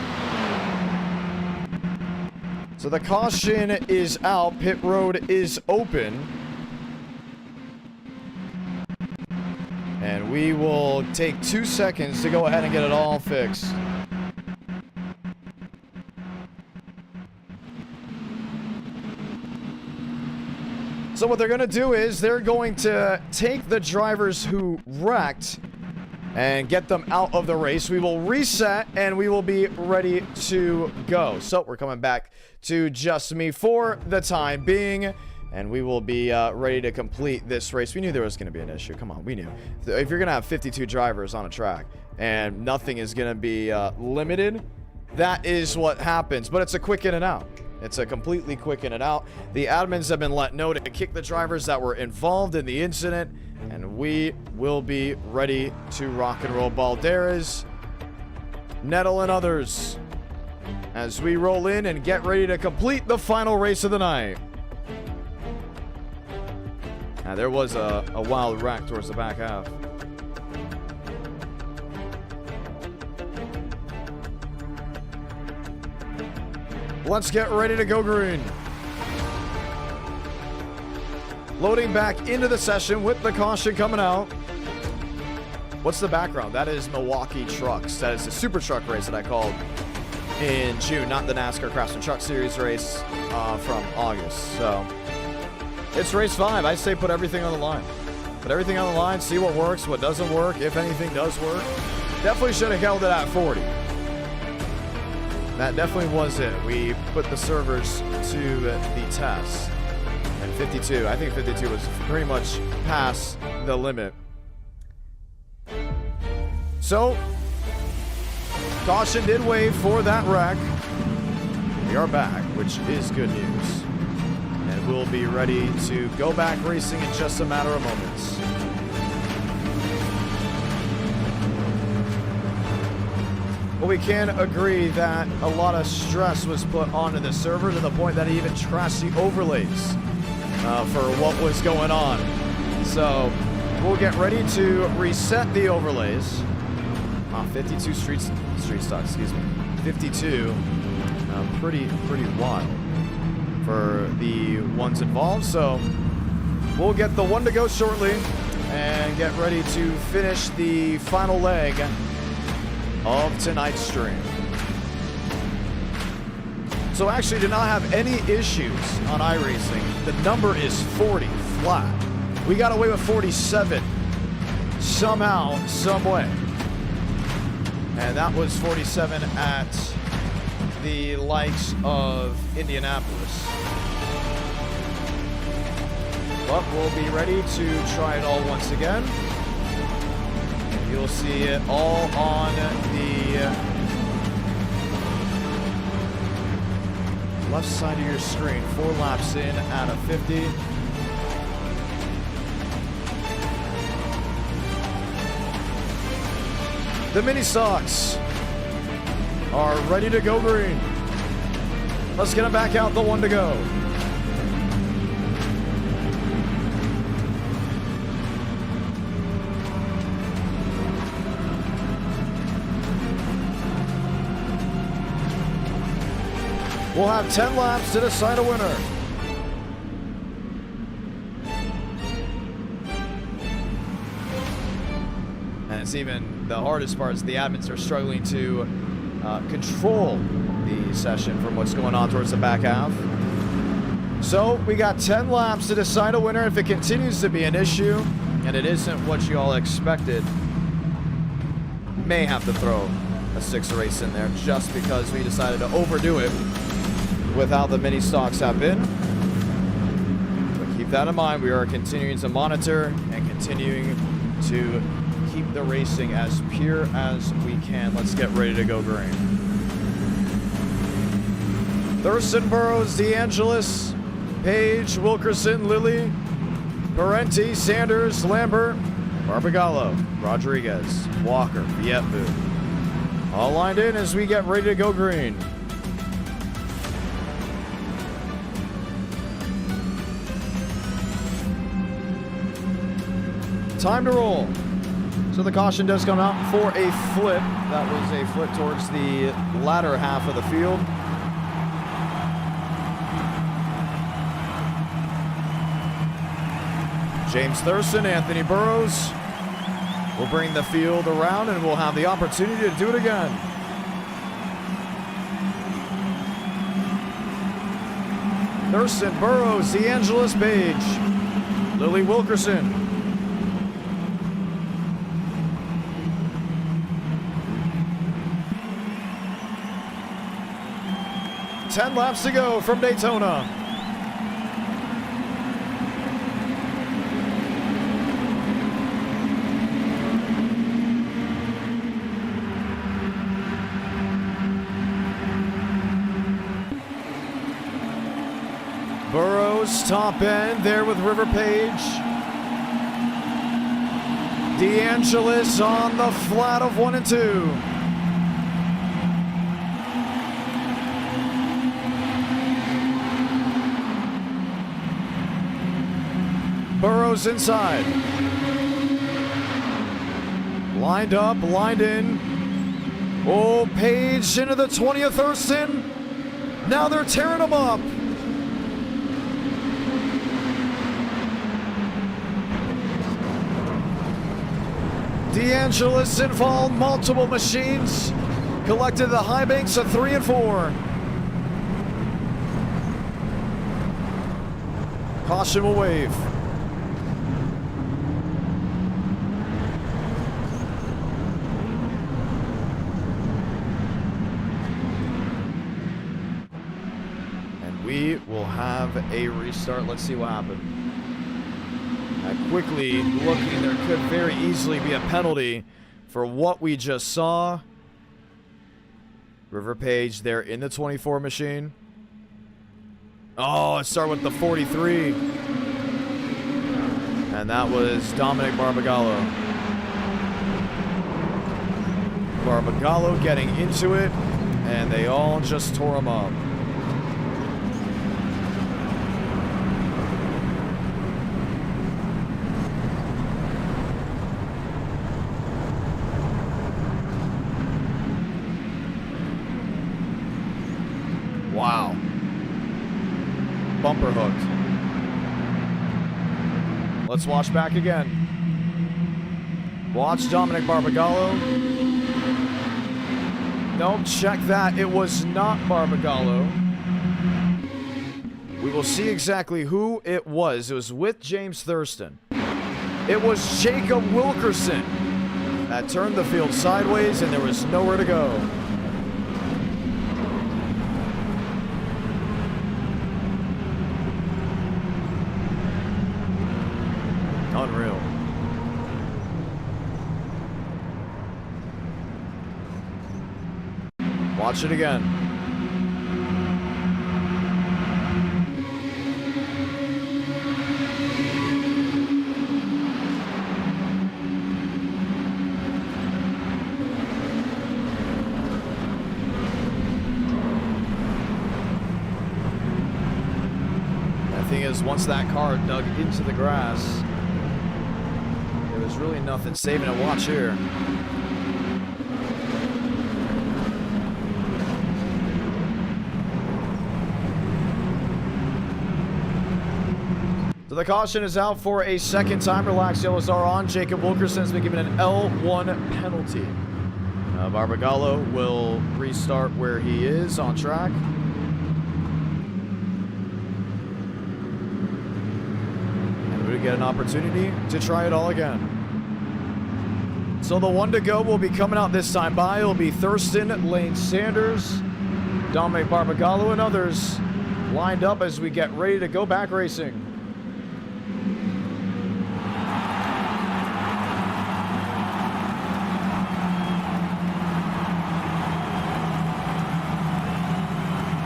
So the caution is out. Pit road is open. And we will take 2 seconds to go ahead and get it all fixed. So what they're going to do is they're going to take the drivers who wrecked and get them out of the race. We will reset and we will be ready to go. So we're coming back to just me for the time being, and we will be ready to complete this race. We knew there was going to be an issue. Come on, we knew. If you're going to have 52 drivers on a track and nothing is going to be limited, that is what happens. But it's a quick in and out. It's a completely quick in and out. The admins have been let know to kick the drivers that were involved in the incident, and we will be ready to rock and roll. Balderas, Nettle, and others as we roll in and get ready to complete the final race of the night. Now, there was a wild wreck towards the back half. Let's get ready to go green. Loading back into the session with the caution coming out. What's the background? That is Milwaukee Trucks. That is the super truck race that I called in June, not the NASCAR Craftsman Truck Series race from August. So it's race 5. I say put everything on the line. Put everything on the line, see what works, what doesn't work, if anything does work. Definitely should have held it at 40. That definitely was it. We put the servers to the test. And 52, I think 52 was pretty much past the limit. So, caution did wave for that wreck. We are back, which is good news. And we'll be ready to go back racing in just a matter of moments. But we can agree that a lot of stress was put onto the server to the point that it even trashed the overlays for what was going on. So we'll get ready to reset the overlays. 52 street stock, excuse me. 52, pretty wild for the ones involved. So we'll get the one to go shortly and get ready to finish the final leg of tonight's stream. So actually did not have any issues on iRacing. The number is 40 flat. We got away with 47 somehow, some way. And that was 47 at the likes of Indianapolis. But we'll be ready to try it all once again. You'll see it all on the left side of your screen. 4 laps in out of 50. The mini stocks are ready to go green. Let's get them back out, the one to go. We'll have 10 laps to decide a winner. And it's even the hardest part is the admins are struggling to control the session from what's going on towards the back half. So we got 10 laps to decide a winner. If it continues to be an issue, and it isn't what you all expected, may have to throw a 6 race in there just because we decided to overdo it with how the mini stocks have been. But keep that in mind. We are continuing to monitor and continuing to keep the racing as pure as we can. Let's get ready to go green. Thurston, Burrows, DeAngelis, Page, Wilkerson, Lilly, Parenti, Sanders, Lambert, Barbagallo, Rodriguez, Walker, Vietbu. All lined in as we get ready to go green. Time to roll. So the caution does come out for a flip. That was a flip towards the latter half of the field. James Thurston, Anthony Burrows will bring the field around and we'll have the opportunity to do it again. Thurston, Burrows, DeAngelis Page, Lily Wilkerson. Ten laps to go from Daytona. Burrows top end there with River Page. DeAngelis on the flat of 1 and 2. Burrows inside. Lined up, lined in. Oh, Page into the 20th Thurston. Now they're tearing them up. DeAngelis involved multiple machines. Collected the high banks of 3 and 4. Caution will wave. We will have a restart. Let's see what happened. Quickly looking, there could very easily be a penalty for what we just saw. River Page there in the 24 machine. Oh, it started with the 43. And that was Dominic Barbagallo. Barbagallo getting into it, and they all just tore him up. Wow. Bumper hooked. Let's watch back again. Watch Dominic Barbagallo. No, check that. It was not Barbagallo. We will see exactly who it was. It was with James Thurston. It was Jacob Wilkerson that turned the field sideways and there was nowhere to go. Unreal. Watch it again. The thing is, once that car dug into the grass, there's really nothing saving it. Watch here. So the caution is out for a second time. Relax yellows are on. Jacob Wilkerson has been given an L1 penalty. Barbagallo will restart where he is on track. And we get an opportunity to try it all again. So the 1 to go will be coming out this time by. It'll be Thurston, Lane Sanders, Dominic Barbagallo, and others lined up as we get ready to go back racing.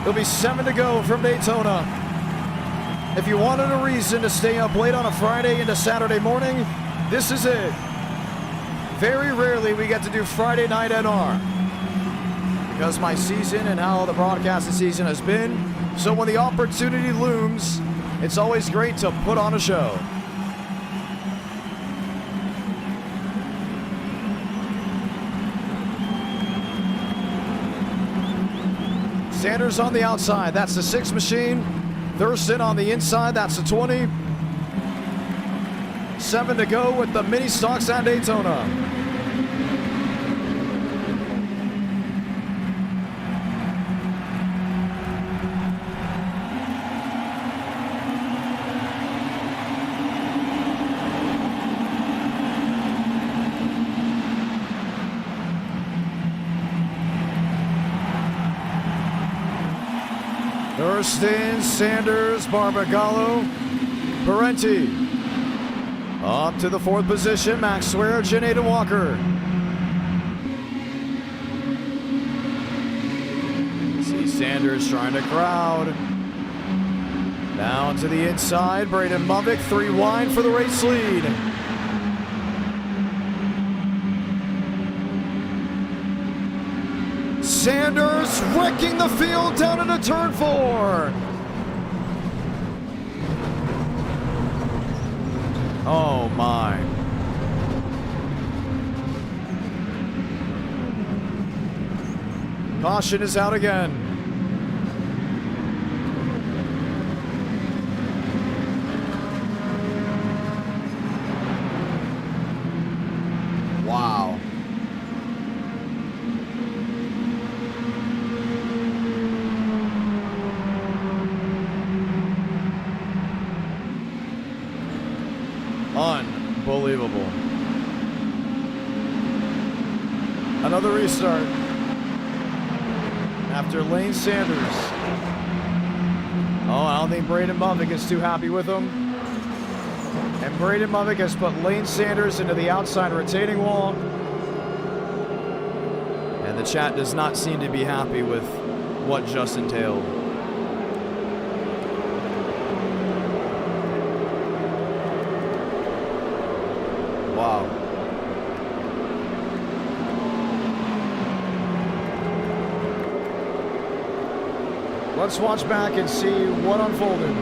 There'll be 7 to go from Daytona. If you wanted a reason to stay up late on a Friday into Saturday morning, this is it. Very rarely we get to do Friday night NR because my season and how the broadcasting season has been. So when the opportunity looms, it's always great to put on a show. Sanders on the outside, that's the 6 machine. Thurston on the inside, that's the 20. 7 to go with the mini stocks at Daytona. Thurston, Sanders, Barbagallo, Parenti. Up to the 4th position, Max Swear, Janaden Walker. See Sanders trying to crowd. Down to the inside, Braden Movick, 3 wide for the race lead. Sanders wrecking the field down into turn 4. Oh my. Caution is out again. Wow. Unbelievable. Another restart after Lane Sanders. Oh, I don't think Braden Movick is too happy with him. And Braden Movick has put Lane Sanders into the outside retaining wall. And the chat does not seem to be happy with what just entailed. Wow. Let's watch back and see what unfolded.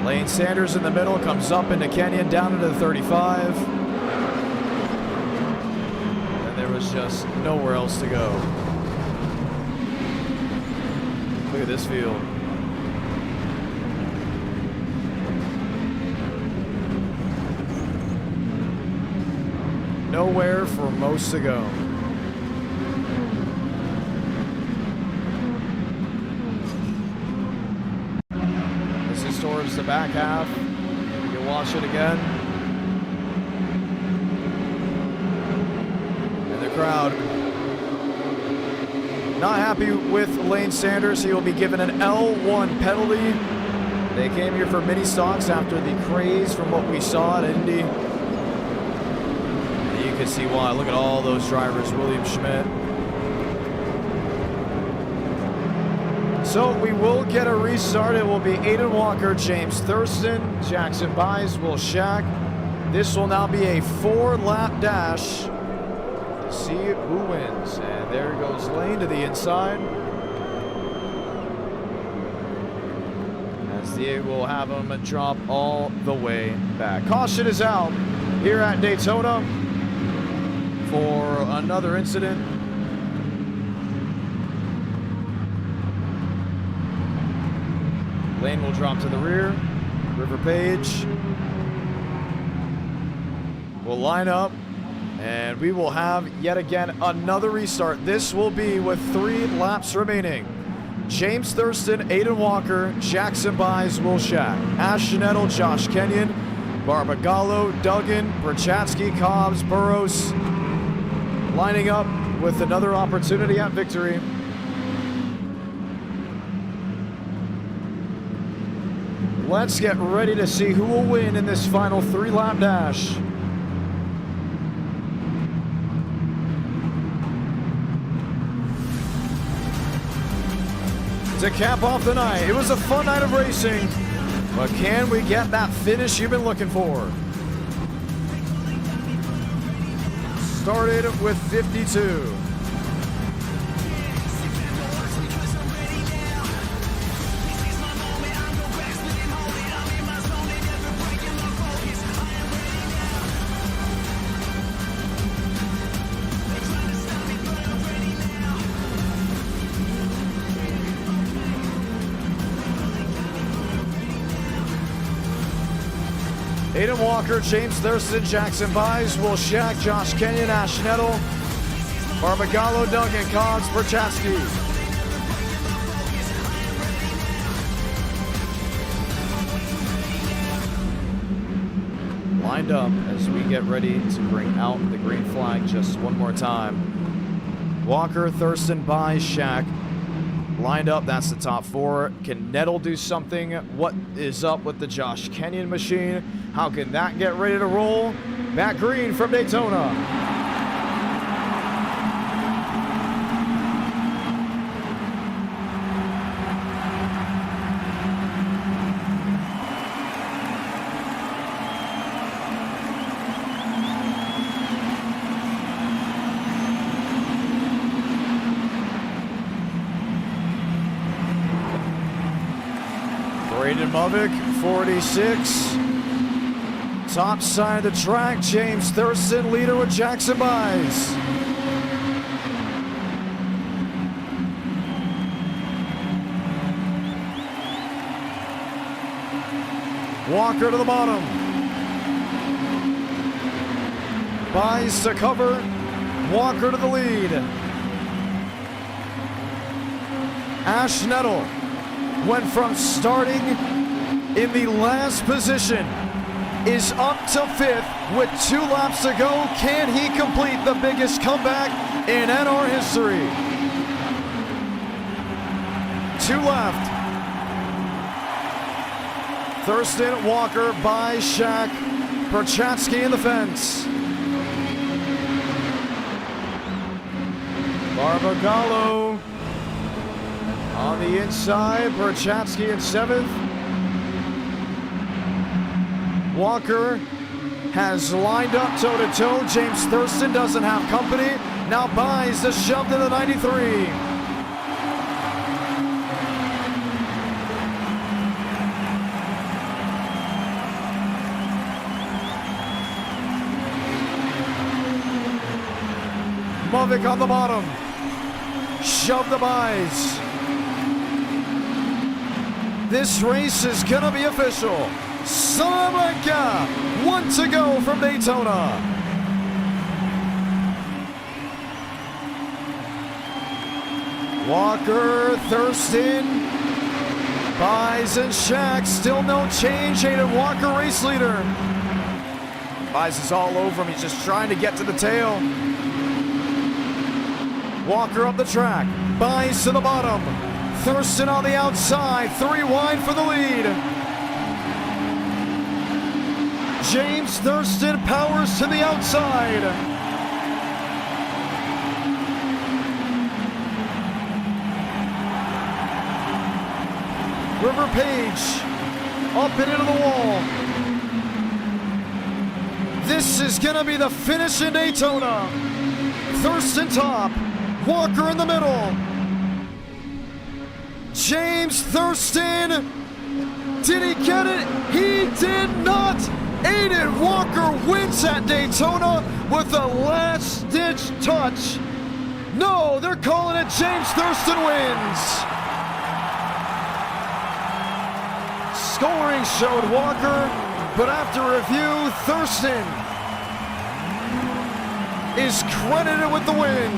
Lane Sanders in the middle, comes up into Kenyon, down into the 35. And there was just nowhere else to go. Look at this field. Nowhere for most to go. This is towards the back half. You'll watch it again. And the crowd not happy with Lane Sanders. He will be given an L1 penalty. They came here for mini stocks after the craze from what we saw at Indy. You can see why. Look at all those drivers. William Schmidt. So we will get a restart. It will be Aiden Walker, James Thurston, Jackson Byes, Will Shack. This will now be a 4-lap dash to see who wins. And there goes Lane to the inside. As the will have him drop all the way back. Caution is out here at Daytona for another incident. Lane will drop to the rear. River Page will line up, and we will have yet again another restart. This will be with 3 laps remaining. James Thurston, Aiden Walker, Jackson Byes, Will Shack, Ash Janettel, Josh Kenyon, Barbagallo, Duggan, Brachatsky, Cobbs, Burrows, lining up with another opportunity at victory. Let's get ready to see who will win in this final 3-lap dash. to cap off the night. It was a fun night of racing, but can we get that finish you've been looking for? Started with 52. Aiden Walker, James Thurston, Jackson Buys, Will Shack, Josh Kenyon, Ash Nettle, Barbagallo, Duncan Cobbs, Perchatsky. Lined up as we get ready to bring out the green flag just one more time. Walker, Thurston, Buys, Shack. Lined up, that's the top four. Can Nettle do something? What is up with the Josh Kenyon machine? How can that get ready to roll? Matt Green from Daytona. Braden Movick, 46. Top side of the track, James Thurston, leader with Jackson Buys. Walker to the bottom. Buys to cover. Walker to the lead. Ash Nettle went from starting in the last position, is up to 5th with 2 laps to go. Can he complete the biggest comeback in NR history? 2 left. Thurston, Walker, Buys, Shack, Perchatsky in the fence. Barbagallo on the inside, Perchatsky in 7th. Walker has lined up toe-to-toe. James Thurston doesn't have company. Now Buys the shove to the 93. Movick on the bottom. Shove the Buys. This race is gonna be official. Salamanca, 1 to go from Daytona. Walker, Thurston, Buys and Shack, still no change. Aiden Walker, race leader. Buys is all over him, he's just trying to get to the tail. Walker up the track, Buys to the bottom. Thurston on the outside, 3 wide for the lead. James Thurston powers to the outside. River Page up and into the wall. This is gonna be the finish in Daytona. Thurston top, Walker in the middle. James Thurston, did he get it? He did not. Aiden Walker wins at Daytona with a last-ditch touch. No, they're calling it James Thurston wins. Scoring showed Walker, but after review, Thurston is credited with the win.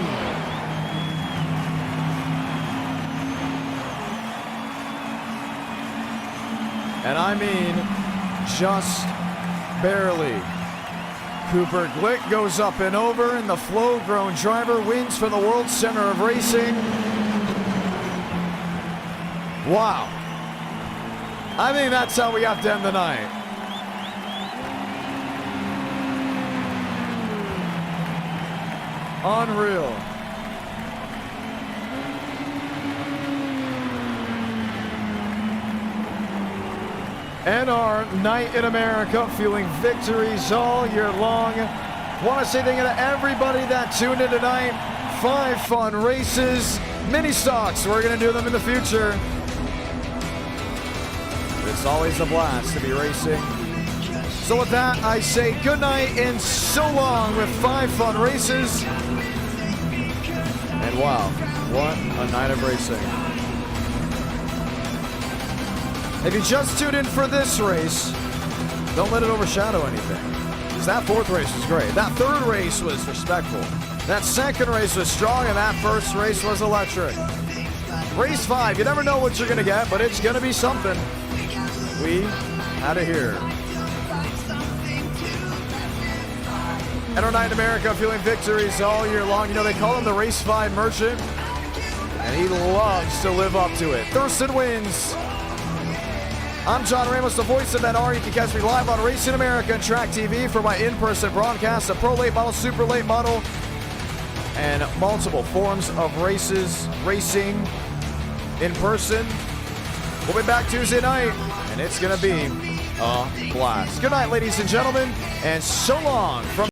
And I mean, just barely. Cooper Glick goes up and over, and the flow-grown driver wins from the World Center of Racing. Wow. I think that's how we have to end the night. Unreal. NR Night in America, fueling victories all year long. Want to say thank you to everybody that tuned in tonight. 5 fun races, mini stocks. We're going to do them in the future. It's always a blast to be racing. So with that, I say good night and so long with 5 fun races. And wow, what a night of racing. If you just tuned in for this race, don't let it overshadow anything. Because that 4th race was great. That 3rd race was respectful. That 2nd race was strong, and that 1st race was electric. Race 5, you never know what you're going to get, but it's going to be something. We had it here. NR Night in America, feeling victories all year long. You know, they call him the Race 5 Merchant, and he loves to live up to it. Thurston wins. I'm John Ramos, the voice of NR. You can catch me live on Racing America and Track TV for my in-person broadcast of Pro Late Model, Super Late Model, and multiple forms of races, racing in person. We'll be back Tuesday night, and it's going to be a blast. Good night, ladies and gentlemen, and so long from